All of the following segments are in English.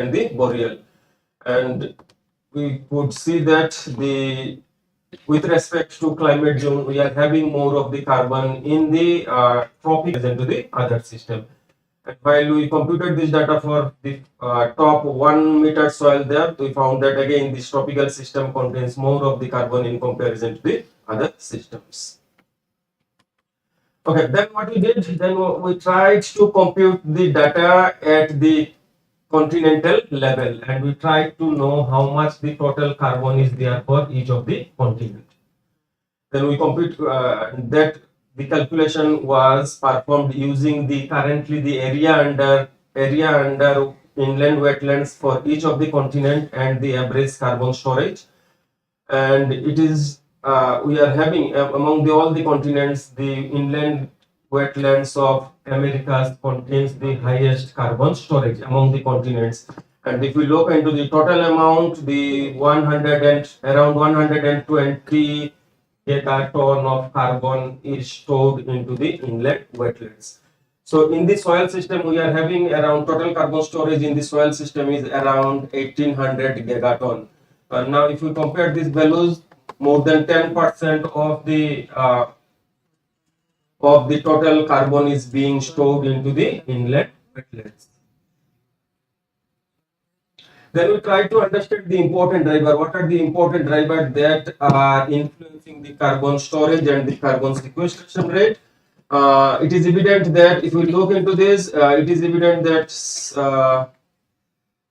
and the boreal. And we could see that the with respect to climate zone, we are having more of the carbon in the tropics than to the other system. And while we computed this data for the top 1 meter soil depth, we found that again this tropical system contains more of the carbon in comparison to the other systems. Okay, then what we did, then we tried to compute the data at the continental level, and we tried to know how much the total carbon is there for each of the continent. Then we compute that the calculation was performed using the currently the area under inland wetlands for each of the continent and the average carbon storage. And it is we are having among all the continents, the inland wetlands of Americas contains the highest carbon storage among the continents. And if we look into the total amount, the around 120 gigaton of carbon is stored into the inlet wetlands. So in the soil system, we are having around total carbon storage in the soil system is around 1800 gigaton. Now, if we compare these values, more than 10% of the total carbon is being stored into the inlet wetlands. Then we try to understand the important driver. What are the important drivers that are influencing the carbon storage and the carbon sequestration rate? It is evident that if we look into this, it is evident that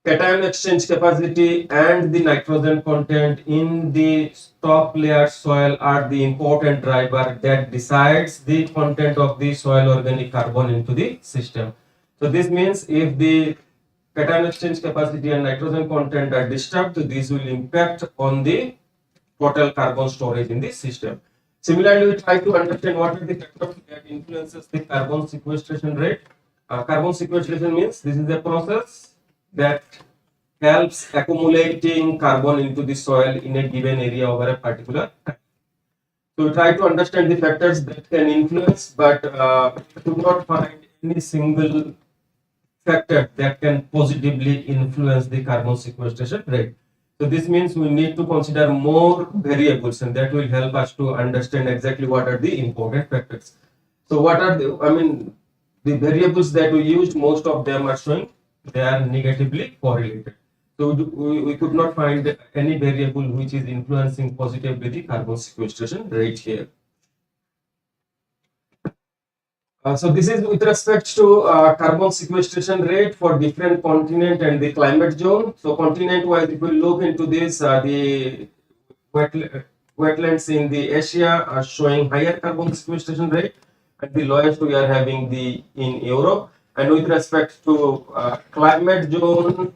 cation exchange capacity and the nitrogen content in the top layer soil are the important driver that decides the content of the soil organic carbon into the system. So this means if the cation exchange capacity and nitrogen content are disturbed, this will impact on the total carbon storage in the system. Similarly, we try to understand what are the factors that influences the carbon sequestration rate. Carbon sequestration means this is a process that helps accumulating carbon into the soil in a given area over a particular time. So we try to understand the factors that can influence, but do not find any single factor that can positively influence the carbon sequestration rate. So this means we need to consider more variables, and that will help us to understand exactly what are the important factors. So what are the variables that we used, most of them are showing they are negatively correlated. So we could not find any variable which is influencing positively the carbon sequestration rate here. So this is with respect to carbon sequestration rate for different continent and the climate zone. So continent wise, if we look into this, the wetlands in the Asia are showing higher carbon sequestration rate, and the lowest we are having in Europe. And with respect to climate zone,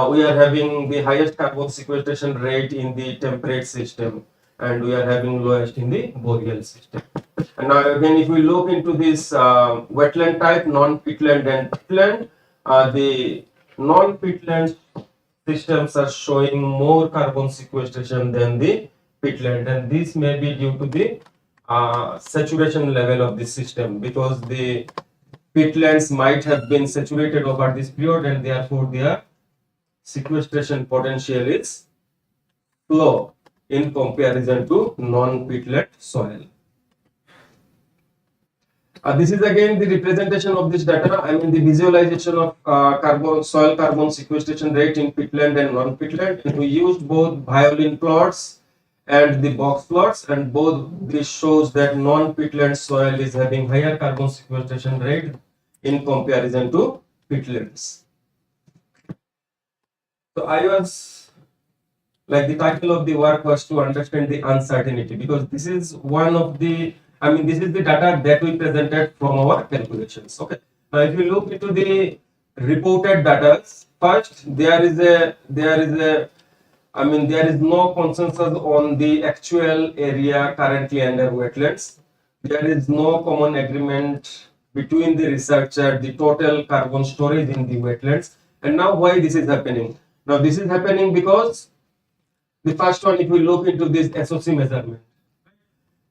we are having the highest carbon sequestration rate in the temperate system, and we are having lowest in the boreal system. And now again, if we look into this wetland type, non-peatland and peatland, the non-peatland systems are showing more carbon sequestration than the peatland, and this may be due to the saturation level of the system, because the peatlands might have been saturated over this period, and therefore their sequestration potential is low in comparison to non-peatland soil. This is again the representation of this data. The visualization of soil carbon sequestration rate in peatland and non-peatland. And we used both violin plots and the box plots, and both this shows that non-peatland soil is having higher carbon sequestration rate in comparison to peatlands. So I was like, the title of the work was to understand the uncertainty, because this is one of the this is the data that we presented from our calculations. Okay. Now, if you look into the reported data, first there is no consensus on the actual area currently under wetlands. There is no common agreement between the researcher, the total carbon storage in the wetlands. And now why this is happening? Now this is happening because the first one, if we look into this SOC measurement.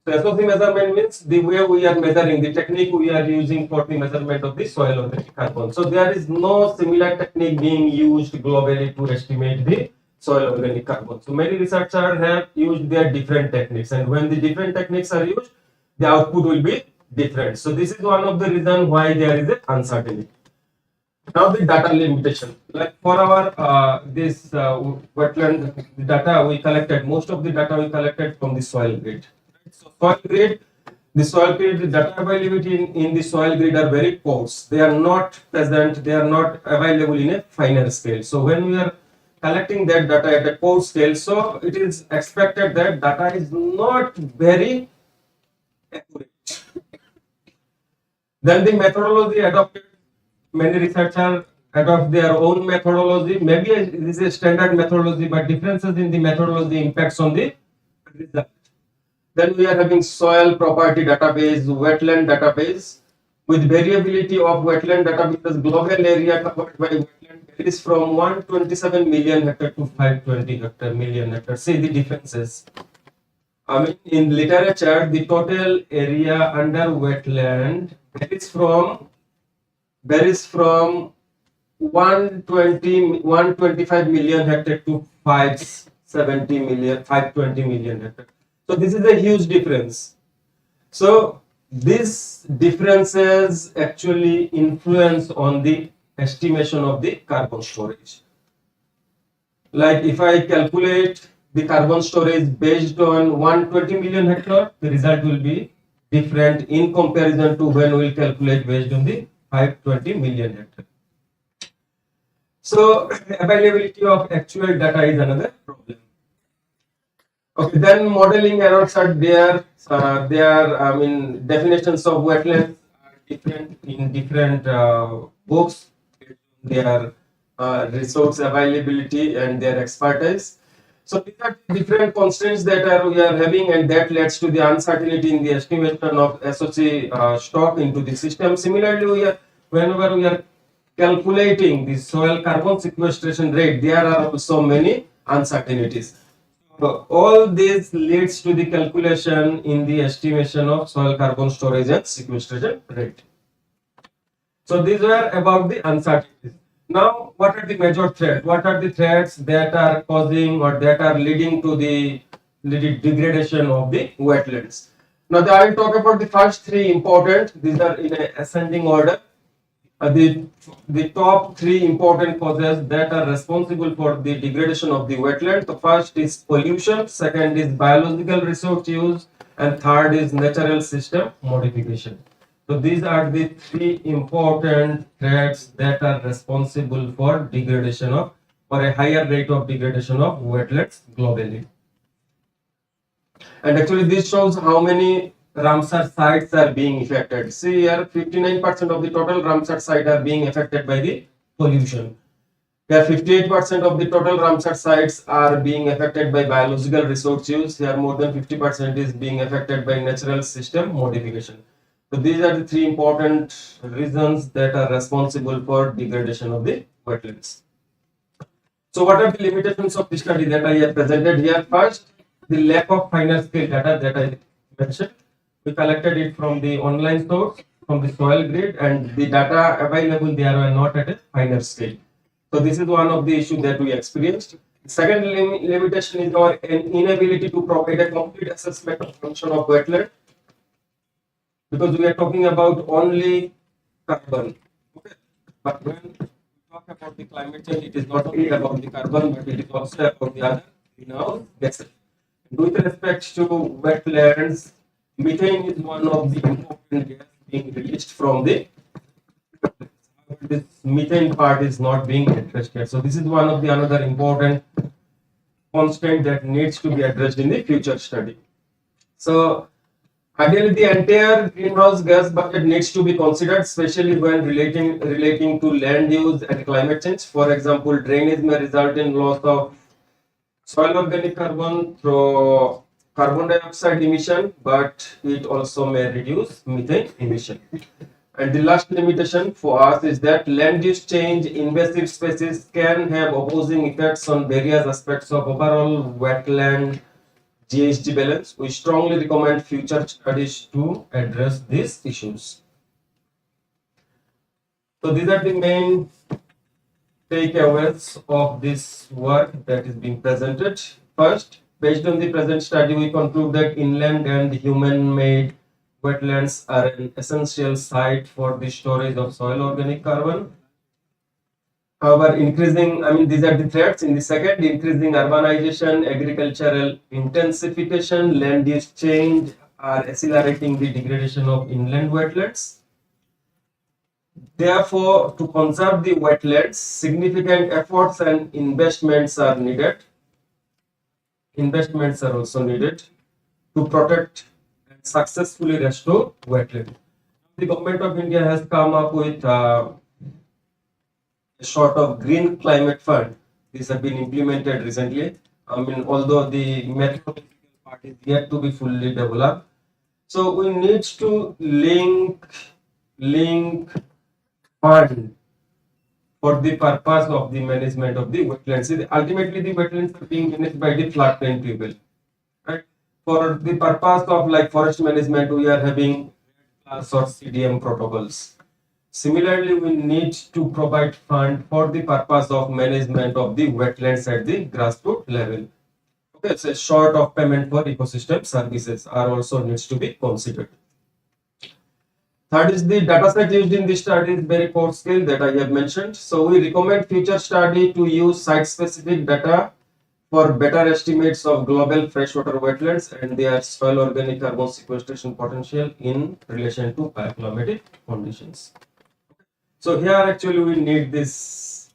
So SOC measurement means the way we are measuring, the technique we are using for the measurement of the soil organic carbon. So there is no similar technique being used globally to estimate the soil organic carbon. So many researchers have used their different techniques, and when the different techniques are used, the output will be different. So this is one of the reasons why there is an uncertainty. Now the data limitation, like for our this wetland data we collected, most of the data we collected from the soil grid. So soil grid, the soil grid, the data availability in the soil grid are very coarse. They are not present, they are not available in a finer scale. So when we are collecting that data at a coarse scale, so it is expected that data is not very accurate. Then the methodology adopted, many researchers adopt their own methodology. Maybe it is a standard methodology, but differences in the methodology impacts on the result. Then we are having soil property database, wetland database. With variability of wetland database, global area covered by wetland varies from 127 million hectare to 520 million hectare. See the differences. I mean, in literature, the total area under wetland varies from 125 million hectare to 520 million hectare. So this is a huge difference. So these differences actually influence on the estimation of the carbon storage. Like if I calculate the carbon storage based on 120 million hectare, the result will be different in comparison to when we will calculate based on the 520 million hectare. So availability of actual data is another problem. Okay, then modeling errors are there. Definitions of wetlands are different in different books. Their resource availability and their expertise. So these are different constraints that we are having, and that leads to the uncertainty in the estimation of SOC stock into the system. Similarly, whenever we are calculating the soil carbon sequestration rate, there are also many uncertainties. So all this leads to the calculation in the estimation of soil carbon storage and sequestration rate. So these were about the uncertainties. Now, what are the major threats? What are the threats that are causing or that are leading to the degradation of the wetlands? Now, I will talk about the first three important. These are in an ascending order. The top three important causes that are responsible for the degradation of the wetland. The first is pollution, second is biological resource use, and third is natural system modification. So these are the three important threats that are responsible for degradation of, or a higher rate of degradation of wetlands globally. And actually this shows how many Ramsar sites are being affected. See here, 59% of the total Ramsar sites are being affected by the pollution. Here 58% of the total Ramsar sites are being affected by biological resource use. Here more than 50% is being affected by natural system modification. So these are the three important reasons that are responsible for degradation of the wetlands. So what are the limitations of the study that I have presented here? First, the lack of finer scale data that I mentioned. We collected it from the online source, from the soil grid, and the data available there were not at a finer scale. So this is one of the issues that we experienced. Second limitation is our inability to provide a complete assessment of function of wetland, because we are talking about only carbon. Okay. But when we talk about the climate change, it is not only about the carbon, but it is also about the other greenhouse gases. With respect to wetlands, methane is one of the important gas being released from the. This methane part is not being addressed yet. So this is one of the another important constraint that needs to be addressed in the future study. So ideally, the entire greenhouse gas bucket needs to be considered, especially when relating to land use and climate change. For example, drainage may result in loss of soil organic carbon through carbon dioxide emission, but it also may reduce methane emission. And the last limitation for us is that land use change, invasive species can have opposing effects on various aspects of overall wetland GHG balance. We strongly recommend future studies to address these issues. So these are the main takeaways of this work that is being presented. First, based on the present study, we conclude that inland and human-made wetlands are an essential site for the storage of soil organic carbon. However, these are the threats. In the second, increasing urbanization, agricultural intensification, land use change are accelerating the degradation of inland wetlands. Therefore, to conserve the wetlands, significant efforts and investments are needed. Investments are also needed to protect and successfully restore wetlands. The government of India has come up with a sort of green climate fund. These have been implemented recently. Although the methodological part is yet to be fully developed. So we need to link fund for the purpose of the management of the wetlands. Ultimately, the wetlands are being managed by the floodplain people, right? For the purpose of like forest management, we are having or CDM protocols. Similarly, we need to provide fund for the purpose of management of the wetlands at the grassroots level. Okay, so short of payment for ecosystem services are also needs to be considered. Third is the data set used in this study is very core skill that I have mentioned. So we recommend future study to use site-specific data for better estimates of global freshwater wetlands and their soil organic carbon sequestration potential in relation to bioclimatic conditions. So here actually we need this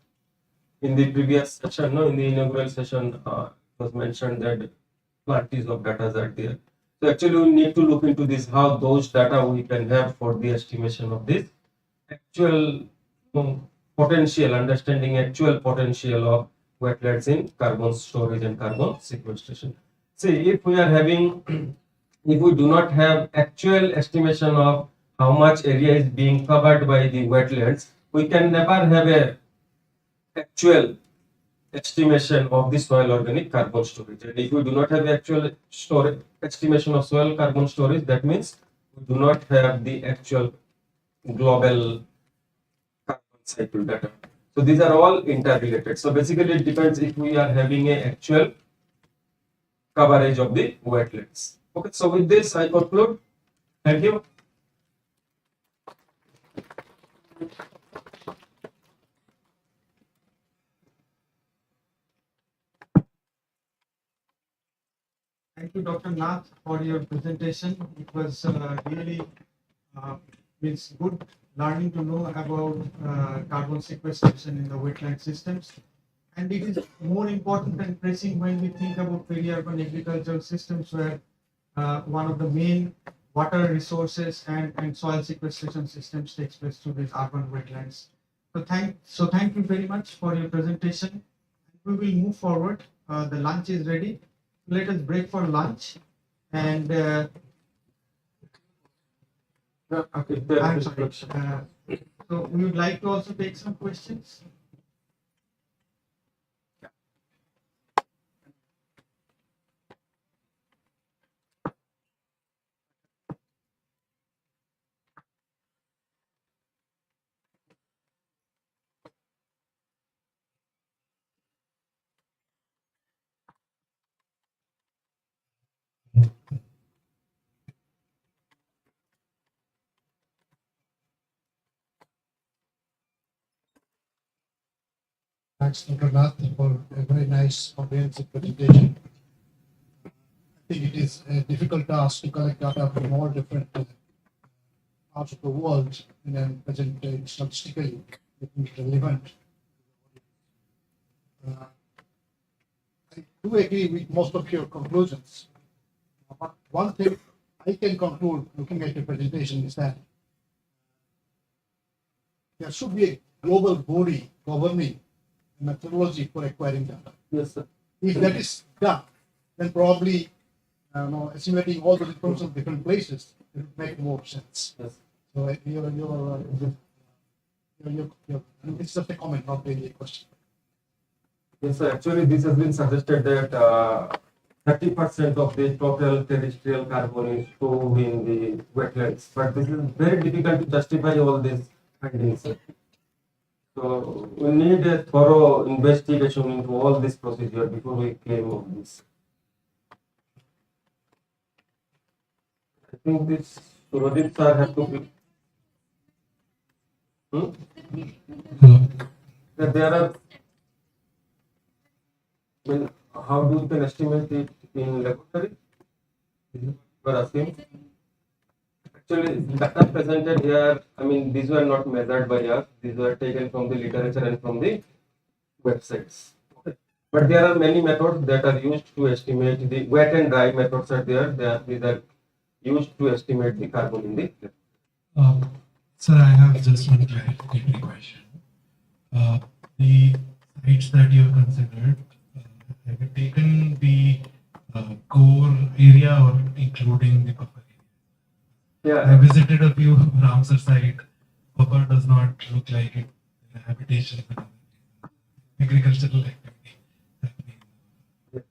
in the previous session, in the inaugural session, it was mentioned that quantities of data are there. So actually we need to look into this, how those data we can have for the estimation of this actual potential, understanding actual potential of wetlands in carbon storage and carbon sequestration. See, if we are having, if we do not have actual estimation of how much area is being covered by the wetlands, we can never have a actual estimation of the soil organic carbon storage. And if we do not have actual storage estimation of soil carbon storage, that means we do not have the actual global carbon cycle data. So these are all interrelated. So basically it depends if we are having a actual coverage of the wetlands. Okay, so with this I conclude. Thank you. Thank you, Dr. Nath, for your presentation. It was really it's good learning to know about carbon sequestration in the wetland systems. And it is more important and pressing when we think about peri-urban agricultural systems where one of the main water resources and soil sequestration systems takes place through these urban wetlands. So thank you very much for your presentation. We will move forward. The lunch is ready. Let us break for lunch, and I'm sorry. So we would like to also take some questions. Thanks, Dr. Nath, for a very nice comprehensive presentation. I think it is a difficult task to collect data from all different parts of the world and then present it statistically, making it relevant. I do agree with most of your conclusions. But one thing I can conclude looking at your presentation is that there should be a global body governing methodology for acquiring data. Yes, sir. If that is done, then probably assimilating all the reports from different places it would make more sense. Yes. So it's just a comment, not really a question. Yes, sir. Actually, this has been suggested that 30% of the total terrestrial carbon is stored in the wetlands. But this is very difficult to justify all these findings. So we need a thorough investigation into all this procedure before we claim on this. I think this Rodit sir have to be. That there are. Well, how do you can estimate it in laboratory? You are asking. Actually, data presented here, I mean, these were not measured by us. These were taken from the literature and from the websites. Okay. But there are many methods that are used to estimate the wet and dry methods are there. These are used to estimate the carbon in the. Sir, I have just one clarificatory question. The sites that you have considered, have you taken the core area or including the buffer area? I Yeah. visited a few Ramsar site. Buffer does not look like it. The habitation, agricultural activity happening. It's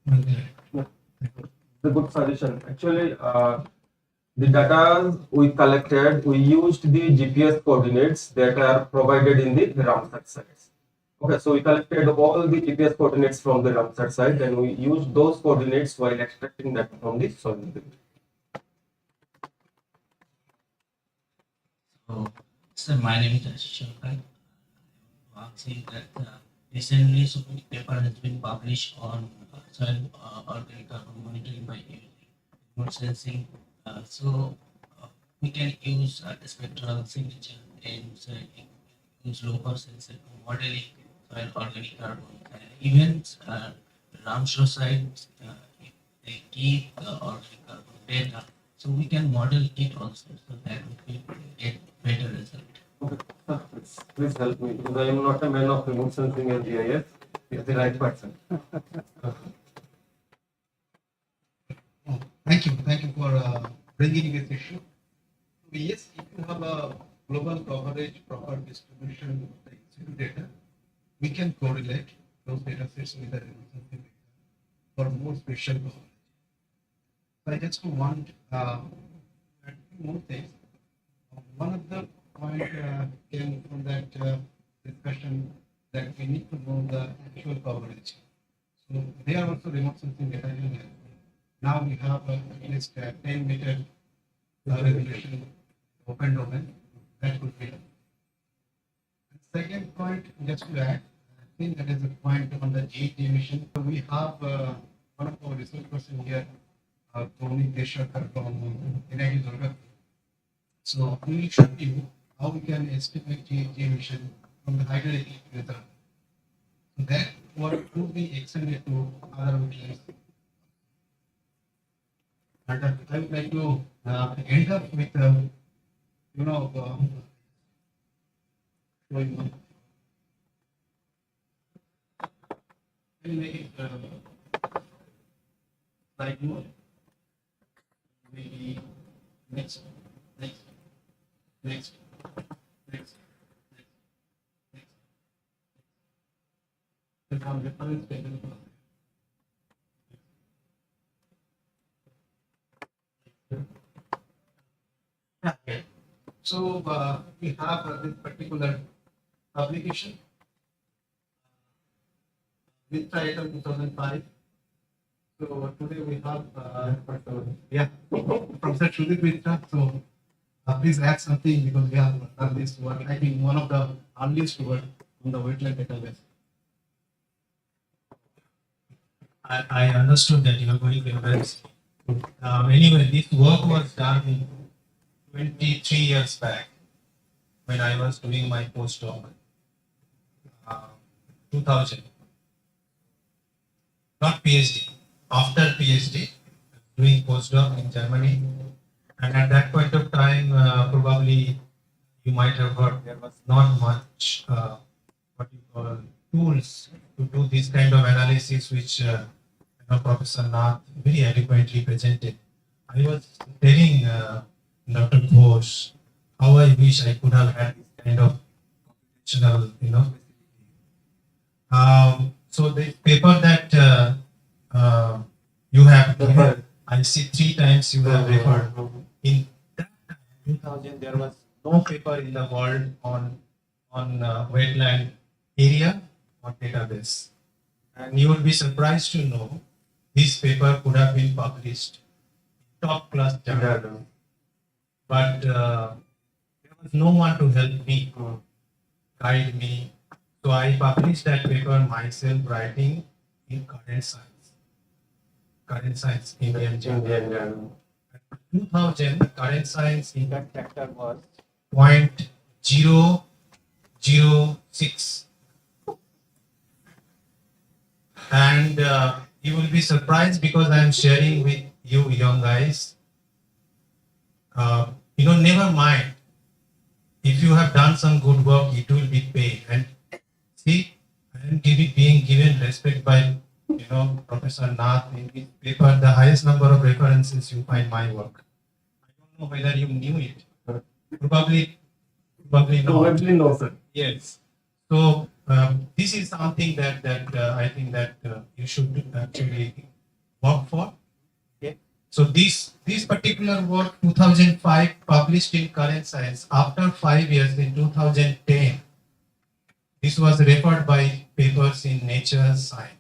a good suggestion. Actually, the data we collected, we used the GPS coordinates that are provided in the Ramsar sites. Okay, so we collected all the GPS coordinates from the Ramsar site and we used those coordinates while extracting data from the soil. So, sir, my name is Ashish Shankar. I'm saying that recently so many paper has been published on soil organic carbon monitoring by remote sensing. So we can use spectral signature and use local sensor to modeling soil organic carbon. Even Ramsar sites, if they keep the organic carbon data, so we can model it also, so that we will get better result. Okay, please help me because I am not a man of remote sensing and GIS. Is the right person. Thank you for bringing this issue. Yes, if you have a global coverage, proper distribution of the institute data, we can correlate those data sets with the remote data for more spatial coverage. So I just want to add two more things. One of the point came from that discussion that we need to know the actual coverage. So they are also remote sensing data. Now we have at least 10 meter resolution open domain. That could be. Second point, just to add, I think that is a point on the GHG emission. So we have one of our research person here, Tony Deshakar from IIIT BHUBANESWAR. So we will show you how we can estimate GHG emission from the hydroelectric reserve. So that work could be extended to other wetlands. And I would like to end up with, showing one. We'll make it slide more. Maybe next. Then have reference table. Yeah. So we have this particular application with title 2005. So today we have from Sir Shudit Mitra. So please add something because we have done this work. I think one of the earliest work on the wetland database. I understood that you are going to embarrass me. Anyway, this work was done 23 years back when I was doing my postdoc. 2000. Not PhD. After PhD, doing postdoc in Germany. And at that point of time, probably you might have heard there was not much what you call tools to do this kind of analysis, which Professor Nath very adequately presented. I was telling Dr. Ghosh how I wish I could have had this kind of computational, So the paper that you have I see 3 times you have referred. In that time, 2000, there was no paper in the world on wetland area or database. And you will be surprised to know this paper could have been published in top class journal. But there was no one to help me, guide me. So I published that paper myself, writing in current science, Indian journal. 2000, the current science impact factor was 0.006. And you will be surprised because I am sharing with you young guys. Never mind. If you have done some good work, it will be paid. And see, I am being given respect by Professor Nath in his paper, the highest number of references you find my work. I don't know whether you knew it. Probably not. Probably no, sir. Yes. So this is something that I think that you should actually work for. Okay. So this particular work, 2005, published in Current Science. After 5 years, in 2010, this was referred by papers in Nature Science.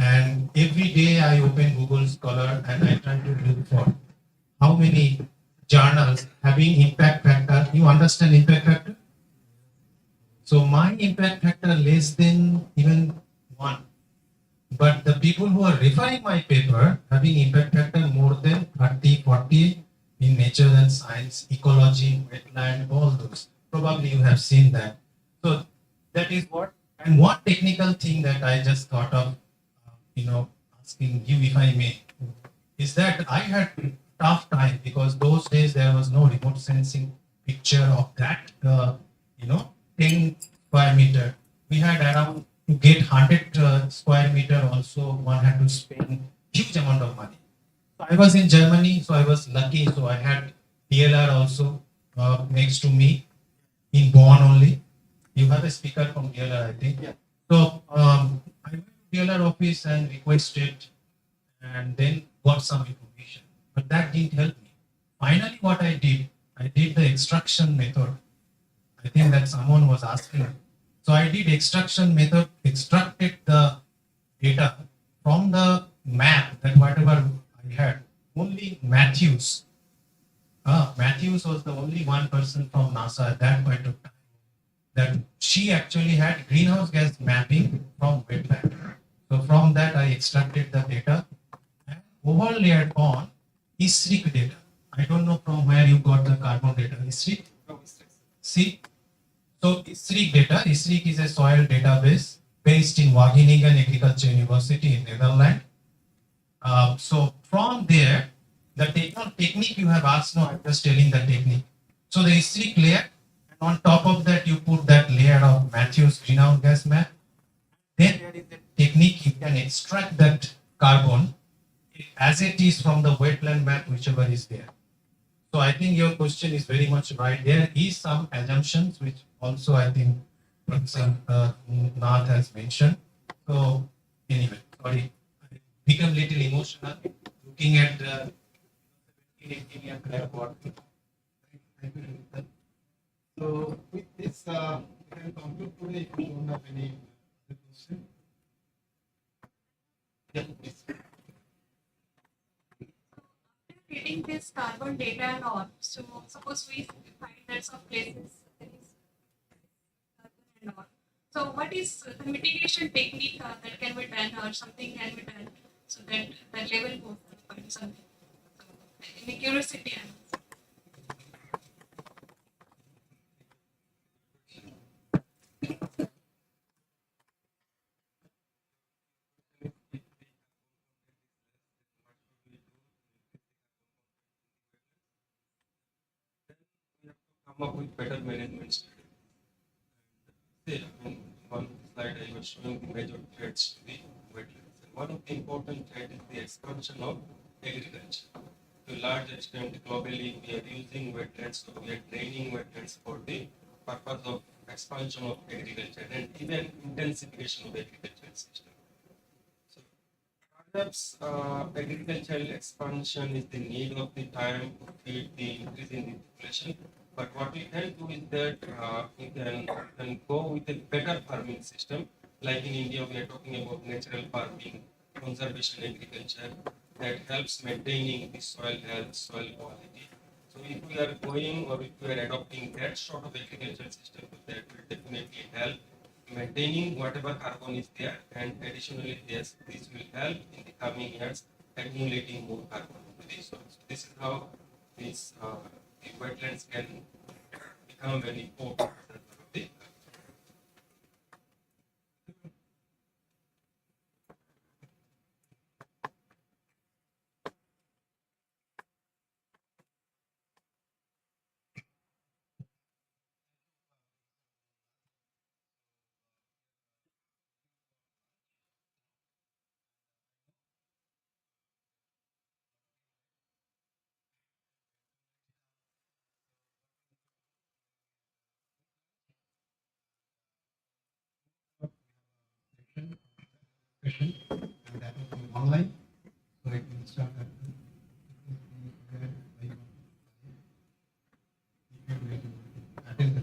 And every day I open Google Scholar and I try to look for how many journals having impact factor. You understand impact factor? So my impact factor less than even 1. But the people who are referring my paper having impact factor more than 30, 40 in Nature and Science, Ecology, Wetland, all those. Probably you have seen that. So that is what. And one technical thing that I just thought of, asking you if I may, is that I had tough time because those days there was no remote sensing picture of that, 10 square meter. We had around, to get 100 square meter also, one had to spend huge amount of money. So I was in Germany, so I was lucky. So I had DLR also next to me in Bonn only. You have a speaker from DLR, I think. Yeah. So I went to DLR office and requested and then got some information. But that didn't help me. Finally, what I did the extraction method. I think that someone was asking. So I did extraction method, extracted the data from the map that whatever I had. Only Matthews was the only one person from NASA at that point of time that she actually had greenhouse gas mapping from wetland. So from that I extracted the data and overlaid on ISRIC data. I don't know from where you got the carbon data. ISRIC? See? So ISRIC is a soil database based in Wageningen Agriculture University in Netherlands. So from there, the technique you have asked, no, I'm just telling the technique. So the ISRIC layer, and on top of that you put that layer of Matthews greenhouse gas map. Then there is a technique you can extract that carbon as it is from the wetland map, whichever is there. So I think your question is very much right. There is some assumptions which also I think Professor Nath has mentioned. So anyway, sorry, I become little emotional looking at the 18 report. Thank you, Sir. So with this, we can conclude today if you don't have any other question. Yeah, please. Getting this carbon data and all, so suppose we find that some places there is carbon and all. So what is the mitigation technique that can be done or something can be done so that the level goes up or something? So, any curiosity? Come up with better management strategy. See, one slide I was showing the major threats to the wetlands. And one of the important threats is the expansion of agriculture. To a large extent, globally, we are using wetlands, so we are draining wetlands for the purpose of expansion of agriculture and even intensification of agricultural system. So, Perhaps agricultural expansion is the need of the time to feed the increase in the population. But what we can do is that we can go with a better farming system. Like in India, we are talking about natural farming, conservation agriculture that helps maintaining the soil health, soil quality. So if we are going or if we are adopting that sort of agricultural system, that will definitely help maintaining whatever carbon is there, and additionally, yes, this will help in the coming years accumulating more carbon into the soil. So this is how the wetlands can become very important reservoir of the Session, and that will be online, so it will start at attend the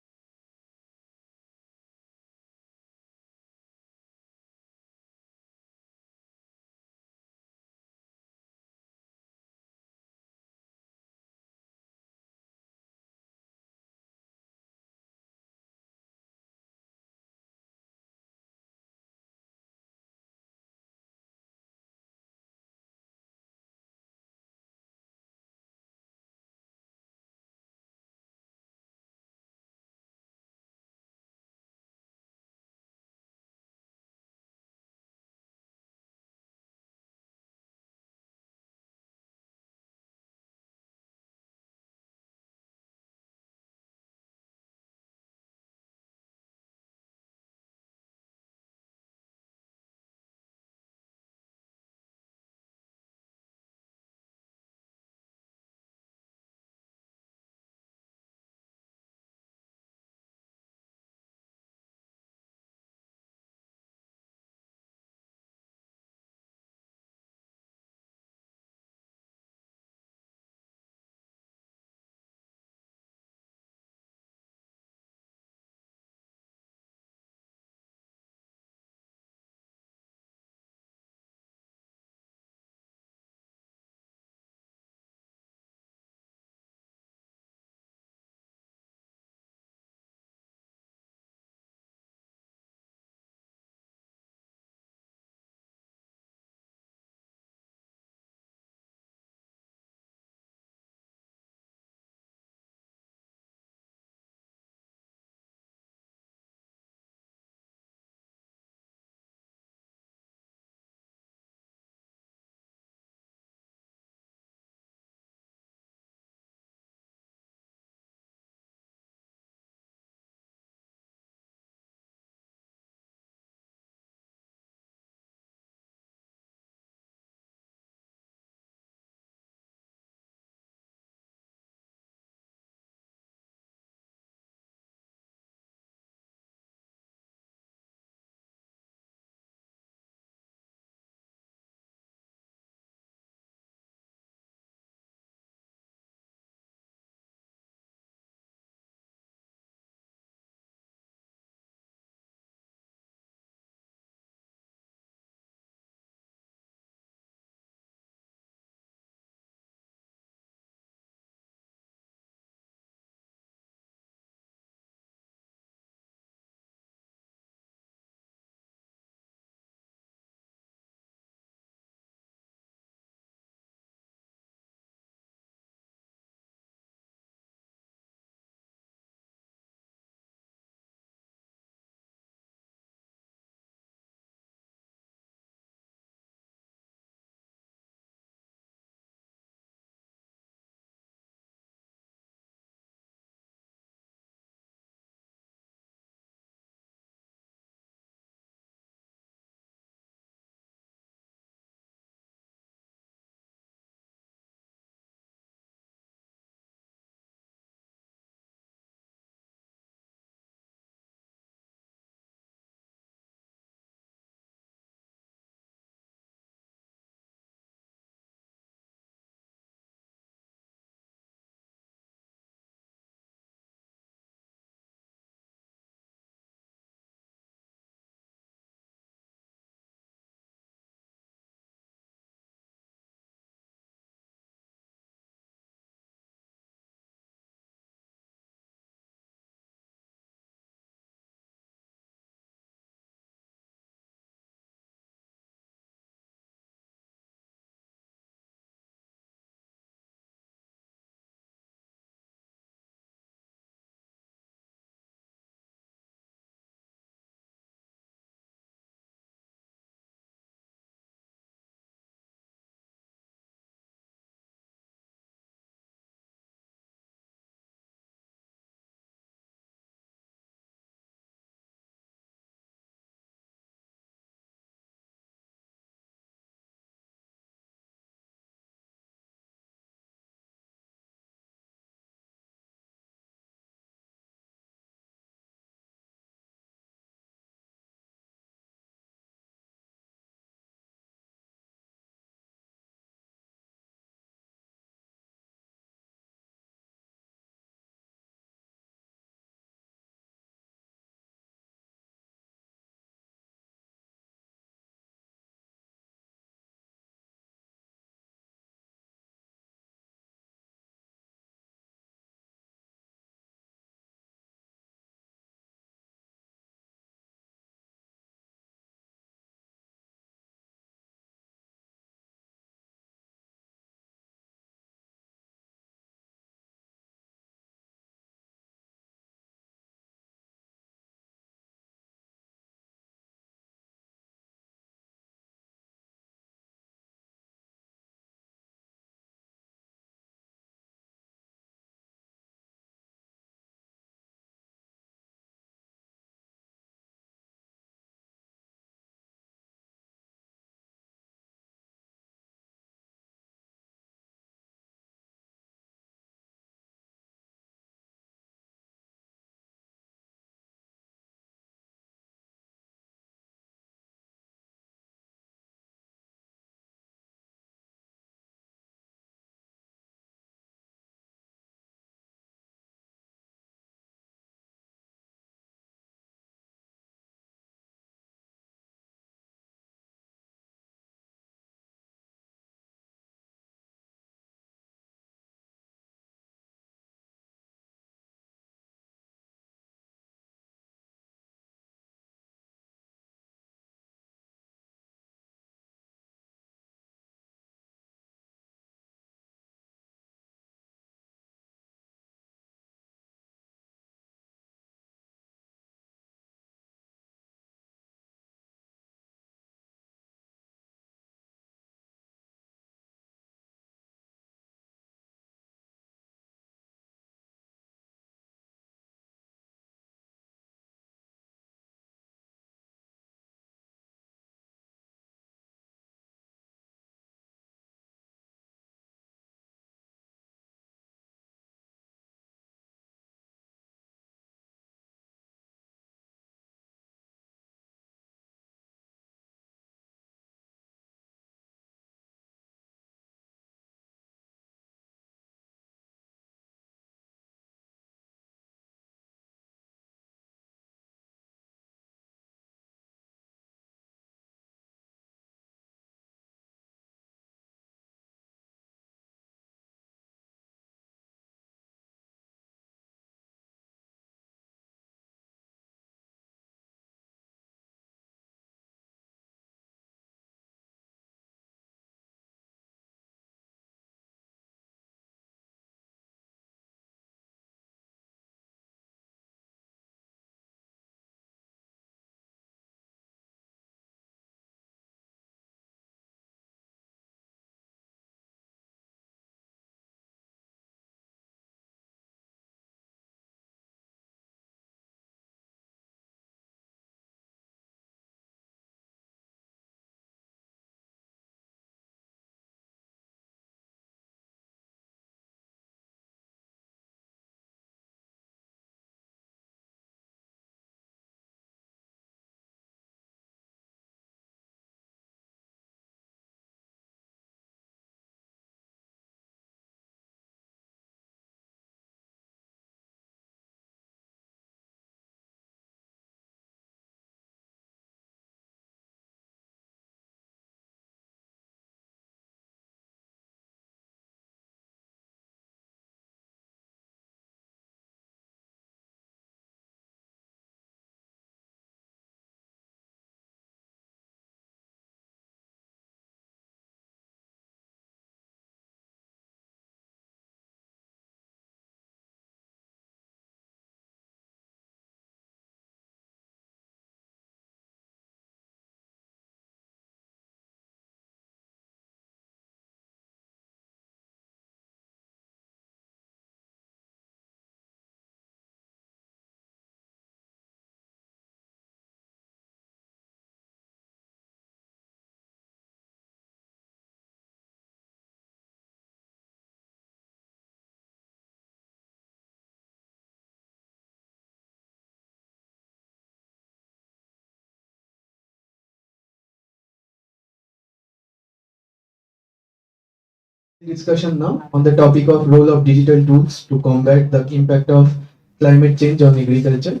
Discussion now on the topic of role of digital tools to combat the impact of climate change on agriculture.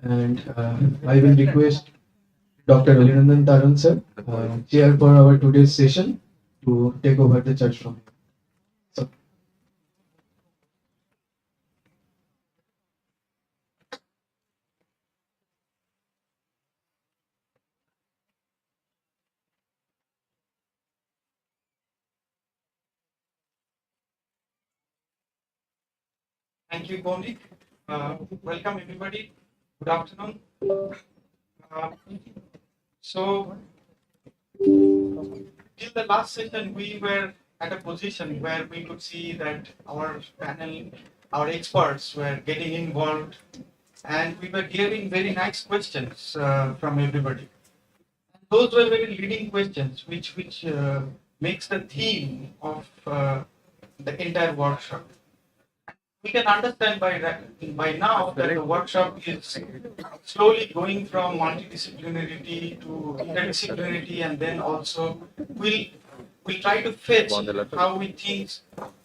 And I will request Dr. Abhinandan Tarun sir, chair for our today's session, to take over the charge from here. So, Thank you, Konik. Welcome, everybody. Good afternoon. Uh, so, till the last session, we were at a position where we could see that our panel, our experts were getting involved, and we were hearing very nice questions from everybody. Those were very leading questions, which makes the theme of the entire workshop. We can understand by now that the workshop is slowly going from multidisciplinarity to interdisciplinarity, and then also we'll try to fetch how we think,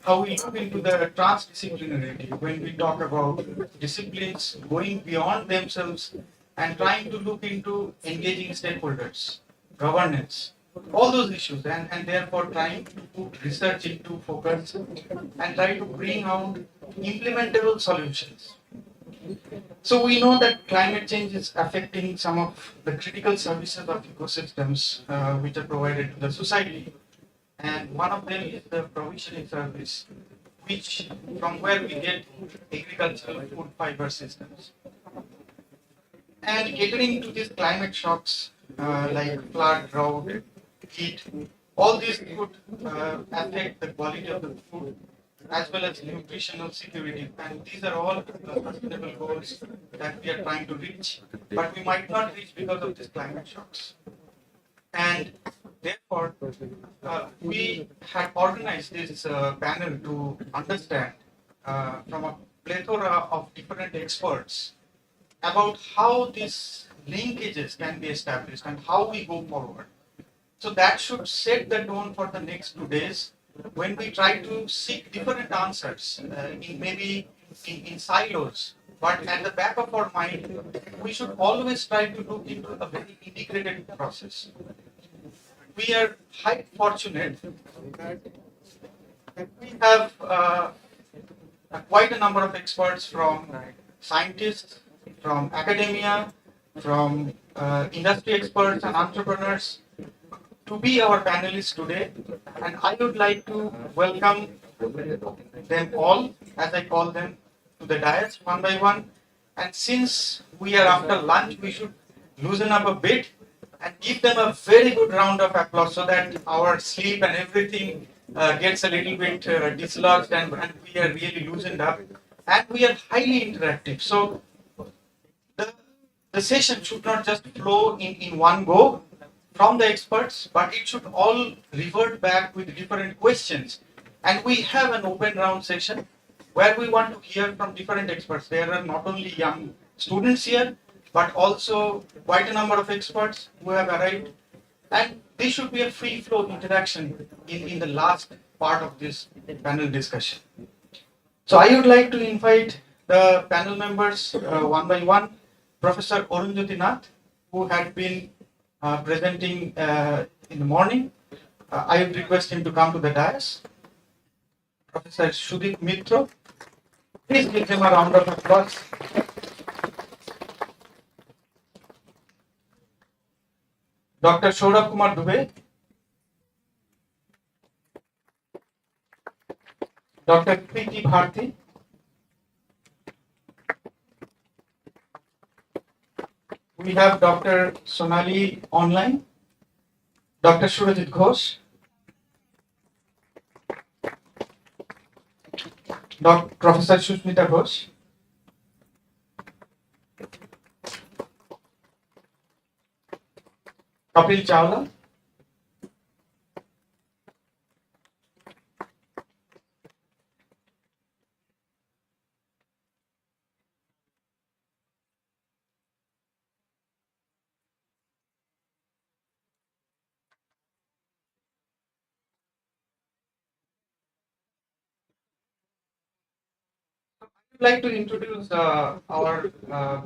how we move into the transdisciplinarity when we talk about disciplines going beyond themselves and trying to look into engaging stakeholders, governance, all those issues, and therefore trying to put research into focus and try to bring out implementable solutions. So we know that climate change is affecting some of the critical services of ecosystems which are provided to the society, and one of them is the provisioning service, which from where we get agricultural food fiber systems. And catering to these climate shocks like flood, drought, heat, all these could affect the quality of the food as well as nutritional security. And these are all sustainable goals that we are trying to reach, but we might not reach because of these climate shocks. And therefore, we had organized this panel to understand from a plethora of different experts about how these linkages can be established and how we go forward. So that should set the tone for the next 2 days when we try to seek different answers in maybe in silos. But at the back of our mind, we should always try to look into a very integrated process. We are highly fortunate that we have quite a number of experts from scientists, from academia, from industry experts and entrepreneurs to be our panelists today. And I would like to welcome them all, as I call them, to the dais one by one. And since we are after lunch, we should loosen up a bit and give them a very good round of applause so that our sleep and everything gets a little bit dislodged, and we are really loosened up. And we are highly interactive. So the, the session should not just flow in one go from the experts, but it should all revert back with different questions. And we have an open round session where we want to hear from different experts. There are not only young students here, but also quite a number of experts who have arrived. And this should be a free flow interaction in the last part of this panel discussion. So I would like to invite the panel members one by one. Professor Arunjyoti Nath, who had been presenting in the morning. I would request him to come to the dais. Professor Sudip Mitra, please give him a round of applause. Dr. Saurabh Kumar Dubey, Dr. Preeti Bharti, we have Dr. Sonali online, Dr. Surajit Ghosh, Professor Sushmita Ghosh, Kapil Chawla, I'd like to introduce our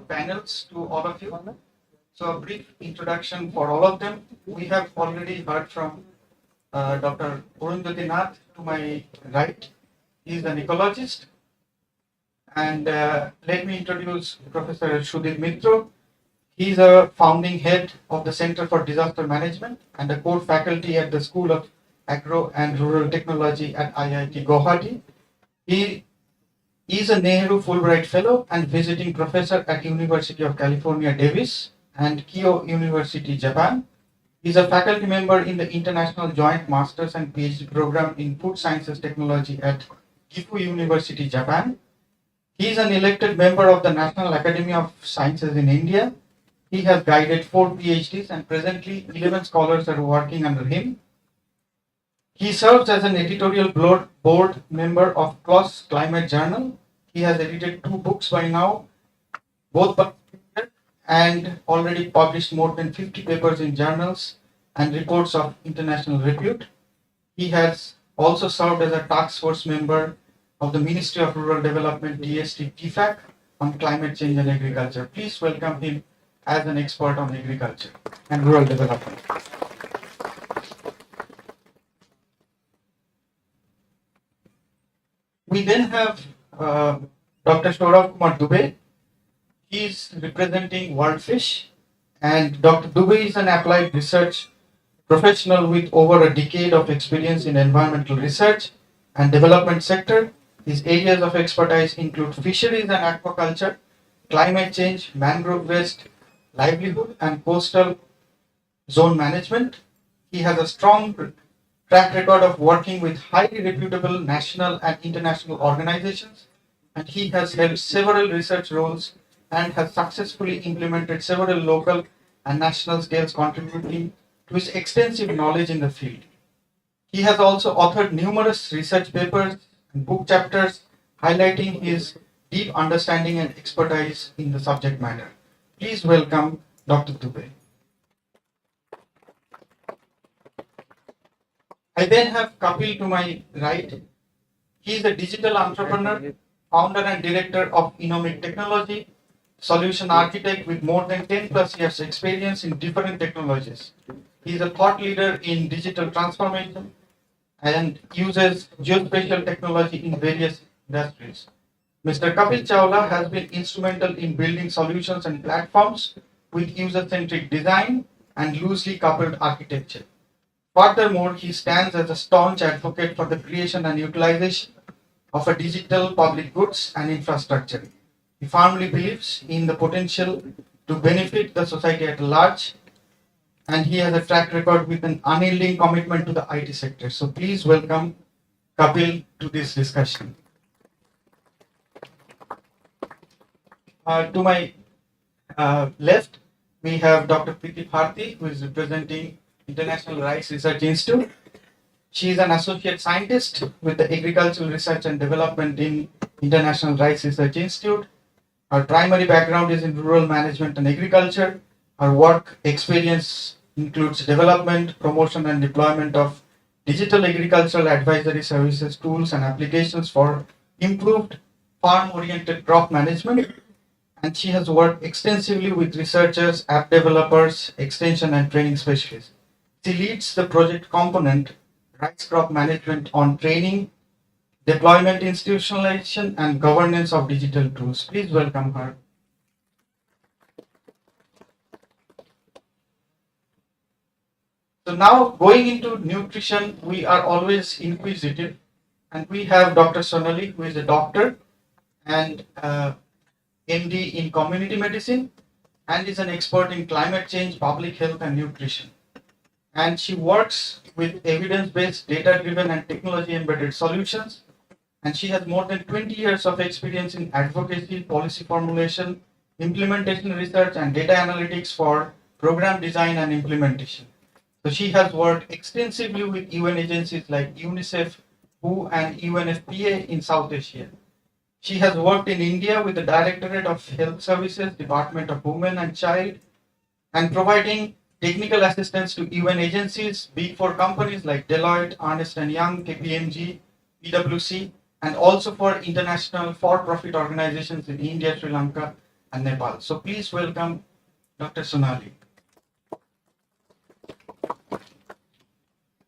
panels to all of you. So a brief introduction for all of them. We have already heard from Dr. Arundhati Nath to my right. He is an ecologist. And let me introduce Professor Sudhir Mitro. He is a founding head of the Center for Disaster Management and a core faculty at the School of Agro and Rural Technology at IIT Guwahati. He is a Nehru Fulbright Fellow and visiting professor at University of California, Davis and Keio University, Japan. He is a faculty member in the International Joint Masters and PhD program in Food Sciences Technology at Gifu University, Japan. He is an elected member of the National Academy of Sciences in India. He has guided 4 PhDs and presently 11 scholars are working under him. He serves as an editorial board member of PLOS Climate Journal. He has edited 2 books by now, both by and already published more than 50 papers in journals and reports of international repute. He has also served as a task force member of the Ministry of Rural Development DST TFAC on climate change and agriculture. Please welcome him as an expert on agriculture and rural development. We then have Dr. Saurav Kumar Dubey. He is representing WorldFish, and Dr. Dubey is an applied research professional with over a decade of experience in environmental research and development sector. His areas of expertise include fisheries and aquaculture, climate change, mangrove waste, livelihood, and coastal zone management. He has a strong track record of working with highly reputable national and international organizations, and he has held several research roles and has successfully implemented several local and national scales, contributing to his extensive knowledge in the field. He has also authored numerous research papers and book chapters highlighting his deep understanding and expertise in the subject matter. Please welcome Dr. Dubey. I then have Kapil to my right. He is a digital entrepreneur, founder and director of Inomic Technology, solution architect with more than 10 plus years experience in different technologies. He is a thought leader in digital transformation and uses geospatial technology in various industries. Mr. Kapil Chawla has been instrumental in building solutions and platforms with user-centric design and loosely coupled architecture. Furthermore, he stands as a staunch advocate for the creation and utilization of a digital public goods and infrastructure. He firmly believes in the potential to benefit the society at large, and he has a track record with an unyielding commitment to the IT sector. So please welcome Kapil to this discussion. To my left, we have Dr. Preeti Bharti, who is representing International Rice Research Institute. She is an associate scientist with the Agricultural Research and Development in International Rice Research Institute. Her primary background is in rural management and agriculture. Her work experience includes development, promotion, and deployment of digital agricultural advisory services, tools, and applications for improved farm-oriented crop management. And she has worked extensively with researchers, app developers, extension, and training specialists. She leads the project component, rice crop management, on training, deployment, institutionalization, and governance of digital tools. Please welcome her. So now going into nutrition, we are always inquisitive, and we have Dr. Sonali, who is a doctor and MD in community medicine, and is an expert in climate change, public health, and nutrition. And she works with evidence-based, data-driven, and technology-embedded solutions. And she has more than 20 years of experience in advocacy, policy formulation, implementation research, and data analytics for program design and implementation. So she has worked extensively with UN agencies like UNICEF, WHO, and UNFPA in South Asia. She has worked in India with the Directorate of Health Services, Department of Women and Child, and providing technical assistance to UN agencies, Big Four companies like Deloitte, Ernst & Young, KPMG, PwC, and also for international for-profit organizations in India, Sri Lanka, and Nepal. So please welcome Dr. Sonali.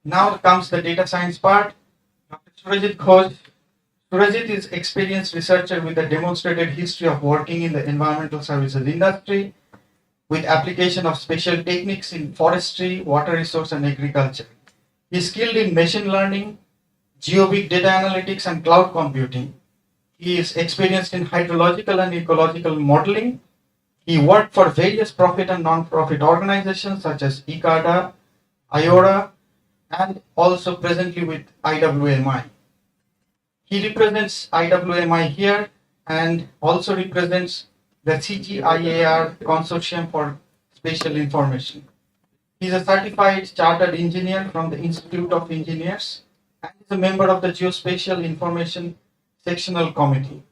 Now comes the data science part. Dr. Surajit Ghosh. Surajit is experienced researcher with a demonstrated history of working in the environmental services industry with application of special techniques in forestry, water resource, and agriculture. He is skilled in machine learning, geobig data analytics, and cloud computing. He is experienced in hydrological and ecological modeling. He worked for various profit and non-profit organizations such as ICADA, IORA, and also presently with IWMI. He represents IWMI here and also represents the CGIAR Consortium for Spatial Information. He is a certified chartered engineer from the Institute of Engineers and is a member of the Geospatial Information Sectional Committee.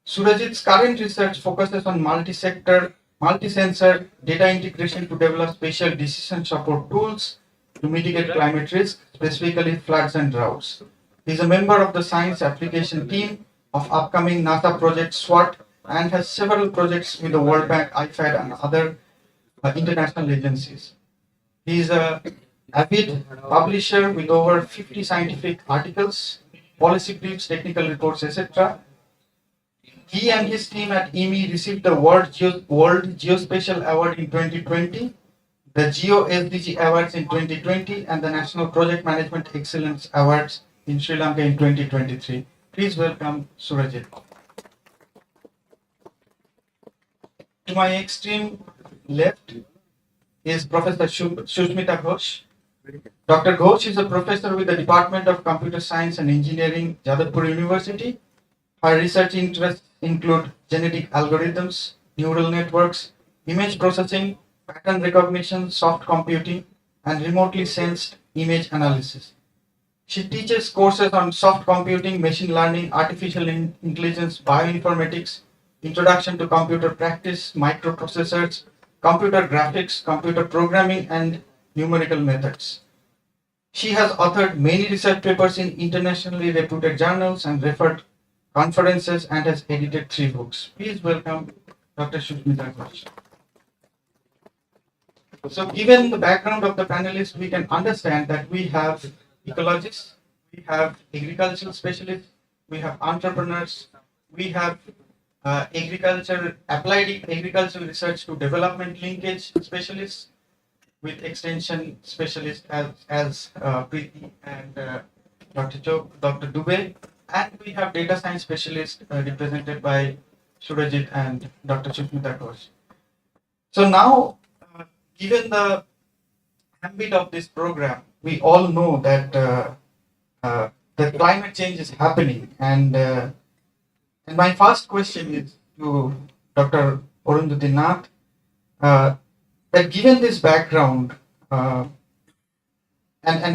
Surajit's current research focuses on multi-sector, multi-sensor data integration to develop spatial decision support tools to mitigate climate risk, specifically floods and droughts. He is a member of the science application team of upcoming NASA project SWAT and has several projects with the World Bank, IFAD, and other international agencies. He is a avid publisher with over 50 scientific articles, policy briefs, technical reports, etc. He and his team at IIIE received the World Geospatial Award in 2020, the Geo SDG Awards in 2020, and the National Project Management Excellence Awards in Sri Lanka in 2023. Please welcome Surajit. To my extreme left is Professor Sushmita Ghosh. Dr. Ghosh is a professor with the Department of Computer Science and Engineering, Jadavpur University. Her research interests include genetic algorithms, neural networks, image processing, pattern recognition, soft computing, and remotely sensed image analysis. She teaches courses on soft computing, machine learning, artificial intelligence, bioinformatics, introduction to computer practice, microprocessors, computer graphics, computer programming, and numerical methods. She has authored many research papers in internationally reputed journals and referred conferences and has edited 3 books. Please welcome Dr. Sushmita Ghosh. So given the background of the panelists, we can understand that we have ecologists, we have agricultural specialists, we have entrepreneurs, we have applied agricultural research to development linkage specialists with extension specialists as Preeti and Dr. Dubey, and we have data science specialists represented by Surajit and Dr. Sushmita Ghosh. So now, given the ambit of this program, we all know that the climate change is happening, and my first question is to Dr. Arundhati Nath, that given this background and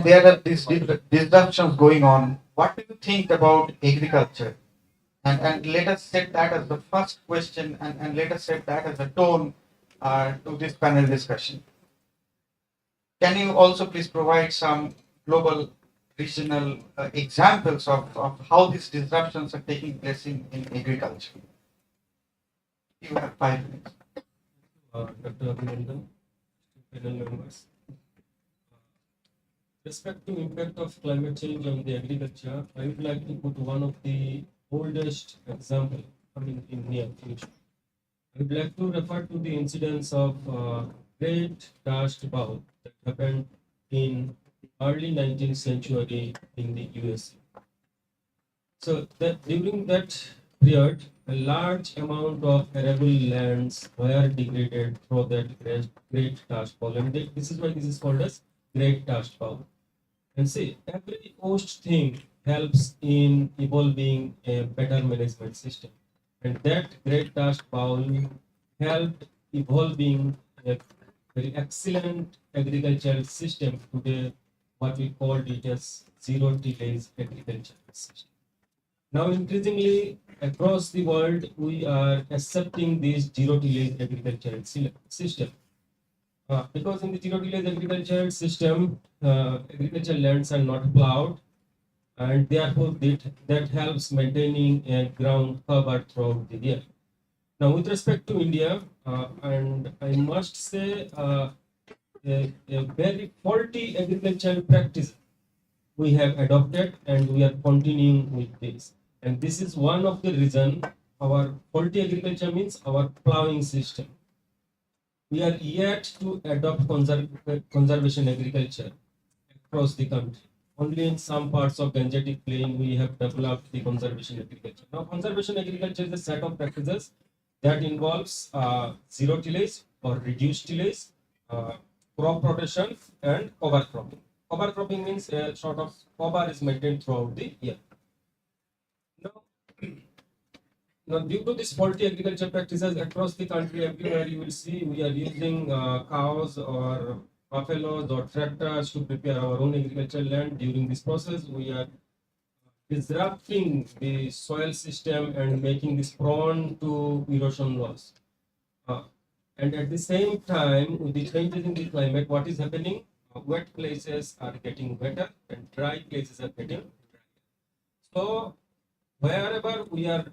there are these disruptions going on, what do you think about agriculture? And let us set that as the first question, and let us set that as a tone to this panel discussion. Can you also please provide some global, regional examples of how these disruptions are taking place in agriculture? You have 5 minutes. Dr. Abhinandan, panel members. Respecting impact of climate change on the agriculture, I would like to put one of the oldest example coming in near future. I would like to refer to the incidents of Great Dust Bowl that happened in early 19th century in the USA. So that during that period, a large amount of arable lands were degraded through that great dust bowl, and this is why this is called as Great Dust Bowl. And see, every host thing helps in evolving a better management system, and that Great Dust Bowl helped evolving a very excellent agricultural system today, what we call it as zero tillage agricultural system. Now, increasingly across the world, we are accepting this zero tillage agricultural system. Because in the zero tillage agricultural system, agricultural lands are not plowed, and therefore that helps maintaining a ground cover throughout the year. Now, with respect to India, and I must say, a very faulty agricultural practice we have adopted, and we are continuing with this. And this is one of the reason our faulty agriculture means our plowing system. We are yet to adopt conservation agriculture across the country. Only in some parts of Gangetic Plain we have developed the conservation agriculture. Now, conservation agriculture is a set of practices that involves zero tillage or reduced tillage, crop rotation, and cover cropping. Cover cropping means a sort of cover is maintained throughout the year. Now, due to this faulty agriculture practices across the country, everywhere you will see we are using cows or buffaloes or tractors to prepare our own agricultural land. During this process, we are disrupting the soil system and making this prone to erosion loss. And at the same time, with the changes in the climate, what is happening? Wet places are getting wetter and dry places are getting drier. So wherever we are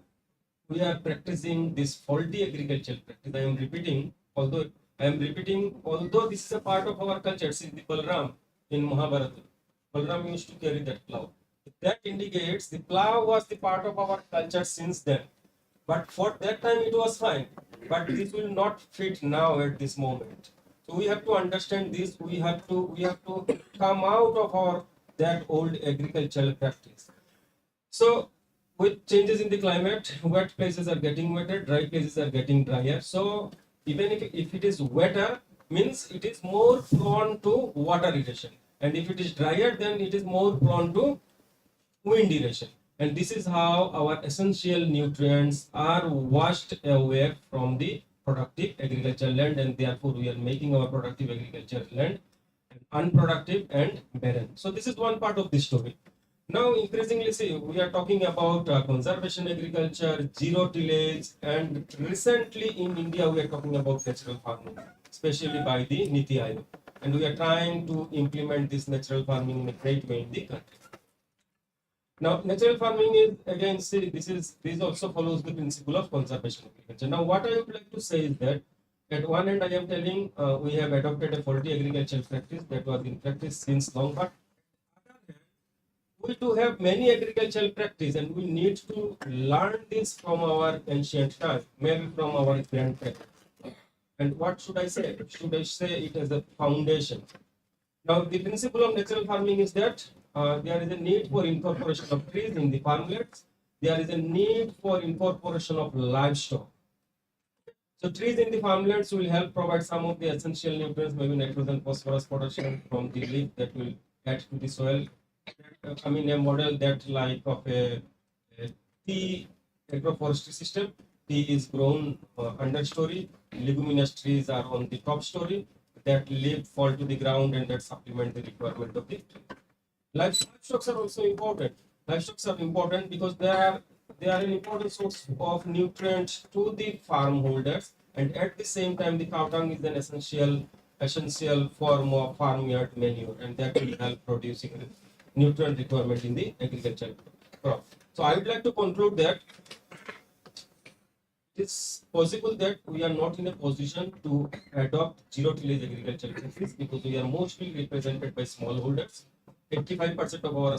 practicing this faulty agricultural practice, I am repeating, although this is a part of our culture. See the Balram in Mahabharata. Balram used to carry that plow. That indicates the plow was the part of our culture since then. But for that time it was fine. But this will not fit now at this moment. So we have to understand this. We have to come out of that old agricultural practice. So with changes in the climate, wet places are getting wetter, dry places are getting drier. So even if it is wetter, means it is more prone to water erosion. And if it is drier, then it is more prone to wind erosion. And this is how our essential nutrients are washed away from the productive agricultural land, and therefore we are making our productive agricultural land unproductive and barren. So this is one part of the story. Now, increasingly, see, we are talking about conservation agriculture, zero tillage, and recently in India, we are talking about natural farming, especially by the Niti Aayog. And we are trying to implement this natural farming in a great way in the country. Now, natural farming is, again, see, this also follows the principle of conservation agriculture. Now, what I would like to say is that at one end, I am telling we have adopted a faulty agricultural practice that was in practice since long, but we do have many agricultural practice, and we need to learn this from our ancient time, maybe from our grandparents. And what should I say? Should I say it as a foundation? Now, the principle of natural farming is that there is a need for incorporation of trees in the farmlands. There is a need for incorporation of livestock. So trees in the farmlands will help provide some of the essential nutrients, maybe nitrogen, phosphorus, potassium from the leaf that will add to the soil. I mean, a model that like of a tea agroforestry system. Tea is grown understory. Leguminous trees are on the top story. That leaf fall to the ground and that supplement the requirement of the tree. Livestock are also important. Livestock are important because they are an important source of nutrients to the farm holders, and at the same time, the cow dung is an essential form of farmyard manure, and that will help producing nutrient requirement in the agricultural crop. So I would like to conclude that it's possible that we are not in a position to adopt zero tillage agricultural practices because we are mostly represented by smallholders. 85% of our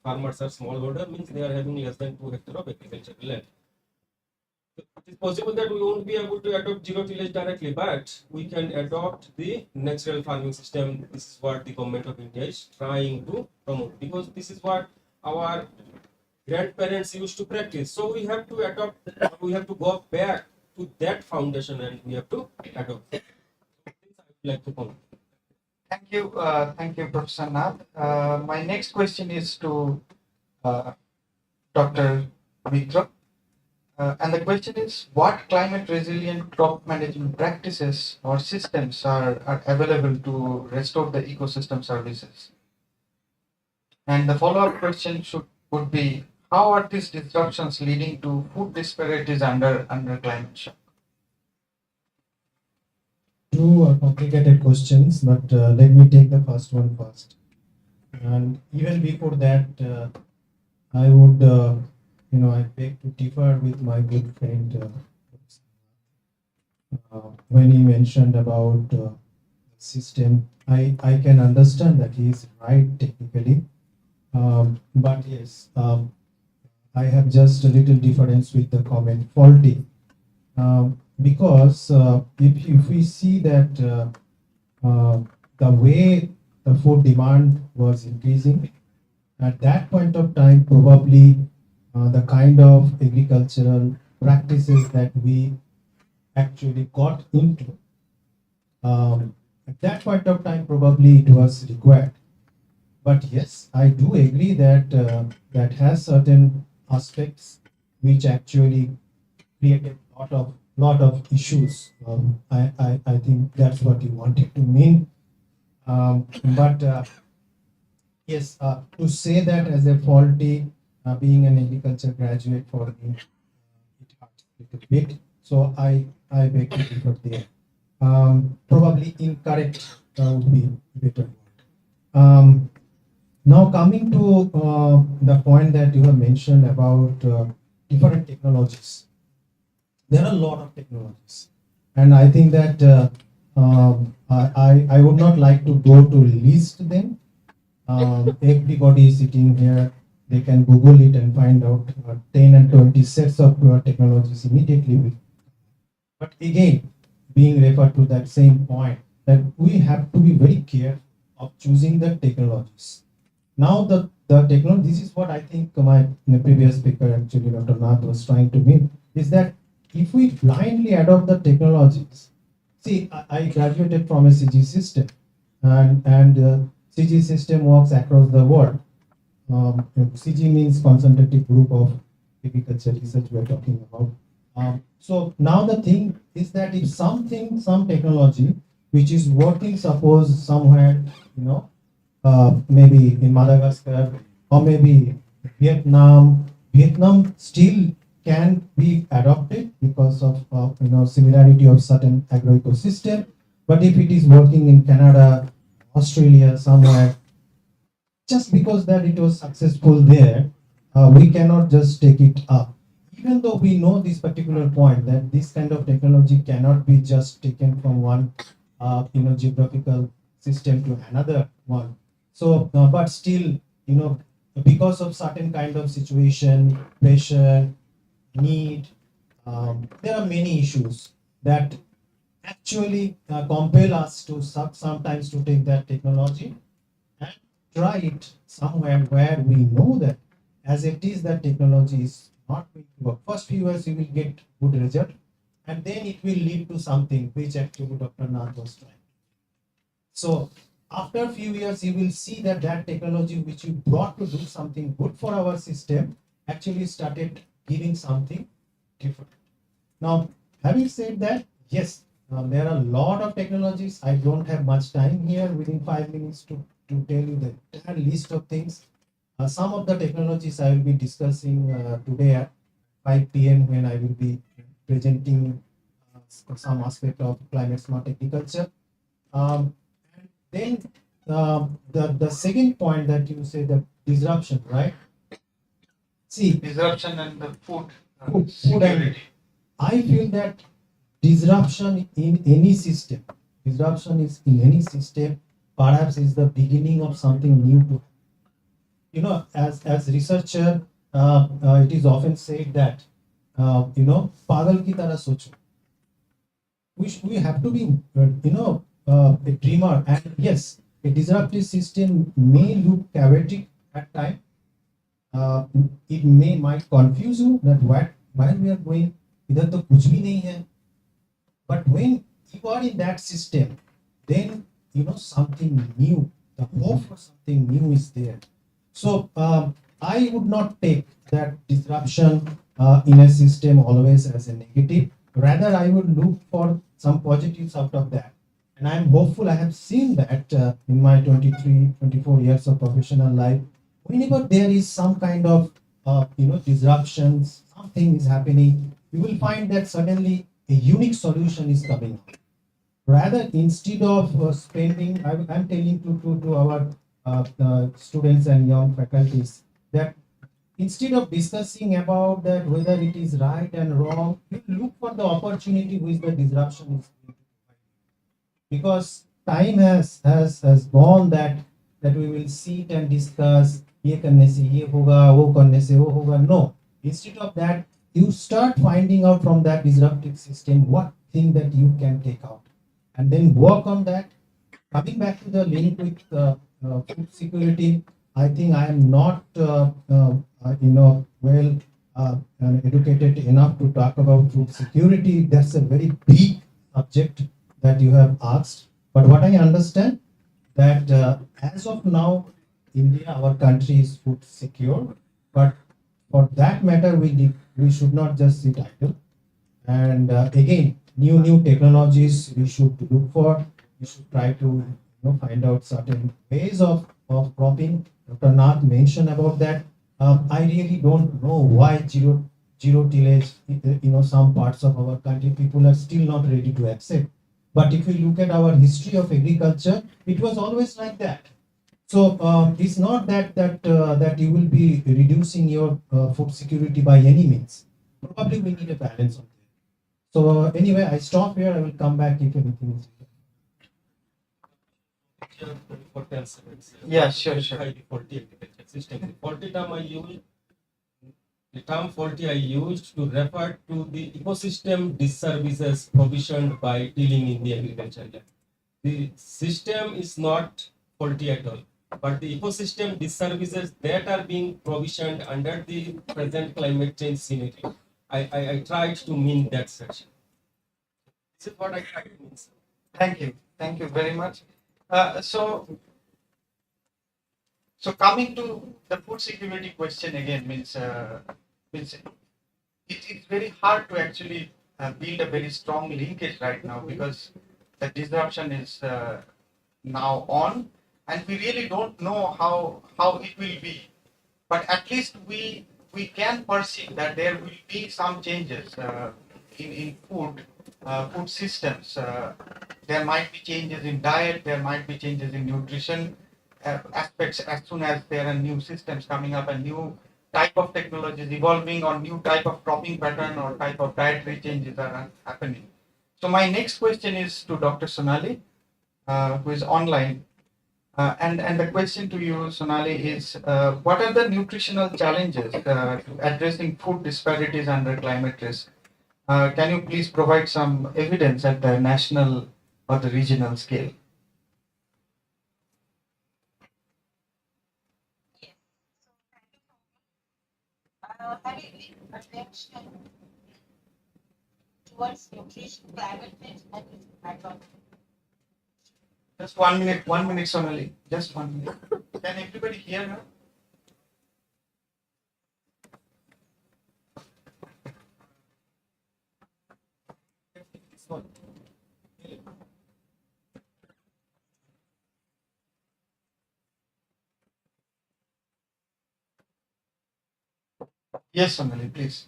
farmers are smallholder, means they are having less than 2 hectares of agricultural land. It is possible that we won't be able to adopt zero tillage directly, but we can adopt the natural farming system. This is what the government of India is trying to promote, because this is what our grandparents used to practice. So we have to adopt, we have to go back to that foundation and we have to adopt. This I would like to comment. Thank you, Professor Nath. My next question is to Dr. Mitra. And the question is, what climate resilient crop management practices or systems are available to restore the ecosystem services? And the follow-up question would be, how are these disruptions leading to food disparities under climate shock? Two complicated questions, but let me take the first one first. And even before that, I would, I beg to differ with my good friend when he mentioned about system. I can understand that he is right technically, but yes, I have just a little difference with the comment faulty. Because if we see that the way the food demand was increasing, at that point of time, probably the kind of agricultural practices that we actually got into, at that point of time, probably it was required. But yes, I do agree that that has certain aspects which actually create a lot of issues. I think that's what you wanted to mean. But yes, to say that as a faulty, being an agriculture graduate for me, it hurts a little bit. So I beg to differ there. Probably incorrect would be better. Um, Now coming to the point that you have mentioned about different technologies, there are a lot of technologies, and I think that I would not like to go to list them. Everybody is sitting here, they can Google it and find out 10 and 20 sets of technologies immediately. But again, being referred to that same point, that we have to be very careful of choosing the technologies. Now the technology, this is what I think my previous speaker, actually Dr. Nath, was trying to mean, is that if we blindly adopt the technologies, see, I graduated from a CG system, and CG system works across the world. CG means concentrated group of agriculture research we are talking about. So now the thing is that if some technology which is working, suppose somewhere, maybe in Madagascar or maybe Vietnam still can be adopted because of similarity of certain agro ecosystem. But if it is working in Canada, Australia, somewhere, just because that it was successful there, we cannot just take it up. Even though we know this particular point that this kind of technology cannot be just taken from one geographical system to another one. So, but still, because of certain kind of situation, pressure, need, there are many issues that actually compel us to sometimes to take that technology and try it somewhere where we know that as it is that technology is not going to work. First few years you will get good result, and then it will lead to something which actually Dr. Nath was trying. So after a few years, you will see that that technology which you brought to do something good for our system actually started giving something different. Now, having said that, yes, there are a lot of technologies. I don't have much time here within 5 minutes to tell you the entire list of things. Some of the technologies I will be discussing today at 5 p.m. when I will be presenting some aspect of climate smart agriculture. Then the second point that you say, the disruption, right? See, Disruption and the food food and security. I feel that disruption in any system, disruption is in any system, perhaps is the beginning of something new to. As researcher, it is often said that pagal ki tarah socho. We have to be a dreamer, and yes, a disruptive system may look chaotic at time. It might confuse you that where we are going, इधर तो कुछ भी नहीं है. But when you are in that system, then something new, the hope for something new is there. So I would not take that disruption in a system always as a negative. Rather, I would look for some positives out of that. And I'm hopeful. I have seen that in my 23, 24 years of professional life. Whenever there is some kind of disruptions, something is happening, you will find that suddenly a unique solution is coming out. Rather, instead of spending, I'm telling to our students and young faculties that instead of discussing about that whether it is right and wrong, you look for the opportunity which the disruption is going to provide. Because time has gone that we will sit and discuss ये करने से ये होगा वो करने से वो होगा. No, instead of that you start finding out from that disruptive system what thing that you can take out and then work on that. Coming back to the link with food security, I think I am not well educated enough to talk about food security. That's a very big subject that you have asked. But what I understand that as of now, India, our country is food secure. But for that matter, we should not just sit idle. And again, new technologies we should look for. We should try to find out certain ways of cropping. Dr. Nath mentioned about that. I really don't know why zero tillage. Some parts of our country people are still not ready to accept. But if we look at our history of agriculture, it was always like that. So it's not that you will be reducing your food security by any means. Probably we need a balance on that. So anyway, I stop here. I will come back if anything is. For 10 seconds. Yeah, sure. By the faulty agriculture system. The faulty term I used, the term faulty I used to refer to the ecosystem disservices provisioned by dealing in the agriculture land. The system is not faulty at all, but the ecosystem disservices that are being provisioned under the present climate change scenario. I tried to mean that section. This is what I tried to mean. Thank you very much. So coming to the food security question again means it's very hard to actually build a very strong linkage right now because the disruption is now on, and we really don't know how it will be. But at least we can perceive that there will be some changes in food systems. There might be changes in diet, there might be changes in nutrition aspects as soon as there are new systems coming up, a new type of technologies evolving, or new type of cropping pattern or type of dietary changes are happening. So my next question is to Dr. Sonali, who is online. And the question to you, Sonali, is what are the nutritional challenges to addressing food disparities under climate risk? Can you please provide some evidence at the national or the regional scale? Having attention towards nutrition, climate change, and its impact on. Just 1 minute, Sonali. Just 1 minute. Can everybody hear her? Yes, Sonali, please.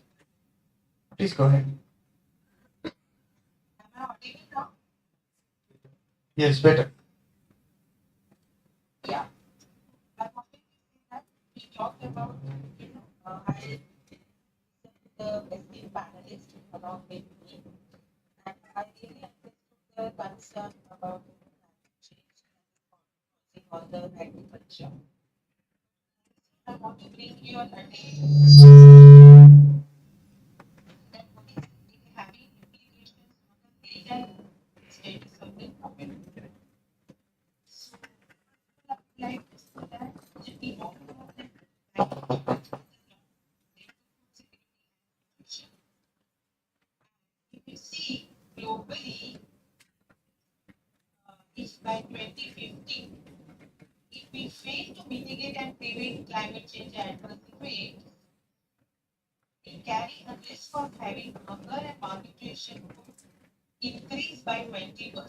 Please go ahead. Am I audible now? Yes, better. Yeah. I wanted to say that we talked about, I the esteemed panelists along with me, and I really understood the concern about climate change causing all the agriculture. I want to bring your attention that what is really having implications on the health and status of the community. So, I would like to say that we talk about the if you see globally, if by 2050, if we fail to mitigate and prevent climate change adverse effects, we carry a risk of having hunger and malnutrition increase by 20%. So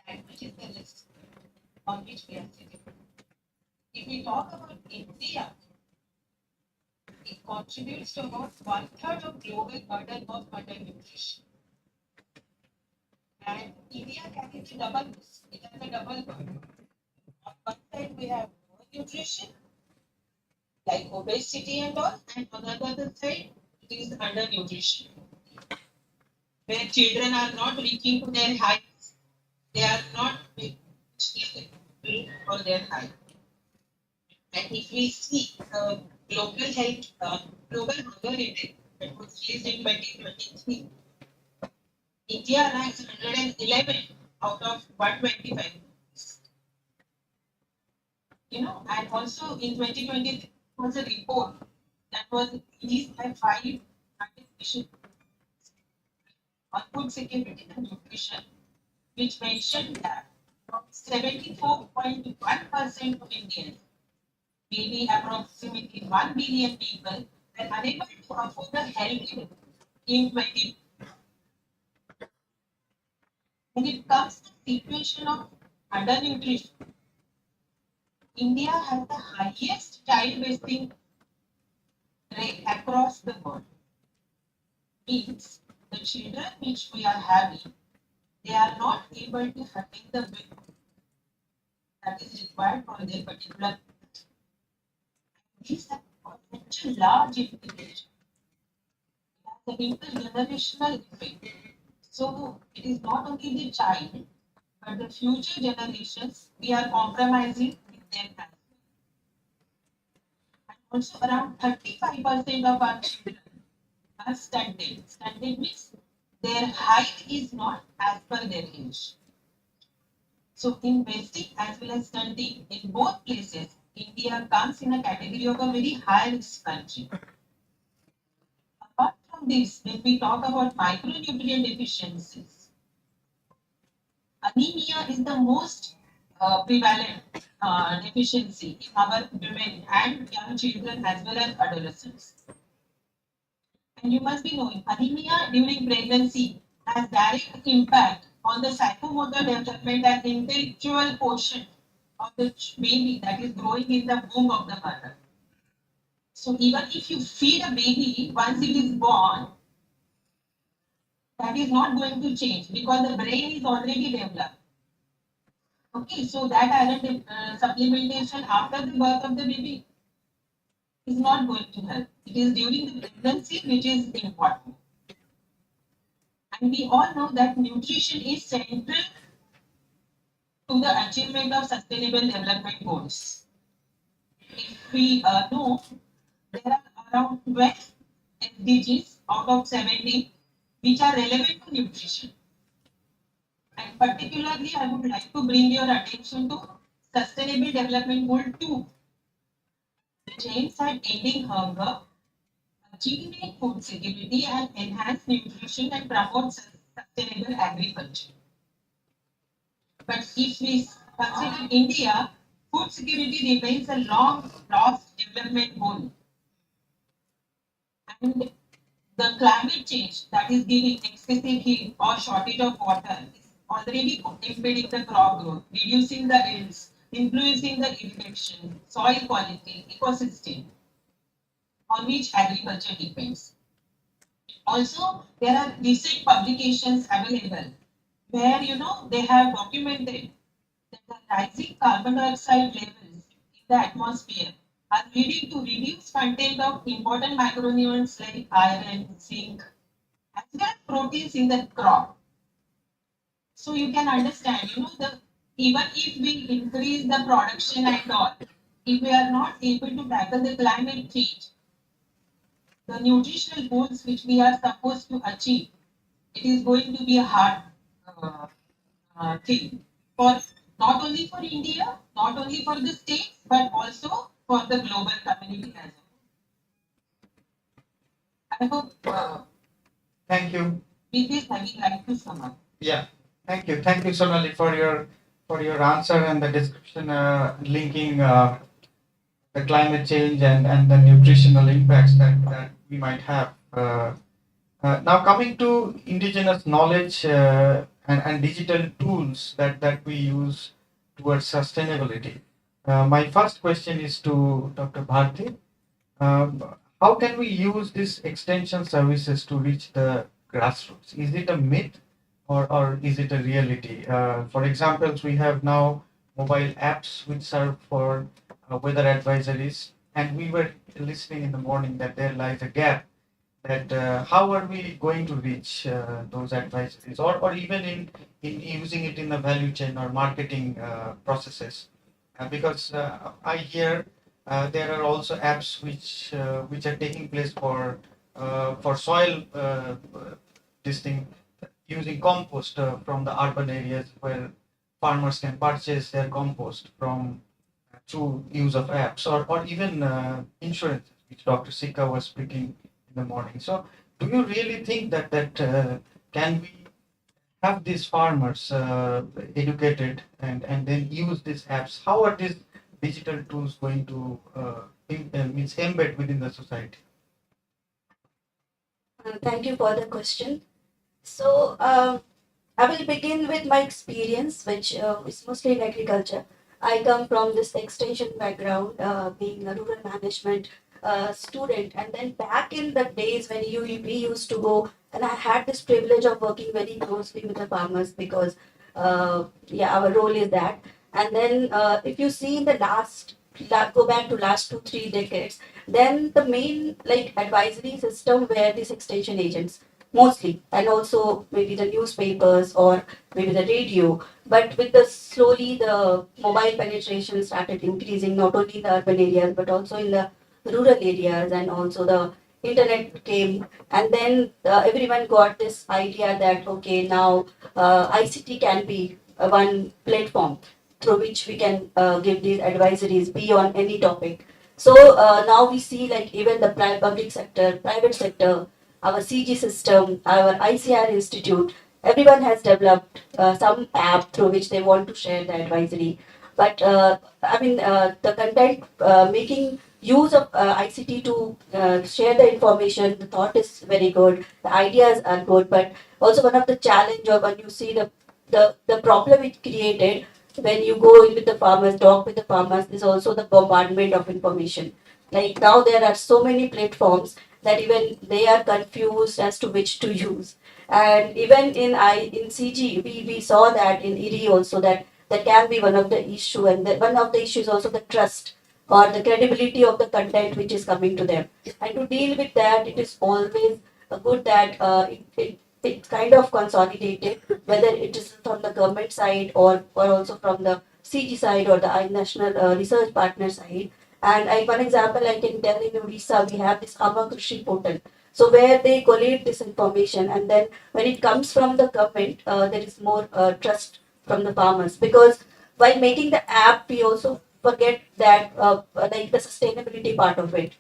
that much is the risk on which we are sitting. If we talk about India, it contributes to about 1/3 of global burden of undernutrition. And India carries the double risk. It has a double burden. On one side, we have poor nutrition, like obesity and all, and on the other side, it is undernutrition, where children are not reaching to their heights, they are not for their height. And if we see the global hunger index that was released in 2023, India ranks 111 out of 125. And also in 2020 was a report that was released by 5 on food security and nutrition, which mentioned that 74.1% of Indians, maybe approximately 1 billion people, were unable to afford a healthy in 20. When it comes to the situation of undernutrition, India has the highest child wasting rate across the world. Means the children which we are having, they are not able to attain the weight that is required for their particular. These have such a large implication. The intergenerational effect. So it is not only the child, but the future generations we are compromising with them as well. And also around 35% of our children are stunted. Stunted means their height is not as per their age. So investing as well as stunting in both places, India comes in a category of a very high risk country. Apart from this, when we talk about micronutrient deficiencies, anemia is the most prevalent deficiency in our women and young children as well as adolescents. And you must be knowing, anemia during pregnancy has direct impact on the psychomotor development and intellectual portion of the baby that is growing in the womb of the mother. So even if you feed a baby once it is born, that is not going to change because the brain is already developed. Okay, so that iron supplementation after the birth of the baby is not going to help. It is during the pregnancy which is important. And we all know that nutrition is central to the achievement of sustainable development goals. If we know, there are around 12 SDGs out of 70 which are relevant to nutrition. And particularly, I would like to bring your attention to Sustainable Development Goal 2, which aims at ending hunger, achieving food security, and enhance nutrition and promote sustainable agriculture. But if we consider India, food security remains a long lost development goal. And the climate change that is giving excessive heat or shortage of water is already impeding the crop growth, reducing the yields, influencing the irrigation, soil quality, ecosystem on which agriculture depends. Also, there are recent publications available where they have documented that the rising carbon dioxide levels in the atmosphere are leading to reduced content of important micronutrients like iron, zinc, as well as proteins in the crop. So you can understand, even if we increase the production and all, if we are not able to tackle the climate change, the nutritional goals which we are supposed to achieve, it is going to be a hard thing for not only for India, not only for the states, but also for the global community as well. I hope Thank you. with this I would like to sum up. Yeah, thank you. Thank you, Sonali, for your answer and the description linking the climate change and the nutritional impacts that we might have. Now coming to indigenous knowledge and digital tools that we use towards sustainability. My first question is to Dr. Bharti. How can we use these extension services to reach the grassroots? Is it a myth or is it a reality? For example, we have now mobile apps which serve for weather advisories, and we were listening in the morning that there lies a gap, that how are we going to reach those advisories, or even in using it in the value chain or marketing processes. Because I hear there are also apps which are taking place for soil this thing, using compost from the urban areas where farmers can purchase their compost from through use of apps, or even insurance, which Dr. Sika was speaking in the morning. So, do you really think that can we have these farmers educated and then use these apps? How are these digital tools going to means embed within the society? Thank you for the question. So, I will begin with my experience, which is mostly in agriculture. I come from this extension background, being a rural management student, and then back in the days when we used to go, and I had this privilege of working very closely with the farmers because, yeah, our role is that. And then, if you see in the go back to last 2 3 decades, then the main like advisory system were these extension agents mostly, and also maybe the newspapers or maybe the radio. But with the slowly the mobile penetration started increasing, not only in the urban areas but also in the rural areas, and also the internet came, and then everyone got this idea that okay, now ICT can be one platform through which we can give these advisories beyond any topic. So now we see like even the public sector, private sector, our CG system, our ICR institute, everyone has developed some app through which they want to share the advisory. But the content making use of ICT to share the information, the thought is very good, the ideas are good, but also one of the challenge or when you see the problem it created when you go in with the farmers, talk with the farmers, is also the bombardment of information. Like now there are so many platforms that even they are confused as to which to use. And even in CG, we saw that in ED also that can be one of the issue, and one of the issues also the trust or the credibility of the content which is coming to them. And to deal with that, it is always good that it's kind of consolidated, whether it is from the government side or also from the CG side or the national research partner side. And one example I can tell, in Odisha, we have this Amakrishi portal. So where they collate this information, and then when it comes from the government, there is more trust from the farmers, because while making the app, we also forget that like the sustainability part of it.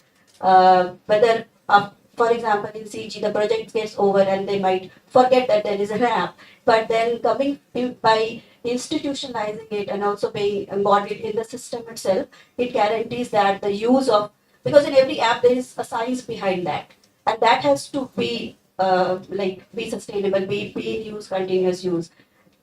Whether, for example, in CG, the project gets over and they might forget that there is an app. But then coming in by institutionalizing it and also being embodied in the system itself, it guarantees that the use of, because in every app there is a science behind that, and that has to be be sustainable, be in use, continuous use.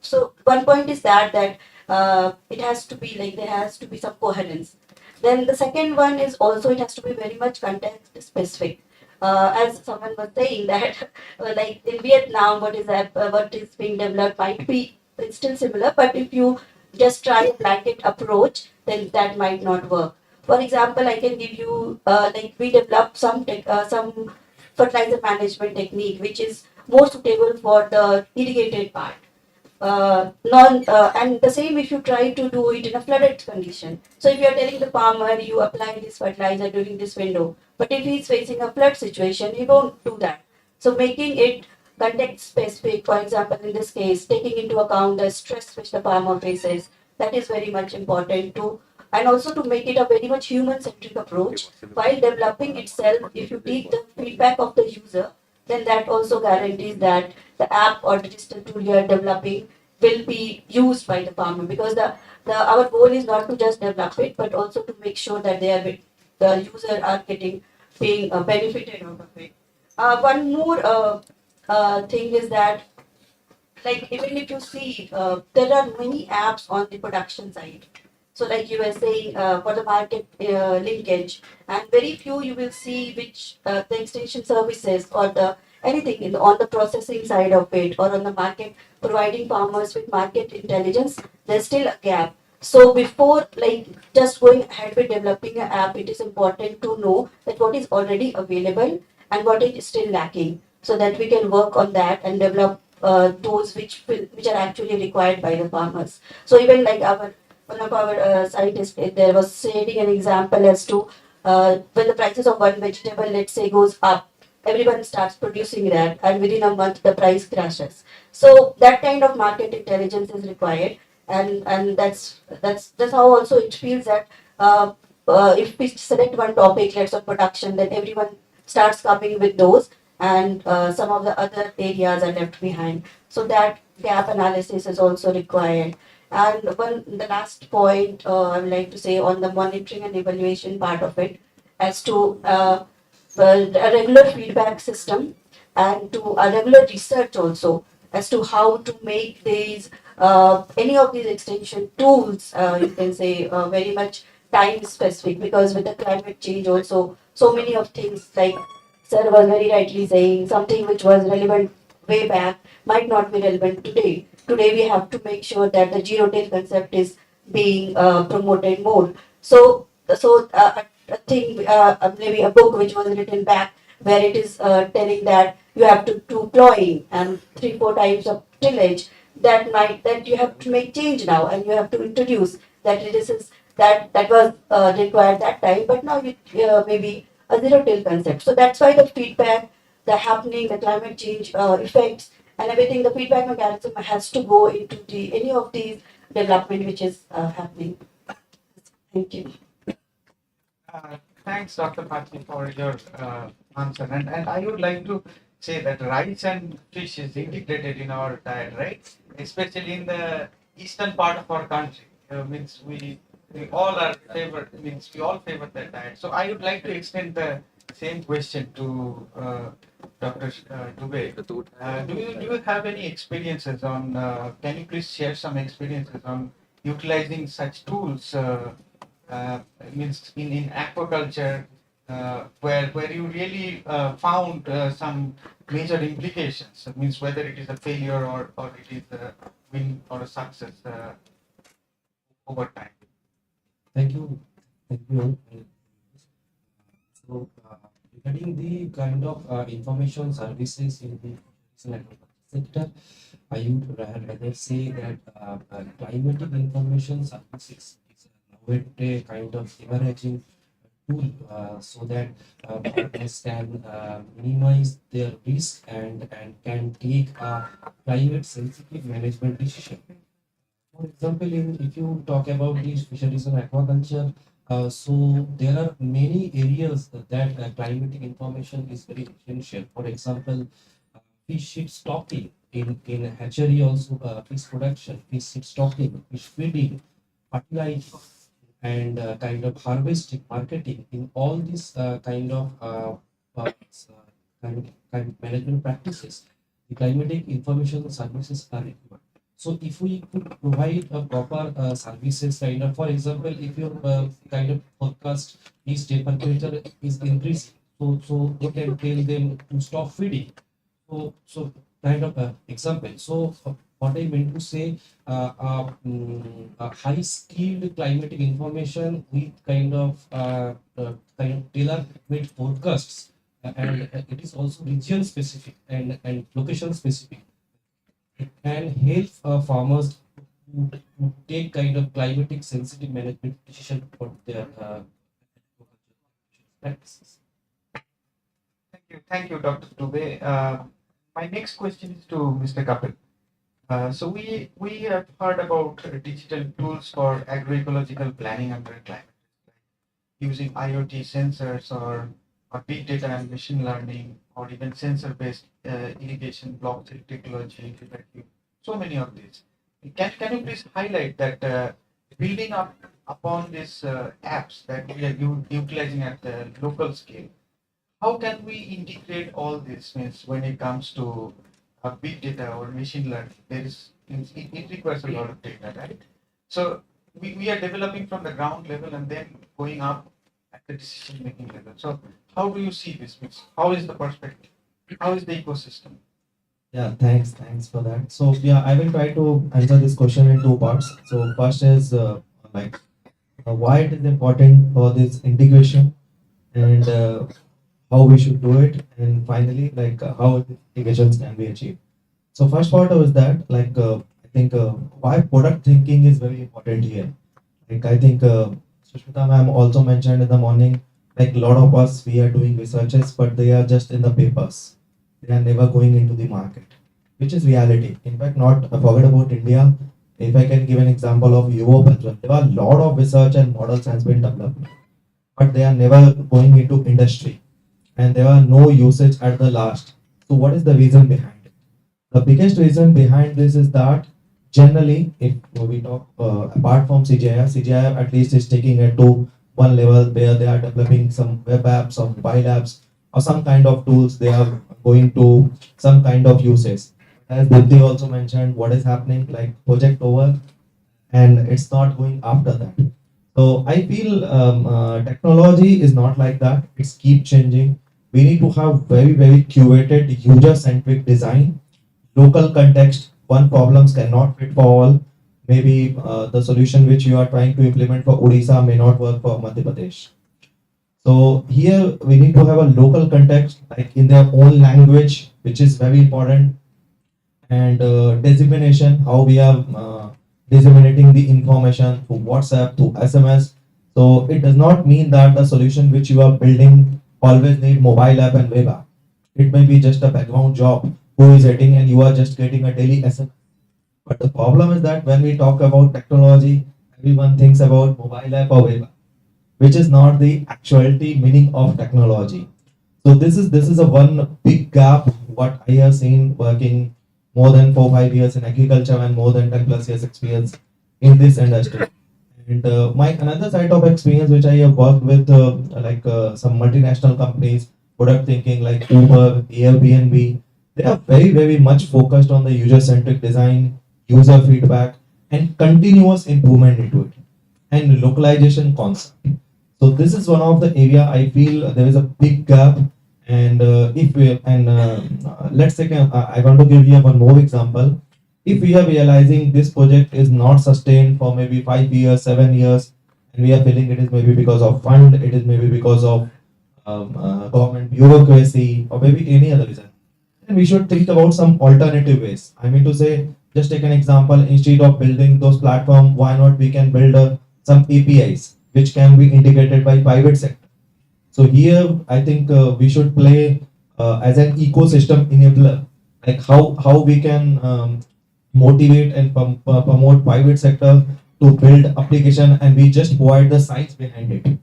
So one point is that it has to be like there has to be some coherence. Then the second one is also it has to be very much context specific. As someone was saying that like in Vietnam, what is being developed might be it's still similar, but if you just try a blanket approach, then that might not work. For example, I can give you like we developed some fertilizer management technique which is more suitable for the irrigated part, non and the same if you try to do it in a flooded condition. So if you are telling the farmer you apply this fertilizer during this window, but if he is facing a flood situation, you don't do that. So making it context specific, for example, in this case, taking into account the stress which the farmer faces, that is very much important to, and also to make it a very much human centric approach while developing itself. If you take the feedback of the user, then that also guarantees that the app or digital tool you are developing will be used by the farmer, because the our goal is not to just develop it but also to make sure that the user are getting being benefited out of it. One more thing is that like even if you see there are many apps on the production side, so like you were saying for the market linkage, and very few you will see which the extension services or the anything on the processing side of it or on the market providing farmers with market intelligence, there's still a gap. So before like just going ahead with developing an app, it is important to know that what is already available and what is still lacking, so that we can work on that and develop those which are actually required by the farmers. So even like our one of our scientists there was sharing an example as to when the prices of one vegetable, let's say, goes up, everyone starts producing that, and within a month the price crashes. So that kind of market intelligence is required, and that's how also it feels that if we select one topic, let's say production, then everyone starts coming with those, and some of the other areas are left behind. So that gap analysis is also required. And one the last point I would like to say on the monitoring and evaluation part of it, as to a regular feedback system and to a regular research also as to how to make these any of these extension tools, you can say, very much time specific, because with the climate change also so many of things, like sir was very rightly saying, something which was relevant way back might not be relevant today. Today we have to make sure that the zero till concept is being promoted more. So a thing, maybe a book which was written back, where it is telling that you have to do plowing and 3-4 times of tillage, that you have to make change now, and you have to introduce that this is that was required that time, but now you maybe a zero till concept. So that's why the feedback, the happening, the climate change effects and everything, the feedback mechanism has to go into the any of these development which is happening. Thank you. Thanks, Dr. Pathi, for your answer. And I would like to say that rice and fish is integrated in our diet, right? Especially in the eastern part of our country. Means we all are favor means we all favor that diet. So I would like to extend the same question to Dr. Dubey. Do you have any experiences on? Can you please share some experiences on utilizing such tools? Uh, Means in aquaculture, where you really found some major implications. It means whether it is a failure or it is a win or a success over time. Thank you. Thank you. So, regarding the kind of information services in the agriculture sector, I would rather say that climatic information services is nowadays a kind of emerging tool, so that farmers can minimize their risk and can take a climate sensitive management decision. For example, if you talk about these fisheries and aquaculture, so there are many areas that climatic information is very essential. For example, fish seed stocking in hatchery, also fish production, fish seed stocking, fish feeding, fertilizing, and kind of harvesting, marketing. In all these kind of management practices, the climatic information services are required. So if we could provide a proper services kind of, for example, if your kind of forecast is temperature is increasing, so you can tell them to stop feeding. So kind of example. So what I meant to say, high skilled climatic information with kind of tailor made forecasts, and it is also region specific and location specific, and help farmers to take kind of climatic sensitive management decision for their practices. Thank you, Dr. Dubey. My next question is to Mr. Kapil. So we have heard about digital tools for agroecological planning under climate, using IoT sensors or big data and machine learning, or even sensor-based irrigation, blockchain technology, so many of these. Can you please highlight that building up upon these apps that we are utilizing at the local scale, how can we integrate all this? Means when it comes to big data or machine learning, it requires a lot of data, right? So we are developing from the ground level and then going up at the decision making level. So how do you see this? Means how is the perspective? How is the ecosystem? Yeah, thanks for that. So yeah, I will try to answer this question in two parts. So first is like why it is important for this integration and how we should do it, and finally like how integrations can be achieved. So first part was that like I think why product thinking is very important here. Like I think Sushmita ma'am also mentioned in the morning, like a lot of us we are doing researches, but they are just in the papers. They are never going into the market, which is reality. In fact, not forget about India. If I can give an example of Europe as well, there are a lot of research and models has been developed, but they are never going into industry, and there are no usage at the last. So what is the reason behind it? The biggest reason behind this is that generally, if we talk apart from CGI, CGI at least is taking it to one level where they are developing some web apps or mobile apps or some kind of tools. They are going to some kind of uses. As Dipti also mentioned, what is happening like project over and it's not going after that. So I feel technology is not like that. It's keep changing. We need to have very curated user centric design, local context. One problems cannot fit for all. Maybe the solution which you are trying to implement for Odisha may not work for Madhya Pradesh. So here we need to have a local context, like in their own language, which is very important, and designation, how we are disseminating the information through WhatsApp, through SMS. So it does not mean that the solution which you are building always need mobile app and web app. It may be just a background job who is hitting and you are just getting a daily SMS. But the problem is that when we talk about technology, everyone thinks about mobile app or web app, which is not the actuality meaning of technology. So this is a one big gap what I have seen working more than 4 5 years in agriculture and more than 10 plus years experience in this industry. And my another side of experience which I have worked with some multinational companies, product thinking like Uber, Airbnb, they are very much focused on the user centric design, user feedback, and continuous improvement into it, and localization concept. So this is one of the area I feel there is a big gap. And if we and let's take I want to give you one more example. If we are realizing this project is not sustained for maybe 5 years, 7 years, and we are feeling it is maybe because of fund, it is maybe because of government bureaucracy, or maybe any other reason, then we should think about some alternative ways. I mean to say, just take an example. Instead of building those platform, why not we can build some APIs which can be integrated by private sector. So here, I think we should play as an ecosystem enabler, like how we can motivate and promote private sector to build application, and we just provide the science behind it.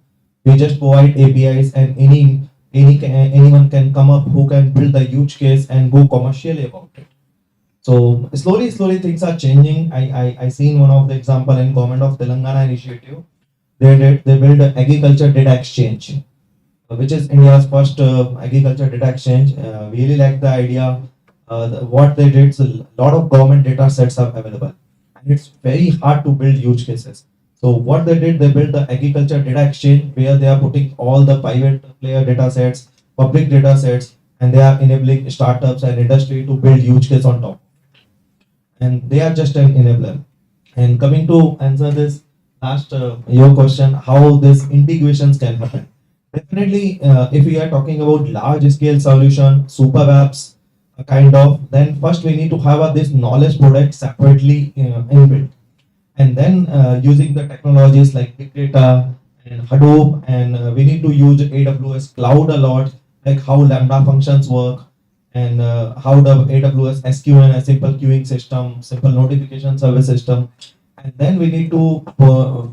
We just provide APIs, and anyone can come up who can build the huge case and go commercially about it. So slowly things are changing. I seen one of the example in government of Telangana initiative. They build an agriculture data exchange, which is India's first agriculture data exchange. Really like the idea. What they did is a lot of government data sets are available, and it's very hard to build huge cases. So what they did, they built the agriculture data exchange where they are putting all the private player data sets, public data sets, and they are enabling startups and industry to build huge case on top. And they are just an enabler. And coming to answer this last your question, how this integrations can happen. Definitely, if we are talking about large scale solution, super apps, kind of, then first we need to have this knowledge product separately inbuilt, and then using the technologies like big data and Hadoop, and we need to use AWS cloud a lot, like how Lambda functions work, and how the AWS SQN, a simple queuing system, simple notification service system, and then we need to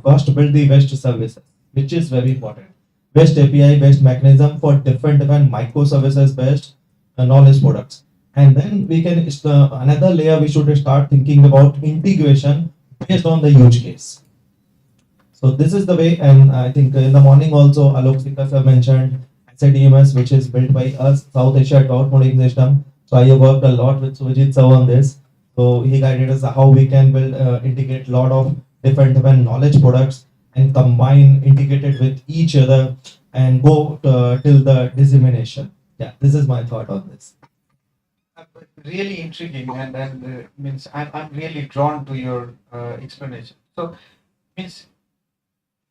first build the best services, which is very important. Best API, best mechanism for different microservices based knowledge products, and then we can another layer we should start thinking about integration based on the use case. So this is the way, and I think in the morning also Alok Sikka sir mentioned SADMS, which is built by us, South Asia Cloud Monitoring System. So I have worked a lot with Sujit sir on this. So he guided us how we can build, integrate a lot of different knowledge products and combine, integrate it with each other and go till the dissemination. Yeah, this is my thought on this. really intriguing, and means I'm really drawn to your explanation. So means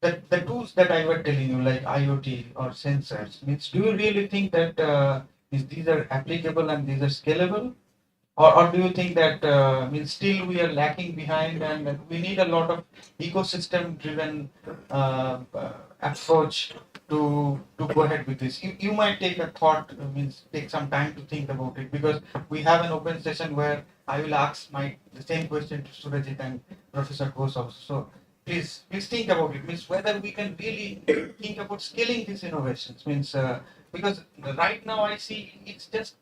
the tools that I were telling you, like IoT or sensors, means do you really think that these are applicable and these are scalable? Or do you think that means still we are lacking behind and we need a lot of ecosystem driven approach to go ahead with this? You might take a thought, means take some time to think about it, because we have an open session where I will ask the same question to Surajit and Professor Ghosh also. So please think about it, means whether we can really think about scaling these innovations, means because right now I see it's just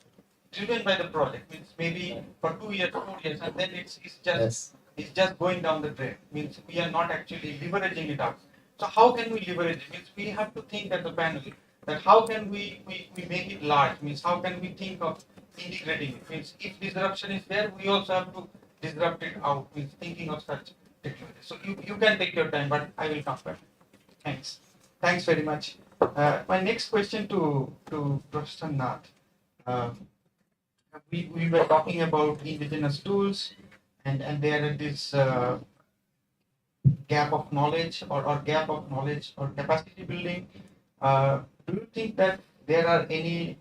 driven by the project, means maybe for 2 years, 4 years, and then it's just going down the drain. Means we are not actually leveraging it out. So how can we leverage it? Means we have to think as a panel that how can we make it large? Means how can we think of integrating it? Means if disruption is there, we also have to disrupt it out. Means thinking of such technology. So you can take your time, but I will come back. Thanks. Thanks very much. My next question to Professor Nath. We were talking about indigenous tools, and there is this gap of knowledge or capacity building. Do you think that there are any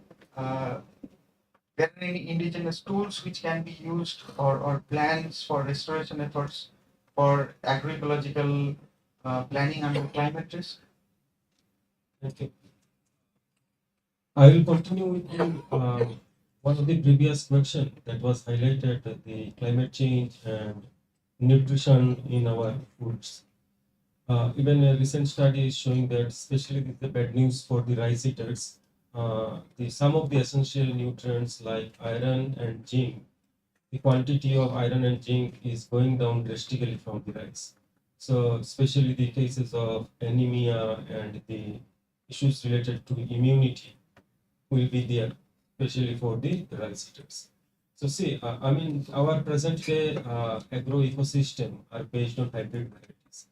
indigenous tools which can be used, or plans for restoration efforts for agroecological planning under climate risk? Okay. I will continue with one of the previous question that was highlighted, the climate change and nutrition in our foods. Even a recent study is showing that, especially with the bad news for the rice eaters, some of the essential nutrients like iron and zinc, the quantity of iron and zinc is going down drastically from the rice. So especially the cases of anemia and the issues related to immunity will be there, especially for the rice eaters. So see, I mean, our present day agro ecosystem are based on hybrid varieties.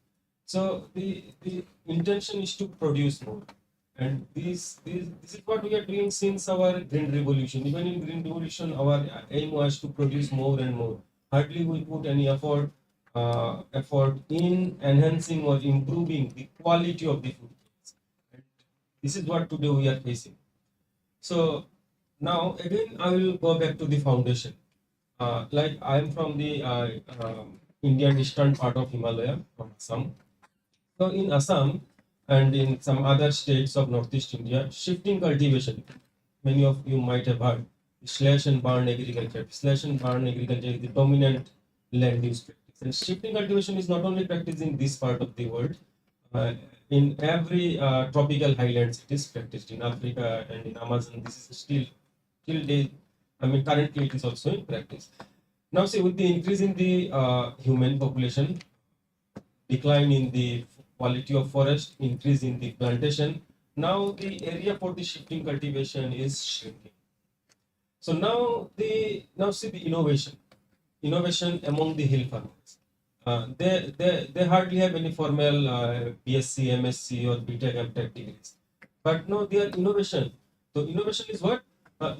So the intention is to produce more. And this is what we are doing since our green revolution. Even in green revolution, our aim was to produce more and more. Hardly we put any effort in enhancing or improving the quality of the food. And this is what today we are facing. So now again, I will go back to the foundation. Like I am from the Indian eastern part of Himalaya, from Assam. So in Assam and in some other states of Northeast India, shifting cultivation, many of you might have heard, slash and burn agriculture. Slash and burn agriculture is the dominant land use practice. And shifting cultivation is not only practiced in this part of the world, in every tropical highlands it is practiced, in Africa and in Amazon. This is still till date. I mean, currently it is also in practice. Now, see, with the increase in the human population, decline in the quality of forest, increase in the plantation, now the area for the shifting cultivation is shrinking. So now see the innovation among the hill farmers. They hardly have any formal BSc, MSc or BTech, MTech degrees. But no, their innovation. So innovation is what?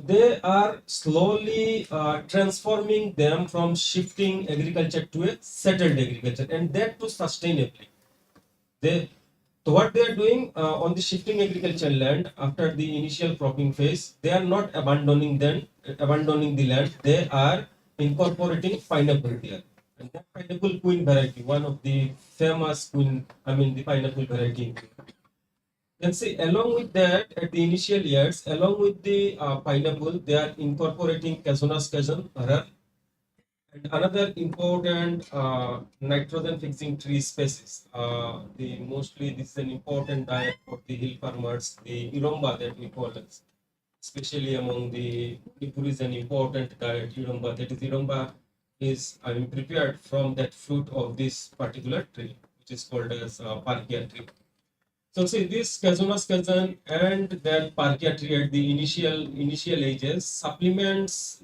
They are slowly transforming them from shifting agriculture to a settled agriculture, and that too sustainably. So what they are doing on the shifting agriculture land after the initial cropping phase, they are not abandoning the land. They are incorporating pineapple there. And that pineapple queen variety, one of the famous the pineapple variety. And see, along with that, at the initial years, along with the pineapple, they are incorporating Cassonas cajon, and another important nitrogen fixing tree species. Mostly this is an important diet for the hill farmers, the Iromba that we call it, especially among the Manipur is an important diet, Iromba. That is, Iromba is prepared from that fruit of this particular tree, which is called as Parkia tree. So see, this Cassonas cajon and that Parkia tree at the initial ages supplements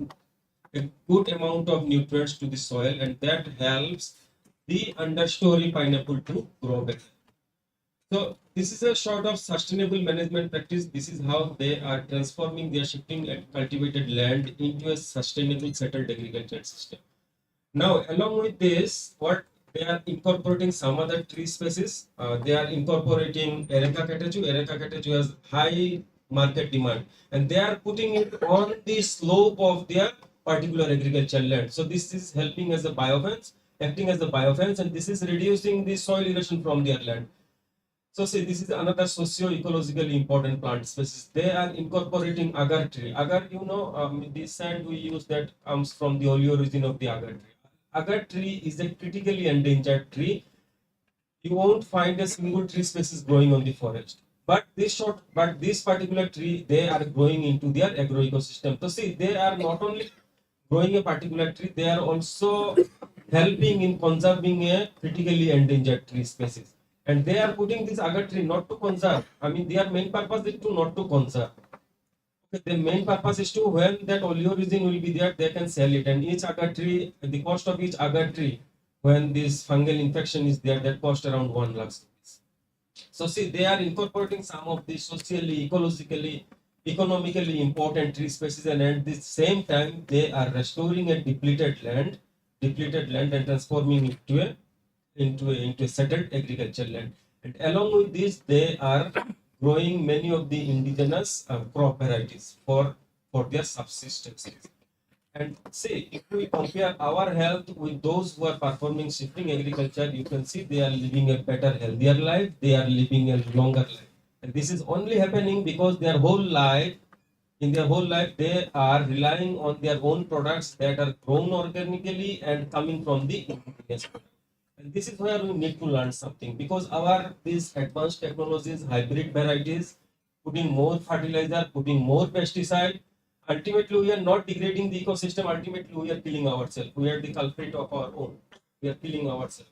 a good amount of nutrients to the soil, and that helps the understory pineapple to grow better. So this is a sort of sustainable management practice. This is how they are transforming, they are shifting and cultivated land into a sustainable settled agriculture system. Now, along with this, what they are incorporating some other tree species. They are incorporating Areca catechu. Areca catechu has high market demand, and they are putting it on the slope of their particular agricultural land. So this is helping as a biofence, acting as a biofence, and this is reducing the soil erosion from their land. So see, this is another socio-ecologically important plant species. They are incorporating agar tree. Agar, the sand we use that comes from the oleorigin of the agar tree. Agar tree is a critically endangered tree. You won't find a single tree species growing on the forest. But this particular tree, they are growing into their agroecosystem. So see, they are not only growing a particular tree, they are also helping in conserving a critically endangered tree species. And they are putting this agar tree not to conserve. I mean, their main purpose is to not to conserve. The main purpose is to, when that oleorigin will be there, they can sell it. And each agar tree, the cost of each agar tree, when this fungal infection is there, that cost around 1 lakh rupees. So see, they are incorporating some of the socially, ecologically, economically important tree species, and at the same time, they are restoring a depleted land and transforming it into a settled agricultural land. And along with this, they are growing many of the indigenous crop varieties for their subsistence. And see, if we compare our health with those who are performing shifting agriculture, you can see they are living a better, healthier life. They are living a longer life. And this is only happening because in their whole life, they are relying on their own products that are grown organically and coming from the indigenous product. And this is where we need to learn something, because these advanced technologies, hybrid varieties, putting more fertilizer, putting more pesticide, ultimately we are not degrading the ecosystem. Ultimately we are killing ourselves. We are the culprit of our own. We are killing ourselves.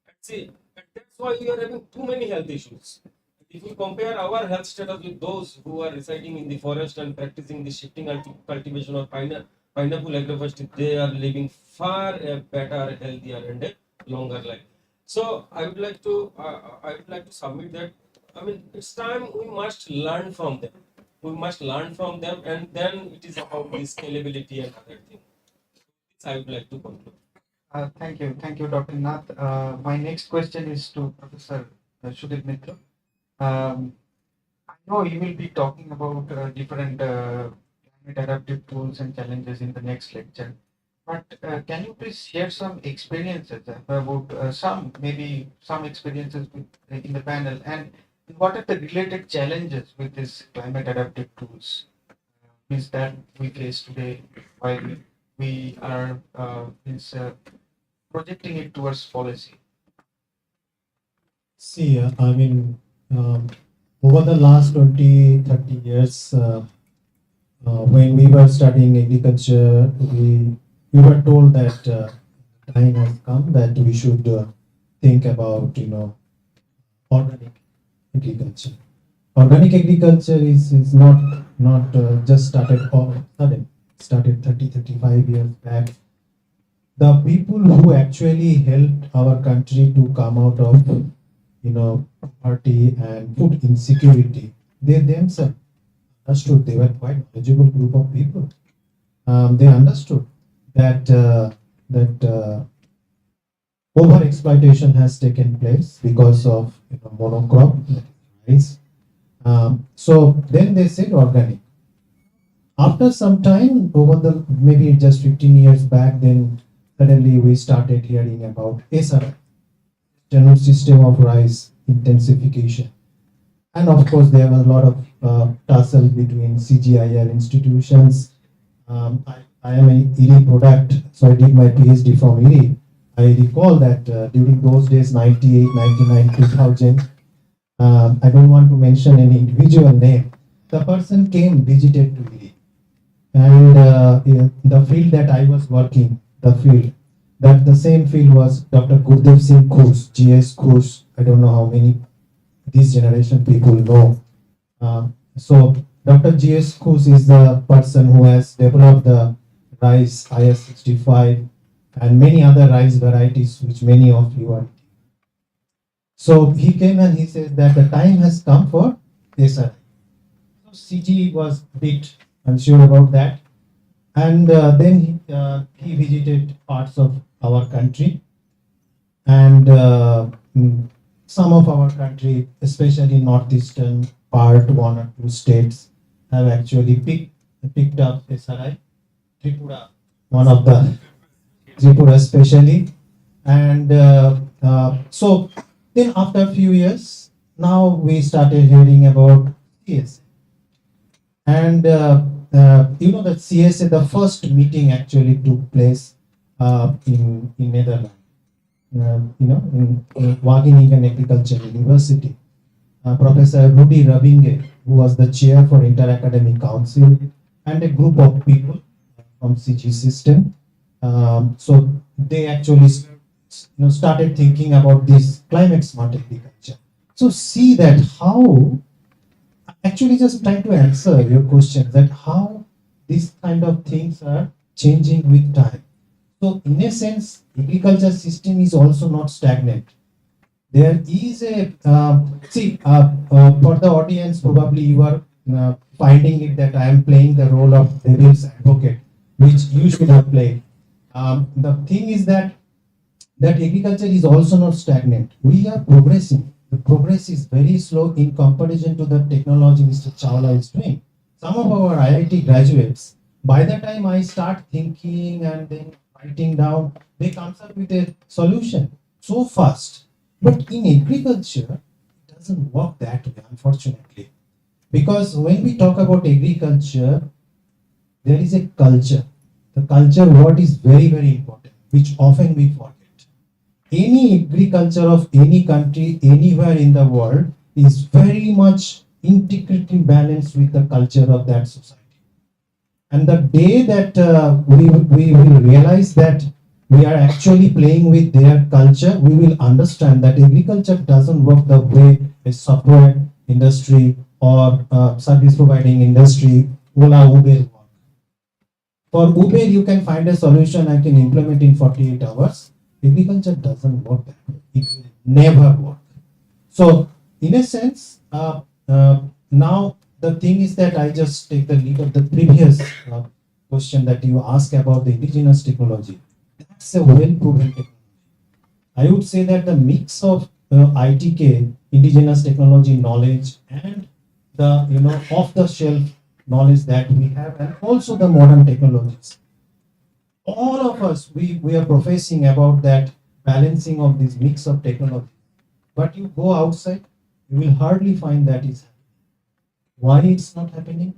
And see, and that's why we are having too many health issues. If we compare our health status with those who are residing in the forest and practicing the shifting and cultivation of pineapple agroforestry, they are living far a better, healthier, and a longer life. So I would like to submit that, I mean, it's time we must learn from them. We must learn from them, and then it is about the scalability and other things. This I would like to conclude. Thank you, Dr. Nath. My next question is to Professor Sudhir Mitra. I know you will be talking about different climate adaptive tools and challenges in the next lecture. But can you please share some experiences about maybe some experiences in the panel, and what are the related challenges with these climate adaptive tools means that we face today while we are projecting it towards policy? See, I mean, over the last 20, 30 years, when we were studying agriculture, we were told that time has come that we should think about, organic agriculture. Organic agriculture is not just started all of a sudden. It started 30, 35 years back. The people who actually helped our country to come out of poverty and food insecurity, they themselves understood. They were quite knowledgeable group of people. They understood that over exploitation has taken place because of monocrop, rice. So then they said organic. After some time, over the maybe just 15 years back, then suddenly we started hearing about SRI, general system of rice intensification. And of course, there was a lot of tussle between CGIR institutions. I am an IIIT product, so I did my PhD from IIIT. I recall that during those days, 98, 99, 2000, I don't want to mention any individual name. The person came, visited to IIIT. And the field that I was working, the same field was Dr. Gurdev Singh Khus, GS Khus. I don't know how many this generation people know. So Dr. GS Khus is the person who has developed the rice IS65 and many other rice varieties which many of you are. So he came and he said that the time has come for SRI. So CG was a bit unsure about that, and then he visited parts of our country, and some of our country, especially northeastern part, one or two states, have actually picked up SRI. Tripura, one of the Tripura especially, and so then after a few years, now we started hearing about CSA, and you know that CSA, the first meeting actually took place in Netherlands. You know, in Wageningen Agriculture University. Professor Rudy Rabinge, who was the chair for Inter-Academic Council, and a group of people from CG system. So they actually started thinking about this climate smart agriculture. So see that how, actually just trying to answer your question, that how these kind of things are changing with time. So in a sense, agriculture system is also not stagnant. There is a for the audience, probably you are finding it that I am playing the role of devil's advocate, which you should have played. The thing is that agriculture is also not stagnant. We are progressing. The progress is very slow in comparison to the technology Mr. Chawla is doing. Some of our IIT graduates, by the time I start thinking and then writing down, they come up with a solution so fast. But in agriculture, it doesn't work that way, unfortunately. Because when we talk about agriculture, there is a culture. The culture word is very, very important, which often we forget. Any agriculture of any country, anywhere in the world, is very much intricately balanced with the culture of that society. And the day that we will realize that we are actually playing with their culture, we will understand that agriculture doesn't work the way a software industry or service providing industry, Ola, Uber work. For Uber, you can find a solution I can implement in 48 hours. Agriculture doesn't work that way. It will never work. So, in a sense, now the thing is that I just take the lead of the previous question that you asked about the indigenous technology. That's a well-proven technology. I would say that the mix of ITK, indigenous technology knowledge, and the off-the-shelf knowledge that we have, and also the modern technologies. All of us, we are professing about that balancing of this mix of technology. But you go outside, you will hardly find that is happening. Why it's not happening?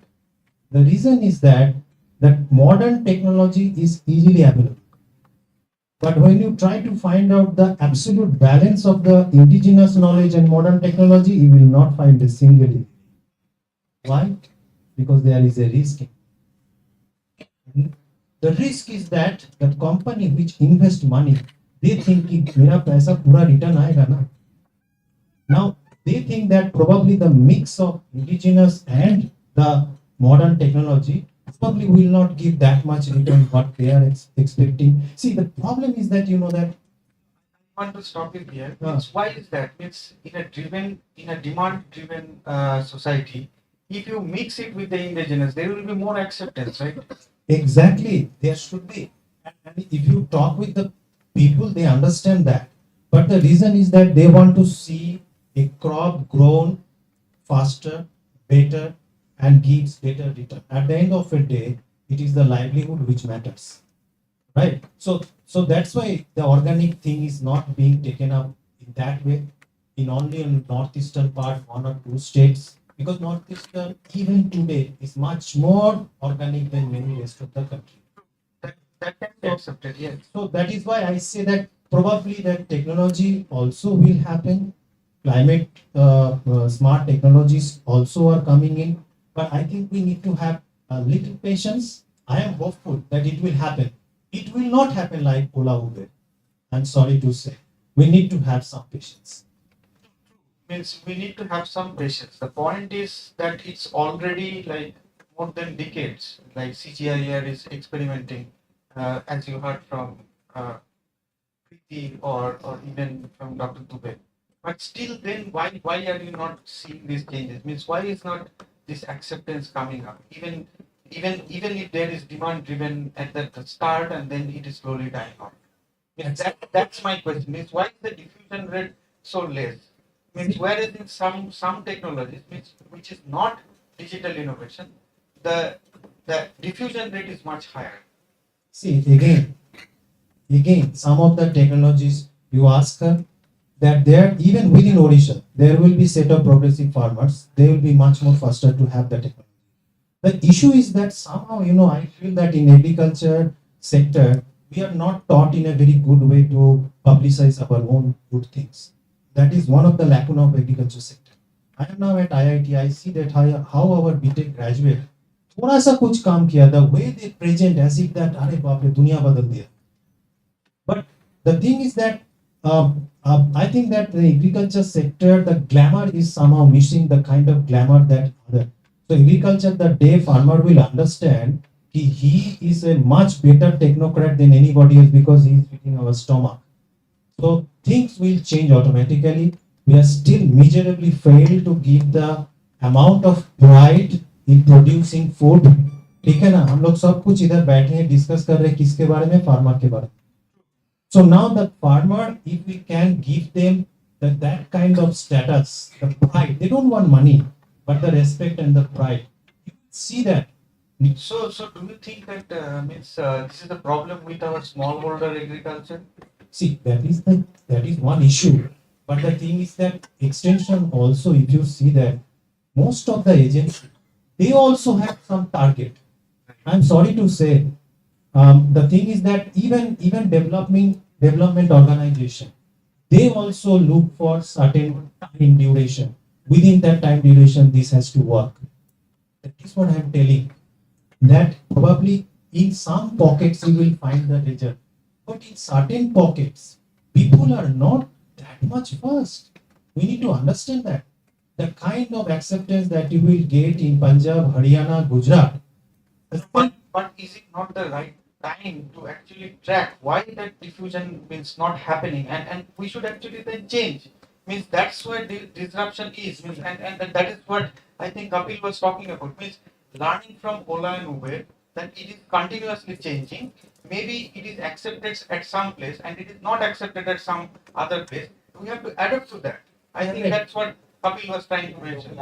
The reason is that modern technology is easily available. But when you try to find out the absolute balance of the indigenous knowledge and modern technology, you will not find a single. Why? Because there is a risk. The risk is that the company which invest money, they think कि मेरा पैसा पूरा return आएगा ना. Now they think that probably the mix of indigenous and the modern technology probably will not give that much return what they are expecting. See, the problem is that that. I want to stop it here. Why is that? It's in a demand-driven society. If you mix it with the indigenous, there will be more acceptance, right? Exactly, there should be. And if you talk with the people, they understand that. But the reason is that they want to see a crop grown faster, better, and gives better return. At the end of the day, it is the livelihood which matters, right? So that's why the organic thing is not being taken up in that way, in only in northeastern part, one or two states, because northeastern even today is much more organic than many rest of the country. That can be accepted, yes. So that is why I say that probably that technology also will happen. Climate smart technologies also are coming in, but I think we need to have a little patience. I am hopeful that it will happen. It will not happen like Ola Uber. I'm sorry to say. We need to have some patience. Means we need to have some patience. The point is that it's already like more than decades. Like CGIAR is experimenting, as you heard from Preeti or even from Dr. Dubey. But still, then why are you not seeing these changes? Means why is not this acceptance coming up? Even if there is demand driven at the start and then it is slowly dying off. Means that's my question. Means why is the diffusion rate so less? Means whereas in some technologies which is not digital innovation, the diffusion rate is much higher. See, again, some of the technologies you ask her that there, even within Odisha, there will be set of progressive farmers. They will be much more faster to have the technology. The issue is that somehow, I feel that in agriculture sector, we are not taught in a very good way to publicize our own good things. That is one of the lacuna of agriculture sector. I am now at IIT. I see that how our BTech graduate थोड़ा सा कुछ काम किया, the way they present as if that अरे बाप रे दुनिया बदल दिया. But the thing is that I think that the agriculture sector, the glamour is somehow missing the kind of glamour that other. So agriculture, the day farmer will understand he is a much better technocrat than anybody else because he is feeding our stomach. So things will change automatically. We are still miserably failed to give the amount of pride in producing food. ठीक है ना, हम लोग सब कुछ इधर बैठे हैं डिस्कस कर रहे हैं किसके बारे में, फार्मर के बारे में. So now the farmer, if we can give them that kind of status, the pride, they don't want money, but the respect and the pride. You see that. So do you think that this is the problem with our smallholder agriculture? See, that is one issue. But the thing is that extension also, if you see that most of the agents, they also have some target. I'm sorry to say, the thing is that even development organization, they also look for certain time duration. Within that time duration, this has to work. That is what I'm telling. That probably in some pockets you will find the result, but in certain pockets, people are not that much fast. We need to understand that. The kind of acceptance that you will get in Punjab, Haryana, Gujarat. But is it not the right time to actually track why that diffusion means not happening, and we should actually then change? Means that's where the disruption is. Means and that is what I think Kapil was talking about. Means learning from Ola and Uber that it is continuously changing. Maybe it is accepted at some place and it is not accepted at some other place. We have to adapt to that. I think that's what Kapil was trying to mention.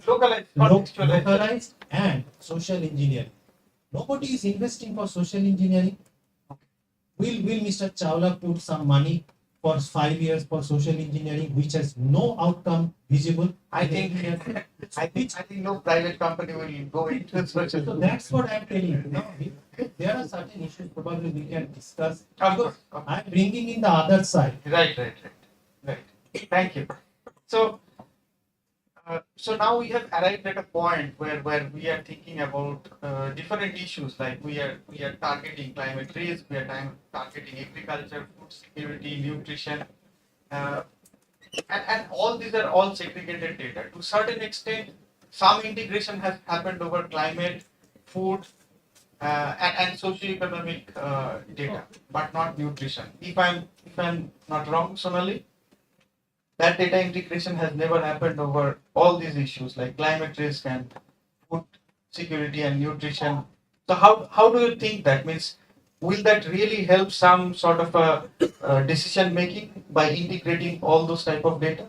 Localized, contextualized. Localized and social engineering. Nobody is investing for social engineering. Will Mr. Chawla put some money for 5 years for social engineering, which has no outcome visible? I think no private company will go into social. So that's what I'm telling you. Now, there are certain issues probably we can discuss. Of course. I'm bringing in the other side. Right. Thank you. So now we have arrived at a point where we are thinking about different issues, like we are targeting climate risk, we are targeting agriculture, food security, nutrition, and all these are all segregated data. To a certain extent, some integration has happened over climate, food, and socioeconomic data, but not nutrition. If I'm not wrong, Sonali, that data integration has never happened over all these issues like climate risk and food security and nutrition. So how do you think that means? Will that really help some sort of a decision making by integrating all those type of data?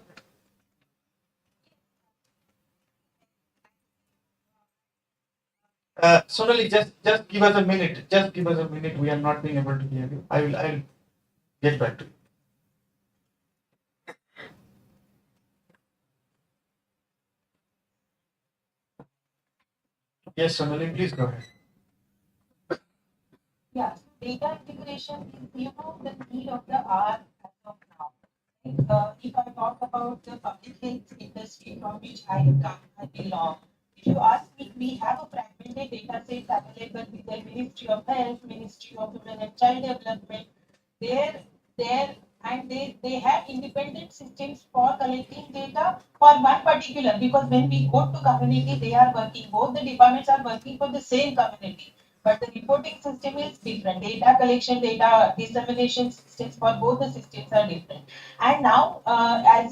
Sonali, just give us a minute. Just give us a minute. We are not being able to hear you. I'll get back to you. Yes, Sonali, please go ahead. Yeah, data integration is, the need of the hour as of now. If I talk about the public health industry from which I come, I belong, if you ask me, we have a fragmented data set available with the Ministry of Health, Ministry of Women and Child Development. They have independent systems for collecting data for one particular, because when we go to community, they are working, both the departments are working for the same community. but the reporting system is different. Data collection, data dissemination systems for both the systems are different. And now, as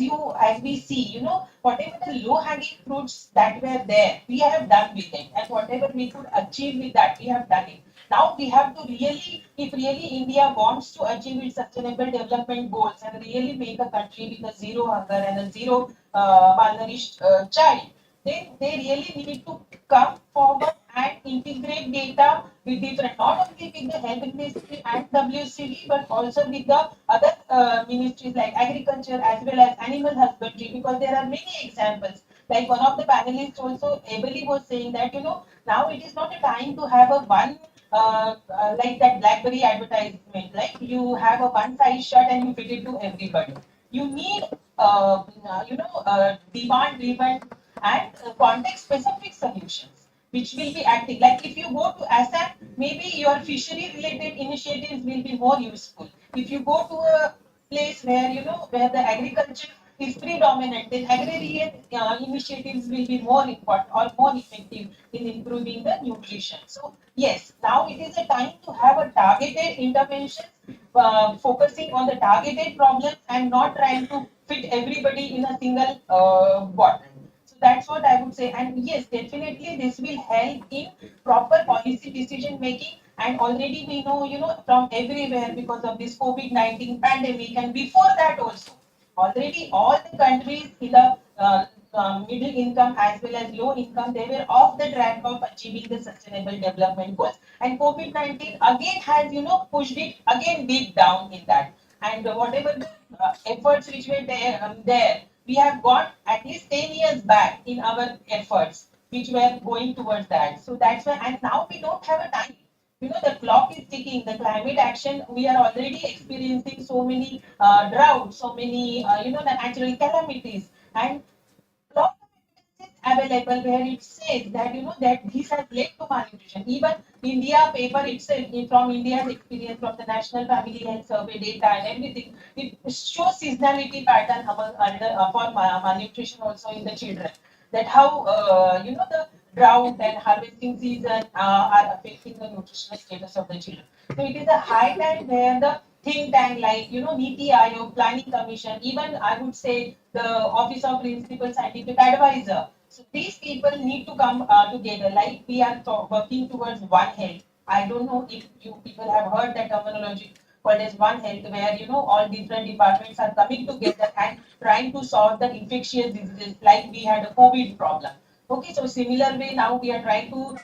we see, whatever the low-hanging fruits that were there, we have done with it, and whatever we could achieve with that, we have done it. Now we have to really, if really India wants to achieve its sustainable development goals and really make a country with a zero hunger and a zero malnourished child, then they really need to come forward and integrate data with different, not only with the health ministry and WCD, but also with the other ministries like agriculture as well as animal husbandry, because there are many examples. Like one of the panelists also ably was saying that, now it is not a time to have a one like that BlackBerry advertisement, like you have a one size shirt and you fit it to everybody. You need, demand driven and context specific solutions which will be acting. Like if you go to Assam, maybe your fishery related initiatives will be more useful. If you go to a place where, where the agriculture is predominant, then agrarian initiatives will be more important or more effective in improving the nutrition. So yes, now it is a time to have a targeted intervention, focusing on the targeted problems and not trying to fit everybody in a single bottle. So that's what I would say. And yes, definitely this will help in proper policy decision making. And already we know, from everywhere because of this COVID-19 pandemic, and before that also, already all the countries in the middle income as well as low income, they were off the track of achieving the sustainable development goals. And COVID-19 again has, pushed it again deep down in that. And whatever the efforts which were there, we have got at least 10 years back in our efforts, which were going towards that. So that's why, and now we don't have a time. The clock is ticking. The climate action, we are already experiencing so many droughts, so many, the natural calamities. And lot of evidence is available where it says that, that this has led to malnutrition. Even India paper itself, from India's experience, from the National Family Health Survey data and everything, it shows seasonality pattern for malnutrition also in the children. That how, the drought and harvesting season are affecting the nutritional status of the children. So it is a high time where the think tank like, NITI Aayog, Planning Commission, even I would say the Office of Principal Scientific Advisor. So these people need to come together. Like we are working towards One Health. I don't know if you people have heard that terminology called as One Health, where all different departments are coming together and trying to solve the infectious diseases. Like we had a COVID problem. Okay, so similar way now we are trying to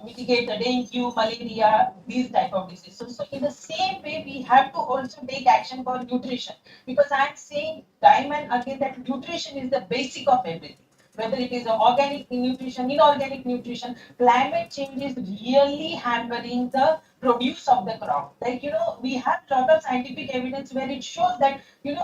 mitigate the dengue, malaria, these type of diseases. So in the same way, we have to also take action for nutrition, because I am saying time and again that nutrition is the basic of everything. Whether it is organic nutrition, inorganic nutrition, climate change is really hampering the produce of the crop. Like, we have a lot of scientific evidence where it shows that, even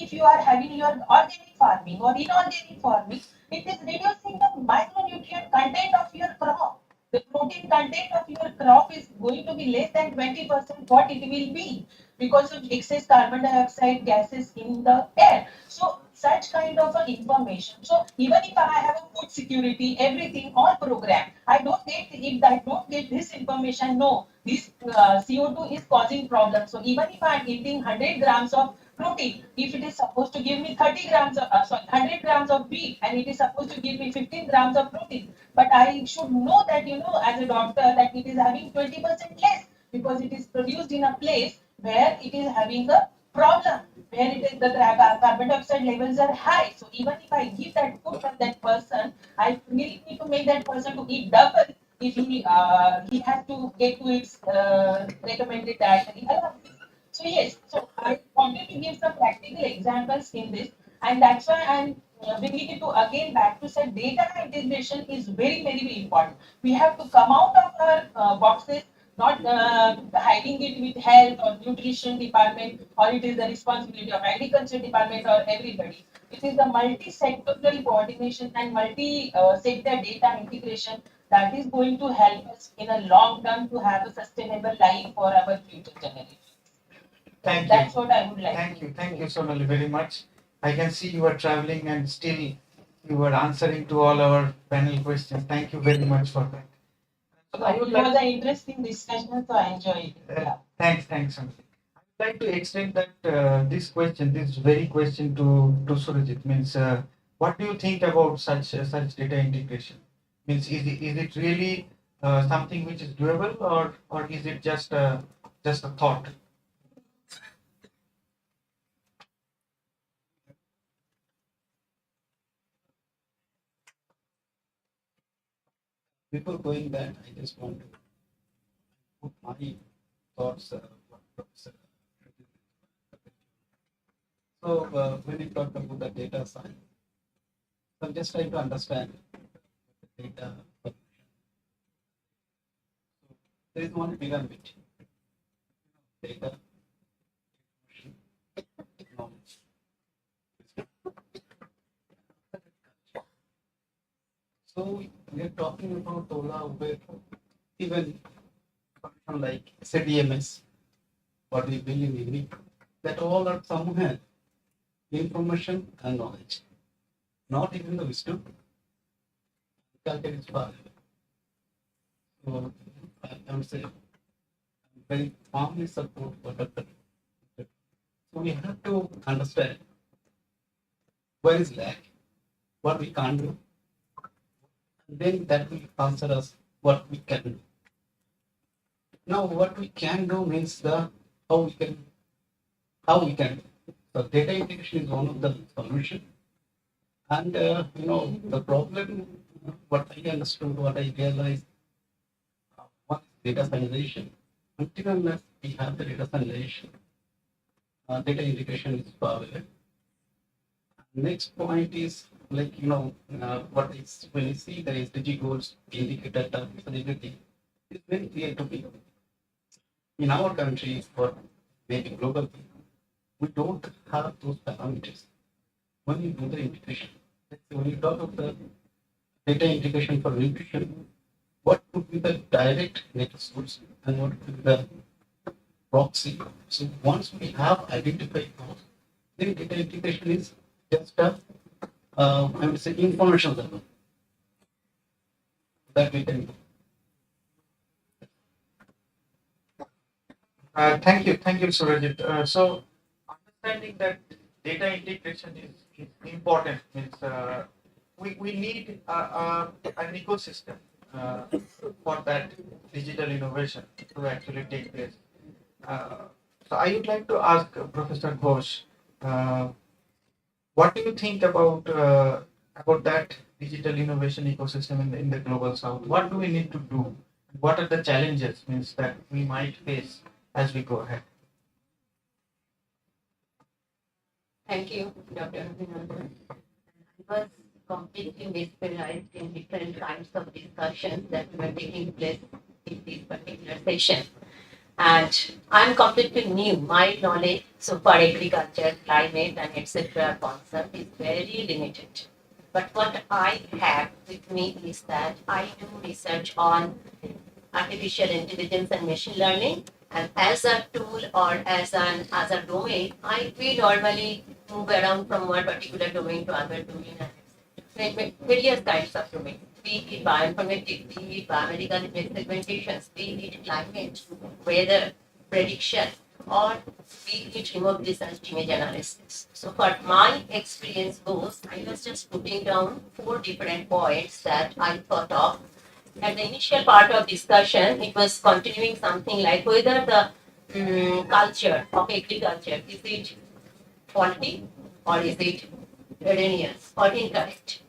if you are having your organic farming or inorganic farming, it is reducing the micronutrient content of your crop. The protein content of your crop is going to be less than 20% what it will be because of excess carbon dioxide gases in the air. So such kind of information. So even if I have a food security, everything all program, I don't get, if I don't get this information, no, this CO2 is causing problems. So even if I am eating 100 grams of protein, if it is supposed to give me 30 grams of, 100 grams of beef, and it is supposed to give me 15 grams of protein, but I should know that, as a doctor, that it is having 20% less because it is produced in a place where it is having a problem, where it is the carbon dioxide levels are high. So even if I give that food from that person, I really need to make that person to eat double if he has to get to its recommended dietary allowance. So yes, so I wanted to give some practical examples in this, and that's why I'm bringing it to again back to say data integration is very, very important. We have to come out of our boxes, not hiding it with health or nutrition department, or it is the responsibility of agriculture department or everybody. It is the multi-sectoral coordination and multi-sector data integration that is going to help us in a long term to have a sustainable life for our future generations. Thank That's you. what I would like. Thank you, Sonali, very much. I can see you are traveling and still you are answering to all our panel questions. Thank you very much for that. So I would It was like, an interesting discussion, so I enjoyed it. Yeah. thanks, Samit. I would like to extend that this question, this very question to Surajit. Means, what do you think about such data integration? Means, is it really something which is doable, or is it just a thought? Before going that, I just want to put my thoughts. What Professor. So when you talk about the data science, so I'm just trying to understand the data. So there is one pyramid. Data, knowledge. So we are talking about Ola, Uber, even function like CDMS, what we build in Agri, that all are somewhere information and knowledge, not even the wisdom. Calculate is far away. So I would say very firmly support what Dr. So we have to understand where is lack, what we can't do, and then that will answer us what we can do. Now, what we can do means the how we can. So data integration is one of the solution, and the problem. What I understood, what I realized, one is data sanitation. Until unless we have the data sanitation, data integration is far away. Next point is like what is when you see the SDG goals, indicator targets and everything, it's very clear to me. In our country or maybe global, we don't have those parameters. When you do the integration, let's say when you talk of the data integration for nutrition, what would be the direct data source and what would be the proxy? So once we have identified those, then data integration is just I would say information level that we can do. Thank you, Surajit. So understanding that data integration is important means we need an ecosystem for that digital innovation to actually take place. So I would like to ask Professor Ghosh, uh, what do you think about that digital innovation ecosystem in the global south? What do we need to do? What are the challenges means that we might face as we go ahead? Thank you, Dr. Abhinandan. I was completely mesmerized in different kinds of discussions that were taking place in this particular session. And I'm completely new. My knowledge so far agriculture, climate, and etc. concept is very limited. But what I have with me is that I do research on artificial intelligence and machine learning. And as a tool or as a domain, we normally move around from one particular domain to other domain and various kinds of domains. Be it bioinformatics, be it biomedical segmentations, be it climate, weather, prediction, or be it remote research image analysis. So for my experience goes, I was just putting down 4 different points that I thought of at the initial part of discussion, it was continuing something like whether the culture of agriculture is it faulty or is it erroneous or incorrect.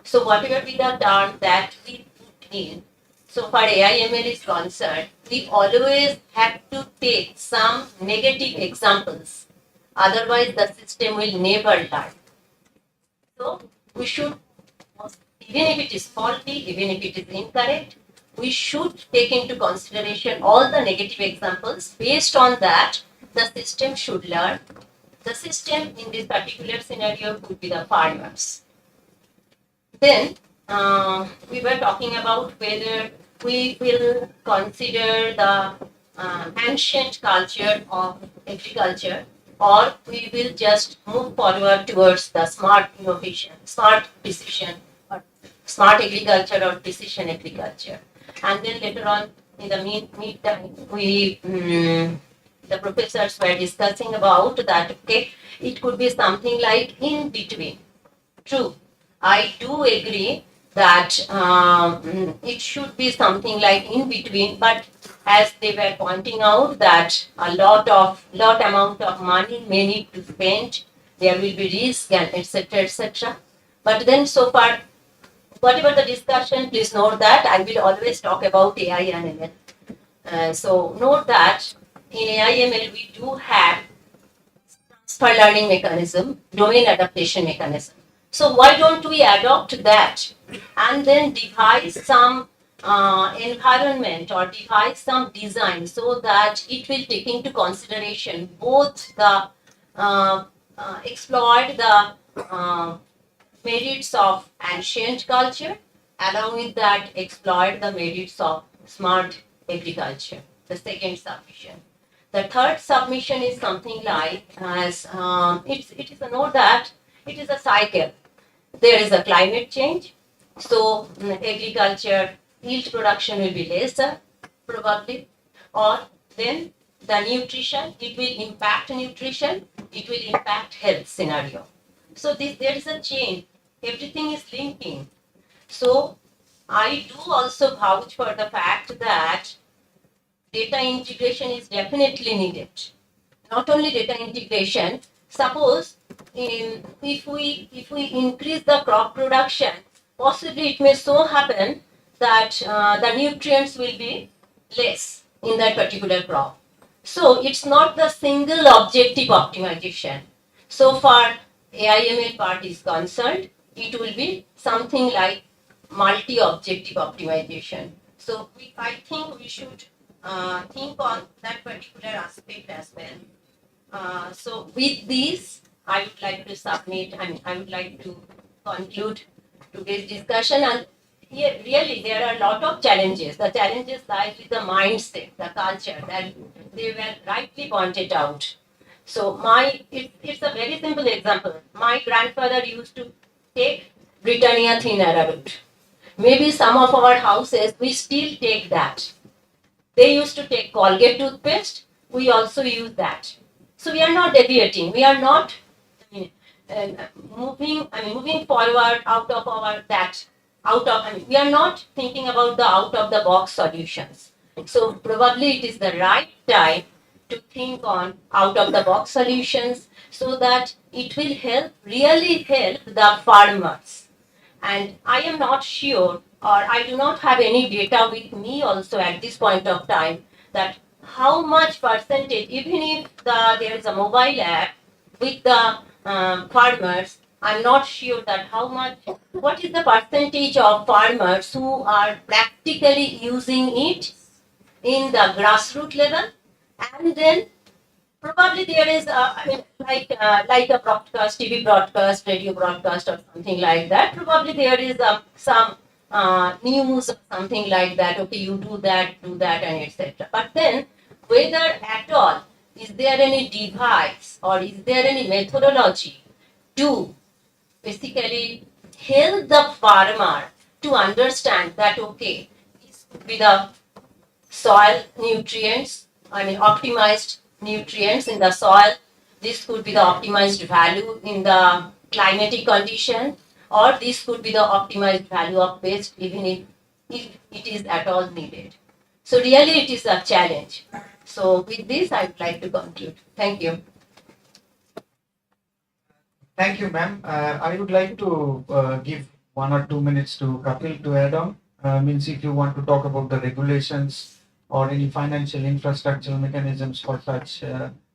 So whatever be the term that we put in, so far AIML is concerned, we always have to take some negative examples. Otherwise, the system will never learn. So we should, even if it is faulty, even if it is incorrect, we should take into consideration all the negative examples. Based on that, the system should learn. The system in this particular scenario could be the farmers. Then we were talking about whether we will consider the ancient culture of agriculture or we will just move forward towards the smart innovation, smart precision, or smart agriculture or precision agriculture. And then later on, in the meantime, the professors were discussing about that, okay, it could be something like in between. True, I do agree that it should be something like in between, but as they were pointing out that a lot amount of money may need to spend, there will be risk and etc. etc. But then so far, whatever the discussion, please note that I will always talk about AI and ML. So note that in AI ML we do have transfer learning mechanism, domain adaptation mechanism. So why don't we adopt that and then devise some environment or devise some design so that it will take into consideration both the exploit the merits of ancient culture, along with that exploit the merits of smart agriculture. The second submission. The third submission is something like as it is a note that it is a cycle. There is a climate change, so agriculture yield production will be lesser probably, or then the nutrition, it will impact nutrition, it will impact health scenario. So there is a chain, everything is linking. So I do also vouch for the fact that data integration is definitely needed. Not only data integration, suppose if we increase the crop production, possibly it may so happen that the nutrients will be less in that particular crop. So it's not the single objective optimization. So far AIML part is concerned, it will be something like multi-objective optimization. So I think we should think on that particular aspect as well. So with this, I would like to submit, I would like to conclude today's discussion. And here, really, there are a lot of challenges. The challenges lie with the mindset, the culture that they were rightly pointed out. So it's a very simple example. My grandfather used to take Britannia thin arrowroot. Maybe some of our houses, we still take that. They used to take Colgate toothpaste. We also use that. So we are not deviating. We are not moving forward out of our that out of. We are not thinking about the out of the box solutions. So probably it is the right time to think on out of the box solutions so that it will really help the farmers. And I am not sure, or I do not have any data with me also at this point of time, that how much percentage, even if there is a mobile app with the farmers, I'm not sure that what is the percentage of farmers who are practically using it in the grassroots level, and then probably there is, like a broadcast, TV broadcast, radio broadcast, or something like that. Probably there is some news or something like that. Okay, you do that, and etc. But then, whether at all is there any device or is there any methodology to basically help the farmer to understand that okay, this could be the soil nutrients, optimized nutrients in the soil. This could be the optimized value in the climatic condition, or this could be the optimized value of waste, even if it is at all needed. So really it is a challenge. So with this, I would like to conclude. Thank you. Thank you, ma'am. I would like to give 1 or 2 minutes to Kapil to add on. Means if you want to talk about the regulations or any financial infrastructure mechanisms for such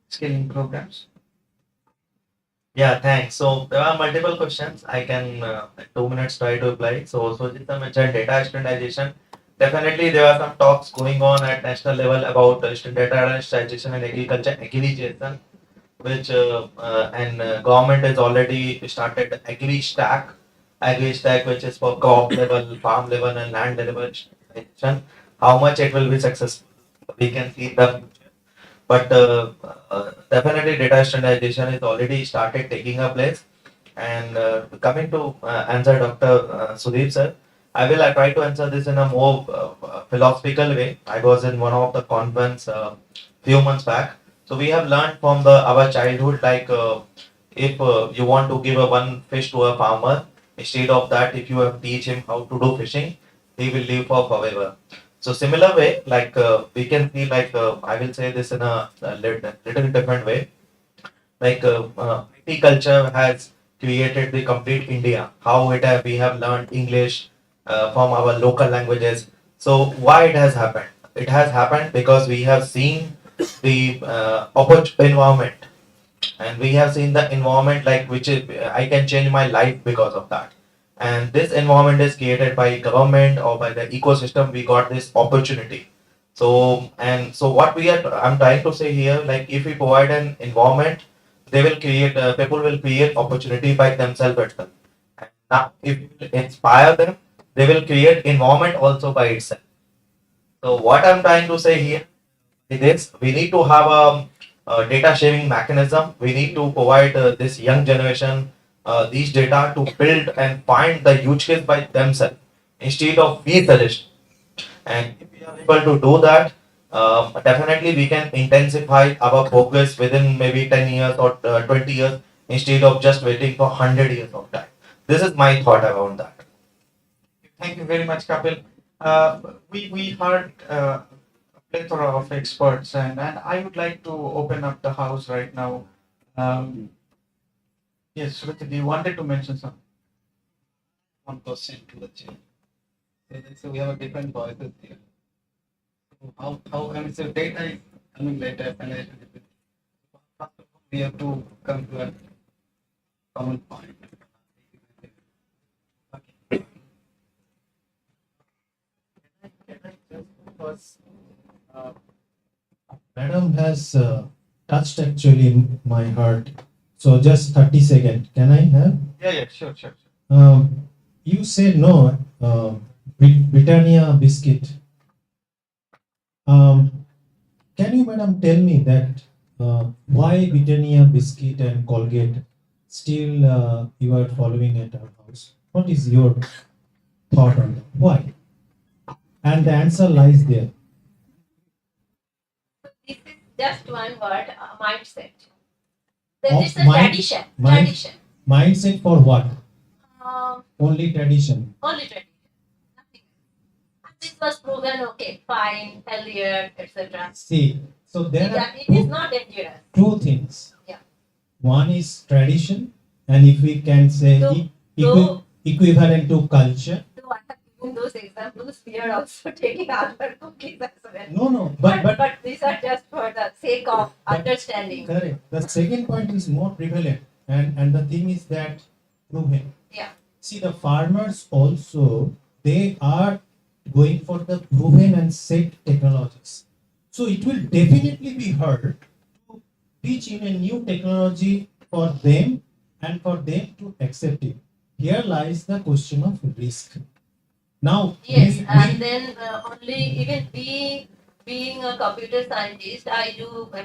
scaling programs. Yeah, thanks. So there are multiple questions. I can in 2 minutes try to reply. So Sujita mentioned data standardization. Definitely, there are some talks going on at national level about data standardization and agriculture aggregation, which government has already started agri stack, which is for crop level, farm level, and land level standardization. How much it will be successful, we can see in the future. But definitely, data standardization is already started taking a place. And coming to answer Dr. Sudeep sir, I try to answer this in a more philosophical way. I was in one of the convents few months back. So we have learned from our childhood, like if you want to give a one fish to a farmer, instead of that, if you have teach him how to do fishing, he will live for forever. So similar way, like we can see, like I will say this in a little different way. Like IT culture has created the complete India. How we have learned English from our local languages. So why it has happened? It has happened because we have seen the environment, and we have seen the environment like which is I can change my life because of that. And this environment is created by government or by the ecosystem. We got this opportunity. So what I'm trying to say here, like if we provide an environment, they will create people will create opportunity by themselves itself. And now if we inspire them, they will create environment also by itself. So what I'm trying to say here is we need to have a data sharing mechanism. We need to provide this young generation these data to build and find the use case by themselves instead of we suggest. And if we are able to do that, definitely we can intensify our progress within maybe 10 years or 20 years instead of just waiting for 100 years of time. This is my thought around that. Thank you very much, Kapil. We heard a plethora of experts, and I would like to open up the house right now. Yes, Shruti, you wanted to mention something. One question to the chair. So we have a different voices here. So how I mean, so data is coming later, and first of all, we have to come to a common point. Because Madam has touched actually my heart. So just 30 seconds. Can I have? Yeah, sure. You said no, Britannia biscuit. Can you, madam, tell me that why Britannia biscuit and Colgate still you are following at our house? What is your thought on that? Why? And the answer lies there. This is just one word, mindset. Of This is a tradition. Tradition. Mindset for what? Um, Only tradition. Only tradition. Nothing. This was proven okay, fine, healthier, etc. See, so there are It is not dangerous. two things. Yeah. One is tradition, and if we can say equivalent to culture. So I have given those examples. We are also taking other cookies as well. No, but these are just for the sake of understanding. Correct. The second point is more prevalent, and the thing is that proven. Yeah. See, the farmers also, they are going for the proven and set technologies. So it will definitely be hard to teach in a new technology for them and for them to accept it. Here lies the question of risk. Now, Yes, and then only even being a computer scientist, I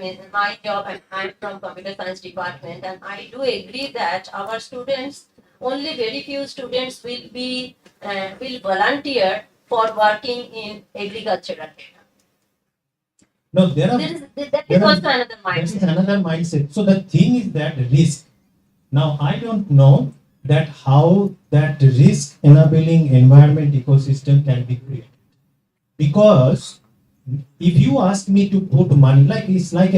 mean, my job, I'm from computer science department, and I do agree that our students, only very few students will volunteer for working in agricultural data. No, that is also another mindset. That is another mindset. So the thing is that risk. Now, I don't know that how that risk enabling environment ecosystem can be created. Because if you ask me to put money, like it's like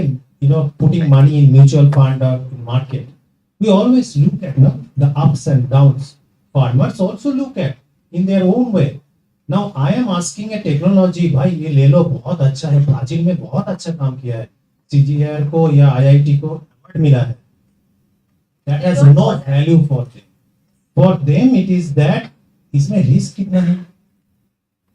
putting money in mutual fund or market, we always look at the ups and downs. Farmers also look at in their own way. Now I am asking a technology, भाई ये ले लो बहुत अच्छा है, Brazil में बहुत अच्छा काम किया है, CGR को या IIT को award मिला है. That has no value for them. For them it is that इसमें risk कितना है?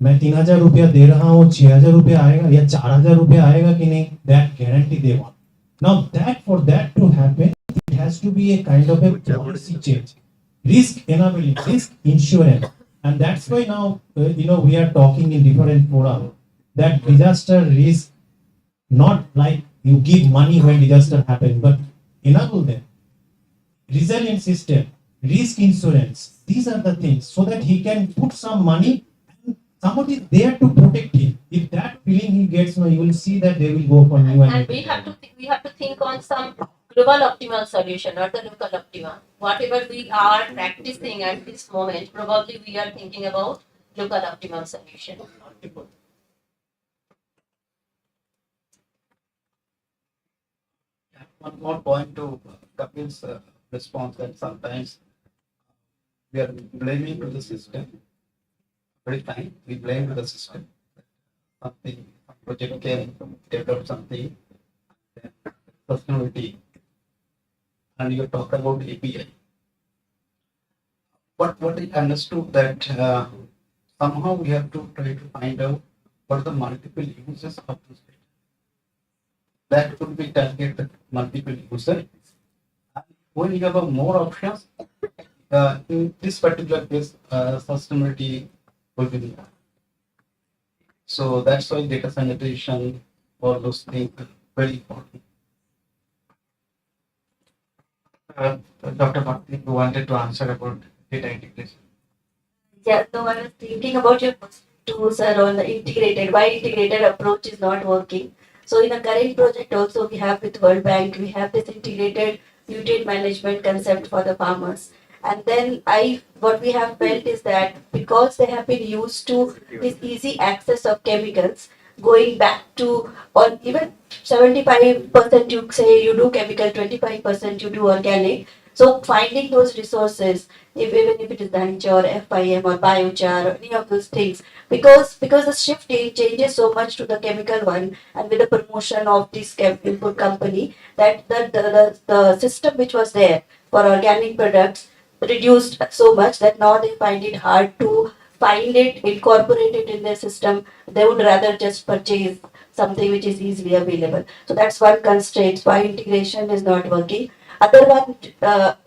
मैं 3,000 रुपया दे रहा हूँ, 6,000 रुपया आएगा या 4,000 रुपया आएगा कि नहीं? That guarantee they want. Now that for that to happen, it has to be a kind of a policy change. Risk enabling, risk insurance. And that's why now, we are talking in different fora that disaster risk, not like you give money when disaster happens, but enable them. Resilient system. risk insurance. These are the things so that he can put some money and somebody is there to protect him. If that feeling he gets, you will see that they will go for new And we have to think on some global optimal solution, not the local optimal. Whatever we are practicing at this moment, probably we are thinking about local optimal solution. One more point to Kapil's response that sometimes we are blaming to the system. Very fine, we blame to the system. Something, some project can develop something, then sustainability, and you talk about API. What I understood that somehow we have to try to find out what are the multiple uses of this data. That could be targeted multiple users. When you have a more options, in this particular case, sustainability will be there. So that's why data sanitation, all those things are very important. Dr. Bhakti, you wanted to answer about data integration. Yeah, so I was thinking about your tools sir, on the integrated, why integrated approach is not working. So in the current project also we have with World Bank, we have this integrated nutrient management concept for the farmers. And then what we have felt is that because they have been used to this easy access of chemicals, going back to, or even 75% you say you do chemical, 25% you do organic. So finding those resources, even if it is Danicha or FIM or biochar or any of those things, because the shift changes so much to the chemical one, and with the promotion of this input company, that the system which was there for organic products reduced so much that now they find it hard to find it, incorporate it in their system. They would rather just purchase something which is easily available. So that's one constraint why integration is not working. Other one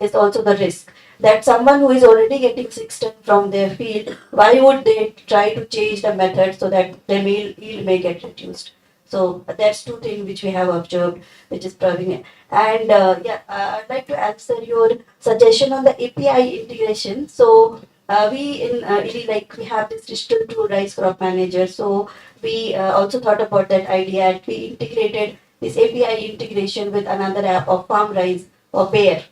is also the risk that someone who is already getting 6 ton from their field, why would they try to change the method so that their yield may get reduced? So that's two things which we have observed, which is prevalent. And I'd like to answer your suggestion on the API integration. So we in really like we have this digital tool rice crop manager. So we also thought about that idea and we integrated this API integration with another app of farm rice or bear.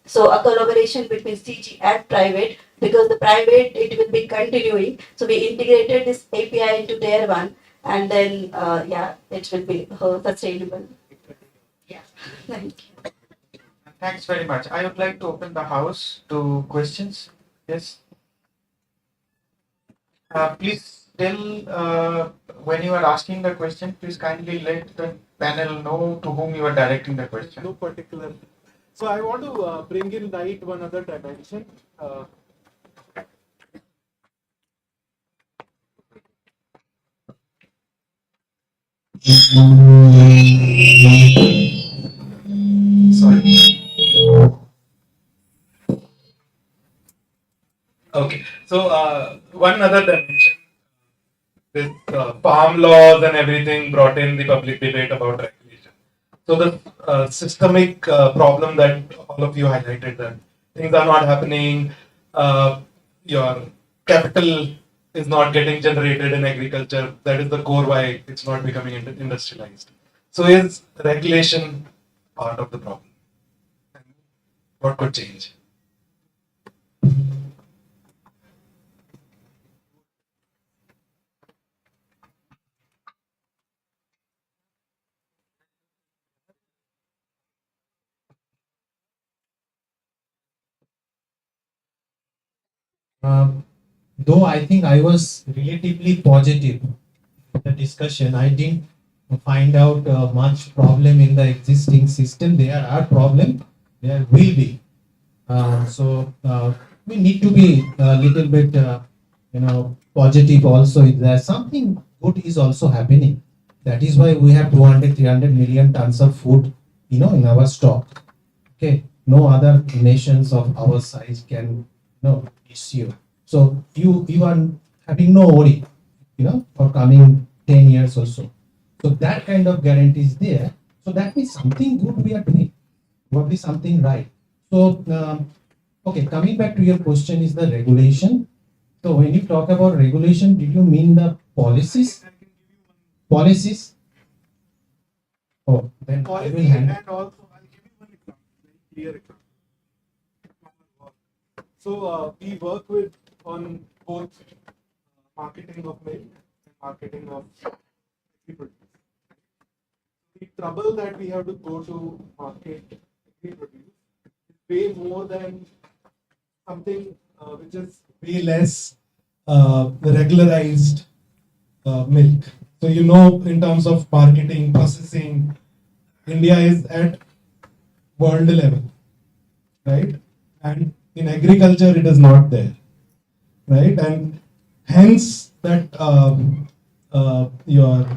So a collaboration between CG and private, because the private it will be continuing. So we integrated this API into their one, and then it will be sustainable. Yeah. Thank you. Thanks very much. I would like to open the house to questions. Yes. Please tell when you are asking the question, please kindly let the panel know to whom you are directing the question. No particular. So I want to bring in light one other dimension. Sorry. Okay, so one other dimension, this farm laws and everything brought in the public debate about regulation. So the systemic problem that all of you highlighted, that things are not happening, your capital is not getting generated in agriculture. That is the core why it's not becoming industrialized. So is regulation part of the problem? What could change? Though I think I was relatively positive in the discussion, I didn't find out much problem in the existing system. There are problems, there will be. We need to be a little bit, positive also. If there's something good is also happening. That is why we have 200, 300 million tons of food, in our stock. Okay, no other nations of our size can, issue. So you are having no worry, for coming 10 years or so. So that kind of guarantee is there. So that means something good we are doing, probably something right. So Okay, coming back to your question is the regulation. So when you talk about regulation, did you mean the policies? Policies? Oh, then I will Policy hand. and also I'll give you one example, very clear example. So we work with on both marketing of milk and marketing of agri produce. The trouble that we have to go to market agri produce is way more than something which is way less regularized milk. So you know, in terms of marketing, processing, India is at world level, right? And in agriculture, it is not there, right? And hence that your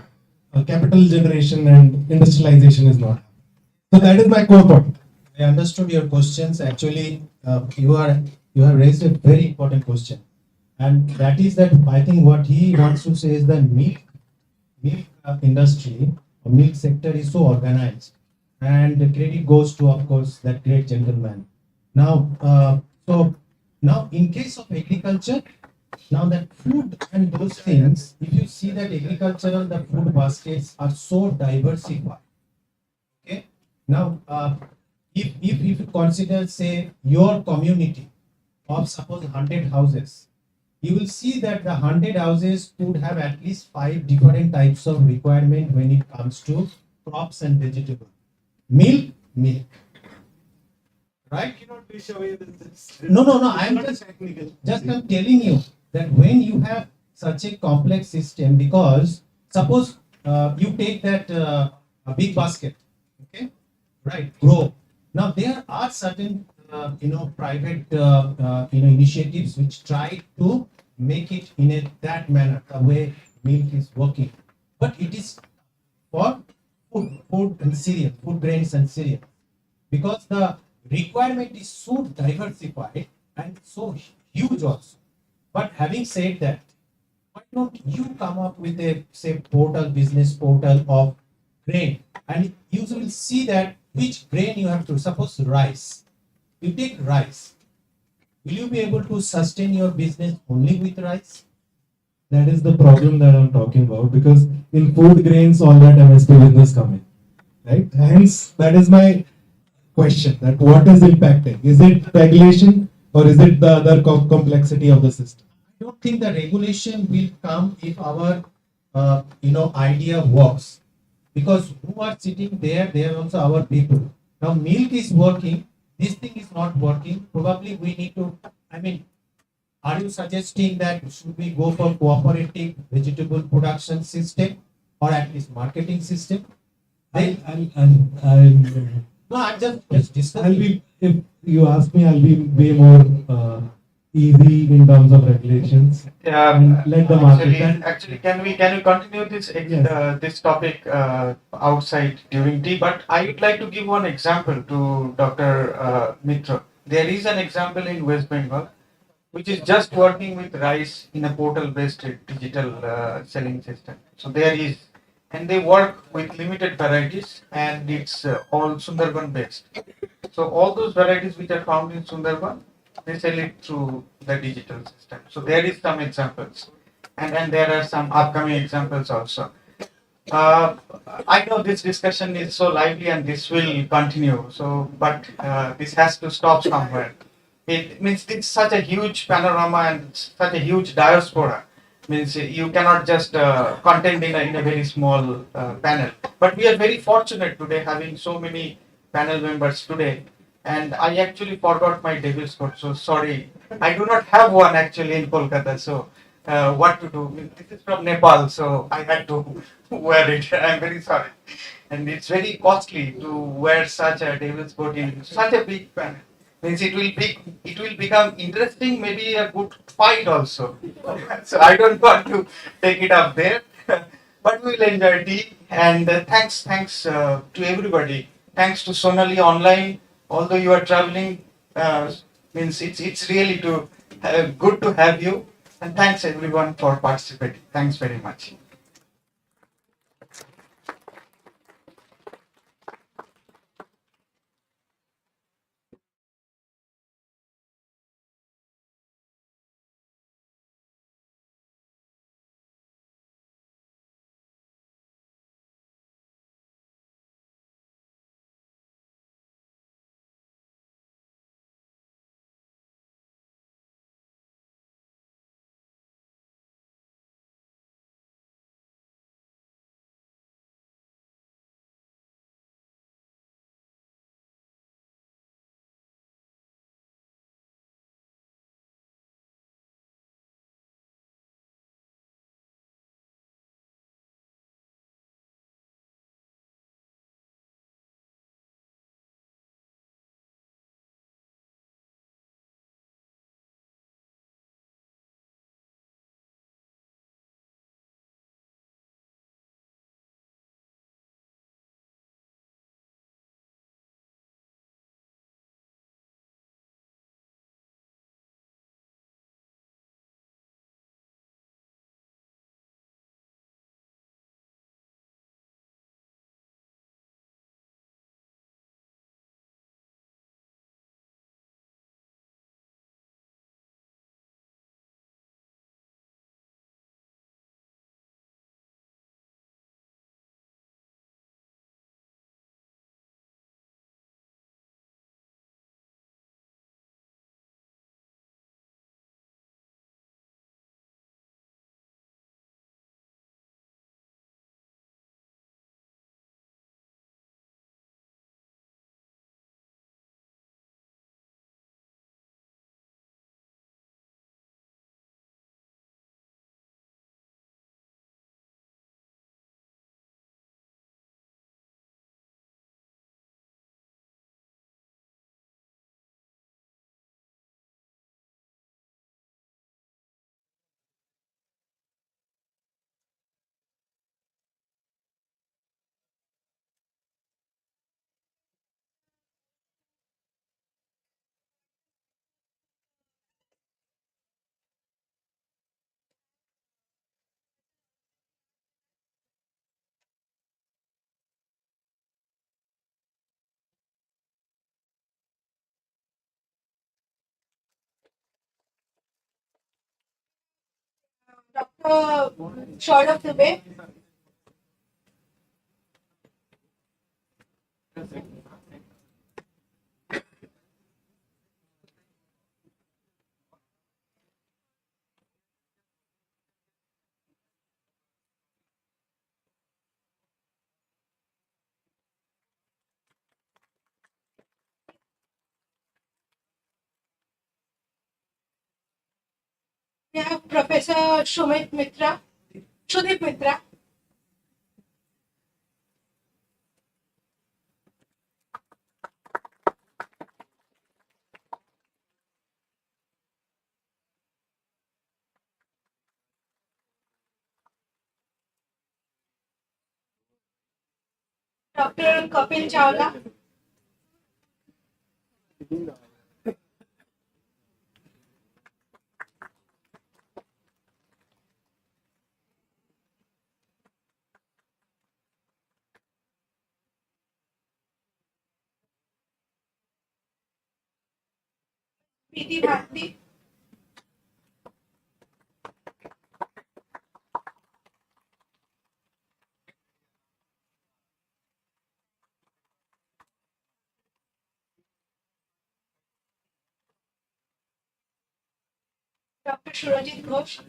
capital generation and industrialization is not. So that is my core point. I understood your questions. Actually, you have raised a very important question, and that is that I think what he wants to say is that milk industry or milk sector is so organized, and the credit goes to, of course, that great gentleman. Now, so now in case of agriculture, now that food and those things, if you see that agricultural, the food baskets are so diversified. Okay. Now, if you consider, say, your community of suppose 100 houses, you will see that the 100 houses could have at least 5 different types of requirement when it comes to crops and vegetables. Milk. Right? You cannot wish away this. No. I'm I'm telling you that when you have such a complex system, because suppose you take that a big basket, okay, right, grow. Now there are certain private initiatives which try to make it in that manner, the way milk is working, but it is for food grains and cereal, because the requirement is so diversified and so huge also. But having said that, why don't you come up with a say business portal of grain, and you will see that which grain you have to, suppose rice. You take rice. Will you be able to sustain your business only with rice? That is the problem that I'm talking about, because in food grains, all that MSP business coming, right? Hence, that is my question: that what is impacting? Is it regulation or is it the other complexity of the system? I don't think the regulation will come if our idea works, because who are sitting there, they are also our people. Now milk is working, this thing is not working. Probably we need to, I mean, are you suggesting that should we go for cooperative vegetable production system or at least marketing system? I'll No, I'm just discussing. I'll be, if you ask me, I'll be way more easy in terms of regulations. Yeah, And let the market. actually, can we continue this this topic outside during tea? But I would like to give one example to Dr. Mitra. There is an example in West Bengal, which is just working with rice in a portal-based digital selling system. So there is, and they work with limited varieties, and it's all Sundarban based. So all those varieties which are found in Sundarban, they sell it through the digital system. So there is some examples, and there are some upcoming examples also. Uh, I know this discussion is so lively and this will continue. So, but this has to stop somewhere. It means it's such a huge panorama and such a huge diaspora. Means you cannot just contain in a very small panel. But we are very fortunate today having so many panel members today. And I actually forgot my devil's coat. So sorry, I do not have one actually in Kolkata. So what to do? This is from Nepal, so I had to wear it. I'm very sorry. And it's very costly to wear such a devil's coat in such a big panel. Means it will become interesting, maybe a good fight also. So I don't want to take it up there. But we'll enjoy tea. And thanks to everybody. Thanks to Sonali online. Although you are traveling, means it's really good to have you. And thanks everyone for participating. Thanks very much. Dr. Short of the way. We have Professor Shumit Mitra, Shudip Mitra. Dr. Kapil Chawla. Preeti Bharti. Dr. Surajit Ghosh.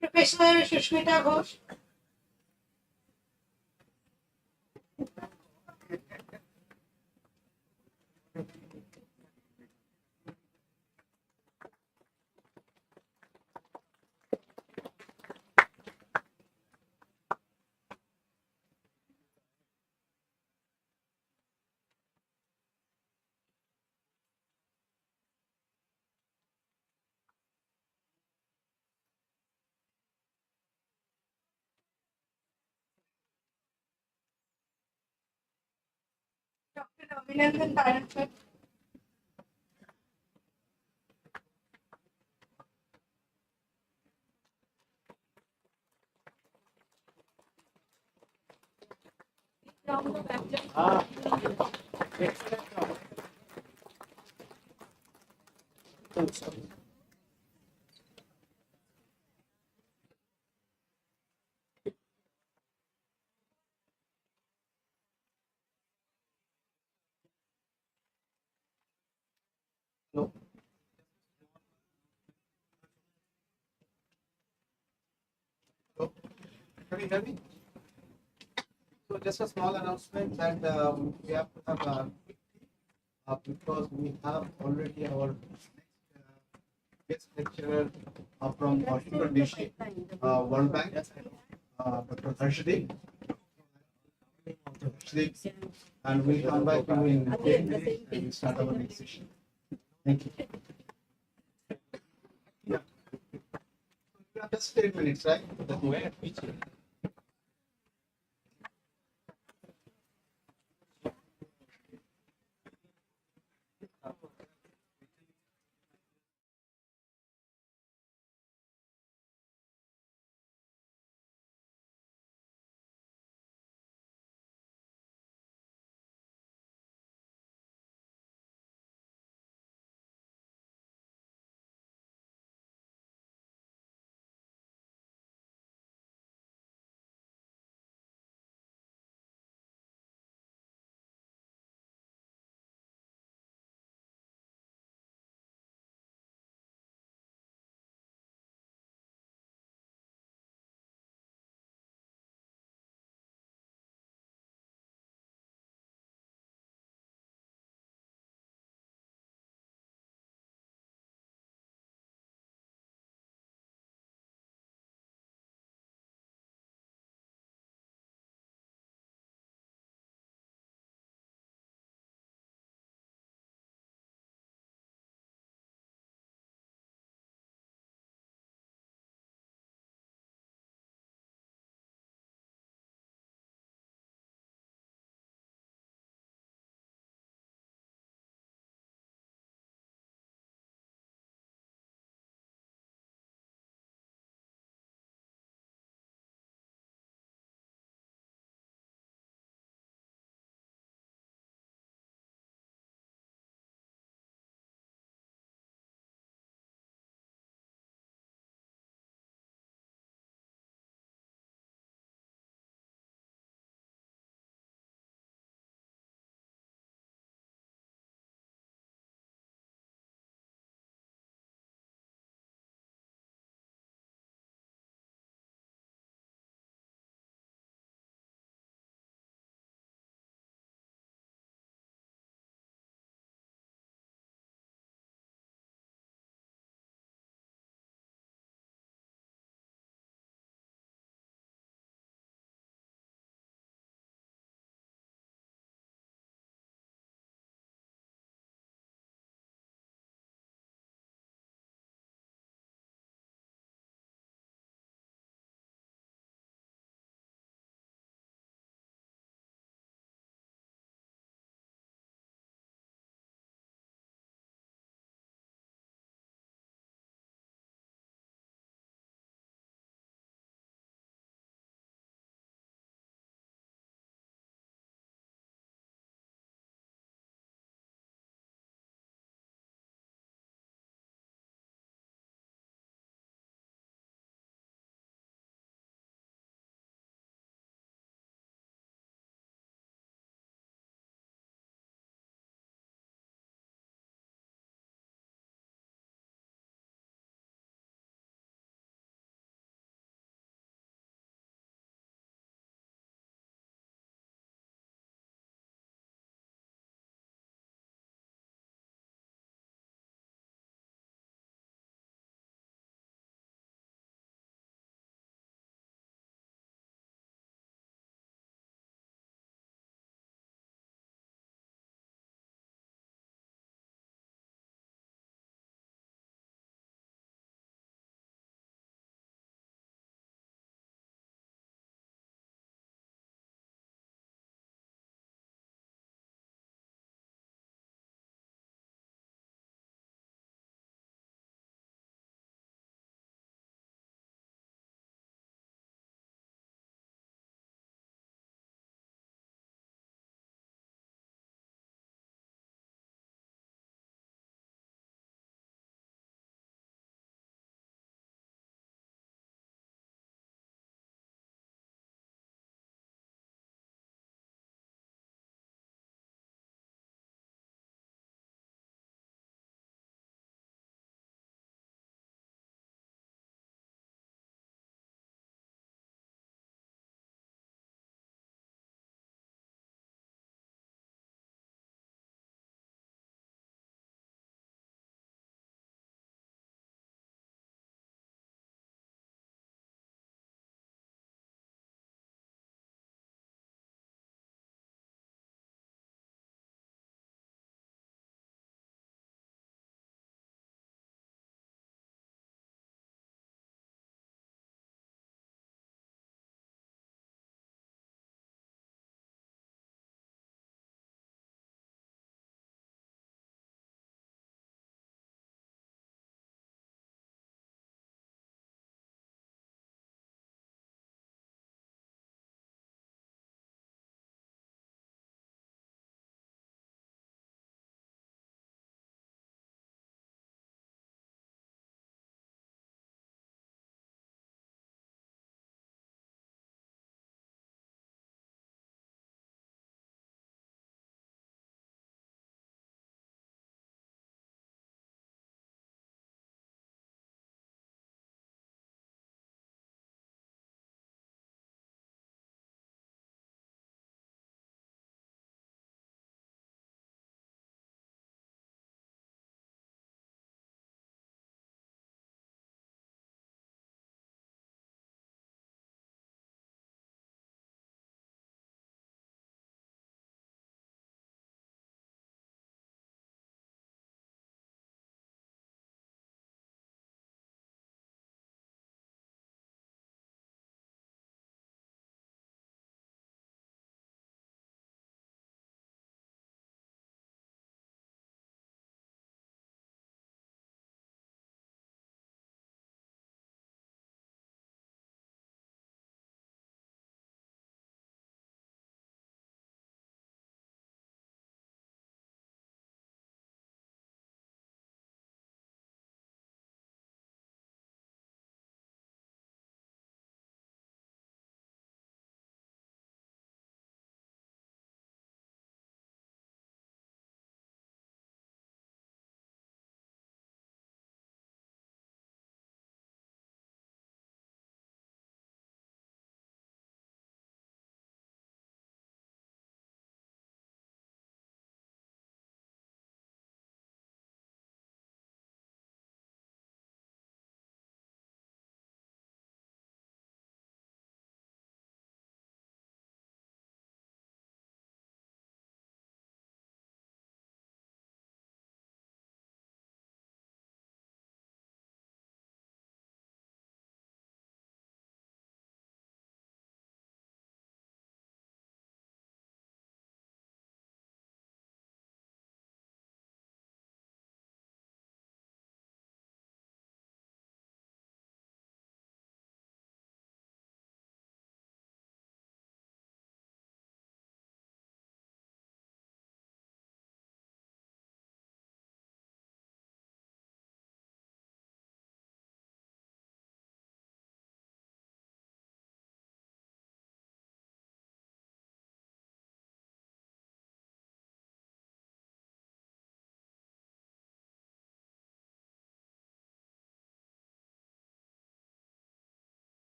Professor Shushmita Ghosh. Dr. Abhinandan Taranfat. Can you hear me? So just a small announcement that we have to have a because we have already our guest lecturer from Washington DC, World Bank, Dr. Harshdeep. And we'll come back to you in 10 minutes and we'll start our next session. Thank you. Yeah. Just 10 minutes, right?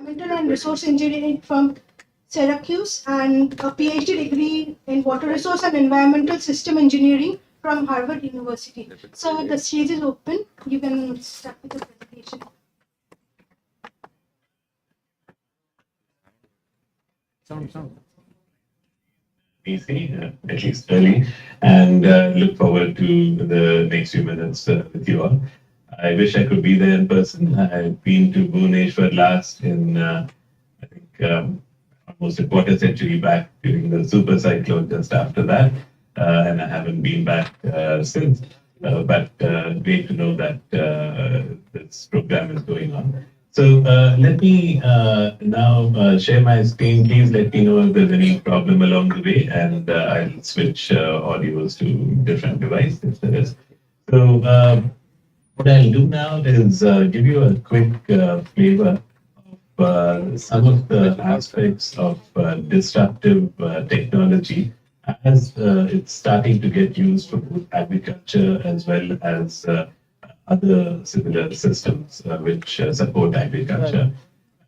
environmental and resource engineering from Syracuse and a PhD degree in water resource and environmental system engineering from Harvard University. So the stage is open. You can start with the presentation. Easy, at least early, and look forward to the next few minutes with you all. I wish I could be there in person. I've been to Bhubaneswar last in, I think, almost a quarter century back during the super cyclone just after that, and I haven't been back since. But great to know that this program is going on. So let me now share my screen. Please let me know if there's any problem along the way, and I'll switch audios to different device if there is. So what I'll do now is give you a quick flavor of some of the aspects of disruptive technology as it's starting to get used for both agriculture as well as other similar systems which support agriculture.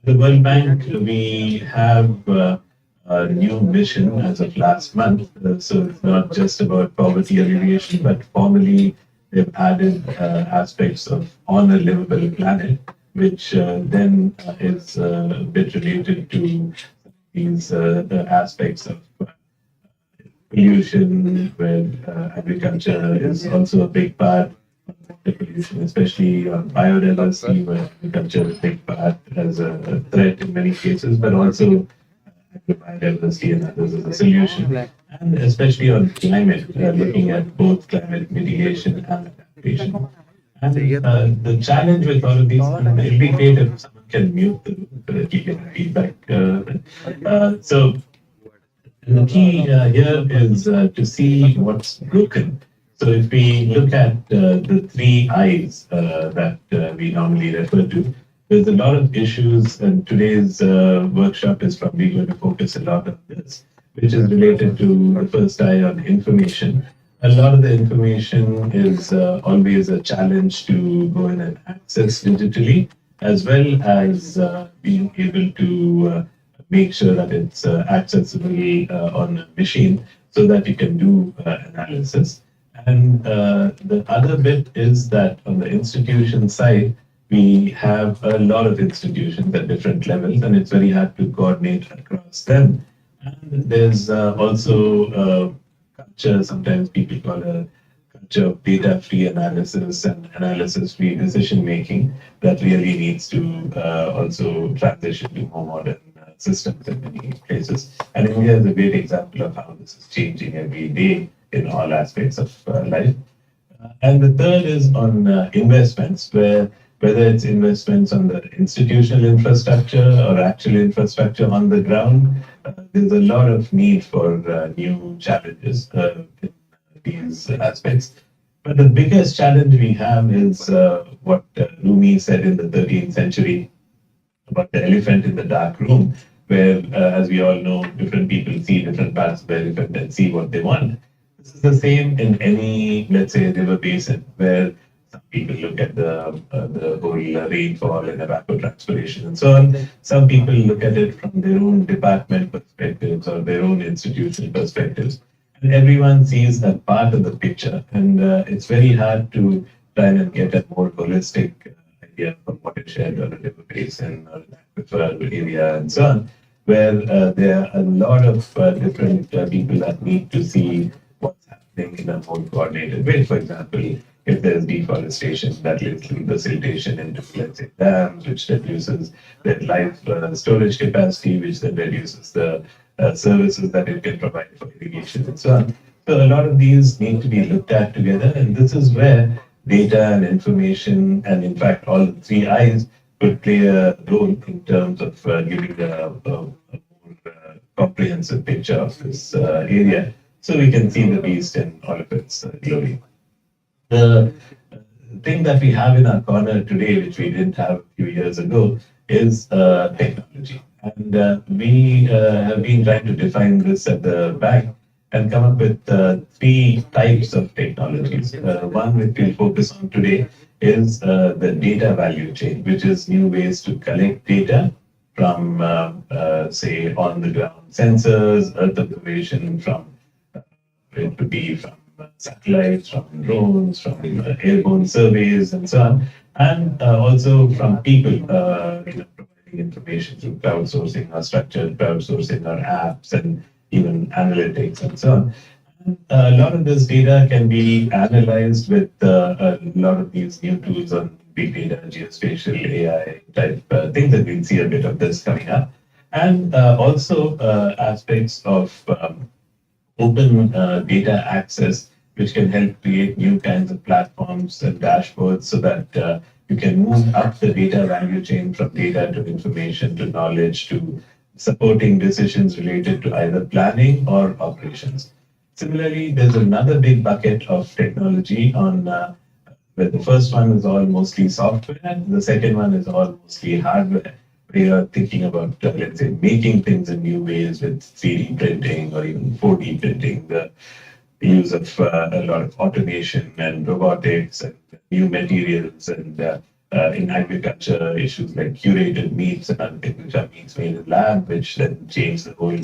The World Bank, we have a new mission as of last month. So it's not just about poverty alleviation, but formally they've added aspects of on a livable planet, which then is a bit related to these aspects of pollution, where agriculture is also a big part of the pollution, especially on biodiversity, where agriculture is a big part as a threat in many cases, but also biodiversity and others as a solution, and especially on climate, looking at both climate mitigation and adaptation. And the challenge with all of these, and it'll be great if someone can mute the feedback. So the key here is to see what's broken. So if we look at the three I's that we normally refer to, there's a lot of issues, and today's workshop is probably going to focus a lot on this, which is related to the first I on information. A lot of the information is always a challenge to go in and access digitally, as well as being able to make sure that it's accessible on a machine so that you can do analysis. And the other bit is that on the institution side, we have a lot of institutions at different levels, and it's very hard to coordinate across them. And there's also culture, sometimes people call a culture of data-free analysis and analysis-free decision-making that really needs to also transition to more modern systems in many places. And India is a great example of how this is changing every day in all aspects of life. And the third is on investments, where whether it's investments on the institutional infrastructure or actual infrastructure on the ground, there's a lot of need for new challenges in these aspects. But the biggest challenge we have is what Rumi said in the 13th century about the elephant in the dark room, where, as we all know, different people see different parts of the elephant and see what they want. This is the same in any, let's say, river basin, where some people look at the whole rainfall and evapotranspiration and so on. Some people look at it from their own department perspectives or their own institutional perspectives. And everyone sees a part of the picture. And it's very hard to try and get a more holistic idea from what is shared on a river basin or an aquifer area and so on, where there are a lot of different people that need to see what's happening in a more coordinated way. For example, if there's deforestation, that leads to facilitation into, let's say, dams, which reduces their life storage capacity, which then reduces the services that it can provide for irrigation and so on. So a lot of these need to be looked at together, and this is where data and information, and in fact all the three I's, could play a role in terms of giving a more comprehensive picture of this area, so we can see the beast in all of its glory. The thing that we have in our corner today, which we didn't have a few years ago, is technology. And we have been trying to define this at the back and come up with three types of technologies. One which we'll focus on today is the data value chain, which is new ways to collect data from, say, on the ground sensors, earth observation, from it could be from satellites, from drones, from airborne surveys, and so on, and also from people, providing information through crowdsourcing or structured crowdsourcing or apps and even analytics and so on. A lot of this data can be analyzed with a lot of these new tools on big data, geospatial, AI type things, and we'll see a bit of this coming up. And also aspects of open data access, which can help create new kinds of platforms and dashboards so that you can move up the data value chain from data to information to knowledge to supporting decisions related to either planning or operations. Similarly, there's another big bucket of technology on where the first one is all mostly software, and the second one is all mostly hardware. We are thinking about, let's say, making things in new ways with 3D printing or even 4D printing, the use of a lot of automation and robotics and new materials, and in agriculture, issues like curated meats and other things which are meats made in lab, which then change the whole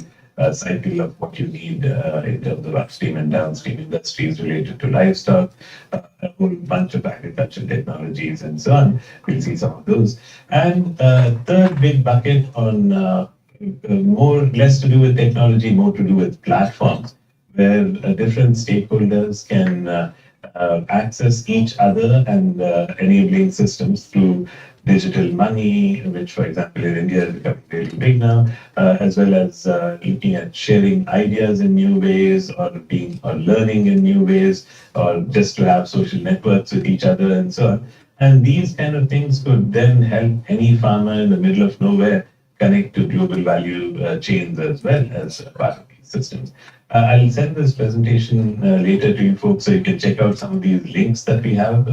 cycle of what you need in terms of upstream and downstream industries related to livestock, a whole bunch of agricultural technologies and so on. We'll see some of those. And third big bucket on less to do with technology, more to do with platforms, where different stakeholders can access each other and enabling systems through digital money, which, for example, in India is becoming really big now, as well as looking at sharing ideas in new ways, or learning in new ways, or just to have social networks with each other and so on. And these kind of things could then help any farmer in the middle of nowhere connect to global value chains as well as part of these systems. I'll send this presentation later to you folks so you can check out some of these links that we have,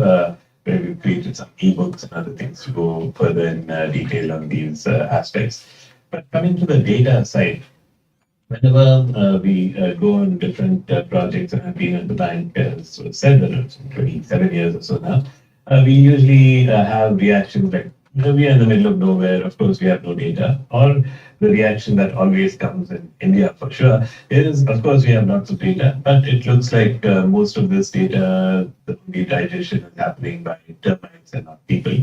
where we've created some ebooks and other things to go further in detail on these aspects. But coming to the data side, whenever we go on different projects, and I've been at the bank, as was said, that it's 27 years or so now, we usually have reactions like, we are in the middle of nowhere, of course we have no data, or the reaction that always comes in India for sure is, of course we have lots of data, but it looks like most of this data, the only digestion is happening by termites and not people.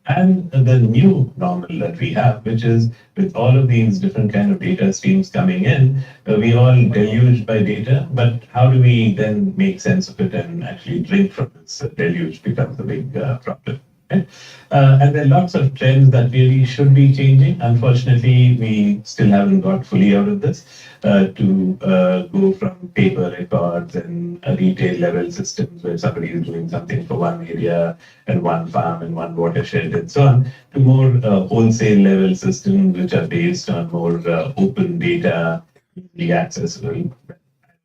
And the new normal that we have, which is with all of these different kind of data streams coming in, we all deluged by data, but how do we then make sense of it and actually drink from this deluge becomes the big problem. Right? And there are lots of trends that really should be changing. Unfortunately, we still haven't got fully out of this to go from paper records and retail level systems where somebody is doing something for one area and one farm and one watershed and so on, to more wholesale level systems which are based on more open data, easily accessible.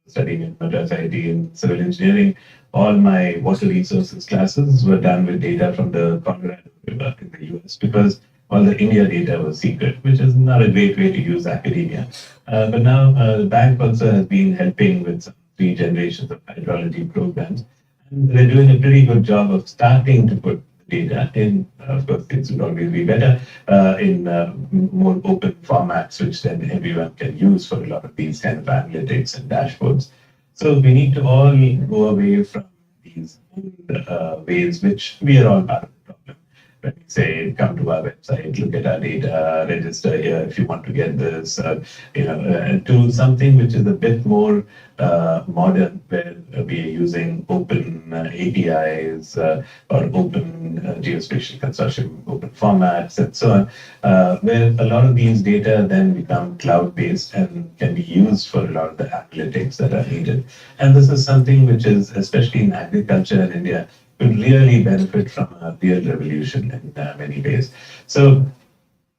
Studying in Madras IIT in civil engineering, all my water resources classes were done with data from the Colorado River in the US, because all the India data was secret, which is not a great way to use academia. But now the bank also has been helping with some 3 generations of hydrology programs, and they're doing a pretty good job of starting to put data in. Of course, things would always be better in more open formats, which then everyone can use for a lot of these kind of analytics and dashboards. So we need to all go away from these ways, which we are all part of the problem. When we say, come to our website, look at our data, register here if you want to get this, to something which is a bit more modern, where we are using open APIs or open geospatial consortium, open formats, and so on, where a lot of these data then become cloud-based and can be used for a lot of the analytics that are needed. And this is something which is, especially in agriculture in India, could really benefit from a real revolution in many ways. So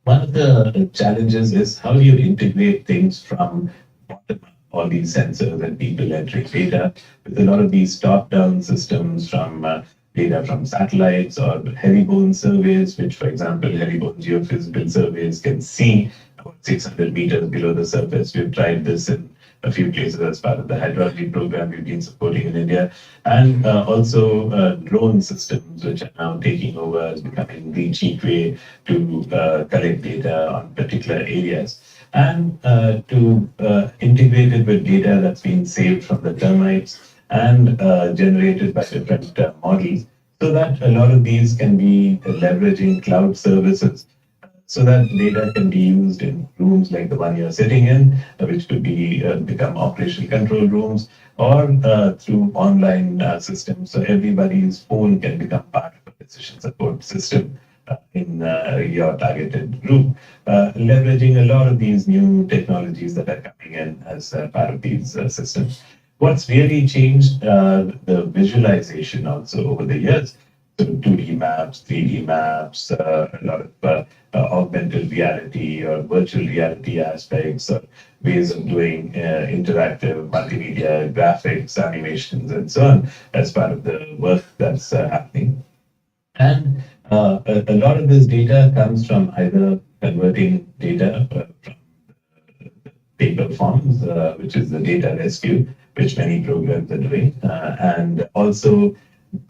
one of the challenges is how do you integrate things from bottom up, all these sensors and people entering data, with a lot of these top-down systems from data from satellites or herringbone surveys, which, for example, herringbone geophysical surveys can see about 600 meters below the surface. We've tried this in a few places as part of the hydrology program we've been supporting in India, and also drone systems, which are now taking over as becoming the cheap way to collect data on particular areas. And to integrate it with data that's been saved from the termites and generated by different models, so that a lot of these can be leveraging cloud services so that data can be used in rooms like the one you're sitting in, which could be become operational control rooms, or through online systems. So everybody's phone can become part of a decision support system in your targeted group, leveraging a lot of these new technologies that are coming in as part of these systems. What's really changed the visualization also over the years. So 2D maps, 3D maps, a lot of augmented reality or virtual reality aspects, or ways of doing interactive multimedia graphics, animations, and so on as part of the work that's happening. And a lot of this data comes from either converting data from paper forms, which is the data rescue, which many programs are doing, and also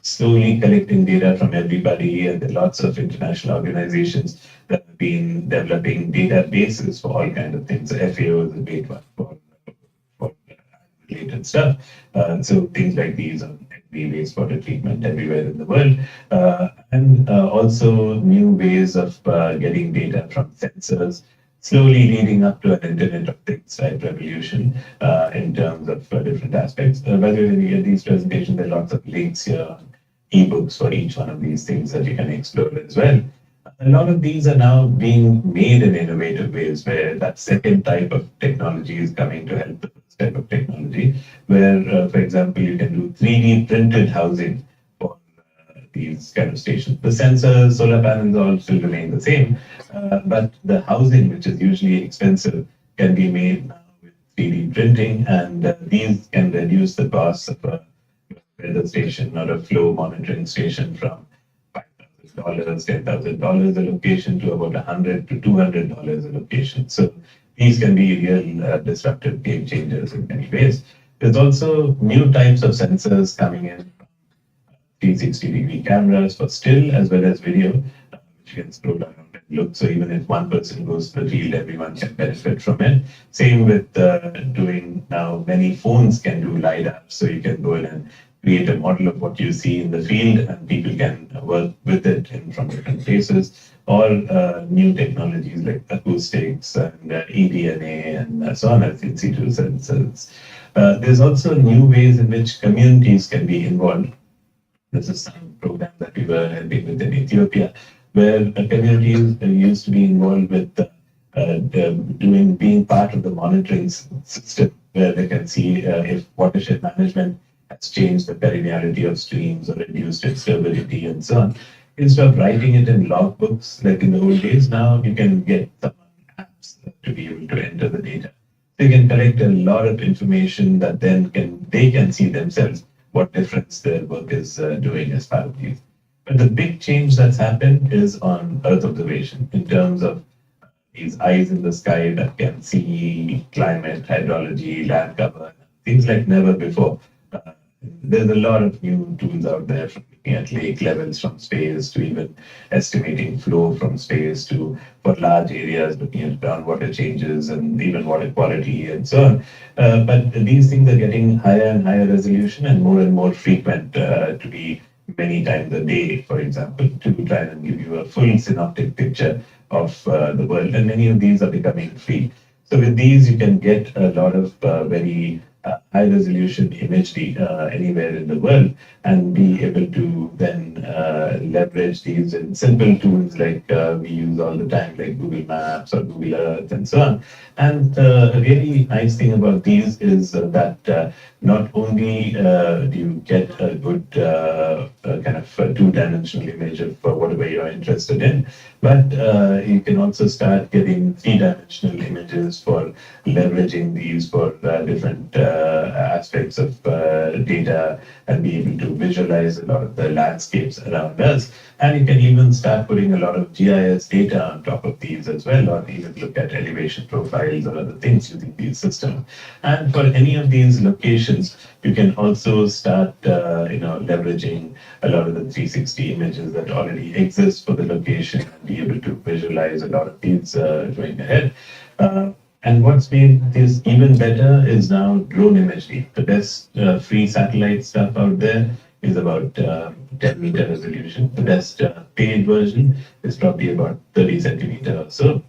slowly collecting data from everybody, and there are lots of international organizations that have been developing databases for all kinds of things. FAO is a great one for related stuff. So things like these on wastewater treatment everywhere in the world, and also new ways of getting data from sensors, slowly leading up to an Internet of Things type revolution in terms of different aspects. By the way, when you get these presentations, there are lots of links here, ebooks for each one of these things that you can explore as well. A lot of these are now being made in innovative ways, where that second type of technology is coming to help the first type of technology, where, for example, you can do 3D printed housing for these kind of stations. The sensors, solar panels all still remain the same, but the housing, which is usually expensive, can be made now with 3D printing, and these can reduce the cost of a weather station or a flow monitoring station from $5,000, $10,000 a location to about $100 to $200 a location. So these can be real disruptive game changers in many ways. There's also new types of sensors coming in, 360-degree cameras for still as well as video, which you can scroll around and look. So even if one person goes to the field, everyone can benefit from it. Same with doing now, many phones can do LiDAR. So you can go in and create a model of what you see in the field, and people can work with it from different places, or new technologies like acoustics and eDNA and so on, as in situ sensors. There's also new ways in which communities can be involved. This is some program that we were helping with in Ethiopia, where communities used to be involved with being part of the monitoring system, where they can see if watershed management has changed the permeability of streams or reduced its turbidity and so on. Instead of writing it in logbooks like in the old days, now you can get some apps to be able to enter the data. They can collect a lot of information that then they can see themselves what difference their work is doing as part of these. But the big change that's happened is on Earth observation in terms of these eyes in the sky that can see climate, hydrology, land cover, things like never before. There's a lot of new tools out there, from looking at lake levels from space to even estimating flow from space to, for large areas, looking at groundwater changes and even water quality and so on. But these things are getting higher and higher resolution and more frequent to be many times a day, for example, to try and give you a full synoptic picture of the world. And many of these are becoming free. So with these, you can get a lot of very high resolution imagery anywhere in the world, and be able to then leverage these in simple tools like we use all the time, like Google Maps or Google Earth and so on. And a really nice thing about these is that not only do you get a good kind of two-dimensional image of whatever you're interested in, but you can also start getting three-dimensional images for leveraging these for different aspects of data and be able to visualize a lot of the landscapes around us. And you can even start putting a lot of GIS data on top of these as well, or even look at elevation profiles or other things using these systems. And for any of these locations, you can also start, leveraging a lot of the 360 images that already exist for the location and be able to visualize a lot of these going ahead. And what's made this even better is now drone imagery. The best free satellite stuff out there is about 10 meter resolution. The best paid version is probably about 30 centimeter or so.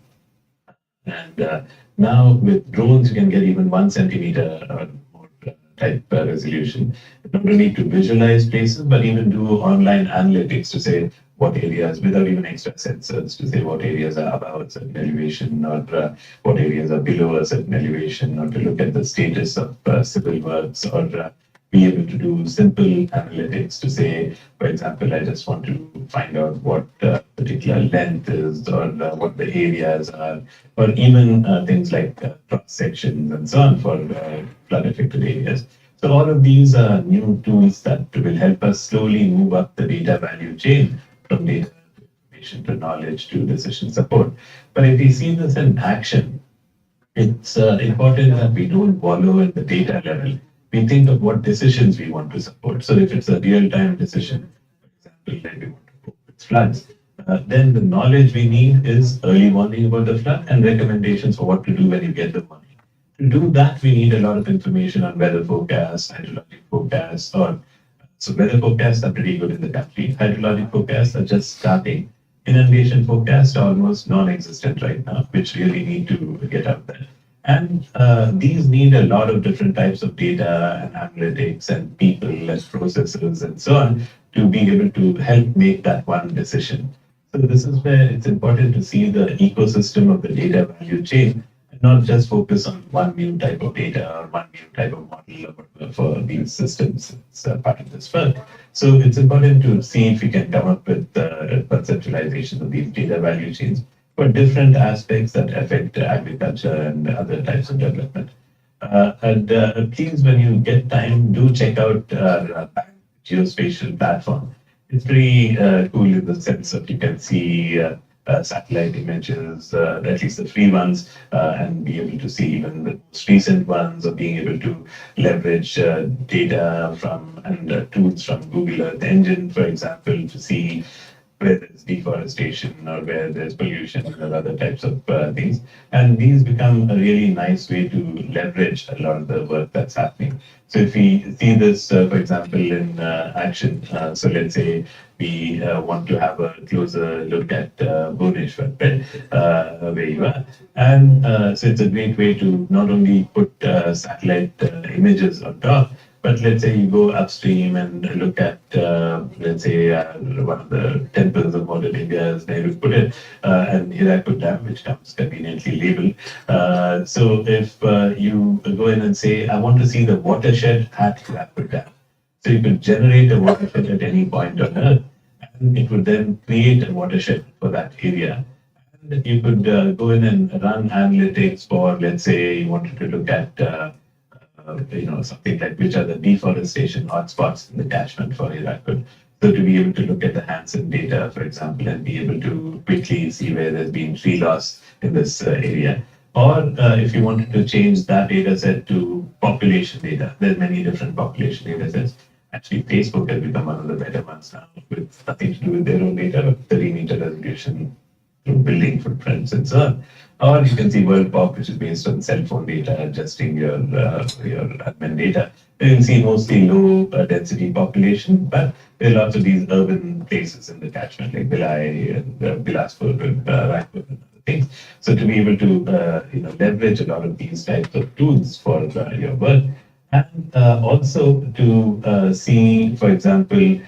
And now with drones, you can get even 1 centimeter or more type resolution. You don't need to visualize places, but even do online analytics to say what areas, without even extra sensors, to say what areas are above a certain elevation or what areas are below a certain elevation, or to look at the status of civil works, or be able to do simple analytics to say, for example, I just want to find out what particular length is, or what the areas are, or even things like cross sections and so on for flood affected areas. So all of these are new tools that will help us slowly move up the data value chain from data information to knowledge to decision support. But if we see this in action, it's important that we don't wallow at the data level. We think of what decisions we want to support. So if it's a real-time decision, for example, like we want to cope with floods, then the knowledge we need is early warning about the flood and recommendations for what to do when you get the warning. To do that, we need a lot of information on weather forecasts, hydrologic forecasts, or so weather forecasts are pretty good in the country. Hydrologic forecasts are just starting. Inundation forecasts are almost non-existent right now, which really need to get out there. And these need a lot of different types of data and analytics and people and processes and so on to be able to help make that one decision. So this is where it's important to see the ecosystem of the data value chain, not just focus on one new type of data or one new type of model for these systems. It's part of this work. So it's important to see if we can come up with conceptualization of these data value chains for different aspects that affect agriculture and other types of development. Please, when you get time, do check out our geospatial platform. It's pretty cool in the sense that you can see satellite images, at least the free ones, and be able to see even the most recent ones, or being able to leverage data from and tools from Google Earth Engine, for example, to see where there's deforestation or where there's pollution or other types of things. And these become a really nice way to leverage a lot of the work that's happening. So if we see this, for example, in action, so let's say we want to have a closer look at Bhubaneswar, where you are. And so it's a great way to not only put satellite images on top, but let's say you go upstream and look at, let's say, one of the temples of modern India is Nehru put it, and Hirakud Dam, which comes conveniently labeled. So if you go in and say, I want to see the watershed at Hirakud Dam, so you could generate a watershed at any point on Earth, and it would then create a watershed for that area. And you could go in and run analytics for, let's say, you wanted to look at something like which are the deforestation hotspots in the catchment for Hirakud. So to be able to look at the Hansen data, for example, and be able to quickly see where there's been tree loss in this area. Or if you wanted to change that data set to population data, there's many different population data sets. Actually, Facebook has become one of the better ones now, with nothing to do with their own data, but 30-meter resolution through building footprints and so on. Or you can see World Pop, which is based on cell phone data, adjusting your admin data. You can see mostly low density population, but there are lots of these urban places in the catchment, like Bhilai and Bilaspur and Raipur and other things. So to be able to leverage a lot of these types of tools for your work, and also to see, for example,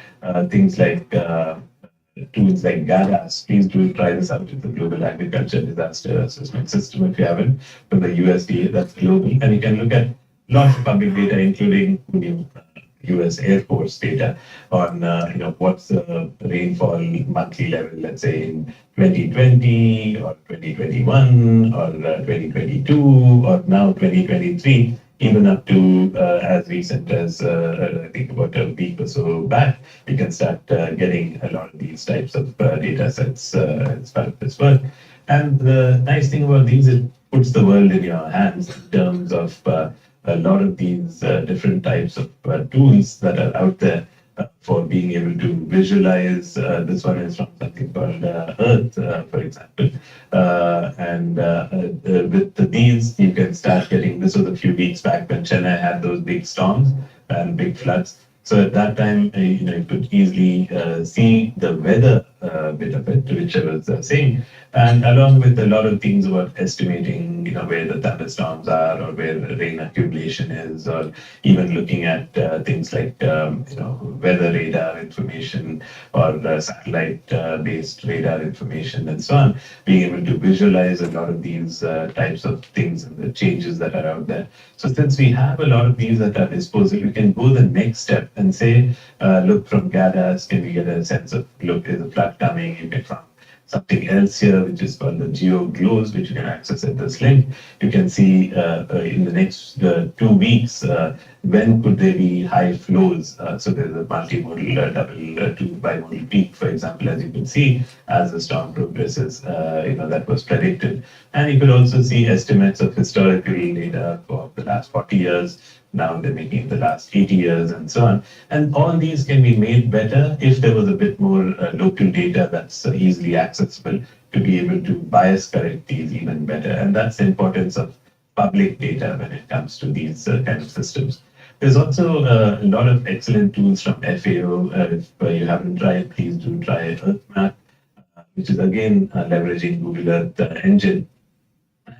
things like tools like GRSS. Please do try this out with the Global Agriculture Disaster Assessment System if you haven't, from the USDA, that's global. And you can look at lots of public data, including US Air Force data on what's the rainfall monthly level, let's say in 2020 or 2021 or 2022 or now 2023. even up to as recent as I think about a week or so back, you can start getting a lot of these types of data sets as part of this work. And the nice thing about these, it puts the world in your hands in terms of a lot of these different types of tools that are out there for being able to visualize. This one is from something called Earth, for example. With these, you can start getting, this was a few weeks back when Chennai had those big storms and big floods. So at that time, you could easily see the weather bit of it, which I was saying, and along with a lot of things about estimating, where the thunderstorms are or where the rain accumulation is, or even looking at things like, weather radar information or satellite-based radar information and so on, being able to visualize a lot of these types of things and the changes that are out there. So since we have a lot of these at our disposal, we can go the next step and say, look, from GRSS, can we get a sense of, look, is a flood coming? You can find something else here, which is called the geo glows, which you can access at this link. You can see in the next 2 weeks, when could there be high flows? So there's a multimodal double to bimodal peak, for example, as you can see, as the storm progresses, that was predicted. And you could also see estimates of historical data for the last 40 years. Now they're making the last 80 years and so on. And all these can be made better if there was a bit more local data that's easily accessible to be able to bias correct these even better. And that's the importance of public data when it comes to these kind of systems. There's also a lot of excellent tools from FAO. If you haven't tried, please do try EarthMap, which is again leveraging Google Earth engine.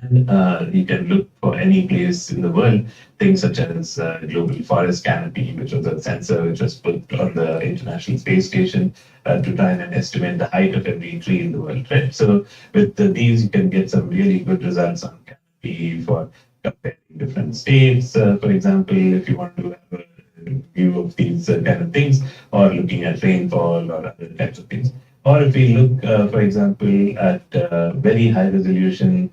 And you can look for any place in the world, things such as global forest canopy, which was a sensor which was put on the International Space Station to try and estimate the height of every tree in the world, right? So with these, you can get some really good results on canopy for comparing different states. For example, if you want to have a view of these kind of things, or looking at rainfall or other types of things. Or if we look, for example, at very high resolution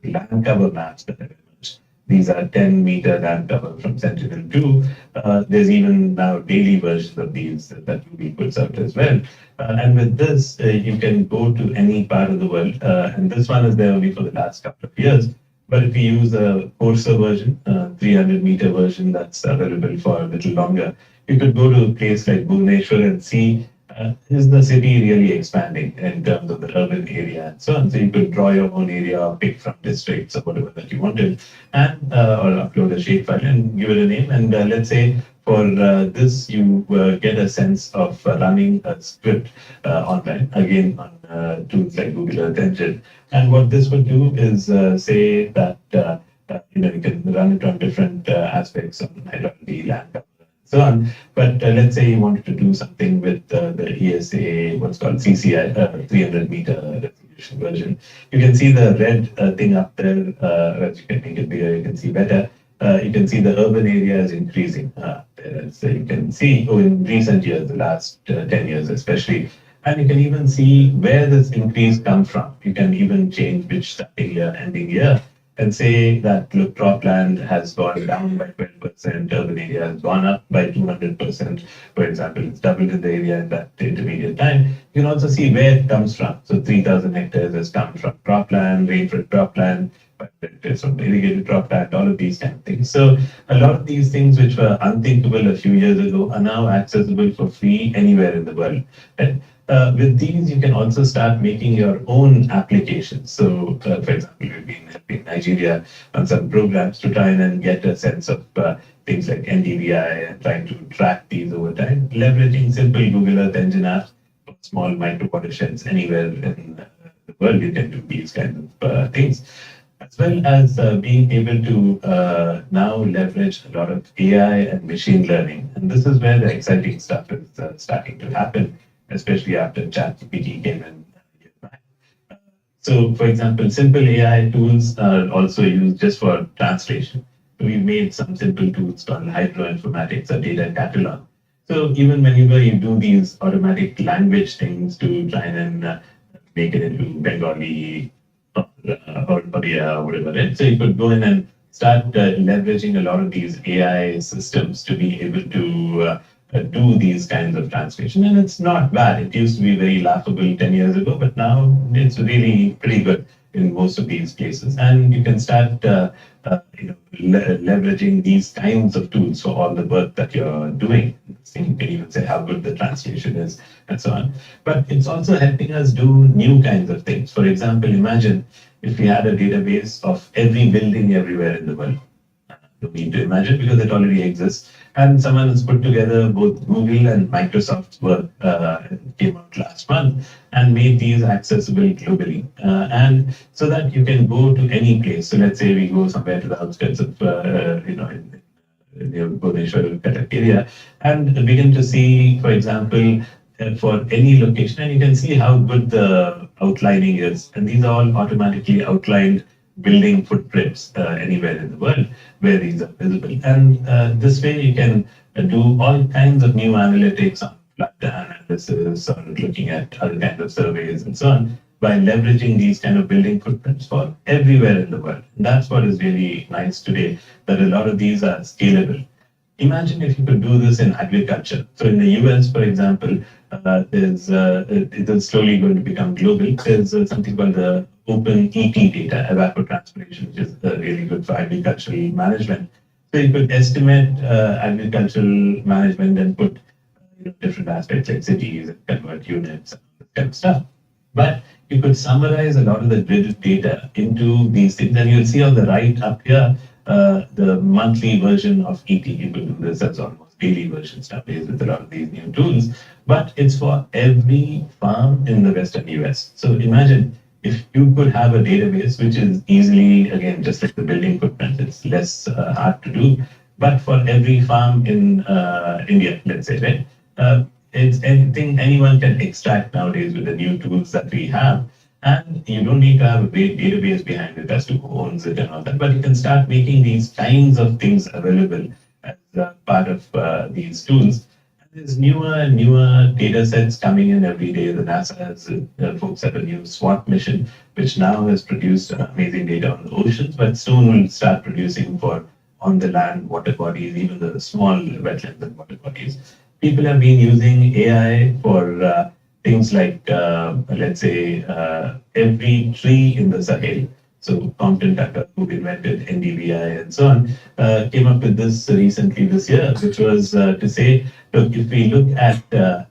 land cover maps that have emerged. These are 10-meter land cover from Sentinel-2. There's even now daily versions of these that Google puts out as well. And with this, you can go to any part of the world. And this one is there only for the last couple of years. But if we use a coarser version, 300-meter version that's available for a little longer, you could go to a place like Bhubaneswar and see, is the city really expanding in terms of the urban area and so on? So you could draw your own area, or pick from districts or whatever that you wanted, and or upload a shapefile and give it a name. And let's say for this, you get a sense of running a script online, again on tools like Google Earth Engine. And what this would do is say that you can run it on different aspects of hydrology, land cover, so on. But let's say you wanted to do something with the ESA, what's called CCI, 300-meter resolution version. You can see the red thing up there. As you can make it bigger, you can see better. You can see the urban area is increasing. So you can see in recent years, the last 10 years especially, and you can even see where this increase comes from. You can even change which starting year, ending year, and say that look, cropland has gone down by 12%, urban area has gone up by 200%. For example, it's doubled in the area in that intermediate time. You can also see where it comes from. So 3,000 hectares has come from cropland, rainfed cropland, from irrigated cropland, all of these kind of things. So a lot of these things which were unthinkable a few years ago are now accessible for free anywhere in the world. Right? With these, you can also start making your own applications. So, for example, we've been helping Nigeria on some programs to try and get a sense of things like NDVI and trying to track these over time, leveraging simple Google Earth Engine apps for small micro watersheds anywhere in the world. You can do these kinds of things, as well as being able to now leverage a lot of AI and machine learning. And this is where the exciting stuff is starting to happen, especially after ChatGPT came in years back. So, for example, simple AI tools are also used just for translation. We've made some simple tools called hydroinformatics or data catalog. So even whenever you do these automatic language things to try and make it into Bengali, Korea or whatever, right? So you could go in and start leveraging a lot of these AI systems to be able to do these kinds of translation. And it's not bad. It used to be very laughable 10 years ago, but now it's really pretty good in most of these places. And you can start leveraging these kinds of tools for all the work that you're doing. So you can even say how good the translation is and so on. But it's also helping us do new kinds of things. For example, imagine if we had a database of every building everywhere in the world. Don't need to imagine because it already exists. And someone has put together both Google and Microsoft's work, came out last month, and made these accessible globally. And so that you can go to any place. So let's say we go somewhere to the outskirts of, near Bhubaneswar area, and begin to see, for example, for any location, and you can see how good the outlining is. And these are all automatically outlined building footprints anywhere in the world where these are visible. And this way you can do all kinds of new analytics on flood analysis or looking at other kinds of surveys and so on by leveraging these kind of building footprints for everywhere in the world. And that's what is really nice today, that a lot of these are scalable. Imagine if you could do this in agriculture. So in the US, for example, it is slowly going to become global. There's something called the open ET data, evapotranspiration, which is really good for agricultural management. So you could estimate agricultural management and put different aspects like cities and convert units and this kind of stuff. But you could summarize a lot of the grid data into these things, and you'll see on the right up here the monthly version of ET. You could do this as almost daily versions nowadays with a lot of these new tools, but it's for every farm in the Western US. So imagine if you could have a database which is easily, again, just like the building footprint, it's less hard to do, but for every farm in India, let's say, right? It's anything anyone can extract nowadays with the new tools that we have. And you don't need to have a big database behind it as to who owns it and all that, but you can start making these kinds of things available as part of these tools. And there's newer and newer data sets coming in every day. The NASA has, folks have a new SWAT mission, which now has produced amazing data on the oceans, but soon will start producing for on the land water bodies, even the small wetlands and water bodies. People have been using AI for things like, let's say, every tree in the Sahel. So Compton Tucker, who invented NDVI and so on, came up with this recently this year, which was to say, look, if we look at the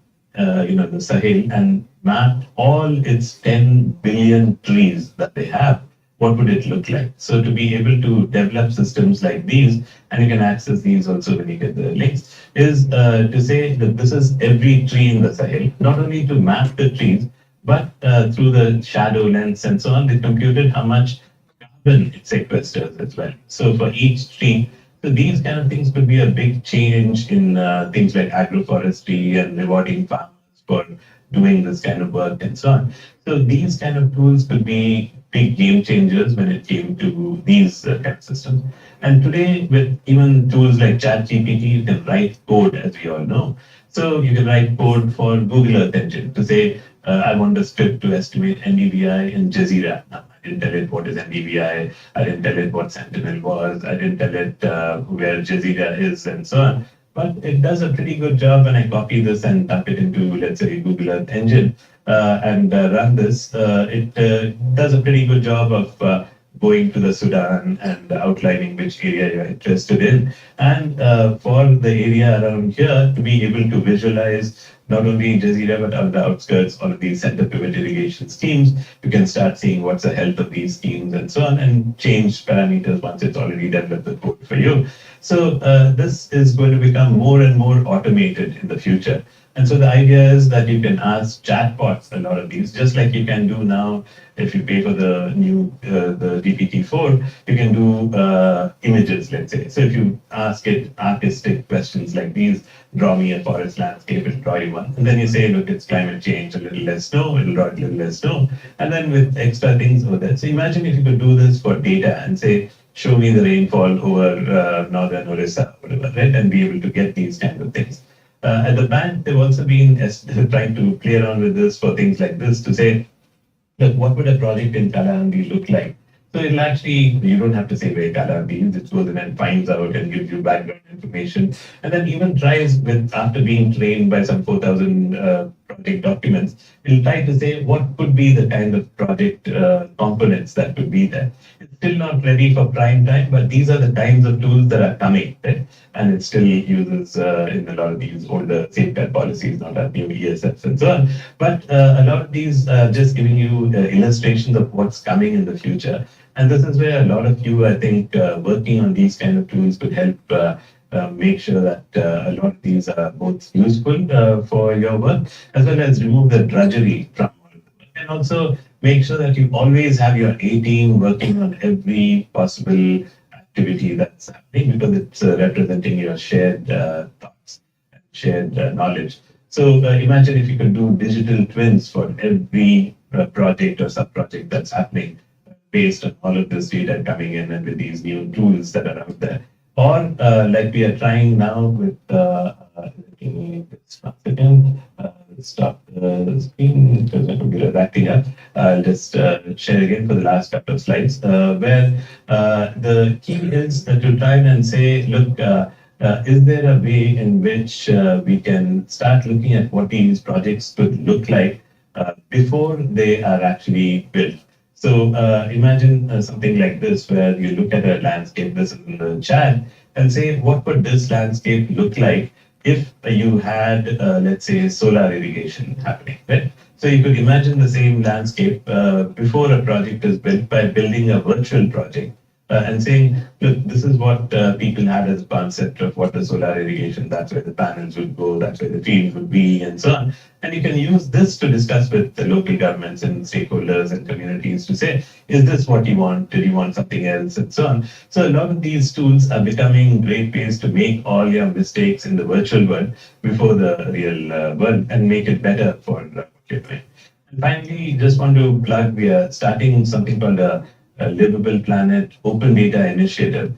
Sahel and map all its 10 billion trees that they have, what would it look like? So to be able to develop systems like these, and you can access these also when you get the links, is to say that this is every tree in the Sahel, not only to map the trees, but through the shadow lens and so on, they computed how much carbon it sequesters as well. So for each tree, so these kind of things could be a big change in things like agroforestry and rewarding farmers for doing this kind of work and so on. So these kind of tools could be big game changers when it came to these kind of systems. And today, with even tools like ChatGPT, you can write code, as we all know. So you can write code for Google Earth Engine to say, I want a script to estimate NDVI in Jazeera. Now, I didn't tell it what is NDVI. I didn't tell it what Sentinel was. I didn't tell it where Jazeera is and so on. But it does a pretty good job when I copy this and dump it into, let's say, Google Earth Engine and run this. It does a pretty good job of going to the Sudan and outlining which area you're interested in. And for the area around here to be able to visualize not only Jazeera, but on the outskirts, all of these center pivot irrigation schemes, you can start seeing what's the health of these schemes and so on, and change parameters once it's already developed the code for you. So this is going to become more and more automated in the future. And so the idea is that you can ask chatbots a lot of these, just like you can do now. If you pay for the new the GPT-4, you can do images, let's say. So if you ask it artistic questions like these, draw me a forest landscape, it'll draw you one. And then you say, look, it's climate change, a little less snow, it'll draw a little less snow. And then with extra things over there. So imagine if you could do this for data and say, show me the rainfall over northern Orissa, whatever, right? And be able to get these kinds of things. At the bank, they've also been trying to play around with this for things like this to say, look, what would a project in Kalambi look like? So it'll actually, you don't have to say where Kalambi is, it goes in and finds out and gives you background information. And then even tries with, after being trained by some 4,000 project documents, it'll try to say what could be the kind of project components that could be there. It's still not ready for prime time, but these are the kinds of tools that are coming, right? And it still uses in a lot of these older safeguard policies, not our new ESFs and so on. But a lot of these are just giving you illustrations of what's coming in the future. And this is where a lot of you, I think, working on these kind of tools could help make sure that a lot of these are both useful for your work, as well as remove the drudgery from all of them. And also make sure that you always have your A team working on every possible activity that's happening, because it's representing your shared thoughts and shared knowledge. So imagine if you could do digital twins for every project or sub-project that's happening based on all of this data coming in and with these new tools that are out there. Or like we are trying now with, stop the screen because my computer is acting up. I'll just share again for the last couple of slides, where the key is to try and say, look, is there a way in which we can start looking at what these projects could look like before they are actually built? So imagine something like this, where you look at a landscape, this is in the chat, and say, what would this landscape look like if you had, let's say, solar irrigation happening, right? So you could imagine the same landscape before a project is built by building a virtual project and saying, look, this is what people had as a concept of what the solar irrigation, that's where the panels would go, that's where the fields would be, and so on. And you can use this to discuss with the local governments and stakeholders and communities to say, is this what you want? Did you want something else? And so on. So a lot of these tools are becoming great ways to make all your mistakes in the virtual world before the real world and make it better for what you're doing. And finally, just want to plug, we are starting something called a Livable Planet Open Data Initiative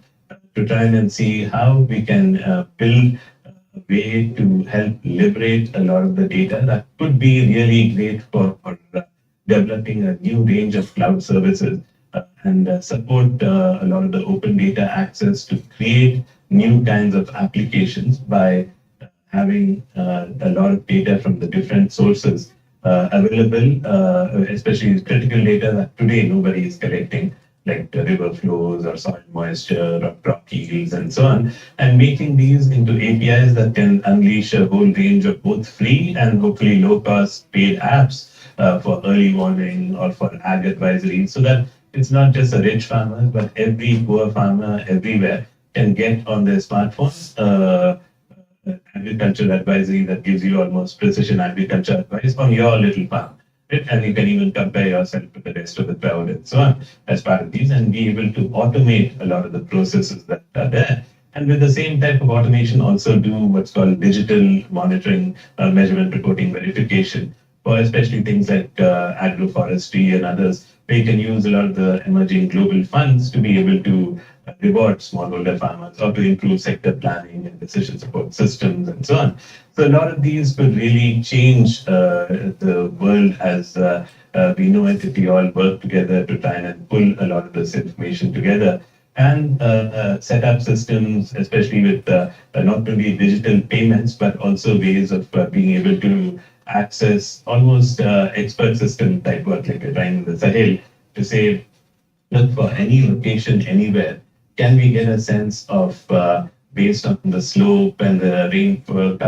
to try and see how we can build a way to help liberate a lot of the data that could be really great for developing a new range of cloud services and support a lot of the open data access to create new kinds of applications by having a lot of data from the different sources available, especially critical data that today nobody is collecting, like the river flows or soil moisture or crop yields and so on, and making these into APIs that can unleash a whole range of both free and hopefully low-cost paid apps for early warning or for ag advisory, so that it's not just a rich farmer, but every poor farmer everywhere can get on their smartphones agricultural advisory that gives you almost precision agriculture advice on your little farm. Right? And you can even compare yourself to the rest of the crowd and so on as part of these, and be able to automate a lot of the processes that are there. And with the same type of automation, also do what's called digital monitoring, measurement, reporting, verification, for especially things like agroforestry and others, where you can use a lot of the emerging global funds to be able to reward smallholder farmers or to improve sector planning and decision support systems and so on. So a lot of these could really change the world as we know it if we all work together to try and pull a lot of this information together and set up systems, especially with not only digital payments, but also ways of being able to access almost expert system type work, like we're trying in the Sahel, to say, look, for any location anywhere, can we get a sense of, based on the slope and the rainfall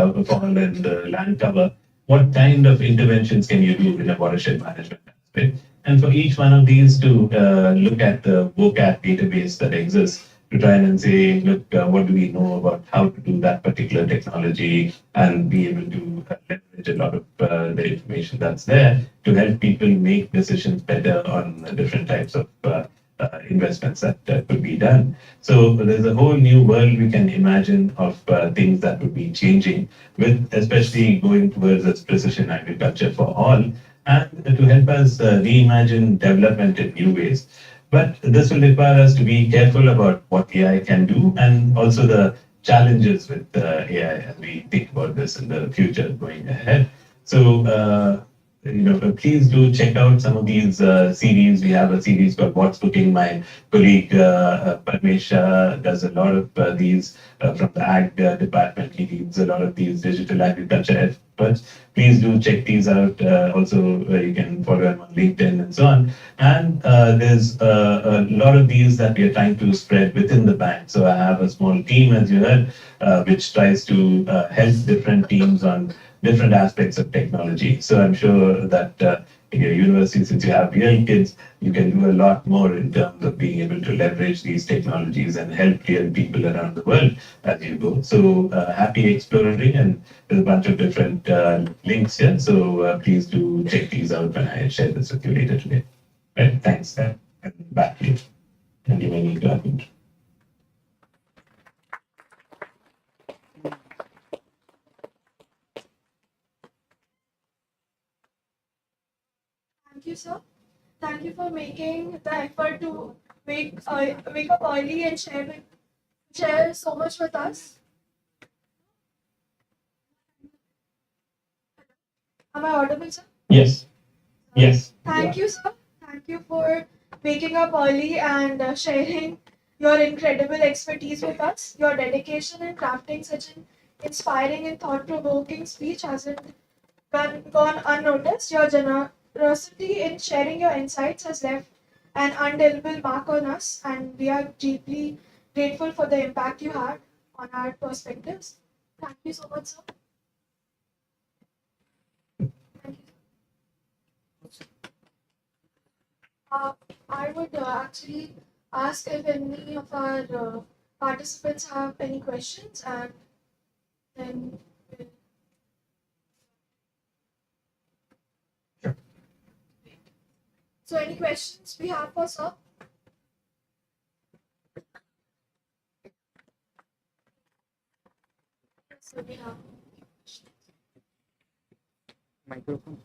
and the land cover, what kind of interventions can you do in a watershed management aspect? And for each one of these to look at the WCAT database that exists to try and say, look, what do we know about how to do that particular technology, and be able to leverage a lot of the information that's there to help people make decisions better on different types of investments that could be done. So there's a whole new world we can imagine of things that would be changing, with especially going towards this precision agriculture for all, and to help us reimagine development in new ways. But this will require us to be careful about what AI can do, and also the challenges with AI as we think about this in the future going ahead. So please do check out some of these series. We have a series called What's Cooking. My colleague Parmesh does a lot of these from the ag department. He leads a lot of these digital agriculture efforts. Please do check these out. Also, you can follow him on LinkedIn and so on. And there's a lot of these that we are trying to spread within the bank. So I have a small team, as you heard, which tries to help different teams on different aspects of technology. So I'm sure that in your university, since you have real kids, you can do a lot more in terms of being able to leverage these technologies and help real people around the world as you go. So happy exploring, and there's a bunch of different links here. So please do check these out when I share this with you later today. Right, thanks. And back to you. And you may need to unmute. Thank you, sir. Thank you for making the effort to wake up early and share so much with us. Am I audible, sir? Yes. Yes. Thank you, sir. Thank you for waking up early and sharing your incredible expertise with us. Your dedication in crafting such an inspiring and thought-provoking speech hasn't gone unnoticed. Your generosity in sharing your insights has left an indelible mark on us, and we are deeply grateful for the impact you had on our perspectives. Thank you so much, sir. I would actually ask if any of our participants have any questions, and then so any questions we have for sir? So we have Microphone.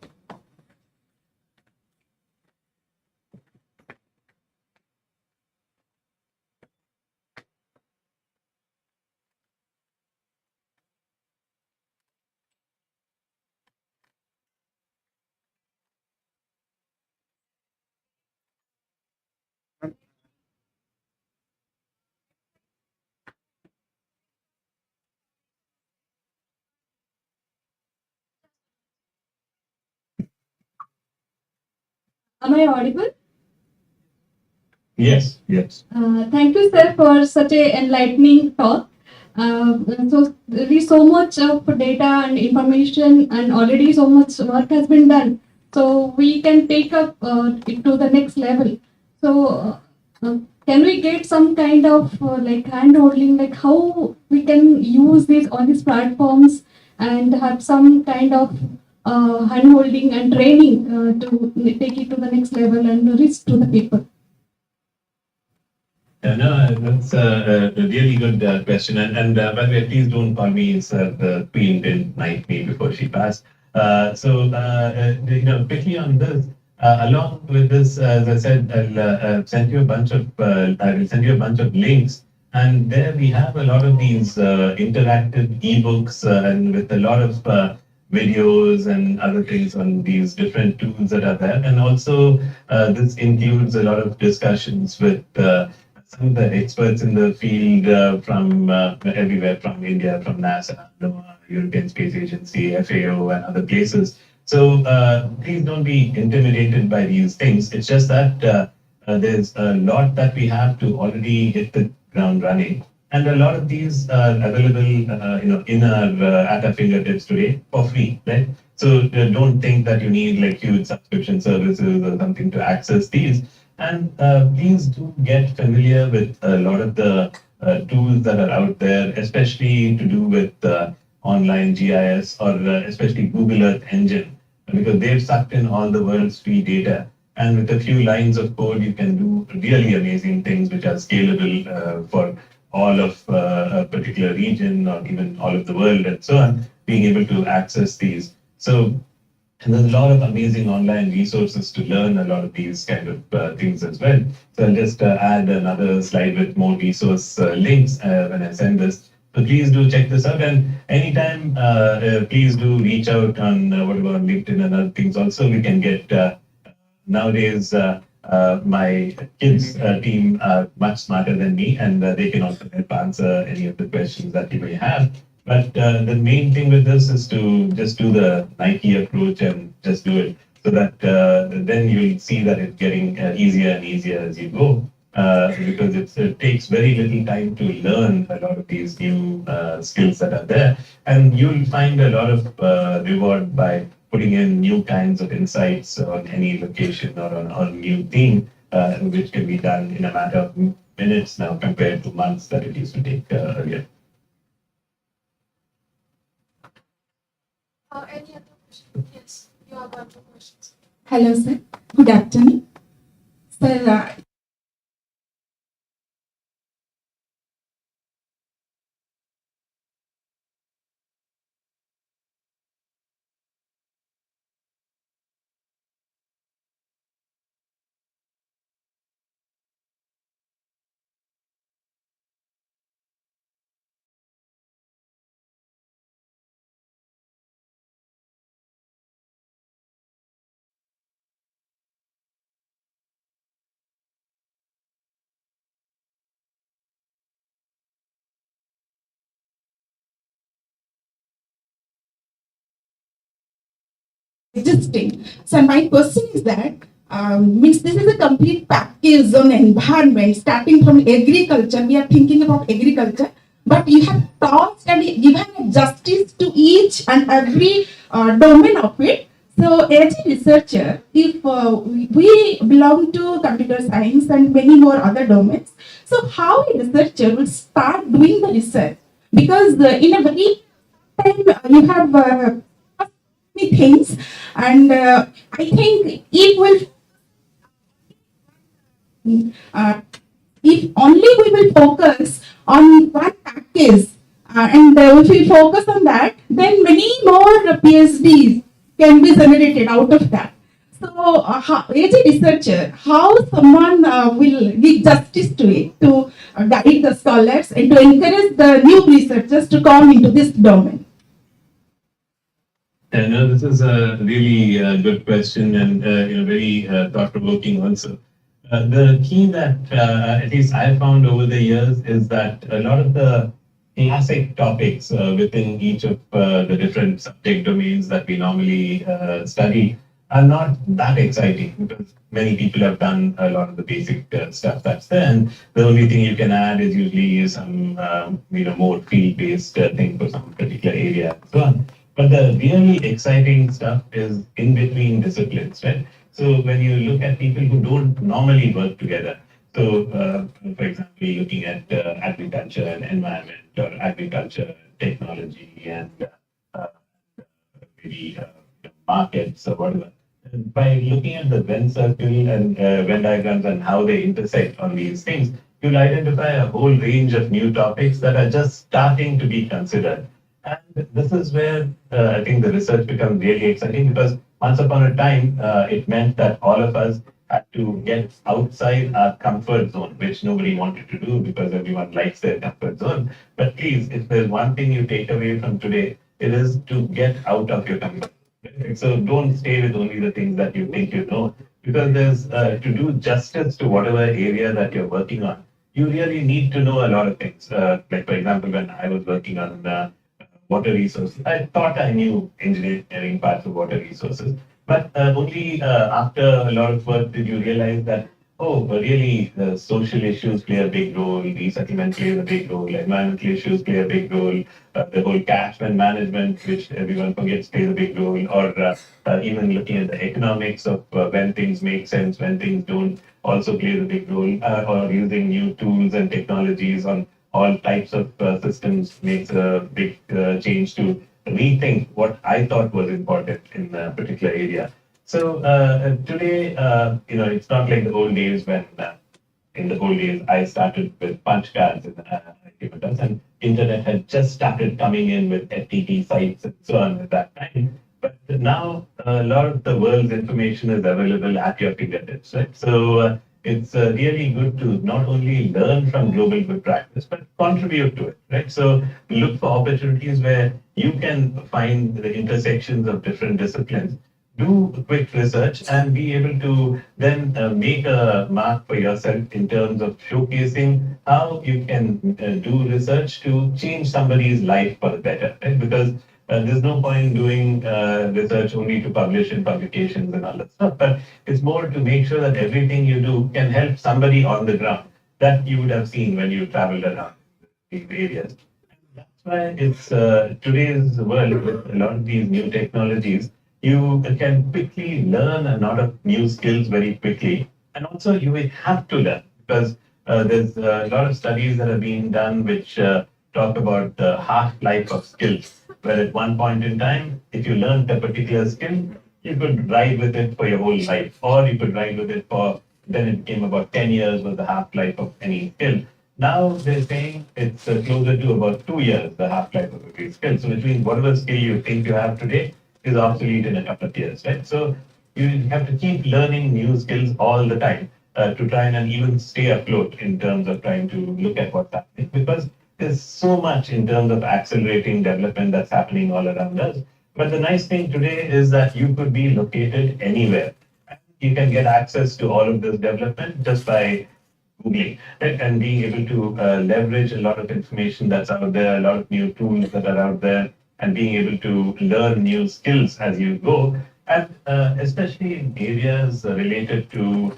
Am I audible? Yes, yes. Thank you, sir, for such a enlightening talk. So really so much of data and information, and already so much work has been done. So we can take up it to the next level. So can we get some kind of like hand holding, like how we can use these all these platforms and have some kind of hand holding and training to take it to the next level and reach to the people? No, that's a really good question. And by the way, please don't call me sir. The Queen didn't knight me before she passed. Quickly on this, along with this, as I said, I'll send you a bunch of I will send you a bunch of links, and there we have a lot of these interactive ebooks and with a lot of videos and other things on these different tools that are there. And also, this includes a lot of discussions with some of the experts in the field from everywhere, from India, from NASA, European Space Agency, FAO, and other places. So please don't be intimidated by these things. It's just that there's a lot that we have to already hit the ground running. And a lot of these are available, in our at our fingertips today for free, right? So don't think that you need like huge subscription services or something to access these. And please do get familiar with a lot of the tools that are out there, especially to do with online GIS or especially Google Earth Engine, because they've sucked in all the world's free data. And with a few lines of code, you can do really amazing things which are scalable for all of a particular region or even all of the world and so on, being able to access these. So and there's a lot of amazing online resources to learn a lot of these kind of things as well. So I'll just add another slide with more resource links when I send this. So please do check this out, and anytime, please do reach out on whatever on LinkedIn and other things. Also, we can get nowadays. My kids team are much smarter than me, and they can also help answer any of the questions that you may have. But the main thing with this is to just do the Nike approach and just do it, so that then you'll see that it's getting easier and easier as you go. Because it takes very little time to learn a lot of these new skills that are there, and you'll find a lot of reward by putting in new kinds of insights on any location or on a new theme, which can be done in a matter of minutes now compared to months that it used to take earlier. Any other question? Yes, you have one more questions. Hello, sir. Good afternoon. Sir, existing. So my question is that means this is a complete package on environment starting from agriculture. We are thinking about agriculture, but you have touched and given justice to each and every domain of it. So as a researcher, if we belong to computer science and many more other domains, so how a researcher will start doing the research? Because in a very time you have many things, and I think it will if only we will focus on one package and if we focus on that, then many more PhDs can be generated out of that. So as a researcher, how someone will give justice to it, to guide the scholars and to encourage the new researchers to come into this domain? Yeah, no, this is a really good question and very thought-provoking also. The key that at least I found over the years is that a lot of the classic topics within each of the different subject domains that we normally study are not that exciting, because many people have done a lot of the basic stuff that's there, and the only thing you can add is usually some more field-based thing for some particular area and so on. But the really exciting stuff is in between disciplines, right? So when you look at people who don't normally work together, so for example, looking at agriculture and environment, or agriculture, technology, and maybe markets or whatever. And by looking at the Venn circle and Venn diagrams and how they intersect on these things, you'll identify a whole range of new topics that are just starting to be considered. And this is where I think the research becomes really exciting, because once upon a time, it meant that all of us had to get outside our comfort zone, which nobody wanted to do because everyone likes their comfort zone. But please, if there's one thing you take away from today, it is to get out of your comfort zone. So don't stay with only the things that you think you know, because there's to do justice to whatever area that you're working on, you really need to know a lot of things. Like for example, when I was working on water resources, I thought I knew engineering parts of water resources, but only after a lot of work did you realize that, oh, really, social issues play a big role, resettlement plays a big role, environmental issues play a big role, the whole catchment management, which everyone forgets, plays a big role, or even looking at the economics of when things make sense, when things don't, also plays a big role, or using new tools and technologies on all types of systems makes a big change to rethink what I thought was important in a particular area. So today, it's not like the old days when, in the old days, I started with punch cards in IIT Madras, and internet had just started coming in with FTP sites and so on at that time. But now a lot of the world's information is available at your fingertips, right? So it's really good to not only learn from global good practice, but contribute to it, right? So look for opportunities where you can find the intersections of different disciplines, do quick research, and be able to then make a mark for yourself in terms of showcasing how you can do research to change somebody's life for the better, right? Because there's no point doing research only to publish in publications and all that stuff, but it's more to make sure that everything you do can help somebody on the ground that you would have seen when you traveled around these areas. That's why it's today's world with a lot of these new technologies, you can quickly learn a lot of new skills very quickly. And also you will have to learn because there's a lot of studies that have been done which talk about the half-life of skills, where at one point in time, if you learned a particular skill, you could ride with it for your whole life, or you could ride with it for, then it became about 10 years was the half-life of any skill. Now they're saying it's closer to about 2 years, the half-life of every skill. So which means whatever skill you think you have today is obsolete in a couple of years, right? So you have to keep learning new skills all the time to try and even stay afloat in terms of trying to look at what's happening, because there's so much in terms of accelerating development that's happening all around us. But the nice thing today is that you could be located anywhere. You can get access to all of this development just by Googling, right? And being able to leverage a lot of information that's out there, a lot of new tools that are out there, and being able to learn new skills as you go. And especially in areas related to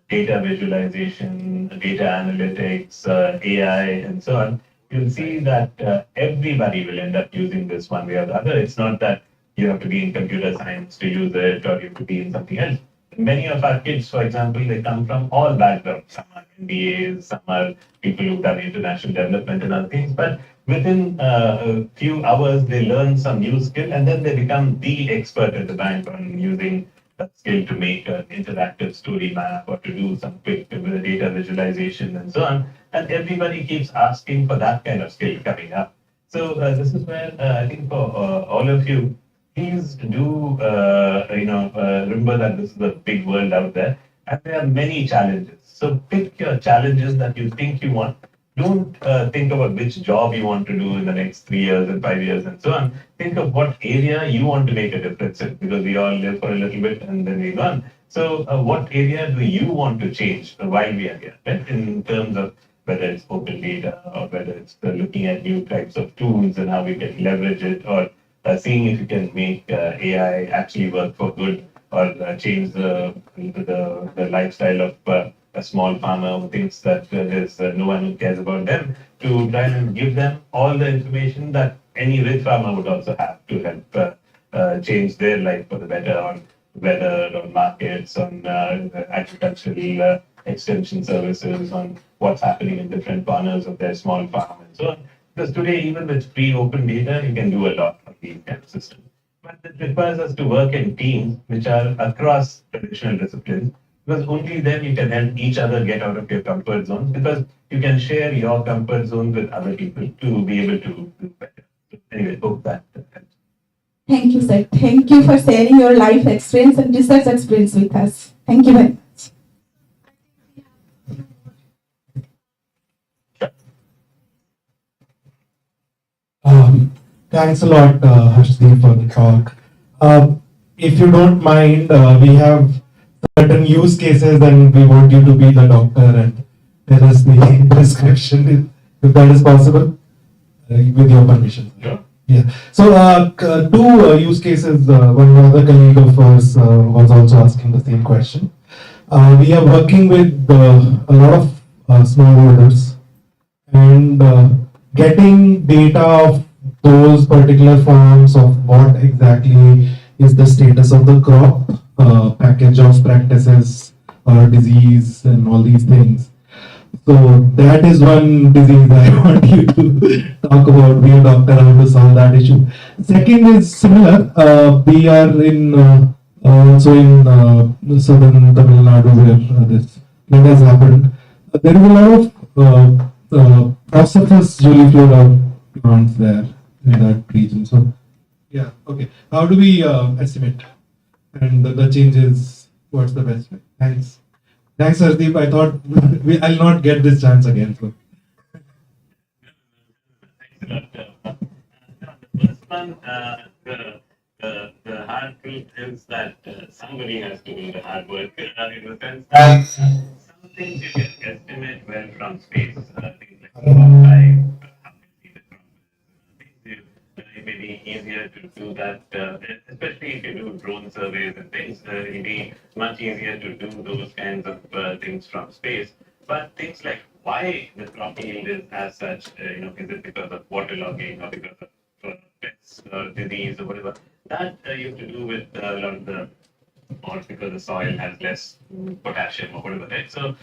data visualization, data analytics, AI, and so on, you'll see that everybody will end up using this one way or the other. It's not that you have to be in computer science to use it or you have to be in something else. Many of our kids, for example, they come from all backgrounds. Some are MBAs, some are people who've done international development and other things. But within a few hours, they learn some new skill and then they become the expert at the bank on using that skill to make an interactive story map or to do some quick data visualization and so on. And everybody keeps asking for that kind of skill coming up. So this is where I think for all of you, please do remember that this is a big world out there and there are many challenges. So pick your challenges that you think you want. Don't think about which job you want to do in the next 3 years and 5 years and so on. Think of what area you want to make a difference in, because we all live for a little bit and then we gone. So what area do you want to change while we are here, right? In terms of whether it's open data or whether it's looking at new types of tools and how we can leverage it, or seeing if you can make AI actually work for good, or change the lifestyle of a small farmer who thinks that there's no one who cares about them, to try and give them all the information that any rich farmer would also have to help change their life for the better on weather, on markets, on agricultural extension services, on what's happening in different corners of their small farm and so on. Because today, even with free open data, you can do a lot of these kind of systems. But it requires us to work in teams which are across traditional disciplines, because only then you can help each other get out of your comfort zones, because you can share your comfort zones with other people to be able to do better. So anyway, hope that helps. Thank you, sir. Thank you for sharing your life experience and research experience with us. Thank you very much. Thanks a lot, Harshdeep, for the talk. If you don't mind, we have certain use cases and we want you to be the doctor and tell us the prescription, if that is possible, with your permission. Sure. Yeah. So, two use cases, one other colleague of ours was also asking the same question. We are working with a lot of smallholders, and getting data of those particular farms of what exactly is the status of the crop, package of practices, disease, and all these things. So that is one disease I want you to talk about, be a doctor, how to solve that issue. Second is similar. We are in also in southern Tamil Nadu where this thing has happened. There is a lot of Prosopis juliflora plants there in that region. So yeah, okay. How do we estimate? And the changes, what's the best way? Thanks. Thanks, Hardeep. I thought I'll not get this chance again. So. First one, the hard truth is that somebody has to do the hard work in the sense that some things you can estimate well from space, things like time, how busy the crop is, it may be easier to do that, especially if you do drone surveys and things, it'll be much easier to do those kinds of things from space. But things like why the crop yield is as such, is it because of waterlogging or because of pests or disease or whatever? That you have to do with a lot of the, or because the soil has less potassium or whatever, right? So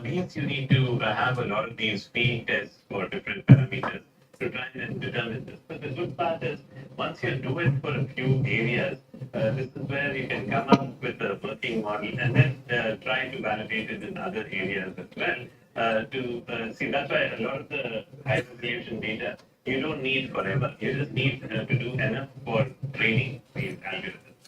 these you need to have a lot of these field tests for different parameters to try and determine this. But the good part is once you do it for a few areas, this is where you can come up with a working model and then try to validate it in other areas as well. To see, that's why a lot of the high resolution data you don't need forever. You just need to do enough for training these algorithms.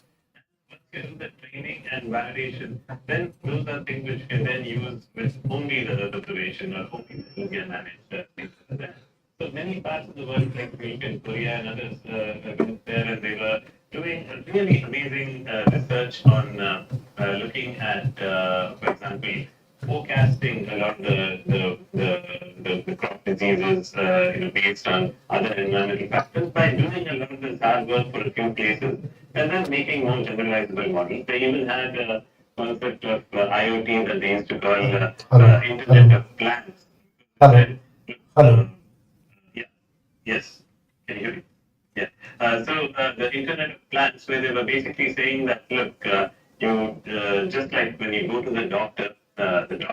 You do the training and validation, then those are things which you can then use with only the Earth observation or only the India managed things like that. So many parts of the world, like in Korea and others, went there and they were doing a really amazing research on looking at, for example, forecasting a lot of the crop diseases, based on other environmental factors by doing a lot of this hard work for a few places and then making more generalizable models. They even had a concept of IoT that they used to call Internet of Plants. Hello. Yeah. Yes. Can you hear me? Yeah. So the Internet of Plants, where they were basically saying that, look, you just like when you go to the doctor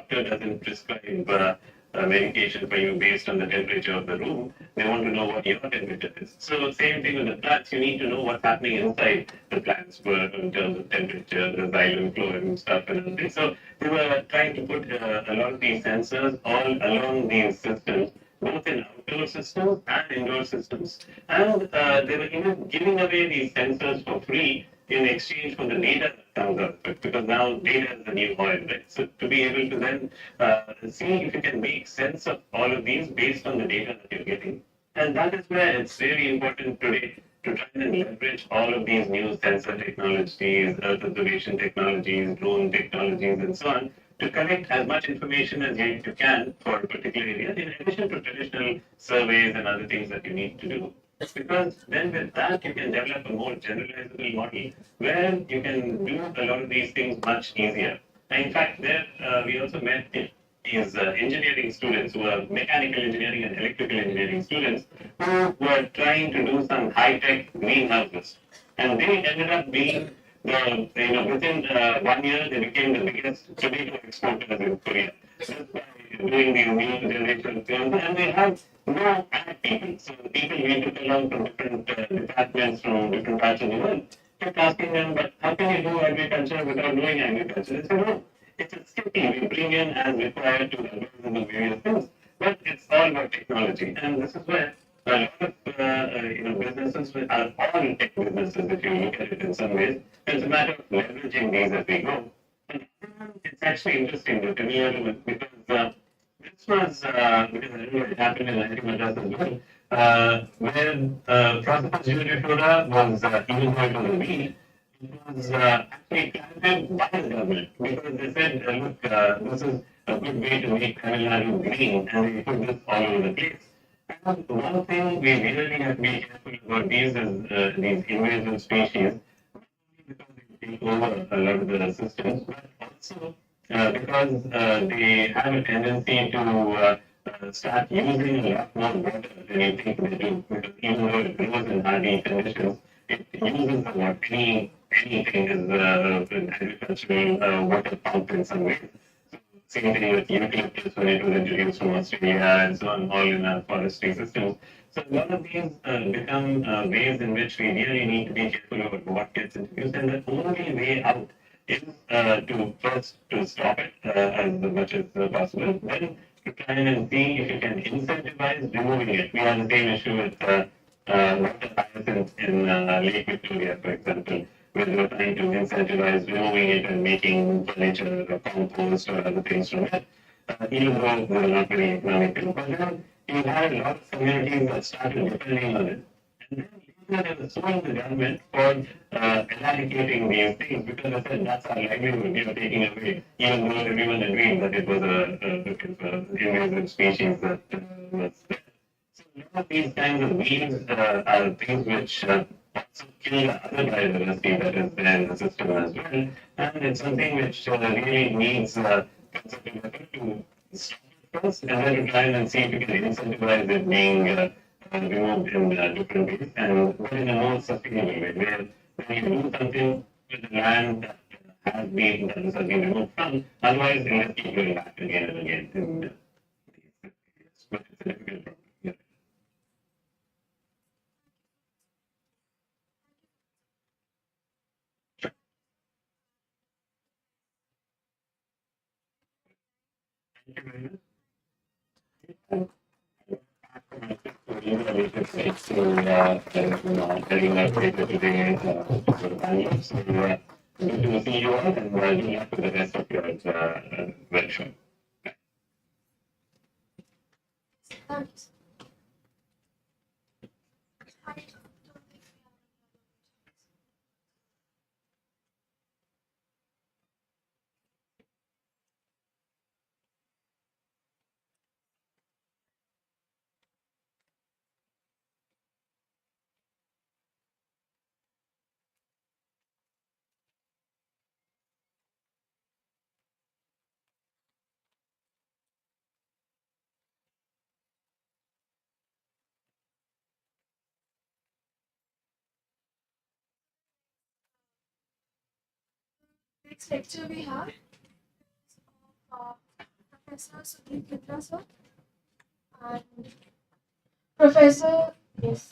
doesn't prescribe medication for you based on the temperature of the room. They want to know what your temperature is. So same thing with the plants. You need to know what's happening inside the plants in terms of temperature, the xylem flow and stuff and everything. So they were trying to put a lot of these sensors all along these systems, both in outdoor systems and indoor systems. And they were even giving away these sensors for free in exchange for the data that comes out of it, because now data is the new oil, right? So to be able to then see if you can make sense of all of these based on the data that you're getting. And that is where it's really important today to try and leverage all of these new sensor technologies, Earth observation technologies, drone technologies, and so on, to collect as much information as you can for a particular area, in addition to traditional surveys and other things that you need to do. Because then with that, you can develop a more generalizable model where you can do a lot of these things much easier. And in fact, there we also met these engineering students who are mechanical engineering and electrical engineering students who were trying to do some high-tech greenhouses. And they ended up being within 1 year, they became the biggest tomato exporters in Korea. Just by doing these new generation films, and they have no ag people. So the people we took along from different departments from different parts of the world kept asking them, but how can you do agriculture without doing agriculture? They said, no, it's a skill we bring in as required to algorithms and various things, but it's all about technology. And this is where a lot of businesses are all tech businesses if you look at it in some ways. It's a matter of leveraging these as we go. And it's actually interesting to me a little bit because this was because I remember it happened in IIT Madras as well, when Professor Junior was even though it was a weed, it was actually planted by the government because they said, look, this is a good way to make Tamil Nadu green, and they put this all over the place. And one thing we really have to be careful about these is these invasive species, because they take over a lot of the systems, but also because they have a tendency to start using a lot more water than you think they do. Because even though it grows in hardy conditions, it uses a lot. Anything is an agricultural water pump in some way. Same thing with eucalyptus when it was introduced from Australia and so on, all in our forestry systems. So a lot of these become ways in which we really need to be careful about what gets introduced, and the only way out is to first to stop it as much as possible, then to try and see if you can incentivize removing it. We have the same issue with water hyacinth in Lake Victoria, for example, where they were trying to incentivize removing it and making furniture or compost or other things from it, even though they were not very economical. But then you had a lot of communities that started depending on it. And then later they were suing the government for eradicating these things because they said that's our livelihood, we are taking away, even though everyone agreed that it was a invasive species that was there. So all of these kinds of weeds are things which also kill the other biodiversity that is there in the system as well. And it's something which really needs concerted effort to stop it first and then to try and see if we can incentivize it being removed in different ways and but in a more sustainable way where when you do something with the land that has been that this has been removed from, otherwise it will keep going back again and again. And, but it's a difficult problem. Yeah. Thank you very much. Getting that paper today for the panel. So, good to see you all and good luck with the rest of your workshop. Thanks. Next lecture we have uh, Professor Sudhir Kitra sir and Professor, yes.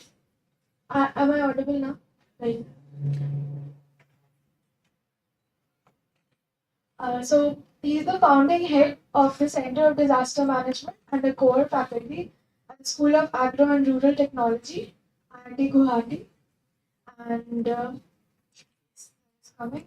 Am I audible now? Right. So he is the founding head of the Center of Disaster Management and the core faculty at the School of Agro and Rural Technology, IIT Guwahati, and it's coming.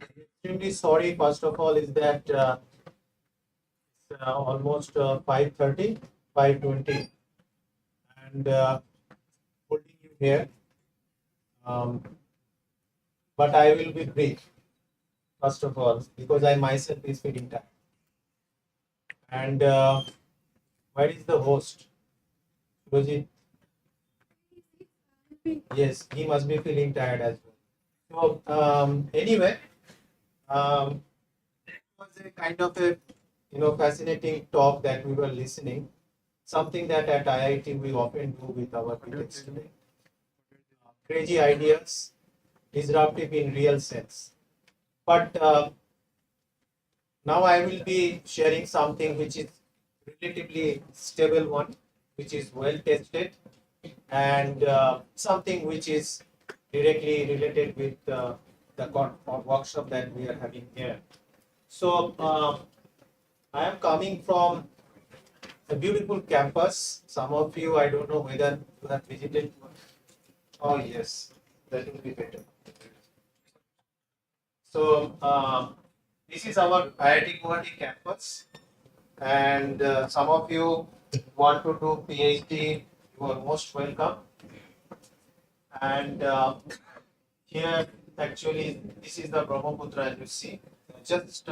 Extremely sorry, first of all, is that it's almost 5:30, 5:20, and holding you here. But I will be brief, first of all, because I myself is feeling tired. And where is the host? Rojit? Yes, he must be feeling tired as well. So anyway, it was a kind of a fascinating talk that we were listening. Something that at IIT we often do with our students today. Crazy ideas, disruptive in real sense. But now I will be sharing something which is relatively stable one, which is well tested, and something which is directly related with the workshop that we are having here. So I am coming from a beautiful campus. Some of you, I don't know whether you have visited. Oh yes, that will be better. So this is our IIT Guwahati campus, and some of you want to do PhD. You are most welcome. And here, actually, this is the Brahmaputra, as you see, just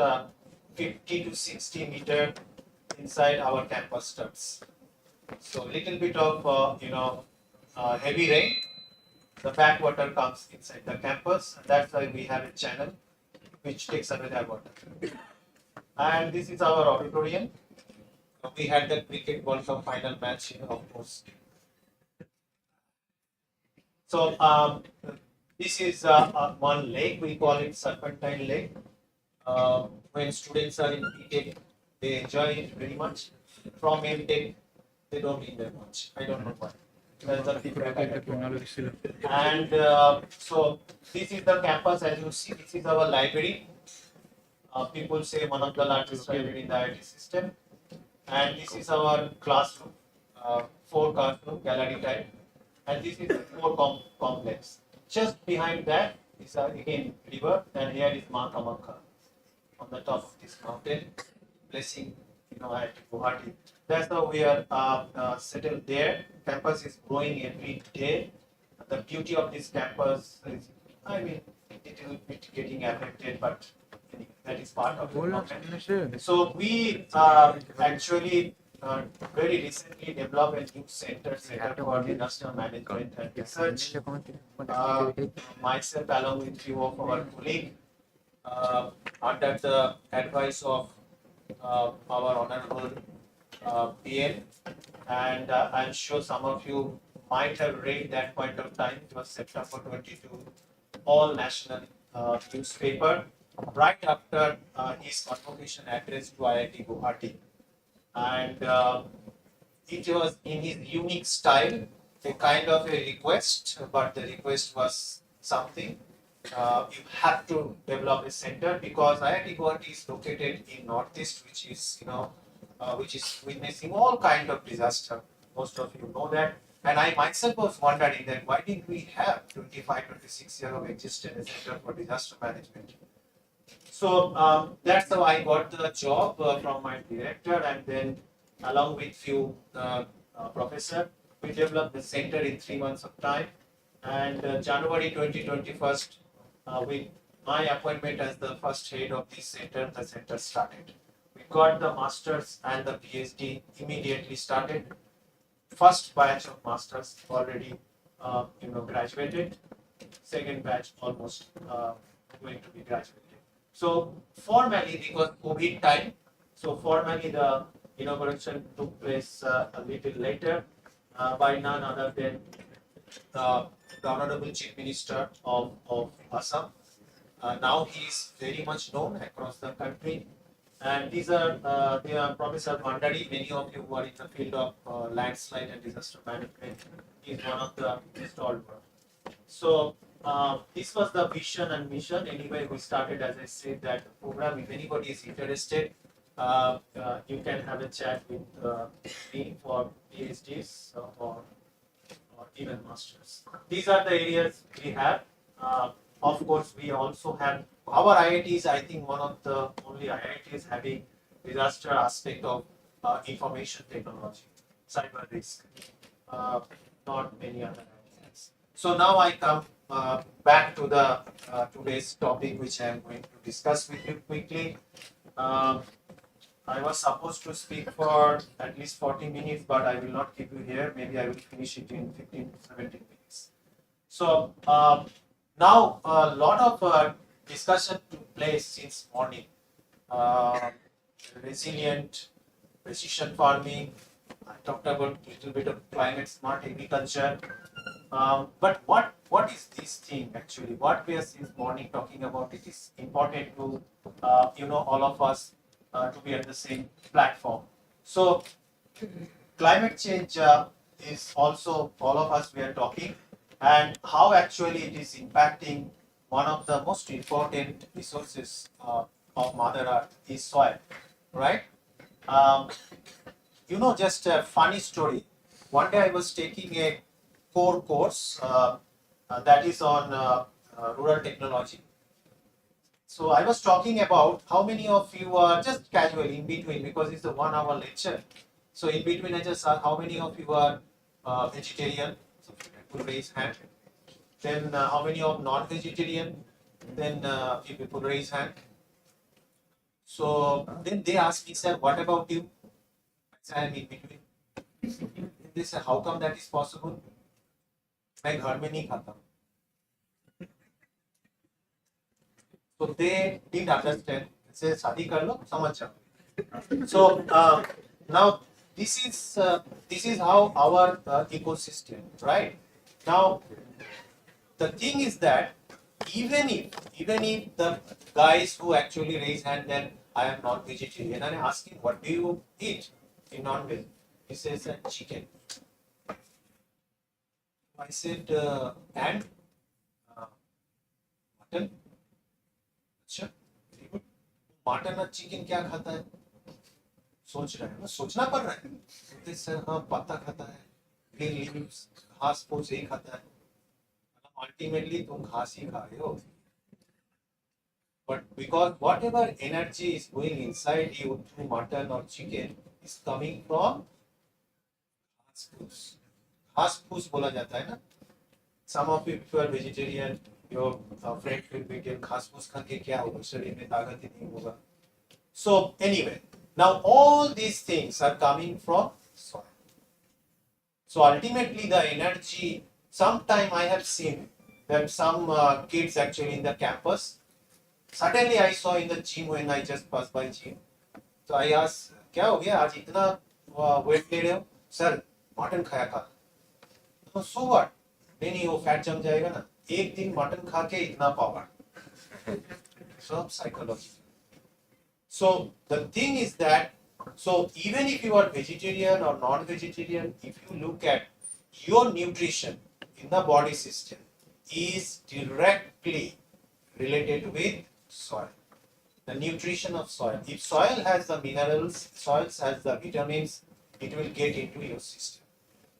50 to 60 meter inside our campus steps. So little bit of heavy rain, the backwater comes inside the campus, and that's why we have a channel which takes away that water. And this is our auditorium. We had the cricket World Cup final match here, of course. So this is one lake, we call it Serpentine Lake. When students are in BTech, they enjoy it very much. From MTech, they don't enjoy much. I don't know why. That's the feedback I have. And so this is the campus, as you see. This is our library. People say one of the largest library in the IIT system. And this is our classroom, 4 classroom, gallery type. And this is the core complex. Just behind that is again river, and here is Ma Kamakha on the top of this mountain, blessing IIT Guwahati. That's how we are settled there. Campus is growing every day. The beauty of this campus is, I mean, it will be getting affected, but that is part of it. So we actually very recently developed a new center for disaster management and research. Myself, along with few of our colleagues, under the advice of our honorable PN, and I'm sure some of you might have read that point of time. It was September 22, all national newspaper, right after his convocation address to IIT Guwahati. And it was in his unique style, a kind of a request, but the request was something. You have to develop a center because IIT Guwahati is located in Northeast, which is which is witnessing all kind of disaster. Most of you know that. And I myself was wondering that why didn't we have 25, 26 years of existence a center for disaster management? So that's how I got the job from my director, and then along with few professor, we developed the center in 3 months of time. And January 2021, with my appointment as the first head of this center, the center started. We got the masters and the PhD immediately started. First batch of masters already graduated. Second batch almost going to be graduated. So formally, because COVID time, so formally the inauguration took place a little later by none other than the Honorable Chief Minister of Assam. Now he is very much known across the country. And these are Professor Mandari. Many of you who are in the field of landslide and disaster management. He is one of the stalwart. So this was the vision and mission. Anyway, we started, as I said, that program. If anybody is interested, you can have a chat with me for PhDs or even masters. These are the areas we have. Of course, we also have our IITs. I think one of the only IITs having disaster aspect of information technology, cyber risk. Not many other IITs. So now I come back to the today's topic, which I am going to discuss with you quickly. I was supposed to speak for at least 40 minutes, but I will not keep you here. Maybe I will finish it in 15 to 17 minutes. So now a lot of discussion took place since morning. Resilient, precision farming. I talked about a little bit of climate smart agriculture. But what is this thing actually? What we are since morning talking about? It is important to all of us to be at the same platform. So climate change is also all of us we are talking, and how actually it is impacting one of the most important resources of Mother Earth is soil, right? Um, just a funny story. One day I was taking a core course that is on rural technology. So I was talking about how many of you are just casually in between because it's a 1 hour lecture. So in between, I just asked how many of you are vegetarian. So people raise hand. Then how many of non-vegetarian? Then few people raise hand. So then they asked me, sir, what about you? I said, I'm in between. They said, how come that is possible? मैं घर में नहीं खाता. So they didn't understand. They said, शादी कर लो, समझ जाओ. So now this is how our ecosystem, right? Now the thing is that even if the guys who actually raise hand that I am not vegetarian and I ask him what do you eat in non-veg, he says chicken. I said and mutton. अच्छा very good. Mutton और chicken क्या खाता है? सोच रहा है ना, सोचना पड़ रहा है. बोलते सर हाँ पत्ता खाता है, ग्रीन लीव्स, घास फूस यही खाता है. Ultimately तुम घास ही खा रहे हो. But because whatever energy is going inside you through mutton or chicken is coming from घास फूस. घास फूस बोला जाता है ना. Some of you, if you are vegetarian, your friend will be getting घास फूस खा के क्या होगा, शरीर में ताकत ही नहीं होगा. So anyway, now all these things are coming from soil. So ultimately the energy, sometime I have seen that some kids actually in the campus, suddenly I saw in the gym when I just passed by gym. So I asked, क्या हो गया आज इतना weight ले रहे हो? Sir, mutton खाया था. So what? नहीं वो फैट जम जाएगा ना. एक दिन मटन खा के इतना power. So psychology. So the thing is that, so even if you are vegetarian or non-vegetarian, if you look at your nutrition in the body system is directly related with soil. The nutrition of soil. If soil has the minerals, soil has the vitamins, it will get into your system.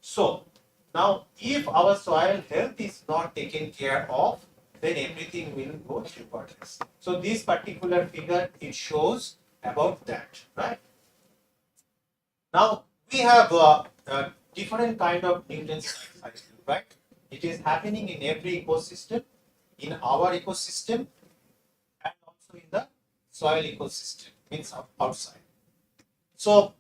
So now if our soil health is not taken care of, then everything will go to importance. So this particular figure, it shows about that, right? Now we have different kind of nutrient cycle, right? It is happening in every ecosystem, in our ecosystem, and also in the soil ecosystem, means outside. So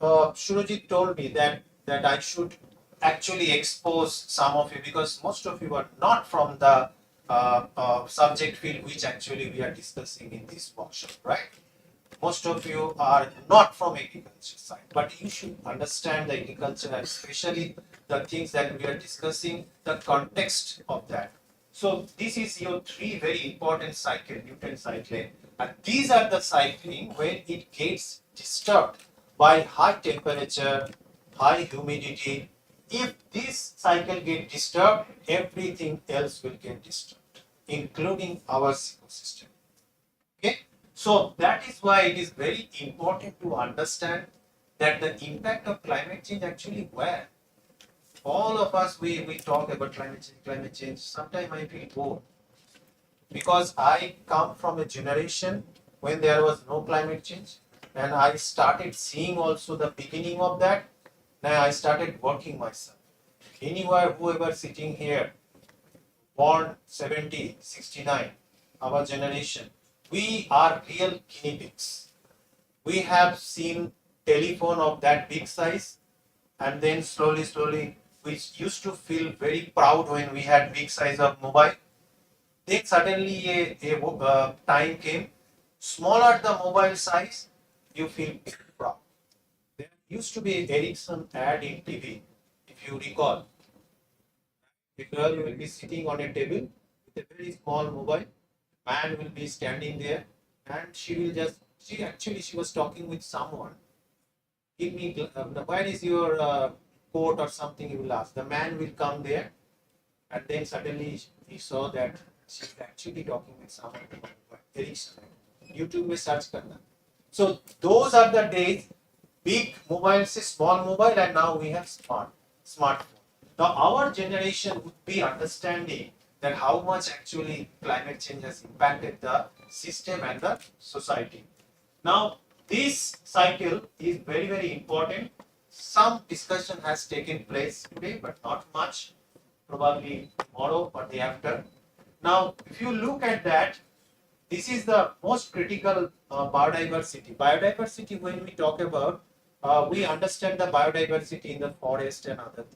Shurajit told me that I should actually expose some of you because most of you are not from the subject field which actually we are discussing in this workshop, right? Most of you are not from agriculture side, but you should understand the agriculture and especially the things that we are discussing, the context of that. So this is your three very important cycle, nutrient cycling, and these are the cycling when it gets disturbed by high temperature, high humidity. If this cycle gets disturbed, everything else will get disturbed, including our ecosystem. Okay, so that is why it is very important to understand that the impact of climate change actually where. All of us, we talk about climate change. Sometimes I feel bored because I come from a generation when there was no climate change and I started seeing also the beginning of that. Now I started working myself. Anywhere, whoever sitting here, born 70, 69, our generation, we are real guinea pigs. We have seen telephone of that big size and then slowly, we used to feel very proud when we had big size of mobile. Then suddenly a time came, smaller the mobile size, you feel proud. There used to be an Ericsson ad in TV, if you recall. A girl will be sitting on a table with a very small mobile, man will be standing there and she was talking with someone. Give me, where is your coat or something, you will ask. The man will come there and then suddenly we saw that she's actually talking with someone very shy. YouTube में search करना. So those are the days. Big mobile से small mobile, and now we have smartphone. Now our generation would be understanding that how much actually climate change has impacted the system and the society. Now this cycle is very, very important. Some discussion has taken place today, but not much. Probably tomorrow or day after. Now, if you look at that, this is the most critical biodiversity. Biodiversity, when we talk about, we understand the biodiversity in the forest and other things.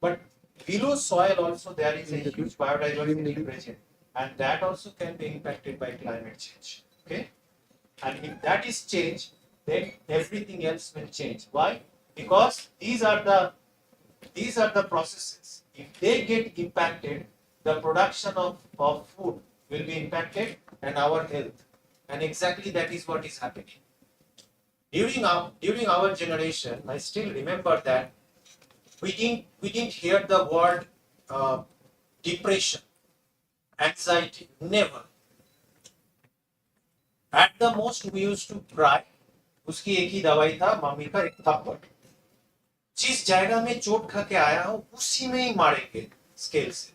But below soil also there is a huge biodiversity present, and that also can be impacted by climate change. Okay, and if that is changed, then everything else will change. Why? Because these are the processes. If they get impacted, the production of food will be impacted and our health. And exactly that is what is happening. During our generation, I still remember that we didn't hear the word depression, anxiety, never. At the most we used to cry. उसकी एक ही दवाई था, mummy का एक थप्पड़. जिस जायगा में चोट खा के आया हूं उसी में ही मारेंगे स्केल से.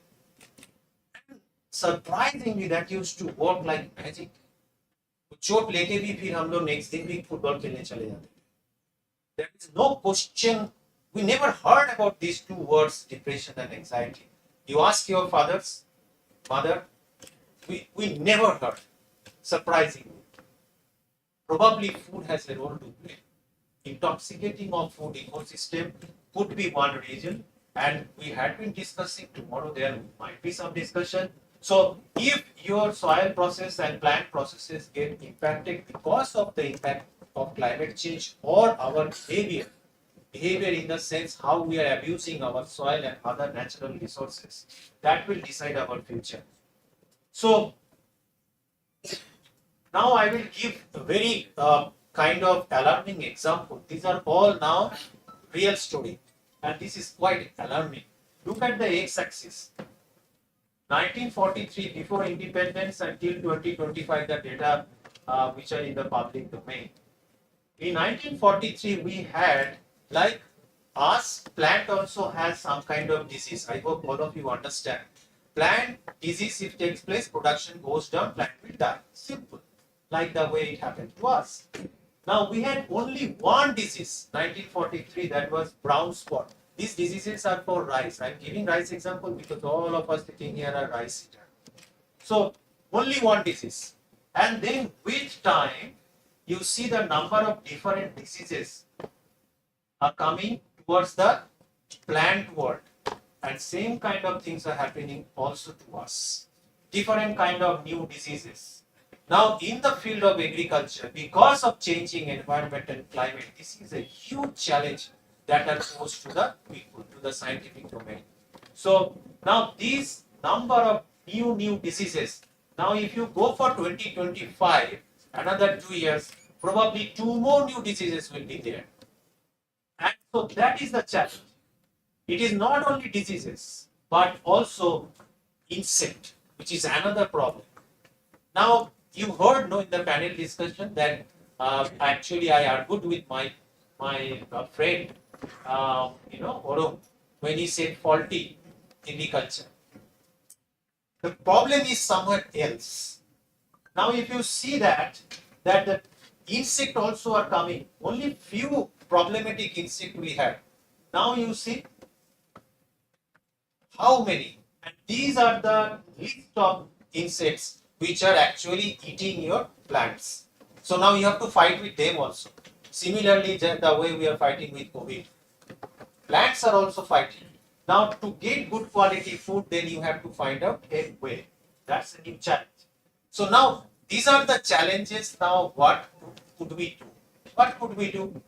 Surprisingly, that used to work like magic. चोट लेके भी फिर हम लोग नेक्स्ट दिन भी फुटबॉल खेलने चले जाते थे. There is no question. We never heard about these two words, depression and anxiety. You ask your mother, we never heard. Surprisingly. Probably food has a role to play. Intoxicating of food ecosystem could be one reason, and we had been discussing, tomorrow there might be some discussion. So if your soil process and plant processes get impacted because of the impact of climate change or our behavior in the sense how we are abusing our soil and other natural resources, that will decide our future. So now I will give a very kind of alarming example. These are all now real story, and this is quite alarming. Look at the x-axis. 1943, before independence until 2025, the data which are in the public domain. In 1943, we had, like us, plant also has some kind of disease. I hope all of you understand. Plant disease, if takes place, production goes down, plant will die. Simple. Like the way it happened to us. Now we had only one disease, 1943, that was brown spot. These diseases are for rice. I'm giving rice example because all of us sitting here are rice eater. So only one disease. And then with time, you see the number of different diseases are coming towards the plant world. And same kind of things are happening also to us. Different kind of new diseases. Now, in the field of agriculture, because of changing environment and climate, this is a huge challenge that are posed to the people, to the scientific domain. So, now these number of new diseases, now if you go for 2025, another 2 years, probably 2 more new diseases will be there. And so that is the challenge. It is not only diseases, but also insect, which is another problem. Now, you heard in the panel discussion that actually I argued with my friend, Orom, when he said faulty agriculture. The problem is somewhere else. Now, if you see that the insect also are coming, only few problematic insect we have. Now you see how many, and these are the list of insects which are actually eating your plants. So now you have to fight with them also. Similarly, the way we are fighting with COVID, plants are also fighting. Now to get good quality food, then you have to find out a way. That's a new challenge. So now these are the challenges. Now what could we do? What could we do?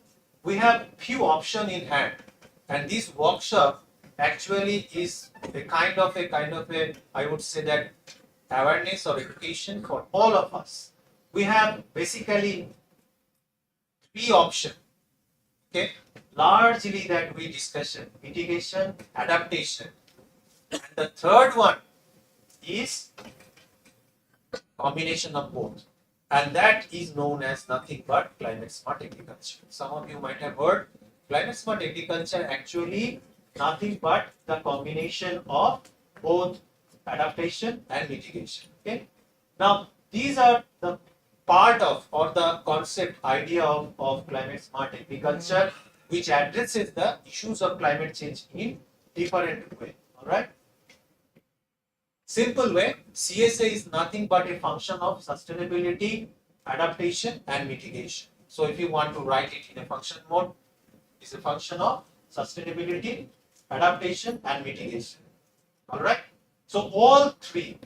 We have few options in hand, and this workshop actually is a kind of a I would say that awareness or education for all of us. We have basically 3 options. Okay, largely that we discussion: mitigation, adaptation, And the third one is combination of both. And that is known as nothing but climate smart agriculture. Some of you might have heard climate smart agriculture actually nothing but the combination of both adaptation and mitigation. Okay. Now these are the part of or the concept idea of climate smart agriculture which addresses the issues of climate change in different way. All right. Simple way, CSA is nothing but a function of sustainability, adaptation, and mitigation. So if you want to write it in a function mode, it's a function of sustainability, adaptation, and mitigation. All right. So all three,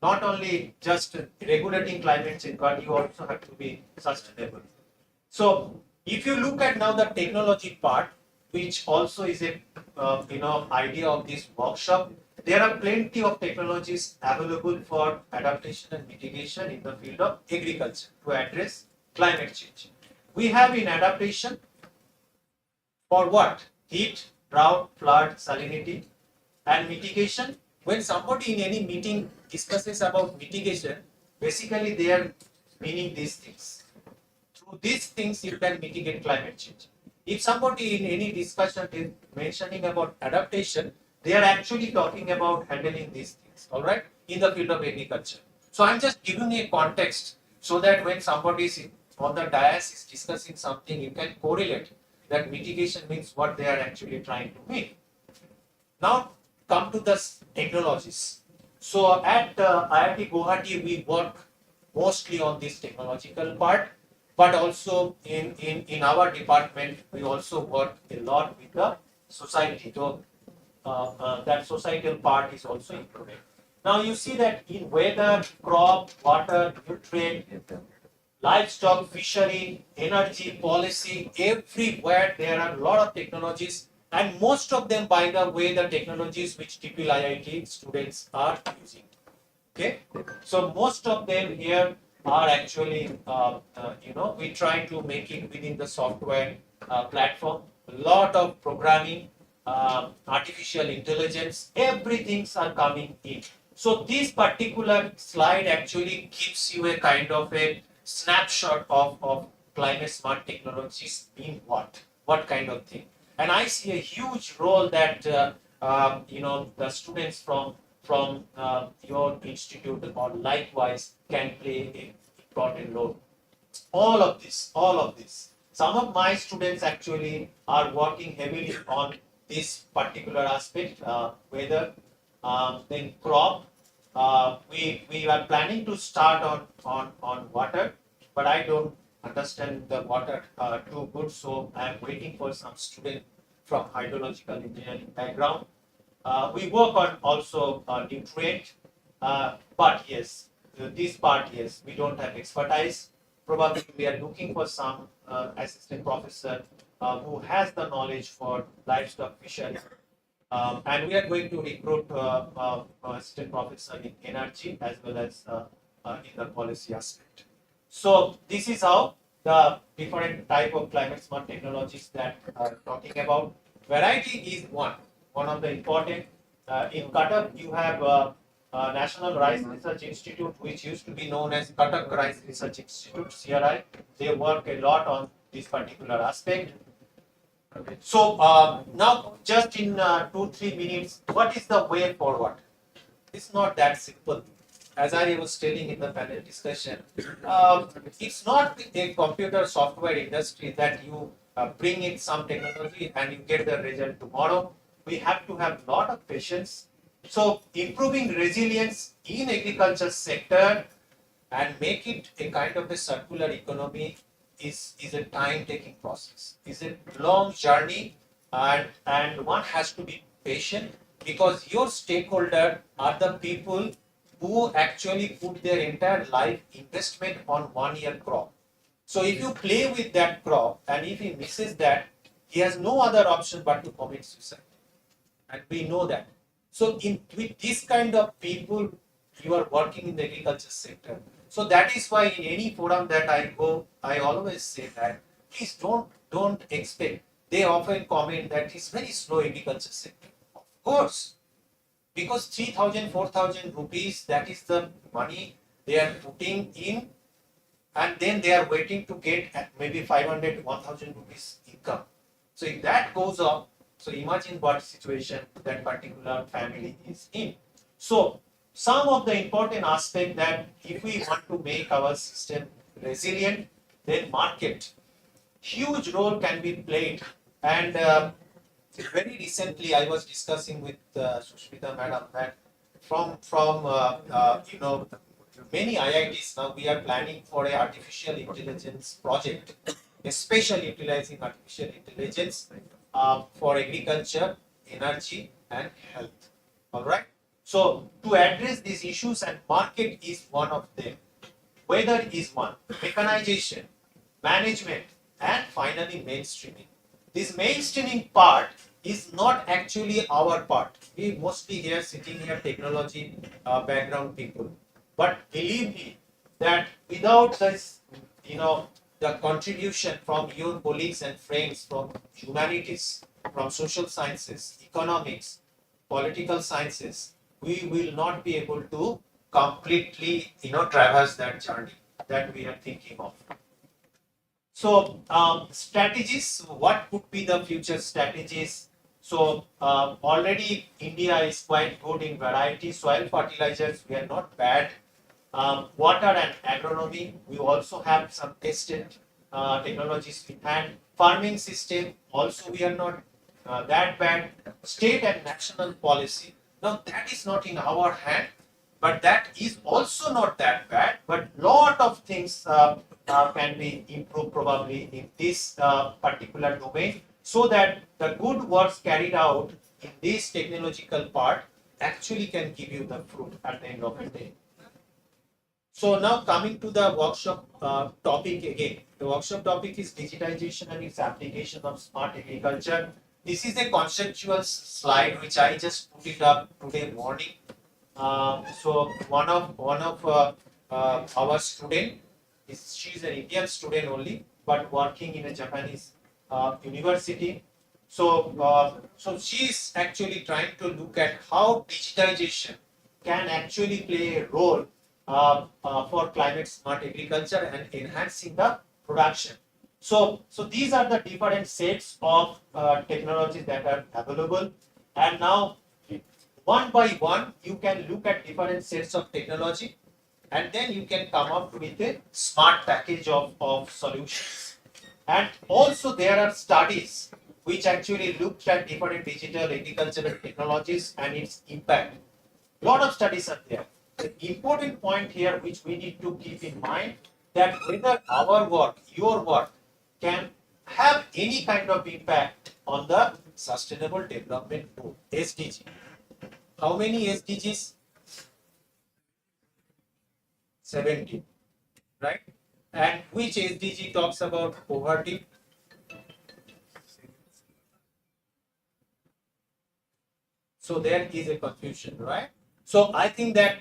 not only just regulating climate change, but you also have to be sustainable. So if you look at now the technology part, which also is a idea of this workshop, there are plenty of technologies available for adaptation and mitigation in the field of agriculture to address climate change. We have in adaptation for what? Heat, drought, flood, salinity, and mitigation. When somebody in any meeting discusses about mitigation, basically they are meaning these things. Through these things, you can mitigate climate change. If somebody in any discussion is mentioning about adaptation, they are actually talking about handling these things, all right, in the field of agriculture. So I'm just giving a context so that when somebody is on the dais is discussing something, you can correlate that mitigation means what they are actually trying to mean. Now come to the technologies. So at IIT Guwahati, we work mostly on this technological part, but also in our department, we also work a lot with the society. So that societal part is also included. Now you see that in weather, crop, water, nutrient, livestock, fishery, energy, policy, everywhere there are a lot of technologies, and most of them, by the way, the technologies which typical IIT students are using. Okay, so most of them here are actually, we try to make it within the software platform. A lot of programming, artificial intelligence, everything's are coming in. So this particular slide actually gives you a kind of a snapshot of climate smart technologies in what kind of thing. And I see a huge role that the students from your institute or likewise can play an important role. All of this. Some of my students actually are working heavily on this particular aspect, whether then crop. We are planning to start on water, but I don't understand the water too good, so I am waiting for some student from hydrological engineering background. We work on also nutrient, but yes, this part, yes, we don't have expertise. Probably we are looking for some assistant professor who has the knowledge for livestock fishery. And we are going to recruit assistant professor in energy as well as in the policy aspect. So this is how the different type of climate smart technologies that are talking about. Variety is one of the important. In Qatar, you have National Rice Research Institute, which used to be known as Qatar Rice Research Institute, CRI. They work a lot on this particular aspect. So now, just in 2-3 minutes, what is the way forward? It's not that simple. As I was telling in the panel discussion, it's not a computer software industry that you bring in some technology and you get the result tomorrow. We have to have a lot of patience. So improving resilience in agriculture sector and make it a kind of a circular economy is a time-taking process. Is a long journey, and one has to be patient because your stakeholder are the people who actually put their entire life investment on 1 year crop. So if you play with that crop and if he misses that, he has no other option but to commit suicide. And we know that. So with this kind of people, you are working in the agriculture sector. So that is why in any forum that I go, I always say that please don't expect. They often comment that it's very slow agriculture sector. Of course, because 3,000, 4,000 rupees, that is the money they are putting in, and then they are waiting to get maybe 500, 1,000 rupees income. So if that goes up, so imagine what situation that particular family is in. So some of the important aspect that if we want to make our system resilient, then market, huge role can be played. And very recently I was discussing with Sushmita madam that from many IITs now we are planning for a artificial intelligence project, especially utilizing artificial intelligence for agriculture, energy, and health. All right. So to address these issues, and market is one of them. Weather is one. Mechanization, management, and finally mainstreaming. This mainstreaming part is not actually our part. We mostly here sitting here technology background people. But believe me that without this, the contribution from your colleagues and friends from humanities, from social sciences, economics, political sciences, we will not be able to completely, traverse that journey that we are thinking of. So, strategies, what could be the future strategies? So, already India is quite good in variety. Soil fertilizers, we are not bad. Water and agronomy, we also have some tested technologies in hand. Farming system, also we are not that bad. State and national policy, now that is not in our hand, but that is also not that bad. But lot of things can be improved probably in this particular domain, so that the good works carried out in this technological part actually can give you the fruit at the end of the day. So now coming to the workshop topic again. The workshop topic is digitization and its application of smart agriculture. This is a conceptual slide which I just put it up today morning. So one of our student is, she's an Indian student only, but working in a Japanese university. So she is actually trying to look at how digitization can actually play a role for climate smart agriculture and enhancing the production. So these are the different sets of technologies that are available, and now one by one you can look at different sets of technology, and then you can come up with a smart package of solutions. And also there are studies which actually looked at different digital agricultural technologies and its impact. Lot of studies are there. The important point here which we need to keep in mind, that whether our work, your work, can have any kind of impact on the sustainable development goal, SDG. How many SDGs? 17, right? And which SDG talks about poverty? So there is a confusion, right? So I think that,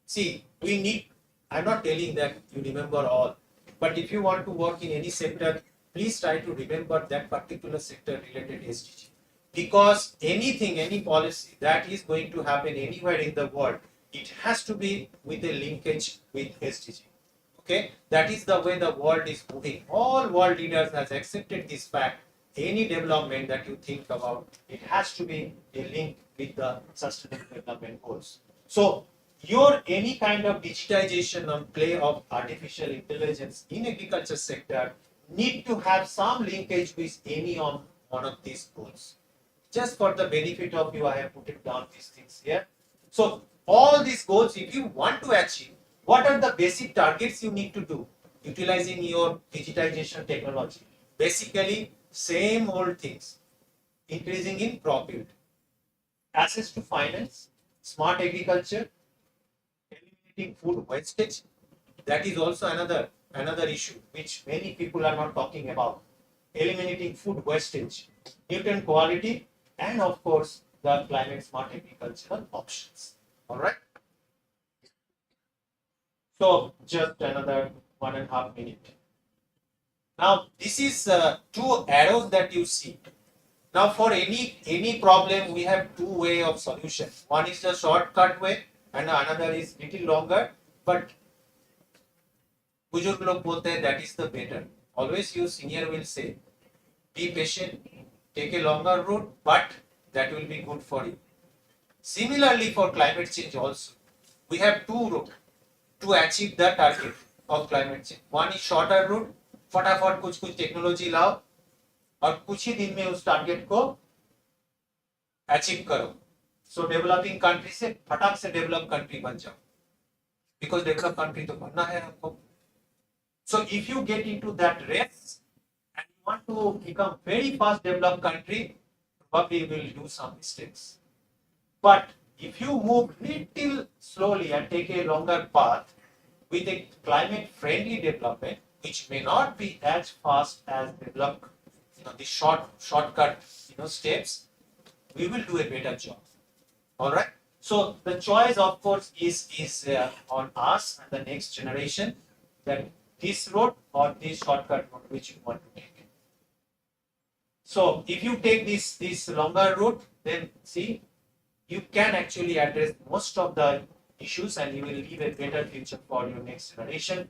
see, we need, I'm not telling that you remember all, but if you want to work in any sector, please try to remember that particular sector related SDG. Because anything, any policy that is going to happen anywhere in the world, it has to be with a linkage with SDG. Okay, that is the way the world is moving. All world leaders has accepted this fact. Any development that you think about, it has to be a link with the sustainable development goals. So your any kind of digitization and play of artificial intelligence in agriculture sector need to have some linkage with any of one of these goals. Just for the benefit of you, I have put it down these things here. So all these goals, if you want to achieve, what are the basic targets you need to do utilizing your digitization technology? Basically, same old things. Increasing in profit, access to finance, smart agriculture, eliminating food wastage. That is also another issue which many people are not talking about. Eliminating food wastage, nutrient quality, and of course the climate smart agricultural options. All right. So just another 1.5 minutes. Now this is two arrows that you see. Now for any problem, we have two way of solution. One is the shortcut way and another is little longer. But बुजुर्ग लोग बोलते हैं that is the better. Always your senior will say, be patient, take a longer route, but that will be good for you. Similarly, for climate change also, we have two routes to achieve the target of climate change. One is shorter route, फटाफट कुछ technology लाओ और कुछ ही दिन में उस target को achieve करो. सो डेवलपिंग कंट्री से फटाक से डेवलप कंट्री बन जाओ, बिकॉज डेवलप कंट्री तो बनना है आपको. So if you get into that race and you want to become very fast developed country, probably you will do some mistakes. But if you move little slowly and take a longer path with a climate friendly development, which may not be as fast as develop, the shortcut, steps, we will do a better job. All right. So the choice, of course, is on us and the next generation, that this road or this shortcut road which you want to take. So if you take this longer route, then see, you can actually address most of the issues and you will leave a better future for your next generation.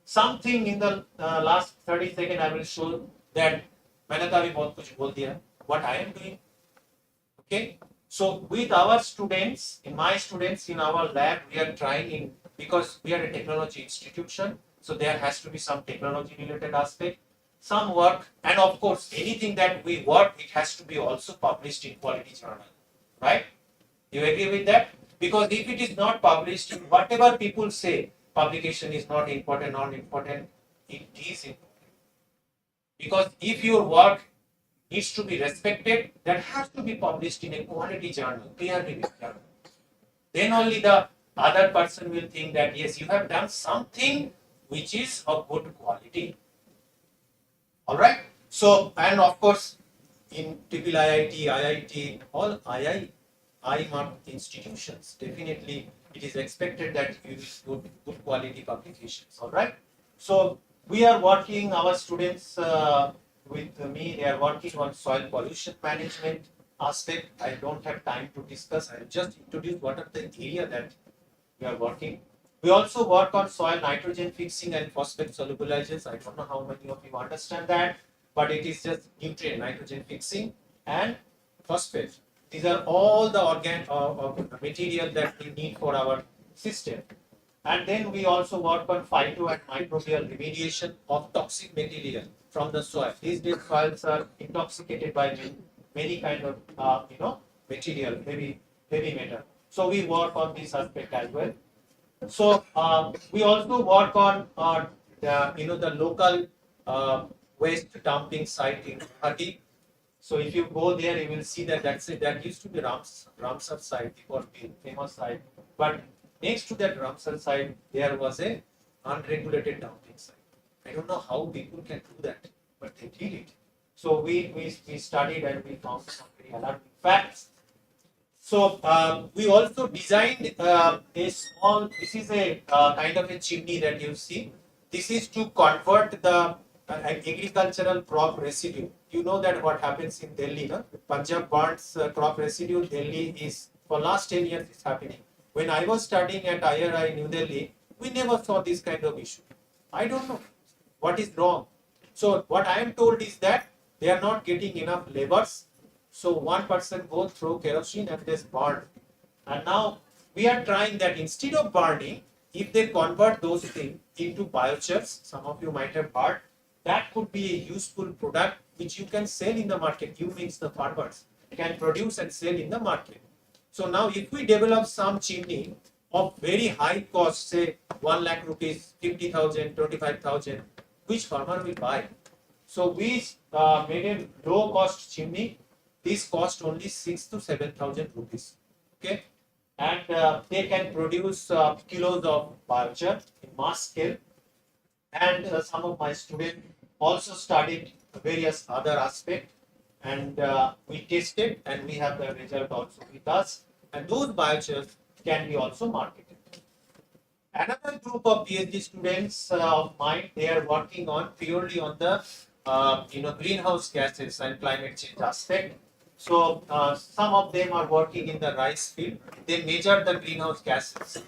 Something in the last 30 seconds I will show that मैंने तो अभी बहुत कुछ बोल दिया what I am doing. Okay, so with our students, in my students in our lab, we are trying because we are a technology institution. So there has to be some technology related aspect, some work, and of course, anything that we work, it has to be also published in quality journal, right? You agree with that? Because if it is not published, whatever people say, publication is not important, it is important. Because if your work needs to be respected, that has to be published in a quality journal, peer reviewed journal. Then only the other person will think that yes, you have done something which is of good quality. All right. So, and of course, in typical IIT, all IIIT institutions, definitely it is expected that you will do good quality publications. All right. So we are working, our students with me, they are working on soil pollution management aspect. I don't have time to discuss. I will just introduce what are the area that we are working. We also work on soil nitrogen fixing and phosphate solubilizers. I don't know how many of you understand that, but it is just nutrient nitrogen fixing and phosphate. These are all the material that we need for our system. And then we also work on phyto and microbial remediation of toxic material from the soil. These days soils are intoxicated by many kind of material, heavy metal. So we work on this aspect as well. So we also work on the local waste dumping site in Guwahati. So if you go there, you will see that that used to be Ramsar site, or famous site. But next to that Ramsar site, there was a unregulated dumping site. I don't know how people can do that, but they did it. So we studied and we found some very alarming facts. So we also designed a small, this is a kind of a chimney that you see. This is to convert the agricultural crop residue. You know that what happens in Delhi, no? Punjab burns crop residue. Delhi is, for last 10 years it's happening. When I was studying at IIIT New Delhi, we never saw this kind of issue. I don't know what is wrong. So what I am told is that they are not getting enough laborers. So one person goes through kerosene and they burn. And now we are trying that instead of burning, if they convert those things into biochars, some of you might have heard, that could be a useful product which you can sell in the market. You means the farmers can produce and sell in the market. So now if we develop some chimney of very high cost, say 1 lakh rupees, 50,000, 25,000, which farmer will buy? So we made a low cost chimney. This cost only 6 to 7,000 rupees. Okay, and they can produce kilos of biochar in mass scale. And some of my students also studied various other aspects, and we tested, and we have the result also with us. And those biochars can be also marketed. Another group of PhD students of mine, they are working on purely on the greenhouse gases and climate change aspect. So some of them are working in the rice field. They measure the greenhouse gases.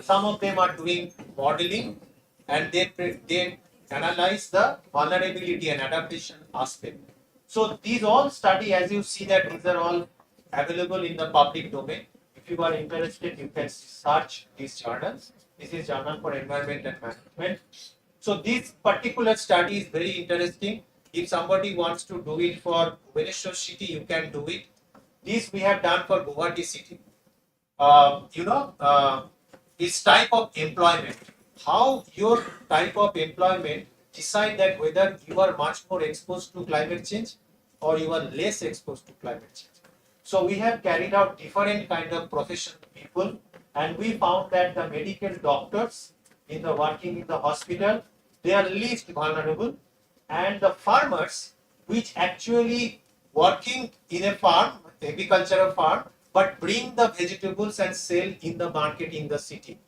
Some of them are doing modeling, and they analyze the vulnerability and adaptation aspect. So these all study, as you see that these are all available in the public domain. If you are interested, you can search these journals. This is Journal for Environment and Management. So this particular study is very interesting. If somebody wants to do it for Bhubaneswar city, you can do it. This we have done for Guwahati city. You know, this type of employment, how your type of employment decide that whether you are much more exposed to climate change or you are less exposed to climate change. So we have carried out different kind of profession people, and we found that the medical doctors in the working in the hospital, they are least vulnerable, and the farmers which actually working in a farm, agricultural farm, but bring the vegetables and sell in the market in the city.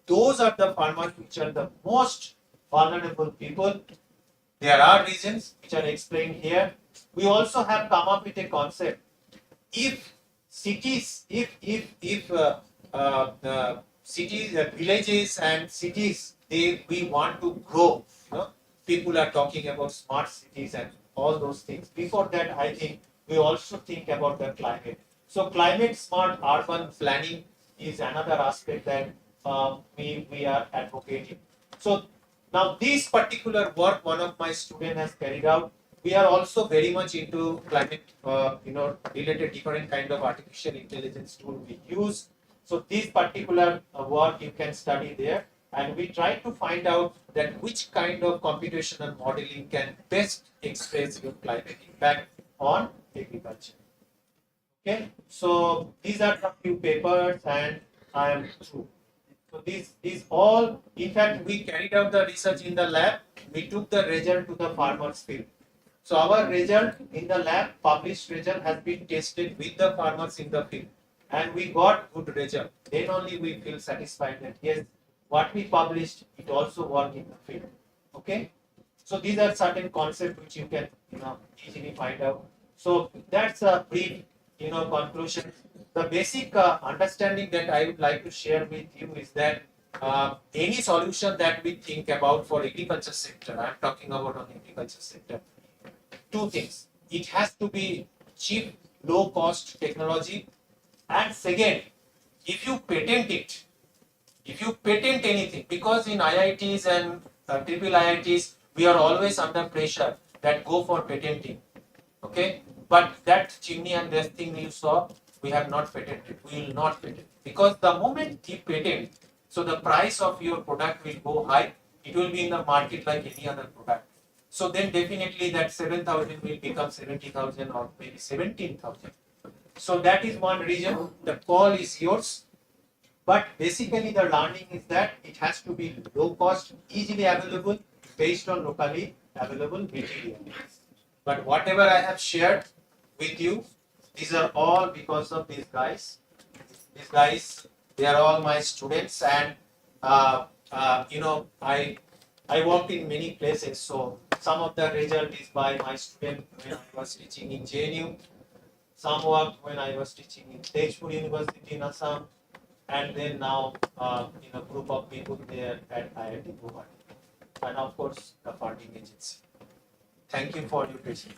Those are the farmers which are the most vulnerable people. There are reasons which are explained here. We also have come up with a concept. If cities, cities, villages and cities, we want to grow. You know, people are talking about smart cities and all those things. Before that, I think we also think about the climate. So climate smart urban planning is another aspect that we are advocating. So now this particular work one of my students has carried out. We are also very much into climate, related different kind of artificial intelligence tool we use. So this particular work you can study there, and we try to find out that which kind of computational modeling can best express your climate impact on agriculture. Okay, so these are the few papers, and I am through. So these all, in fact, we carried out the research in the lab. We took the result to the farmers field. So our result in the lab, published result, has been tested with the farmers in the field, and we got good result. Then only we feel satisfied that yes, what we published, it also work in the field. Okay, so these are certain concepts which you can easily find out. So that's a brief conclusion. The basic understanding that I would like to share with you is that any solution that we think about for agriculture sector, I'm talking about on agriculture sector, two things. It has to be cheap, low cost technology, and second, if you patent it, if you patent anything, because in IITs and triple IITs, we are always under pressure that go for patenting. Okay, but that chimney and this thing you saw, we have not patented. We will not patent, because the moment you patent, so the price of your product will go high. It will be in the market like any other product. So then definitely that 7,000 will become 70,000 or maybe 17,000. So that is one reason. The call is yours. But basically the learning is that it has to be low cost, easily available, based on locally available material. But whatever I have shared with you, these are all because of these guys. These guys, they are all my students, and I worked in many places. So some of the result is by my student when I was teaching in JNU. Some worked when I was teaching in Tezpur University in Assam, and then now in a group of people there at IIT Bhubaneswar, and of course the funding agency. Thank you for your patience.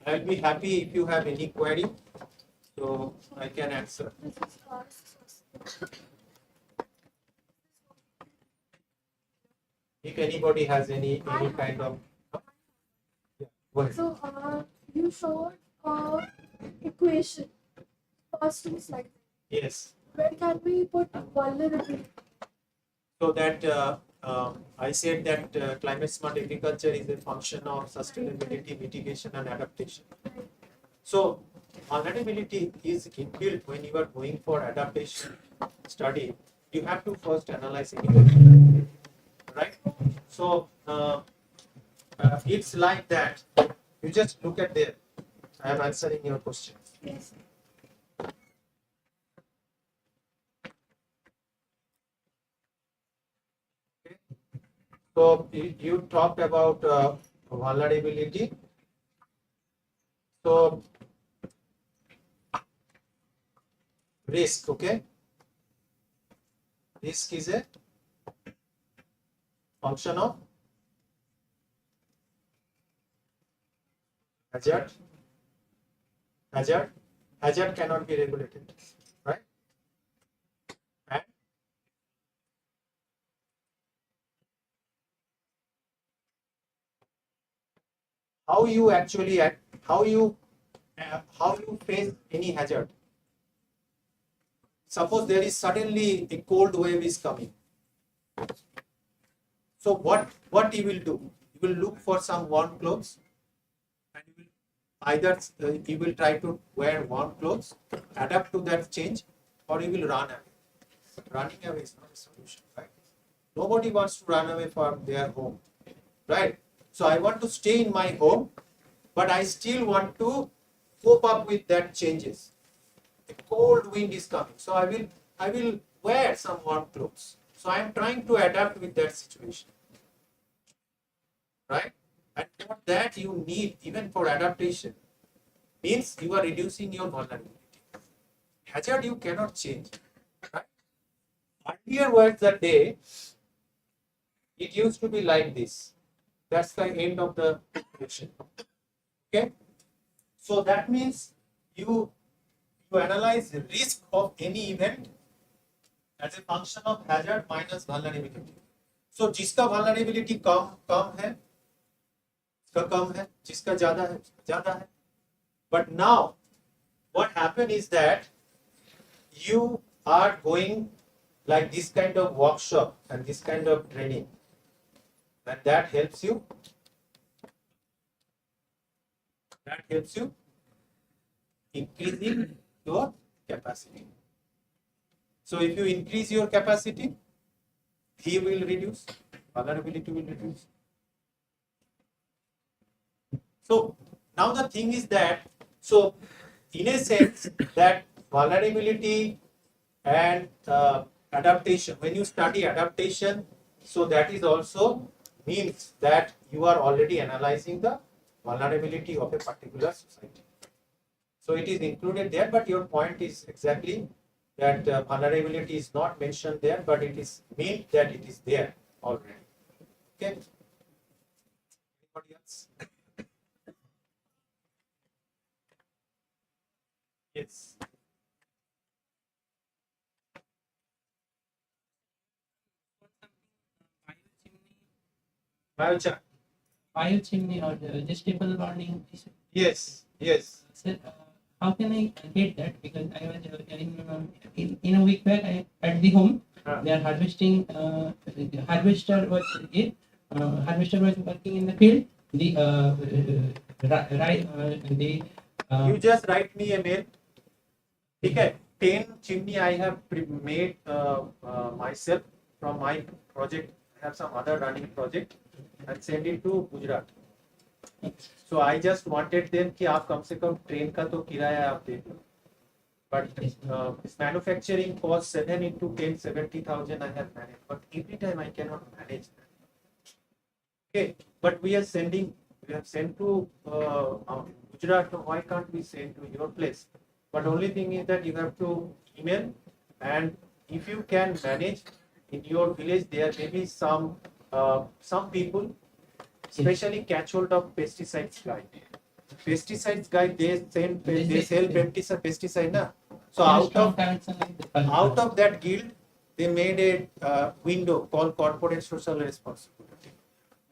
I'll be happy if you have any query, so I can answer. If anybody has any kind of, yeah, go ahead. So you showed equation first two slides. Yes. Where can we put vulnerability? So that I said that climate smart agriculture is a function of sustainability, mitigation, and adaptation. So vulnerability is inbuilt when you are going for adaptation study. You have to first analyze it, right? So it's like that. You just look at there. I am answering your question. Yes. So you talked about vulnerability. So risk, okay? Risk is a function of hazard. Hazard cannot be regulated, right? And how you actually act, how you face any hazard. Suppose there is suddenly a cold wave is coming. So what you will do? You will look for some warm clothes, and you will either you will try to wear warm clothes, adapt to that change, or you will run away. Running away is not a solution, right? Nobody wants to run away from their home, right? So I want to stay in my home, but I still want to cope up with that changes. A cold wind is coming, so I will wear some warm clothes. So I am trying to adapt with that situation, right? And for that you need, even for adaptation, means you are reducing your vulnerability. Hazard you cannot change, right? Earlier was the day, it used to be like this. That's the end of the question. Okay, so that means you analyze the risk of any event as a function of hazard minus vulnerability. So जिसका vulnerability कम है, इसका कम है, जिसका ज़्यादा है, ज़्यादा है. But now, what happened is that you are going like this kind of workshop and this kind of training, and that helps you. That helps you increasing your capacity. So if you increase your capacity, he will reduce, vulnerability will reduce. So now the thing is that, so in a sense that vulnerability and adaptation, when you study adaptation, so that is also means that you are already analyzing the vulnerability of a particular society. So it is included there, but your point is exactly that vulnerability is not mentioned there, but it is meant that it is there already. Okay. Anybody else? Yes. Biochar. Biochimney or vegetable warning. Yes, yes. So, how can I get that? Because I was in a week back, at the home, they are harvesting. Harvester was working in the field. You just write me a mail. Okay, 10 chimney I have made myself from my project. I have some other running project and send it to Gujarat. So I just wanted them कि आप कम से कम train का तो किराया आप दे दो. But this manufacturing cost 7 into 10, 70,000 I have managed. But every time I cannot manage that. Okay, but we have sent to Gujarat. So why can't we send to your place? But only thing is that you have to email, and if you can manage in your village, there may be some people, especially catch hold of pesticides guy. Pesticides guy, they sell pesticide na. So out of that guild, they made a window called corporate social responsibility.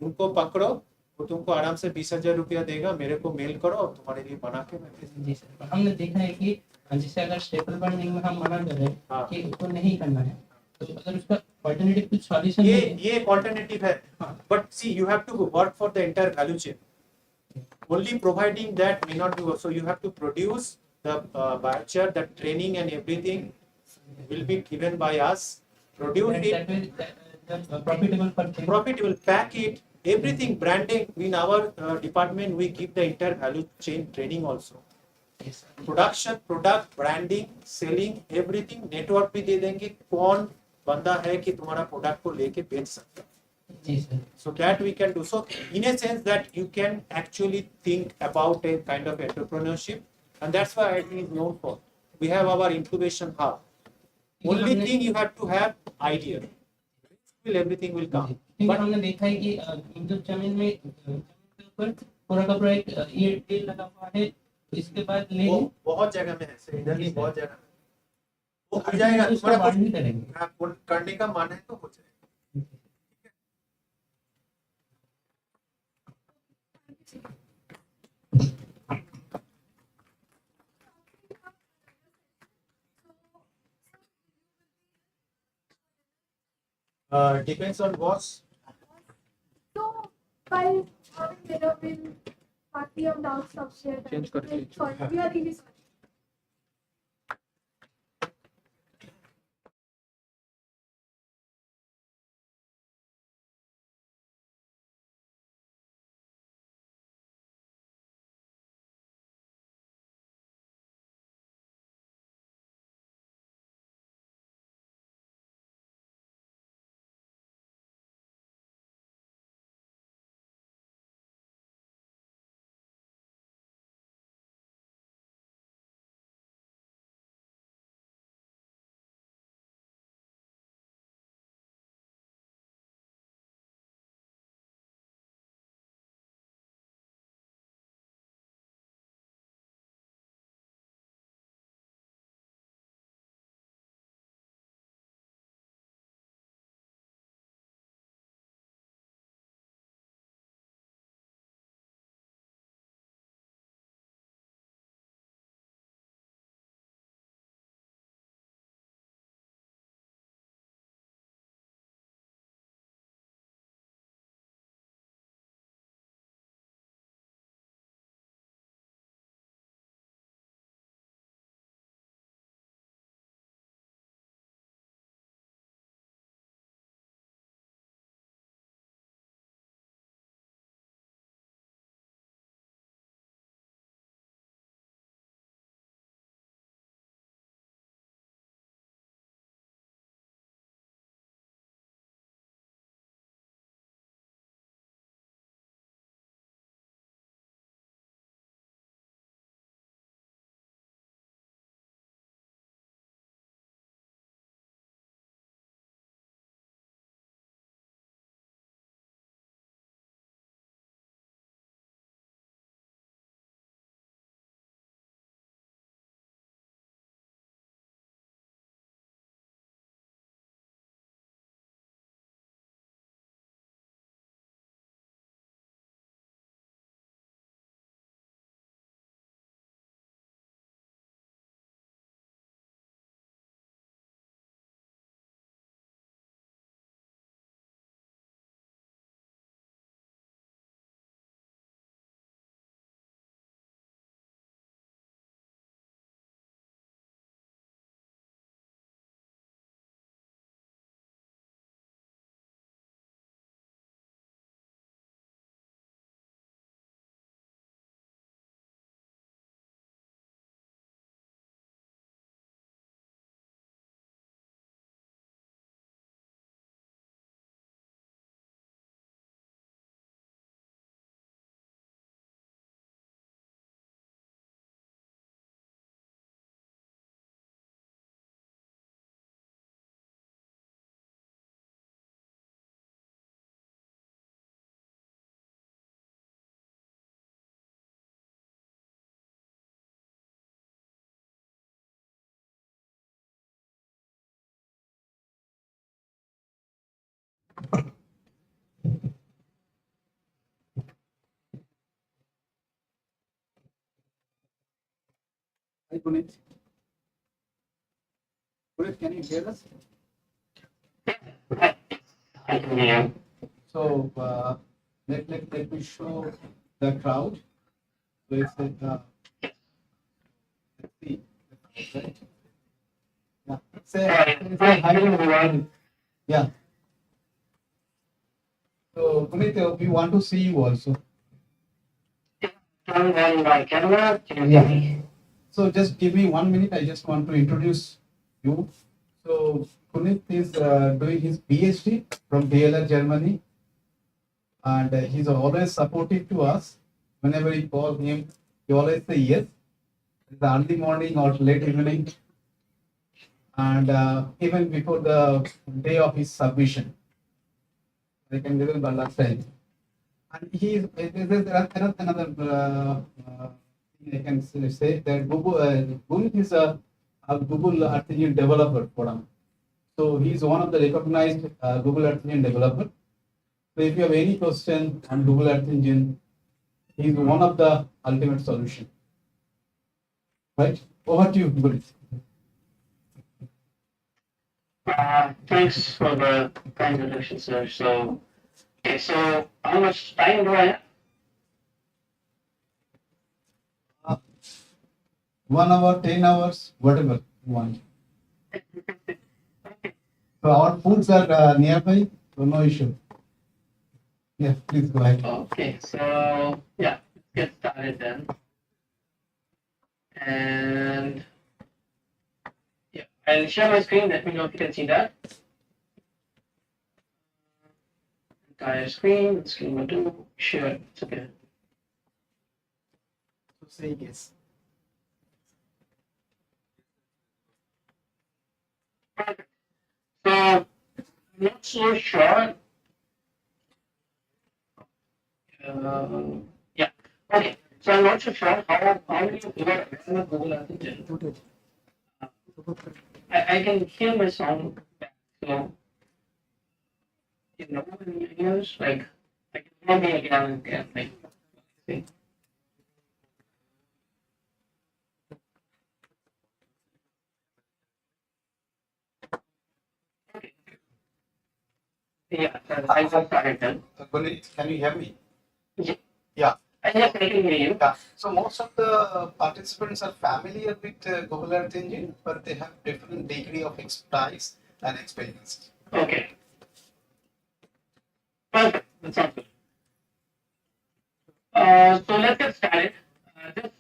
उनको पकड़ो, वो तुमको आराम से 20,000 रुपया देगा, मेरे को मेल करो, तुम्हारे लिए बना के मैं भेज दूंगा. जी सर, हमने देखा है कि जैसे अगर स्टेपल बर्निंग में हम मना कर रहे हैं कि उसको नहीं करना है, तो अगर उसका अल्टरनेटिव कुछ सॉल्यूशन ये एक अल्टरनेटिव है. But see you have to work for the entire value chain. Only providing that may not do. So you have to produce the biochar, the training and everything will be given by us. Produce it. Profitable. Pack it. Everything branding in our department. We give the entire value chain training also. Production, product, branding, selling, everything. Network भी दे देंगे. कौन बंदा है कि तुम्हारा product को लेके बेच सकता है. Yes, sir. So that we can do. So in a sense that you can actually think about a kind of entrepreneurship, and that's why IIT is known for. We have our incubation hub. Only thing you have to have idea. Everything will come. क्योंकि हमने देखा है कि मतलब जमीन में जमीन के ऊपर पूरा का पूरा एक ये तेल लगा हुआ है, इसके बाद ले बहुत जगह में है, इधर भी बहुत जगह वो हो जाएगा। तुम्हारा कुछ करने का मन है तो हो जाएगा। Depends on what. So, by having dinner, we'll partly of doubts of share. Change kar, change. Sorry, we are really sorry. Hi, Puneet. Puneet, can you hear us? So let me show the crowd. So it's let's see. Right? Yeah. Say hi everyone. Yeah. So Puneet, we want to see you also. Yeah. So just give me 1 minute. I just want to introduce you. So Puneet is doing his PhD from DLR Germany and he's always supportive to us. Whenever we call him, he always say yes. In the early morning or late evening, and even before the day of his submission, I can remember last time. And he is another thing I can say that Google is a Google Earth Engine developer for him. So he is one of the recognized Google Earth Engine developer. So if you have any question on Google Earth Engine, he is one of the ultimate solution. Right? Over to you, Google. Thanks for the kind introduction, sir. So, okay, so how much time do I have? 1 hour, 10 hours, whatever you want. So our foods are nearby, so no issue. Yeah, please go ahead. Okay, so yeah, let's get started then. And yeah, I'll share my screen. Let me know if you can see that. Entire screen, screen number 2. Sure, it's okay. So say yes. So I'm not so sure. Yeah. Okay. So I'm not so sure how you ever with Google Earth Engine. I can hear my sound back. So you know any ideas? Like I can hear me again and again. Like see. Yeah, I just started then. Can you hear me? Yeah. Yeah. Yes, I can hear you. Yeah. So most of the participants are familiar with Google Earth Engine, but they have different degree of expertise and experience. Okay. Perfect. That sounds good. So let's get started. Just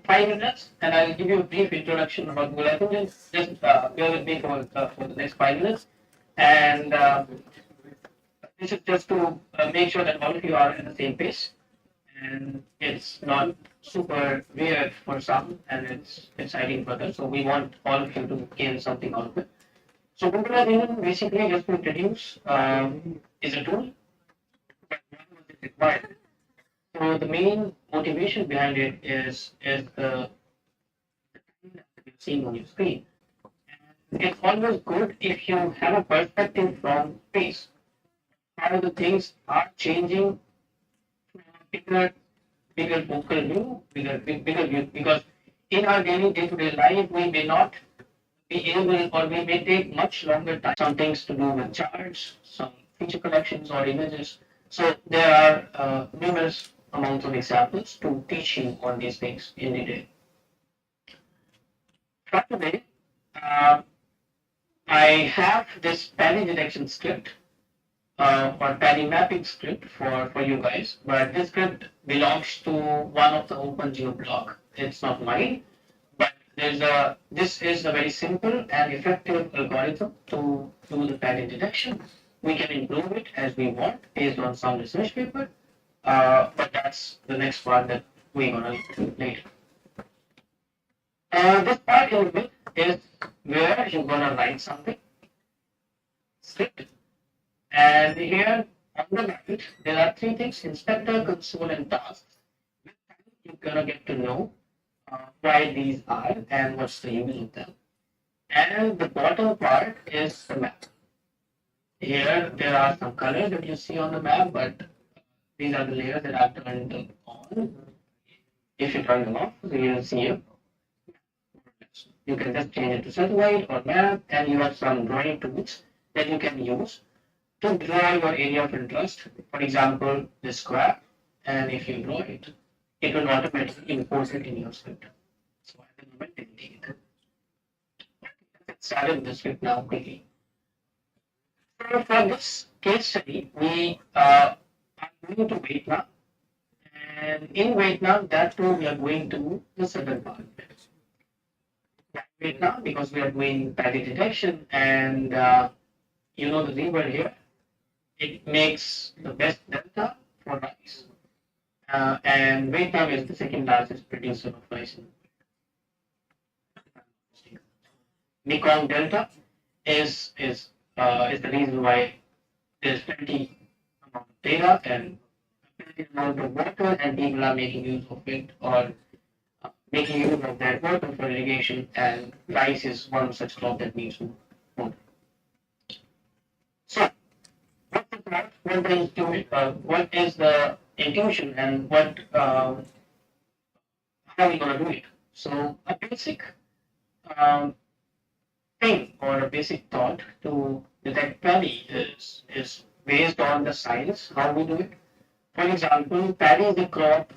5 minutes, and I'll give you a brief introduction about Google Earth Engine. Just bear with me for the next 5 minutes. And this is just to make sure that all of you are at the same pace. And it's not super weird for some, and it's exciting for others. So we want all of you to gain something out of it. So Google Earth Engine, basically, just to introduce, is a tool. But why was it required? So the main motivation behind it is the thing that you're seeing on your screen. And it's always good if you have a perspective from space, how the things are changing from a bigger focal view, bigger view, because in our daily day-to-day life, we may not be able, or we may take much longer time. Some things to do with charts, some feature collections or images. So there are numerous amounts of examples to teach you on these things in detail. For today, I have this padding detection script or padding mapping script for you guys, but this script belongs to one of the OpenGeo blog. It's not mine, but this is a very simple and effective algorithm to do the pattern detection. We can improve it as we want based on some research paper, but that's the next part that we're gonna do later. This part in the middle is where you're gonna write something, script, and here on the right there are 3 things: inspector, console, and tasks. With time, you're gonna get to know why these are and what's the use of them. And the bottom part is the map. Here there are some colors that you see on the map, but these are the layers that I've turned on. If you turn them off, so you'll see it. You can just change it to satellite or map, and you have some drawing tools that you can use to draw your area of interest. For example, the square, and if you draw it, it will automatically import it in your script. So at the moment, delete it. Let's start with the script now quickly. So for this case study, we are going to Vietnam, and in Vietnam, that too, we are going to the southern part. Vietnam, because we are doing pattern detection, and you know the river here, it makes the best delta and Vietnam is the second largest producer of rice. Mekong Delta is the reason why there's plenty amount of data and plenty amount of water, and people are making use of it or making use of that water for irrigation. And rice is one such crop that needs more water. So, what's the plot? What is the intuition, and how are we going to do it? So, a basic um, thing or a basic thought to detect paddy is based on the science, how we do it. For example, paddy is a crop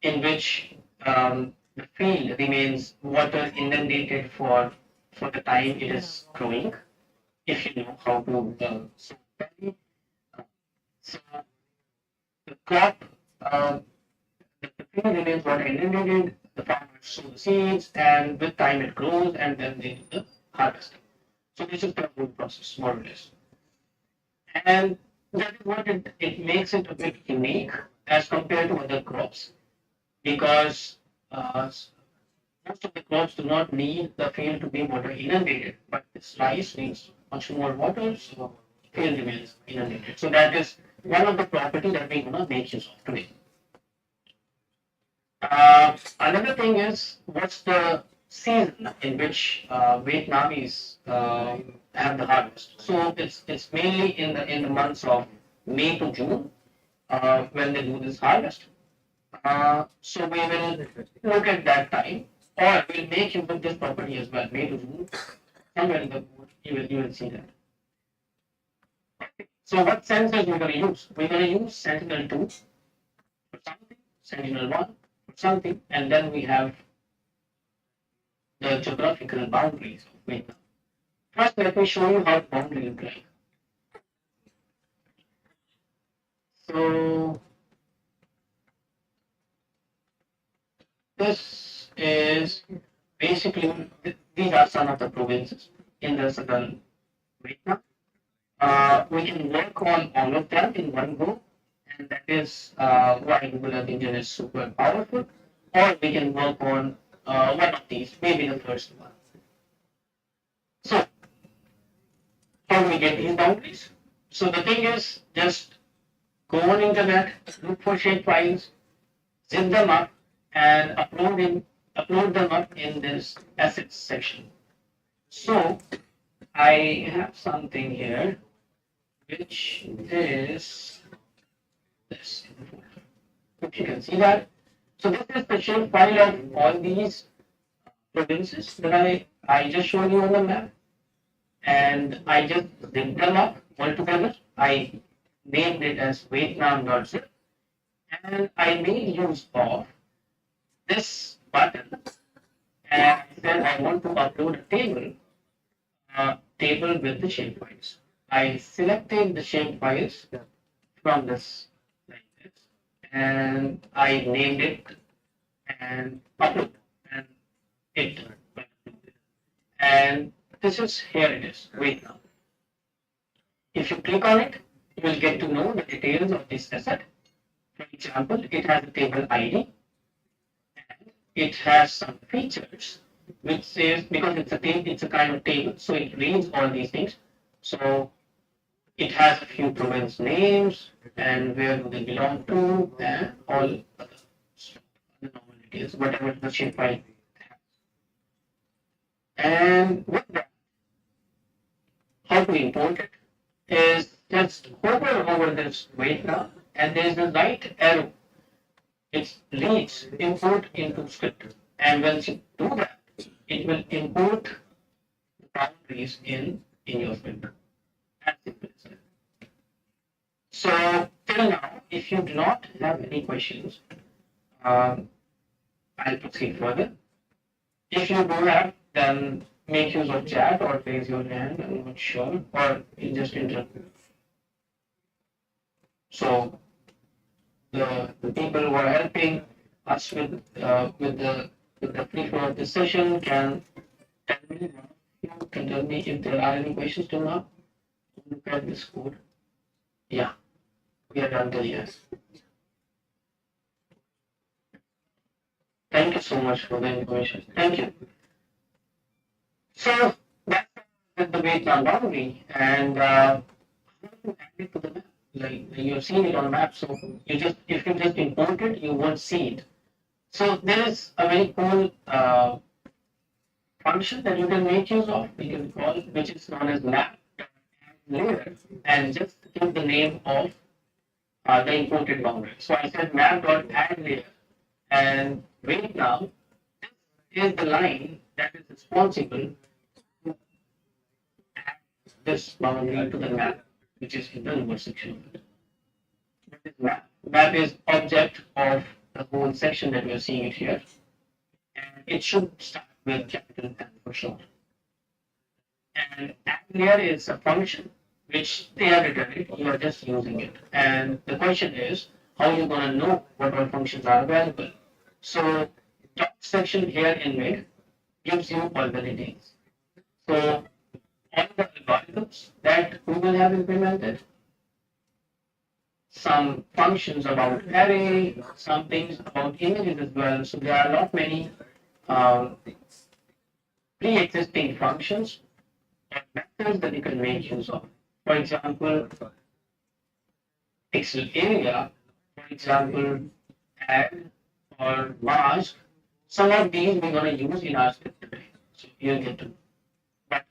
in which the field remains water inundated for the time it is growing, if you know how to sow paddy. So the crop, the field remains water inundated, the farmers sow the seeds, and with time it grows, and then they do the harvesting. So this is the whole process, more or less. And that is what it makes it a bit unique as compared to other crops, because most of the crops do not need the field to be water inundated, but this rice needs much more water, so field remains inundated. So that is one of the properties that we're gonna make use of today. Another thing is, what's the season in which Vietnamese have the harvest? So it's mainly in the months of May to June when they do this harvest. So we will look at that time, or we'll make use of this property as well, May to June. Somewhere in the code you will see that. So what sensors we're going to use? We're going to use Sentinel-2 for something, Sentinel-1 for something, and then we have the geographical boundaries of Vietnam. First, let me show you how the boundary looks like. So this is basically, these are some of the provinces in the southern Vietnam. We can work on all of them in one go, and that is why Google Earth Engine is super powerful. Or we can work on one of these, maybe the first one. So, how do we get these boundaries? So the thing is, just go on internet, look for shape files, zip them up, and upload them up in this assets section. So I have something here which is this. If you can see that. So this is the shape file of all these provinces that I just showed you on the map. And I just zipped them up all together. I named it as Vietnam.zip. And I made use of this button, and then I want to upload a table with the shapefiles. I selected the shapefiles from this like this, and I named it and upload, and it and this is here it is Vietnam. If you click on it, you will get to know the details of this asset. For example, it has a table ID. It has some features which says, because it's a kind of table, so it reads all these things. So it has a few province names and where do they belong to, and all other stuff, the normal details, whatever the shapefile has. And with that, how to import it is just hover over this Vietnam, and there is a right arrow. It reads import into script, and once you do that, it will import the boundaries in your script. As simple as that. So till now, if you do not have any questions, I'll proceed further. If you do have, then make use of chat or raise your hand. I'm not sure, or you just interrupt me. So the people who are helping us with the free flow of this session can tell me, if there are any questions till now. Look at this code. Yeah, we are done till yes. Thank you so much for the information. Thank you. So that's the Vietnam boundary, and add it to the map. Like you've seen it on map, so you just if you just import it, you won't see it. So there is a very cool function that you can make use of. You can call which is known as map layer, and just give the name of the imported boundary. So I said map.add layer, and right now is the line that is responsible to add this boundary to the map, which is in the lower section of it. What is map? Map is object of the whole section that we are seeing it here, and it should start with capital M for short. And add layer is a function which they have written it, you are just using it. And the question is, how are you going to know what all functions are available? So top section here in mid gives you all the details. So all the algorithms that Google have implemented, some functions about array, some things about images as well. So there are not many pre-existing functions or methods that you can make use of. For example, pixel area, for example, add or mask. Some of these we're going to use in our script today. So you'll get to. But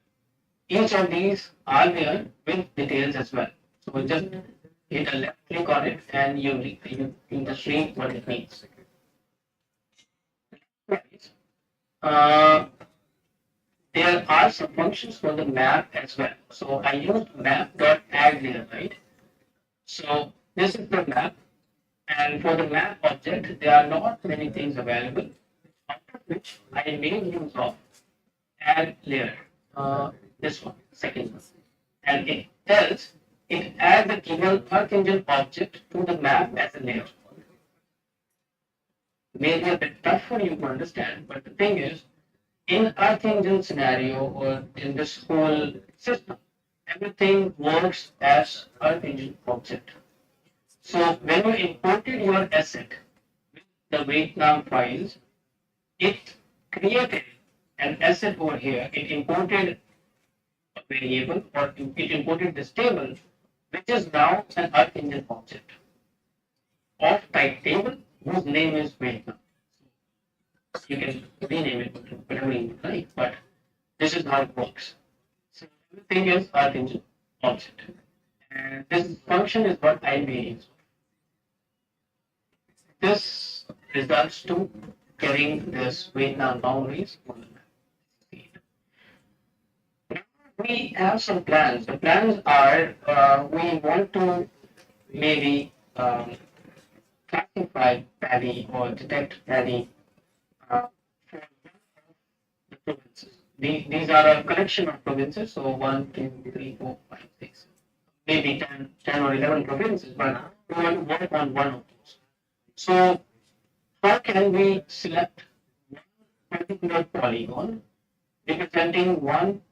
each of these are there with details as well. So just hit a left click on it and you just read what it means. There are some functions for the map as well. So I used map.add there, right? So this is the map, and for the map object, there are not many things available, out of which I made use of add layer. This one, second one, and it tells it adds a given Earth Engine object to the map as a layer. Maybe a bit tough for you to understand, but the thing is, in Earth Engine scenario or in this whole system, everything works as Earth Engine object. So when you imported your asset with the Vietnam files, it created an asset over here. It imported a variable or it imported this table, which is now an Earth Engine object of type table whose name is Vietnam. You can rename it whatever you like, but this is how it works. So everything is Earth Engine object. And this function is what I made. This results to getting this Vietnam boundaries on the map. We have some plans. The plans are we want to maybe classify paddy or detect paddy for the provinces. These are a collection of provinces, so 1, 2, 3, 4, 5, 6, maybe 10 or 11 provinces, but we want to work on one of those. So how can we select one particular polygon representing one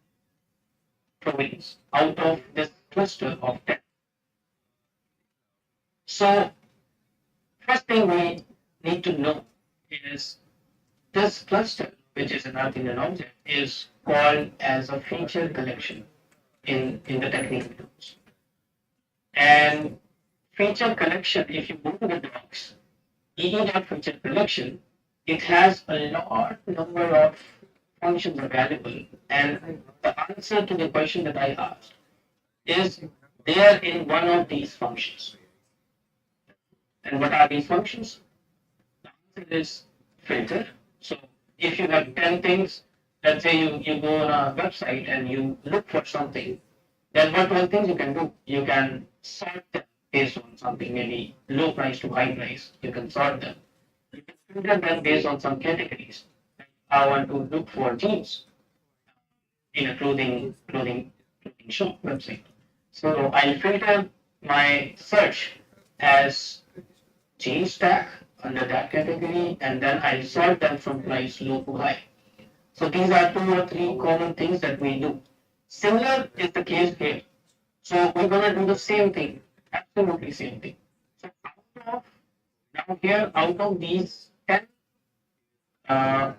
province out of this cluster of 10? So first thing we need to know is this cluster, which is an Earth Engine object, is called as a feature collection in the technical terms. And feature collection, if you go to the docs, EE.feature collection, it has a lot number of functions available, and the answer to the question that I asked is there in one of these functions. And what are these functions? The answer is filter. So if you have 10 things, let's say you go on a website and you look for something, then what one thing you can do? You can sort them based on something, maybe low price to high price. You can sort them. You can filter them based on some categories. I want to look for jeans in a clothing shop website. So I'll filter my search as jeans tag under that category, and then I'll sort them from price low to high. So these are 2 or 3 common things that we do. Similar is the case here. So we're gonna do the same thing, absolutely same thing. So out of these 10 10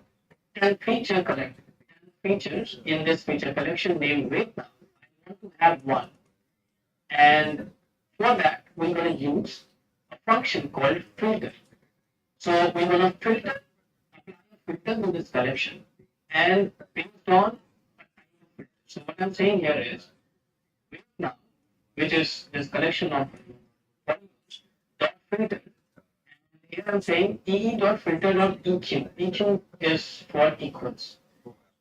features in this feature collection named weight. Now I want to have one, and for that we're going to use a function called filter. So we're going to filter to this collection, and based on so what I'm saying here is weight now, which is this collection of dot filter. Here I'm saying EE dot filter dot EQ. EQ is for equals.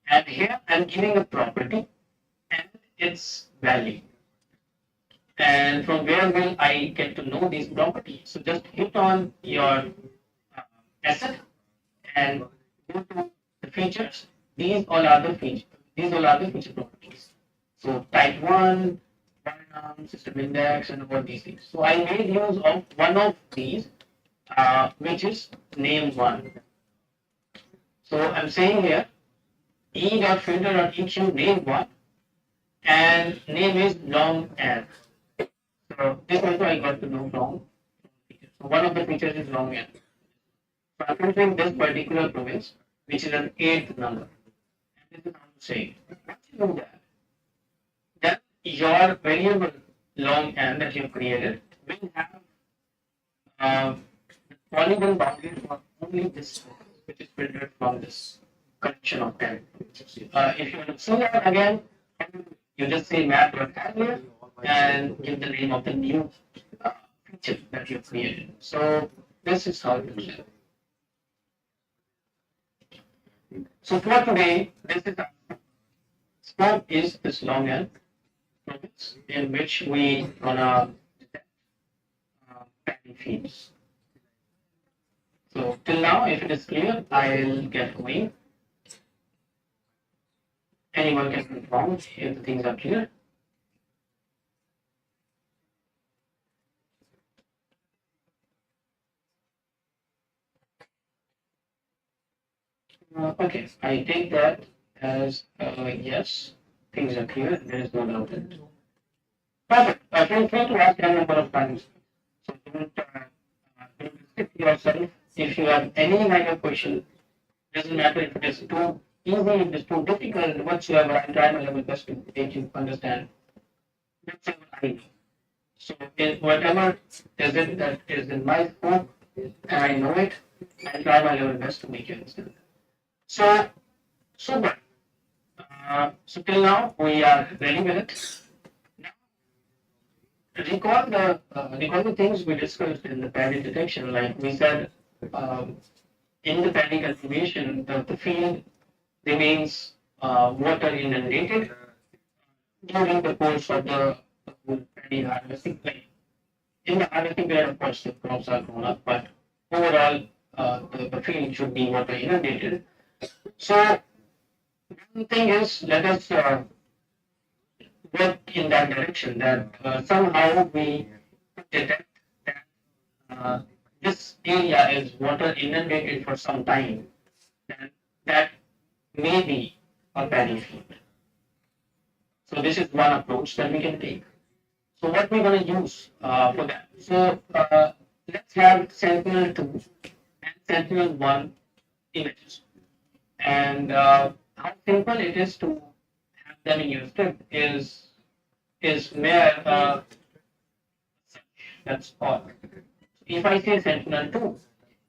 And here I'm giving a property and its value. And from where will I get to know these properties? So just hit on your asset and go to the features. These all are the features. These all are the feature properties. So type 1, system index, and all these things. So I made use of one of these, which is name 1. So I'm saying here e.filter.eq name 1, and name is long n. So this also I got to know from features. So one of the features is long n. So I'm filtering this particular province, which is an 8th number. And this is how to say it. Once you do that, then your variable long n that you have created will have polygon boundary for only this, which is filtered from this collection of 10. If you want to see that again, you just say map.add and give the name of the new feature that you created. So this is how it looks like. So for today, this is scope is this long n province in which we gonna detect padding fields. So till now, if it is clear, I'll get going. Anyone can confirm if the things are clear. Okay, I take that as yes, things are clear, there is no doubt in it. Perfect. Feel free to ask any number of times. So don't restrict yourself. If you have any kind of question, doesn't matter if it is too easy, if it is too difficult, whatsoever, I try my level best to make you understand whatever I know. So whatever is it that is in my scope, and I know it, I try my level best to make you understand. So, super. So till now we are ready with it. Now, recall the things we discussed in the panic detection. Like we said, in the panic configuration, the field remains water inundated during the course of the panic harvesting. Like in the harvesting period, of course, the crops are grown up, but overall, the field should be water inundated. So one thing is, let us work in that direction that somehow we detect that this area is water inundated for some time, then that may be a paddy field. So this is one approach that we can take. So what we're going to use for that? So let's have Sentinel-2 and Sentinel-1 images. And how simple it is to have them in your script is mere that's all. If I say Sentinel-2,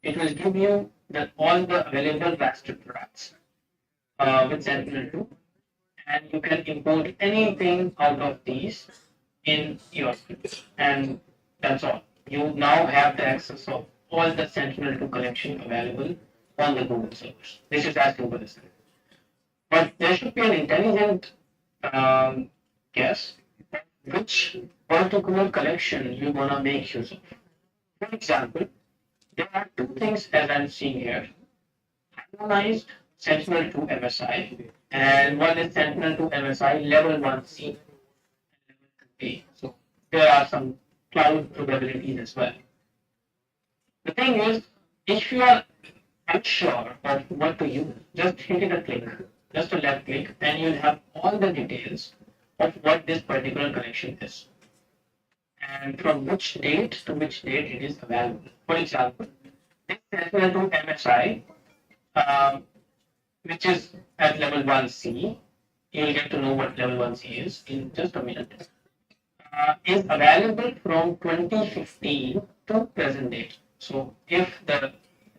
it will give you all the available raster tracks with Sentinel-2, and you can import anything out of these in your script, and that's all. You now have the access of all the Sentinel-2 collection available on the Google servers. This is as simple as that. But there should be an intelligent guess which particular collection you want to make use of. For example, there are two things as I'm seeing here. Harmonized Sentinel-2 MSI, and one is Sentinel-2 MSI level 1C and level 2A. So there are some cloud probabilities as well. The thing is, if you are unsure of what to use, just hit a click, just a left click, and you'll have all the details of what this particular collection is and from which date to which date it is available. For example, this Sentinel-2 MSI which is at level 1C. You'll get to know what level 1C is in just a minute. Is available from 2015 to present date. So if the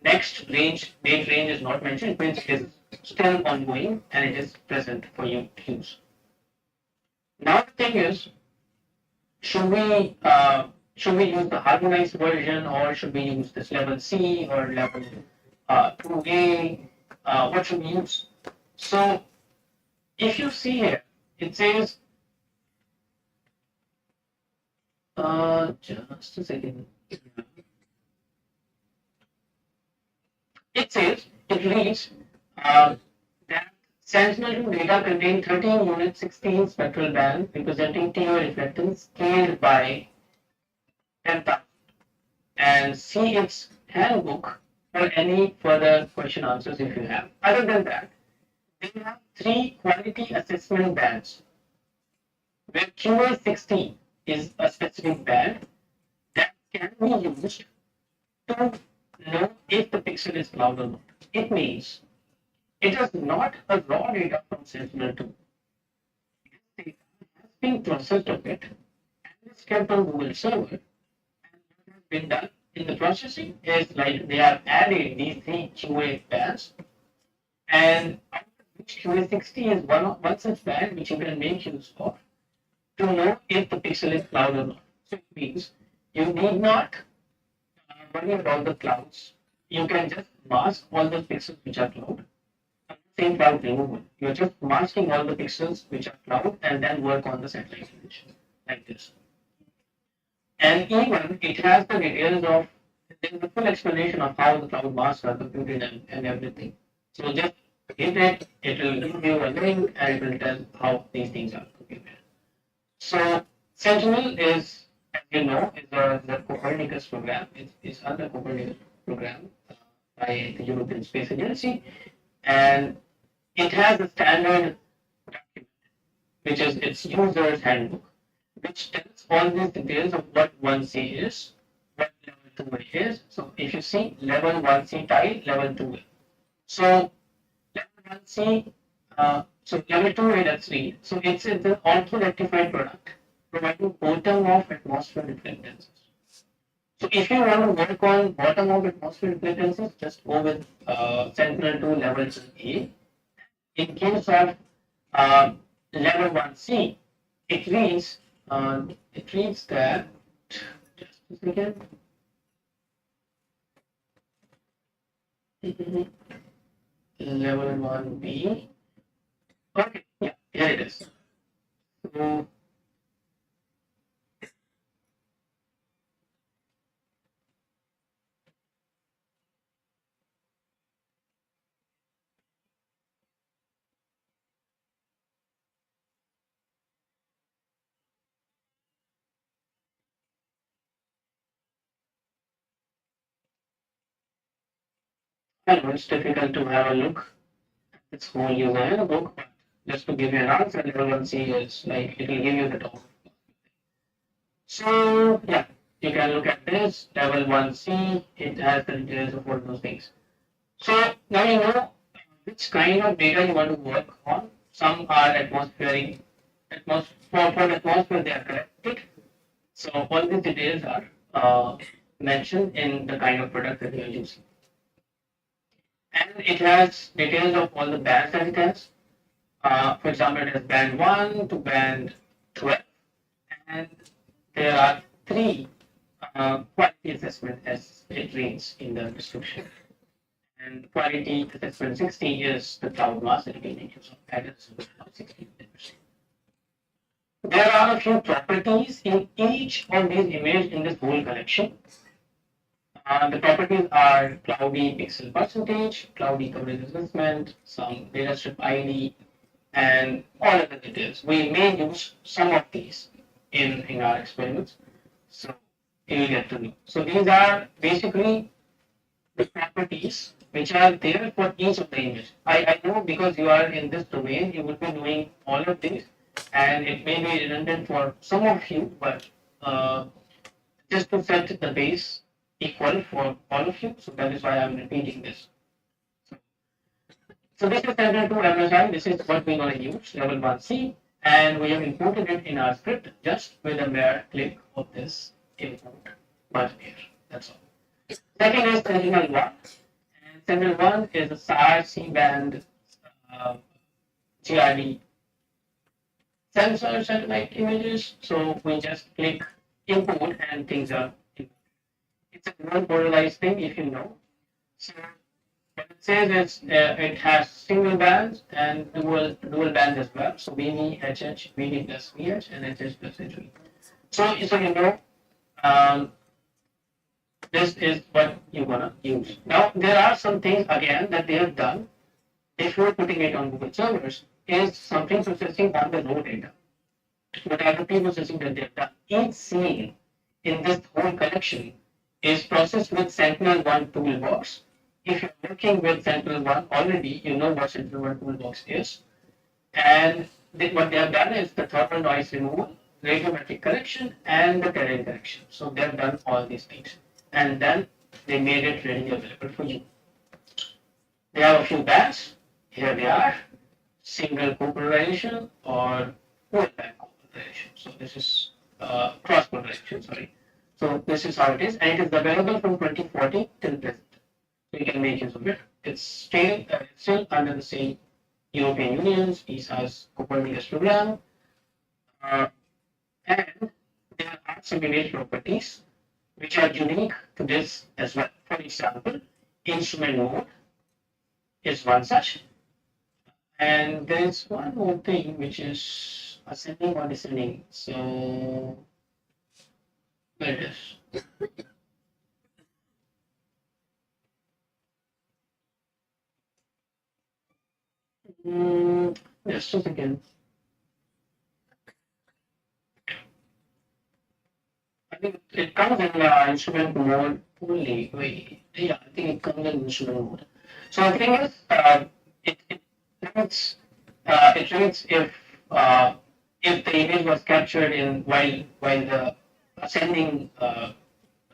next date range is not mentioned, it means it is still ongoing and it is present for you to use. Now the thing is, should we use the harmonized version, or should we use this level C or level 2A? What should we use? So if you see here, it says just a second. It says, it reads that Sentinel-2 data contain 13 unit 16 spectral band representing TO reflectance scaled by 10,000, and see its handbook for any further question answers if you have. Other than that, they have 3 quality assessment bands, where QA60 is a specific band that can be used to know if the pixel is cloud or not. It means it is not a raw data from Sentinel-2. It has been processed a bit and is kept on Google server. And what has been done in the processing is like they have added these 3 QA bands, and out of which QA60 is one such band which you can make use of to know if the pixel is cloud or not. So it means you need not worry about the clouds. You can just mask all the pixels which are cloud. Same cloud removal. You're just masking all the pixels which are cloud and then work on the satellite image like this. And even it has the details of, there's the full explanation of how the cloud masks are computed and everything. So just hit it, it will give you a link and it will tell how these things are computed. So Sentinel is, as you know, is the Copernicus program. It's under Copernicus program by the European Space Agency, and it has a standard document, which is its user's handbook, which tells all these details of what 1C is, what level 2 is. So if you see level 1C tile, level 2. So level 1C, so level 2A, let's read. So it's an ortho-rectified product providing bottom of atmosphere reflectances. So if you want to work on bottom of atmosphere reflectances, just go with Sentinel-2 level 2A. In case of level 1C, it reads that, just a second. Level 1B. Okay, yeah, here it is. So, I know it's difficult to have a look at this whole user handbook, but just to give you an answer, level 1C is like, it will give you the top. So, yeah, you can look at this, level 1C, it has the details of all those things. So, now you know which kind of data you want to work on. Some are atmospheric, for atmosphere they are corrected. So, all these details are mentioned in the kind of product that you are using. And it has details of all the bands that it has. For example, it has band 1 to band 12, and there are 3 quality assessment as it reads in the description. And quality assessment 60 is the cloud mask that you can make use of. That is 60%. There are a few properties in each of these images in this whole collection. The properties are cloudy pixel percentage, cloudy coverage assessment, some data strip ID, and all of the details. We may use some of these in our experiments, so you will get to know. So these are basically the properties which are there for each of the images. I know because you are in this domain, you will be doing all of these, and it may be redundant for some of you, but just to set the base equal for all of you, so that is why I'm repeating this. So So this is Sentinel 2 MSI. This is what we're going to use, level 1C, and we have imported it in our script just with a mere click of this import button here. That's all. Second is Sentinel 1. And Sentinel 1 is a SAR C-band GRD sensor satellite images. So we just click import and things are imported. It's a non-polarized thing if you know. So what it says is it has single bands and dual bands as well. So VV, HH, VV plus VH, and HH plus HV. So you know, this is what you're gonna use. Now there are some things again that they have done before putting it on Google servers is something processing on the raw data. What are the pre-processing that they've done? Each scene in this whole collection is processed with Sentinel-1 toolbox. If you're working with Sentinel-1 already, you know what Sentinel-1 toolbox is. And what they have done is the thermal noise removal, radiometric correction, and the terrain correction. So they have done all these things. And then they made it readily available for you. They have a few bands. Here they are. Single copolarization or dual band copolarization. So this is cross polarization, sorry. So this is how it is. And it is available from 2040 till present. So you can make use of it. It's still under the same European Union's ESA's Copernicus program. And there are some image properties which are unique to this as well. For example, instrument mode is one such. And there is one more thing which is ascending or descending. So there it is. Just a second. I think it comes in instrument mode only. Wait, yeah, I think it comes in instrument mode. So the thing is, it reads if the image was captured in while the ascending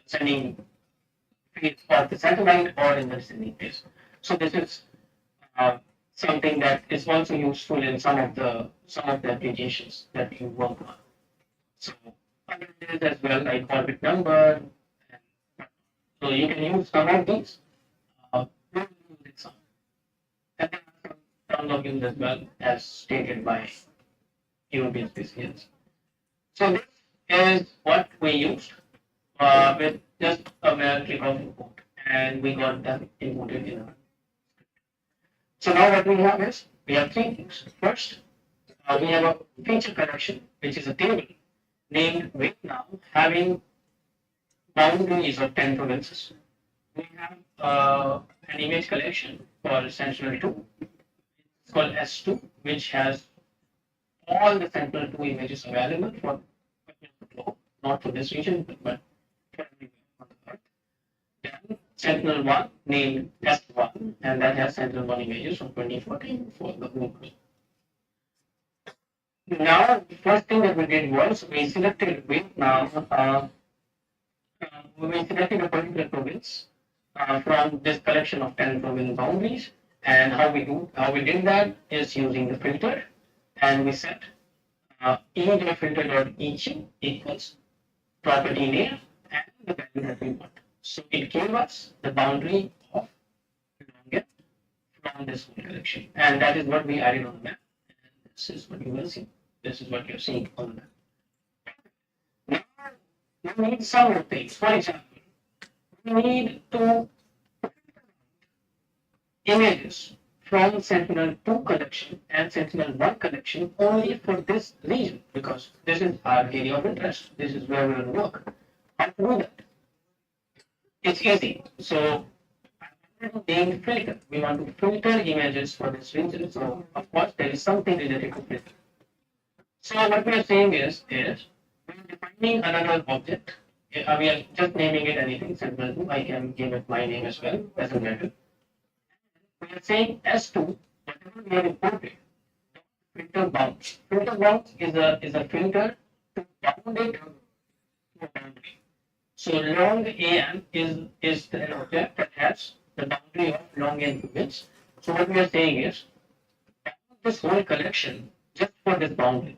phase of the satellite or in the descending phase. So this is something that is also useful in some of the applications that you work on. So other things as well, like orbit number. So you can use some of these. And there are some terms of use as well, as stated by European specialists. So this is what we used with just a mere click of import, and we got them imported in our. So now what we have is we have three things. First, we have a feature collection, which is a table named Vietnam, having boundaries of 10 provinces. We have an image collection called Sentinel-2. It's called S2, which has all the Sentinel-2 images available for the globe, not for this region, but for everywhere on the Earth. Then Sentinel-1 named S1, and that has Sentinel-1 images from 2014 for the whole globe. Now, the first thing that we did was we selected Vietnam. We selected a particular province from this collection of 10 province boundaries, and how we did that is using the filter, and we set filter.eq equals property name and the value that we want. So it gave us the boundary of longest from this whole collection, and that is what we added on the map. And this is what you will see. This is what you're seeing on the map. Now, we need some more things. For example, we need to images from Sentinel-2 collection and Sentinel-1 collection only for this region, because this is our area of interest. This is where we will work. How to do that? It's easy. So named filter. We want to filter images for this region. So of course there is something related to filter. So what we are saying is we are defining another object. We are just naming it anything, Sentinel-2. I can give it my name as well, doesn't matter. We are saying S2, whatever we have imported, filter bounds. Filter bounds is a filter to bound it to a boundary. So long AN is the object that has the boundary of long N province. So what we are saying is this whole collection just for this boundary.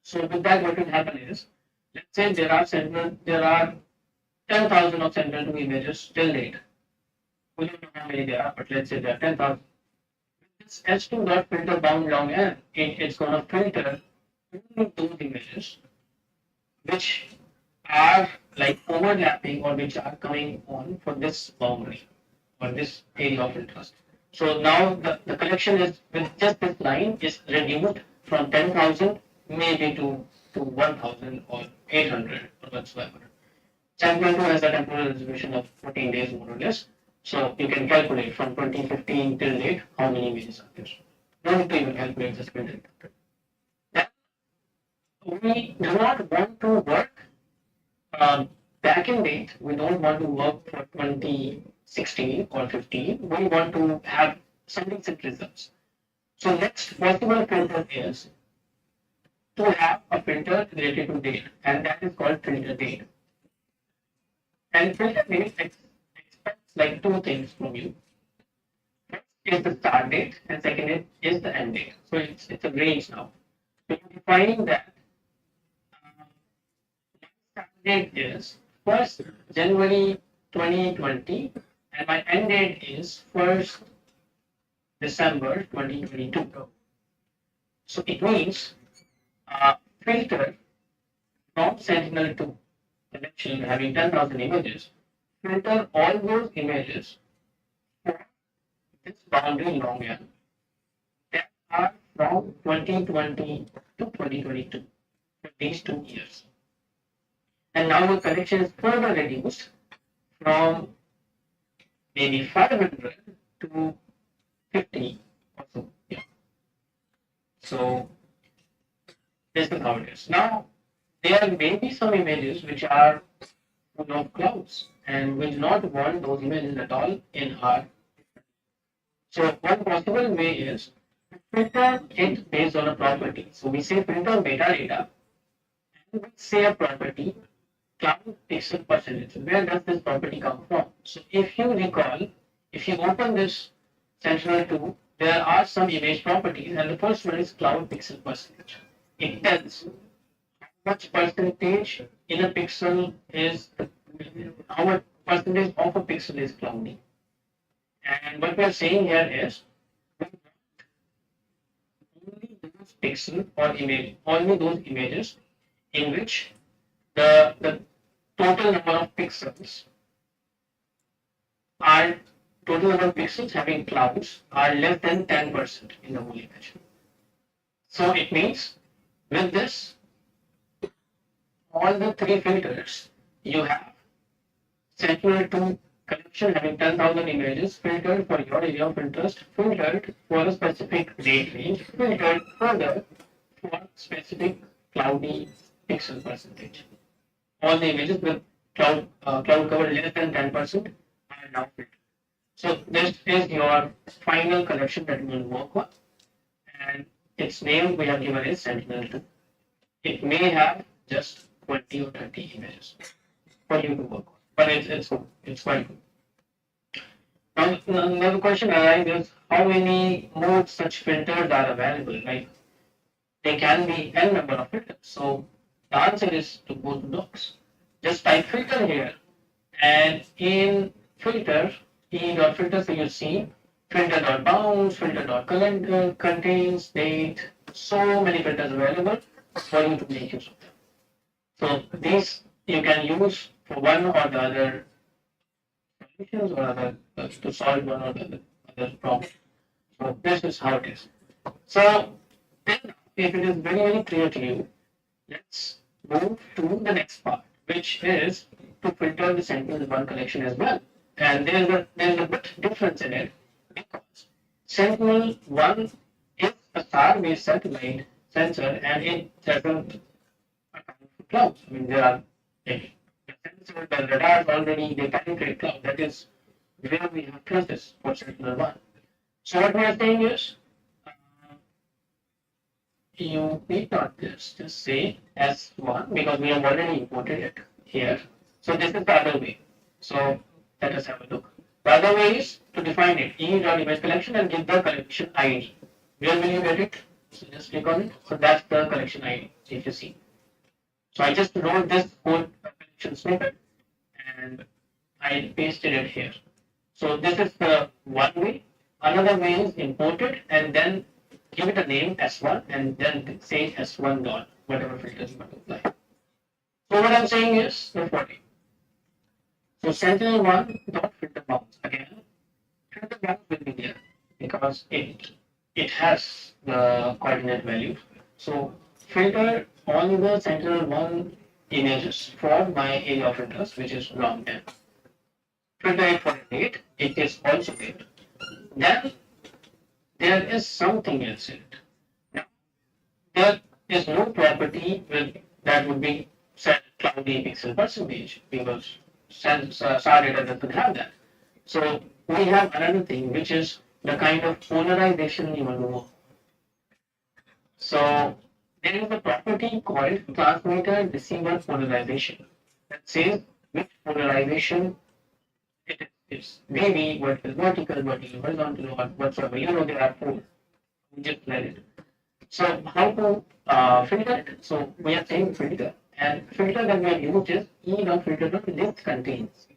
So with that, what will happen is, let's say there are 10,000 of Sentinel 2 images till date. We don't know how many there are, but let's say there are 10,000. This S2 dot filter bound long n, it's going to filter only those images which are like overlapping or which are coming on for this boundary or this area of interest. So now the collection is with just this line is reduced from 10,000 maybe to 1,000 or 800 or whatsoever. Champion 2 has a temporal resolution of 14 days more or less. So you can calculate from 2015 till date how many images are there. No need to even calculate this built-in. We do not want to work back in date. We don't want to work for 2016 or 15. We want to have some decent results. So next possible filter is to have a filter related to date, and that is called filter date. And filter date expects like two things from you. First is the start date, and second is the end date. So it's a range now. So you're defining that start date is 1st January 2020, and my end date is 1st December 2022. So it means filter from Sentinel-2 collection having 10,000 images, filter all those images for this boundary long n that are from 2020 to 2022 for these 2 years. And now the collection is further reduced from maybe 500 to 50 or so. Yeah. So this is how it is. Now there may be some images which are full of clouds, and we do not want those images at all in our. So one possible way is to filter it based on a property. So we say filter metadata, and we say a property cloud pixel percentage. Where does this property come from? So if you recall, if you open this Sentinel-2, there are some image properties, and the first one is cloud pixel percentage. It tells how much percentage in a pixel is, how much percentage of a pixel is cloudy. And what we are saying here is only those pixel or image, only those images in which the total number of pixels are total number of pixels having clouds are less than 10% in the whole image. So it means with this, all the three filters you have Sentinel-2 collection having 10,000 images filtered for your area of interest, filtered for a specific date range, filtered further for specific cloudy pixel percentage. All the images with cloud cover less than 10% are now filtered. So this is your final collection that you will work on, and its name we have given is Sentinel-2. It may have just 20 or 30 images for you to work on, but it's quite good. Now another question arises: how many more such filters are available? Like they can be n number of filters. So the answer is to go to docs. Just type filter here, and in filter, e.filter, so you see filter.bounds, filter.calendar, contains, date, so many filters available for you to make use of them. So these you can use for one or the other solutions or other to solve one or the other problem. So this is how it is. So then if it is very, very clear to you, let's move to the next part, which is to filter the Sentinel-1 collection as well. And there's a bit difference in it because Sentinel-1 is a star-based satellite sensor, and it doesn't account for clouds. I mean, there are the sensor, the radars already, they penetrate cloud. That is where we have process for Sentinel-1. So what we are saying is, you need not just say S1 because we have already imported it here. So this is the other way. So let us have a look. The other way is to define it, e.image collection, and give the collection ID. Where will you get it? So just click on it. So that's the collection ID, if you see. So I just wrote this code collection snippet and I pasted it here. So this is the one way. Another way is import it and then give it a name S1 and then say S1 dot whatever filters you want to apply. So what I'm saying is the 40. So Sentinel-1 dot filter bounds again. Filter bounds will be there because it has the coordinate value. So filter all the Sentinel-1 images for my area of interest, which is long 10. Filter it for date, it is also date. Then there is something else in it. Now, there is no property that would be set cloudy pixel percentage because SAR data doesn't have that. So we have another thing which is the kind of polarization you want to work. So there is a property called transmitter receiver polarization that says which polarization it is. It's maybe vertical, horizontal, or whatsoever. You know there are four. We just let it. So how to filter it? So we are saying filter, and filter that we have used is e.filter.list contains,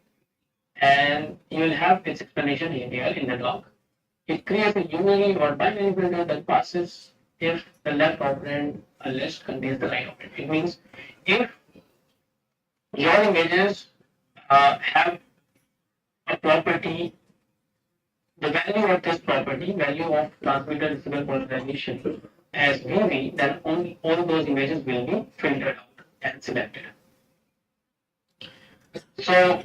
and you will have its explanation here in the doc. It creates a unary or binary filter that passes if the left operand a list contains the right operand. It means if your images have a property, the value of this property, value of transmitter receiver polarization as VV, then only all those images will be filtered out and selected. So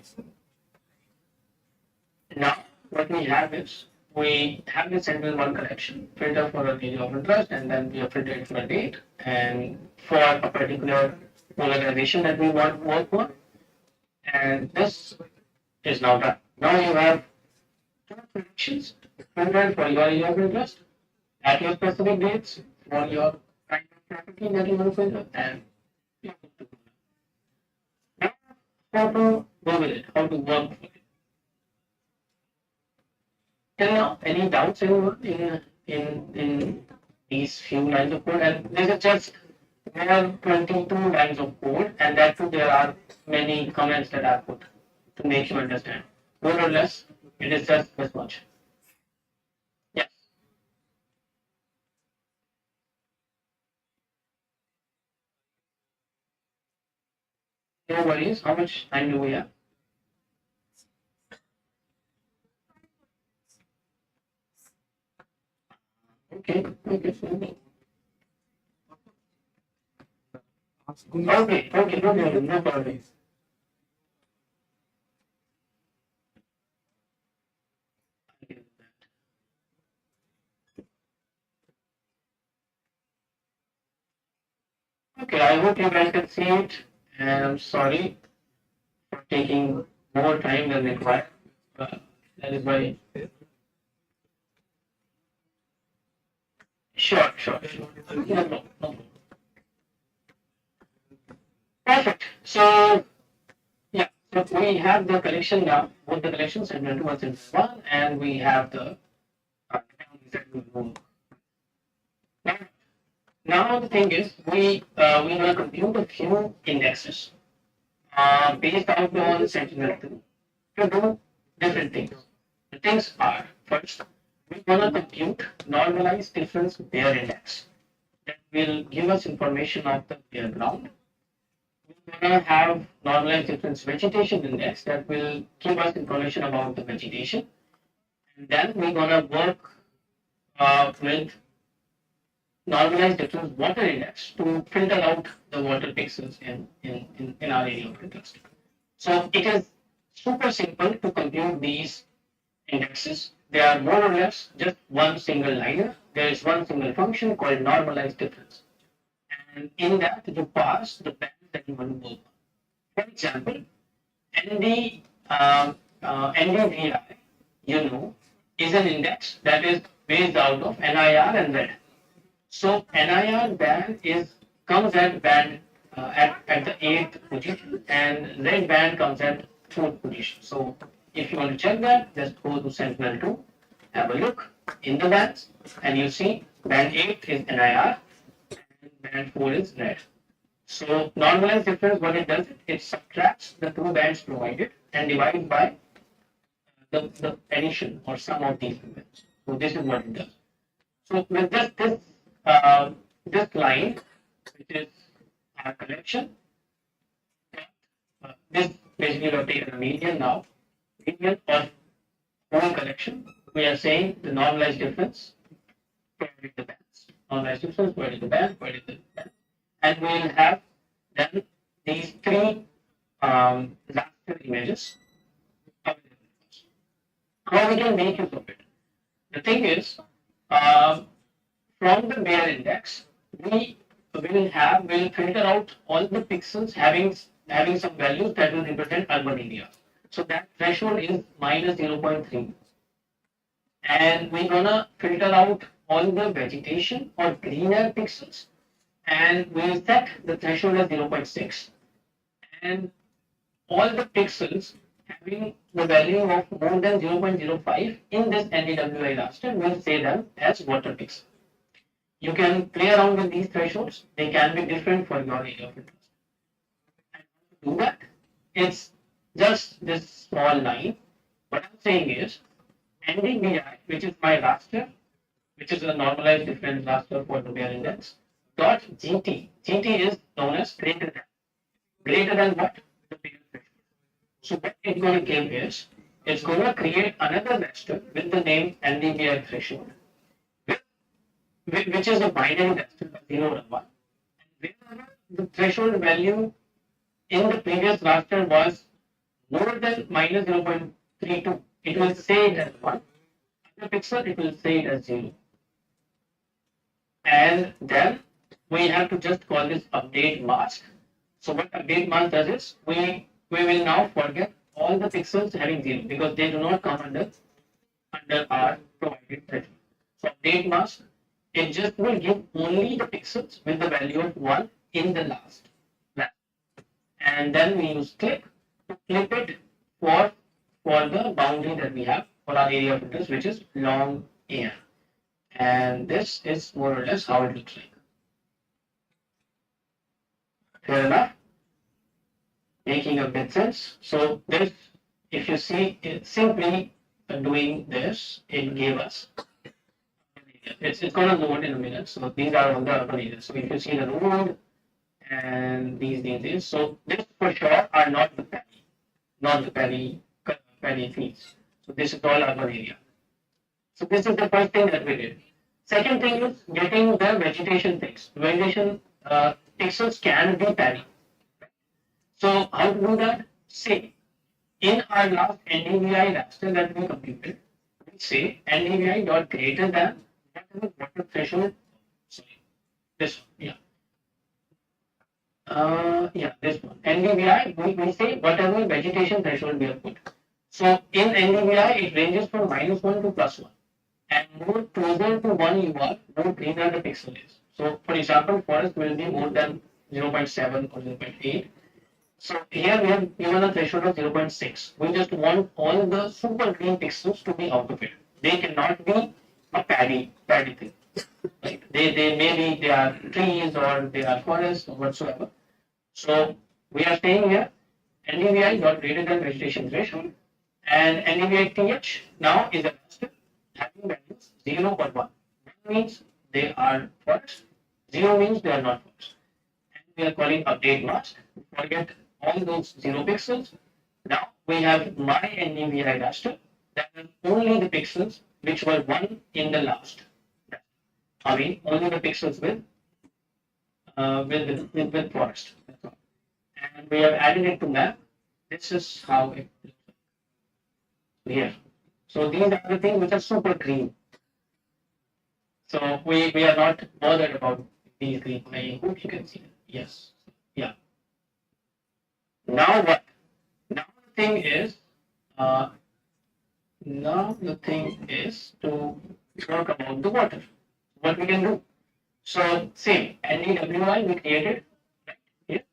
now what we have is we have the Sentinel-1 collection, filter for a area of interest, and then we have filtered for a date and for a particular polarization that we want to work on. And this is now done. Now you have two predictions filtered for your area of interest at your specific dates for your kind of property that you want to filter, and you're good to go. Now, how to go with it, how to work with it. Till now, any doubts anyone in these few lines of code? And this is just 22 lines of code, and that too there are many comments that I put to make you understand. More or less, it is just this much. Yes. No worries. How much time do we have? Okay. Okay. Okay. No problem. Okay, I hope you guys can see it, and I'm sorry for taking more time than required. That is why. Sure. No problem. Perfect. So, yeah, so we have the collection now, both the collections, Sentinel 2 and Sentinel 1, and we have the now the thing is, we will compute a few indexes based out on Sentinel 2 to do different things. The things are, first, we're going to compute normalized difference pair index that will give us information of the pair ground. We're going to have normalized difference vegetation index that will give us information about the vegetation. And then we're going to work with normalized difference water index to filter out the water pixels in our area of interest. So it is super simple to compute these indexes. They are more or less just one single liner. There is one single function called normalized difference. And in that, you pass the band that you want to work on. For example, NDVI, is an index that is based out of NIR and Z. So NIR band comes at band at the 8th position, and Z band comes at 4th position. So if you want to check that, just go to Sentinel-2, have a look in the bands, and you see band 8 is NIR and band 4 is red. So normalized difference, what it does, it subtracts the two bands provided and divides by the addition or sum of these two bands. So this is what it does. So with just this line, which is our collection, this basically we have taken a median now, median of whole collection. We are saying the normalized difference divided the bands, normalized difference divided the band, divided the band, and we will have then these three raster images available. How we can make use of it? The thing is, from the bare index, we will filter out all the pixels having some values that will represent urban area. So that threshold is minus 0.3. And we're gonna filter out all the vegetation or greener pixels, and we'll set the threshold as 0.6. And all the pixels having the value of more than 0.05 in this NDWI raster, we'll say them as water pixels. You can play around with these thresholds. They can be different for your area of interest. And to do that, it's just this small line. What I'm saying is, NDBI, which is my raster, which is a normalized difference raster for the bare index, dot GT. GT is known as greater than. Greater than what? The bare threshold. So what it's going to give is, it's going to create another raster with the name NDBI threshold, which is a binary raster, 0 or 1. And whenever the threshold value in the previous raster was more than minus 0.32, it will say it as 1. In the pixel, it will say it as 0. And then we have to just call this update mask. So what update mask does is, we will now forget all the pixels having 0 because they do not come under our provided threshold. So update mask, it just will give only the pixels with the value of 1 in the last. And then we use clip to clip it for the boundary that we have for our area of interest, which is long air. And this is more or less how it looks like. Fair enough? Making a bit sense. So this, if you see, it simply doing this, it gave us. It's going to load in a minute. So these are all the urban areas. So if you see the road and these. So this for sure are not the penny fields. So this is all urban area. So this is the first thing that we did. Second thing is getting the vegetation things. Vegetation pixels can be penny. So how to do that? Say, in our last NDVI raster that we computed, we say NDVI dot greater than whatever water threshold. Sorry, this one, this one. NDVI, we say whatever vegetation threshold we have put. So in NDVI, it ranges from -1 to +1. And more closer to 1 you are, more greener the pixel is. So for example, forest will be more than 0.7 or 0.8. So here we have given a threshold of 0.6. We just want all the super green pixels to be out of it. They cannot be a paddy thing. Right? They are trees or they are forests or whatsoever. So we are saying here NDVI dot greater than vegetation threshold, and NDVI TH now is a raster having values 0 or 1. 1 means they are forest, 0 means they are not forest. And we are calling update mask. Forget all those 0 pixels. Now we have my NDVI raster that has only the pixels which were 1 in the last. I mean only the pixels with forest. That's all. And we have added it to map. This is how it looks like here. So these are the things which are super green. So we are not bothered about these green. I hope you can see it. Yes. Yeah. Now what? Now the thing is to talk about the water. What we can do. So same NDWI we created right here.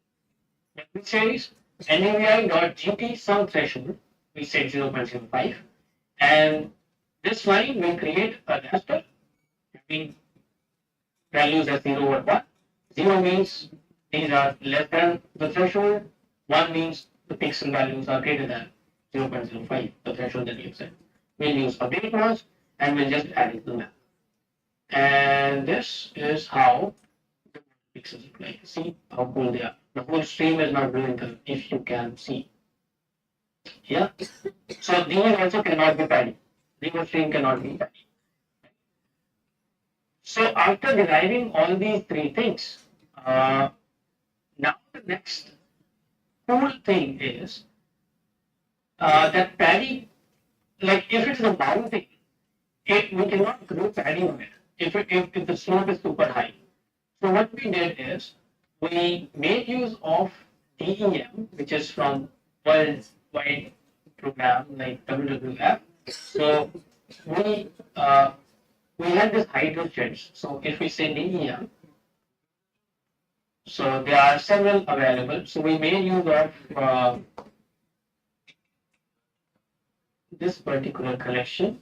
What we say is NDWI.GT sum threshold, we said 0.05, and this line will create a raster between values as 0 or 1. 0 means these are less than the threshold, 1 means the pixel values are greater than 0.05, the threshold that you set. We'll use update clause and we'll just add it to the map. And this is how the pixels look like. See how cool they are. The whole stream is now blue in color, if you can see. Yeah. So these also cannot be paddy. The whole stream cannot be paddy. So after deriving all these three things, now the next cool thing is that paddy, like if it's a mountain, we cannot grow paddy on it if the slope is super high. So what we did is we made use of DEM, which is from worldwide program like WWF. So we had this hydro jets. So if we say DEM, so there are several available. So we made use of this particular collection.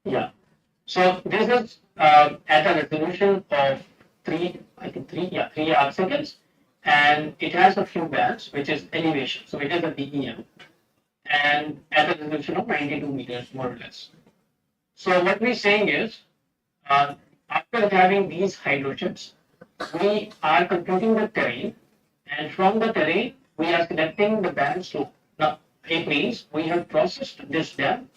Yeah. So this is at a resolution of 3 arcseconds, and it has a few bands, which is elevation. So it is a DEM, and at a resolution of 92 meters, more or less. So what we're saying is, after having these hydrojets, we are computing the terrain, and from the terrain, we are selecting the band slope. Now, it means we have processed this dam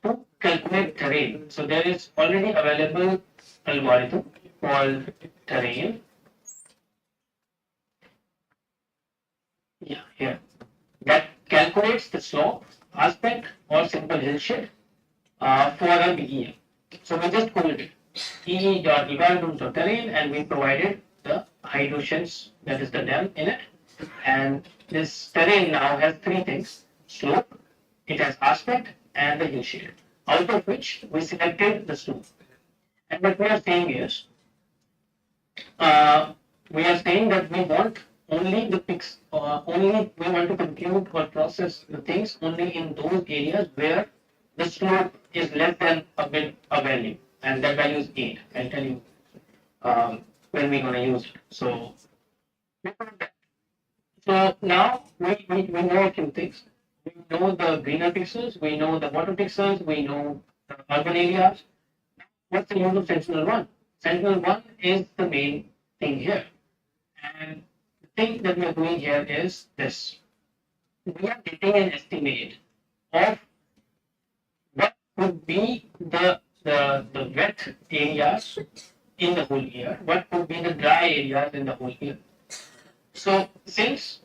to calculate terrain. So there is already available algorithm called terrain. Yeah, here. That calculates the slope, aspect, or simple hill shade for a DEM. So we just called it e.eval.terrain, and we provided the hydrojets, that is the dam in it. And this terrain now has three things: slope, it has aspect, and the hill shade, out of which we selected the slope. And what we are saying is, we are saying that we want only the only we want to compute or process the things only in those areas where the slope is less than a value, and that value is 8. I'll tell you when we're going to use it. So now we know a few things. We know the greener pixels, we know the water pixels, we know the urban areas. What's the use of Sentinel-1? Sentinel-1 is the main thing here. And the thing that we are doing here is this. We are getting an estimate of what could be the wet areas in the whole year, what could be the dry areas in the whole year. So since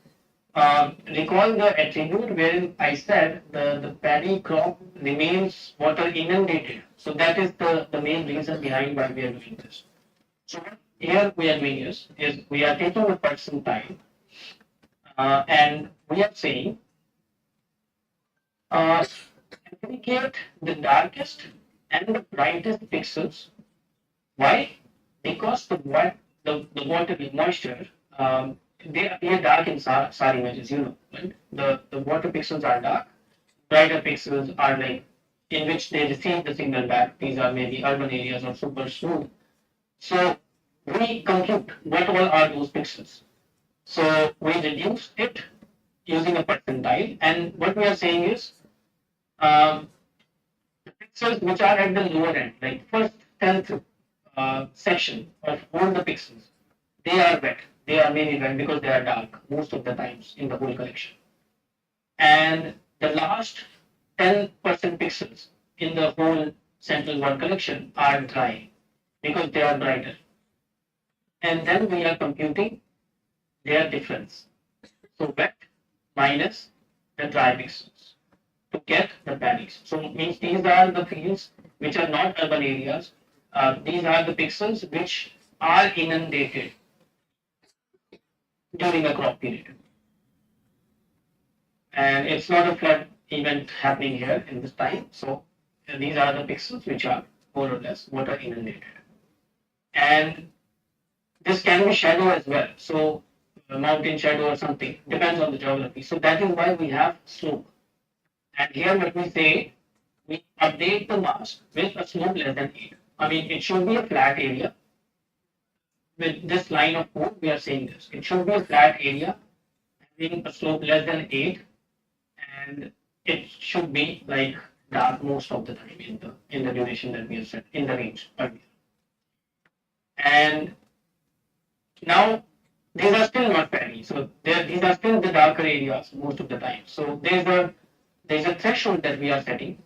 recall the attribute wherein I said the paddy crop remains water inundated. So that is the main reason behind why we are doing this. So what here we are doing is we are taking the percentile and we are saying indicate the darkest and the brightest pixels. Why? Because the water, the moisture, they appear dark in SAR images, right? The water pixels are dark, brighter pixels are like in which they receive the signal back. These are maybe urban areas or super smooth. So we compute what all are those pixels. So we reduce it using a percentile, and what we are saying is the pixels which are at the lower end, like first 10th section of all the pixels, they are wet. They are mainly wet because they are dark most of the times in the whole collection. And the last 10% pixels in the whole Sentinel-1 collection are dry because they are brighter. And then we are computing their difference. So wet minus the dry pixels to get the paddies. So it means these are the fields which are not urban areas. These are the pixels which are inundated during a crop period. And it's not a flood event happening here in this time. So these are the pixels which are more or less water inundated. And this can be shadow as well. So mountain shadow or something, depends on the geography. So that is why we have slope. And here what we say, we update the mask with a slope less than 8. I mean, it should be a flat area. With this line of code, we are saying this. It should be a flat area having a slope less than 8, and it should be like dark most of the time in the duration that we have set in the range earlier. And now these are still not penny, so these are still the darker areas most of the time. So there's a threshold that we are setting,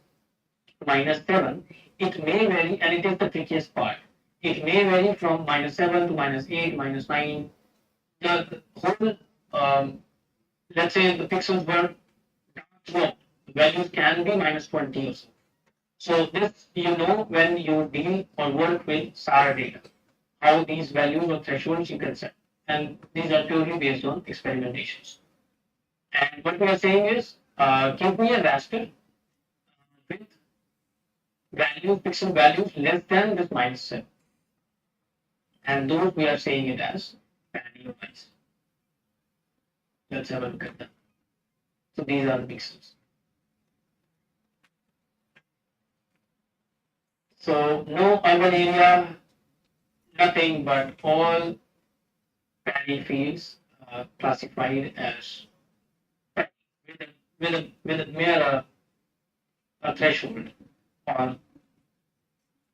-7. It may vary, and it is the trickiest part. It may vary from -7 to -8, -9. The whole, let's say the pixels were dark, the values can be -20 or so. So this, when you deal or work with SAR data, how these values or thresholds you can set. And these are purely based on experimentations. And what we are saying is, give me a raster with pixel values less than this -7. And those we are saying it as penny-wise. Let's have a look at them. So these are the pixels. So no urban area, nothing but all penny fields classified as with a mere a threshold on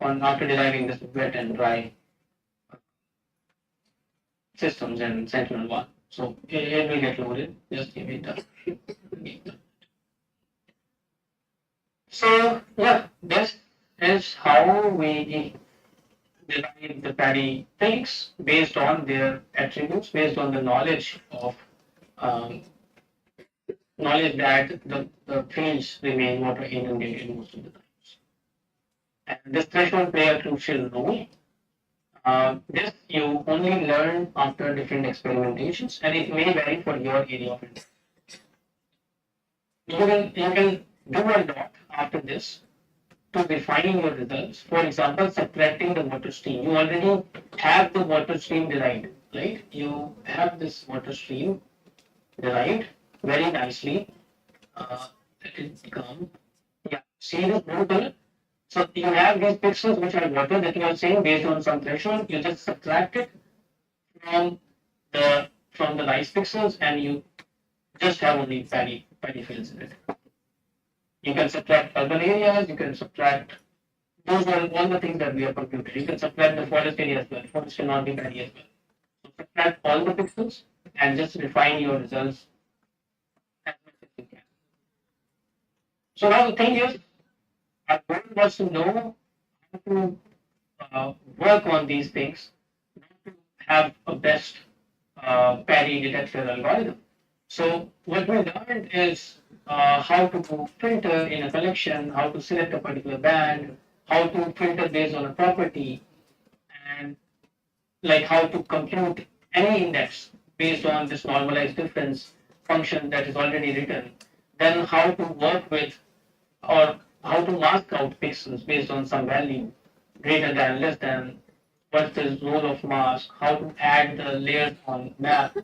after deriving this wet and dry systems in Sentinel-1. So it will get loaded. Just give it a So yeah, this is how we derive the Paddy things based on their attributes, based on the knowledge of knowledge that the fields remain water inundated most of the times. And this threshold play a crucial role. This you only learn after different experimentations, and it may vary for your area of interest. You can do a lot after this to refine your results. For example, subtracting the water stream. You already have the water stream derived, right? You have this water stream derived very nicely. Let it come. Yeah, see this blue color? So you have these pixels which are water that you are saying based on some threshold. You just subtract it from the rice pixels, and you just have only paddy fields in it. You can subtract urban areas, you can subtract, those are all the things that we have computed. You can subtract the forest area as well. Forest will not be paddy as well. So subtract all the pixels and just refine your results as much as you can. So now the thing is, our goal was to know how to work on these things, not to have a best paddy detector algorithm. So what we learned is how to filter in a collection, how to select a particular band, how to filter based on a property, and like how to compute any index based on this normalized difference function that is already written. Then how to work with or how to mask out pixels based on some value greater than, less than, what's the role of mask, how to add the layers on map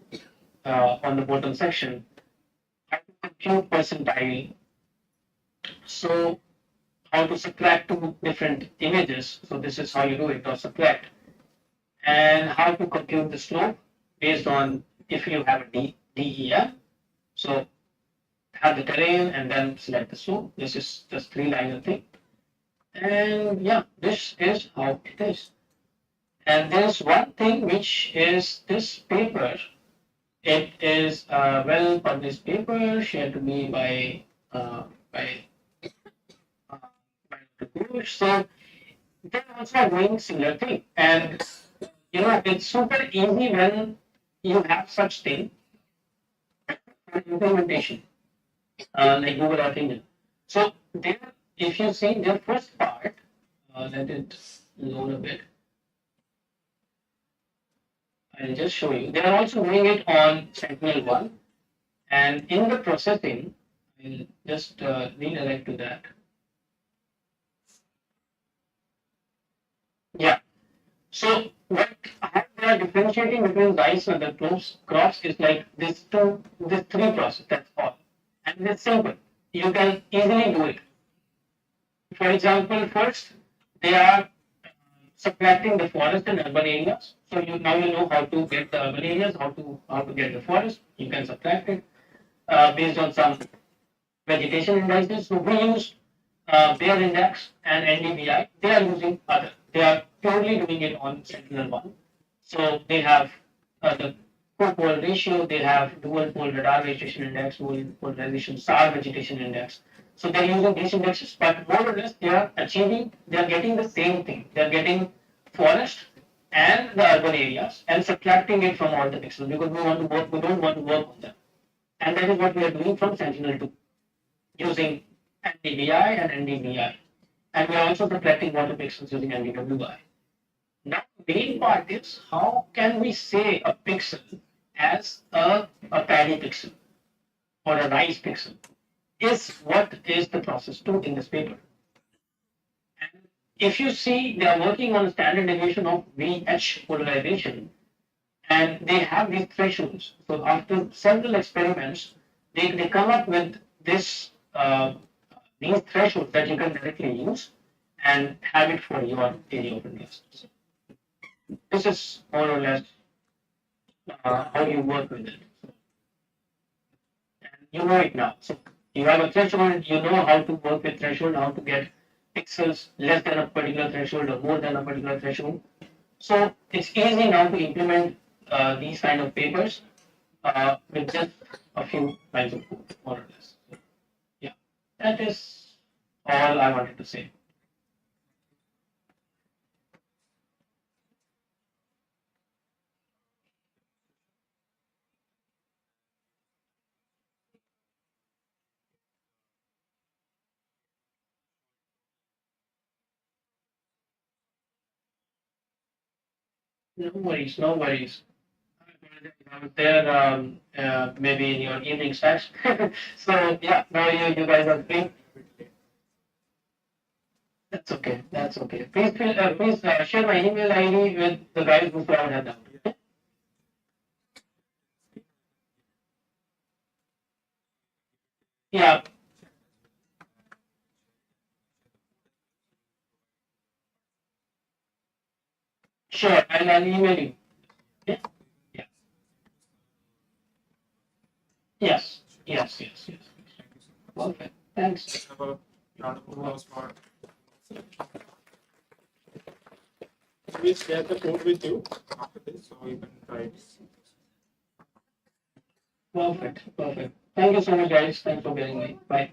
on the bottom section, how to compute percentile, so how to subtract two different images, so this is how you do it, or subtract, and how to compute the slope based on if you have a DEF, so have the terrain and then select the slope. This is just 3-liner thing, and yeah, this is how it is. And there's one thing which is this paper. It is a well-published paper shared to me by Bush. So they're also doing similar thing. And it's super easy when you have such thing for implementation, like Google Earth Engine. So there, if you see their first part, let it load a bit. I'll just show you. They are also doing it on Sentinel-1, and in the processing, I'll just redirect to that. Yeah. So how they are differentiating differentiating between rice and the crops is like this three process, that's all. And it's simple. You can easily do it. For example, first, they are subtracting the forest and urban areas. So now you know how to get the urban areas, how to get the forest. You can subtract it based on some vegetation indices. So we use their index and NDVI. They are using other. They are purely doing it on Sentinel-1. So they have the co-pole ratio, they have dual pole radar vegetation index, dual polarization SAR vegetation index. So they're using these indexes, but more or less they are getting the same thing. They're getting forest and the urban areas and subtracting it from all the pixels because we don't want to work on them. And that is what we are doing from Sentinel-2 using NDVI and NDVI. And we are also subtracting water pixels using NDWI. Now, the main part is how can we say a pixel as a paddy pixel or a rice pixel is what is the process 2 in this paper. And if you see, they are working on a standard deviation of VH polarization and they have these thresholds. So after several experiments, they come up with this these thresholds that you can directly use and have it for your area of interest. This is more or less how you work with it. And you know it now. So you have a threshold, you know how to work with threshold, how to get pixels less than a particular threshold or more than a particular threshold. So it's easy now to implement these kind of papers with just a few lines of code, more or less. So, yeah, that is all I wanted to say. No worries, no worries. I was there maybe in your evening snacks. So yeah, now you guys are free. That's okay. That's okay. Please share my email ID with the guys who haven't had that. Okay? Yeah. Sure. I'll email you. Yeah. Yeah. Yes. Yes. Yes. Yes. Perfect. Thanks. Have a round of applause for. Please share the code with you after this so you can try it. Perfect. Perfect. Thank you so much, guys. Thanks for getting me. Bye.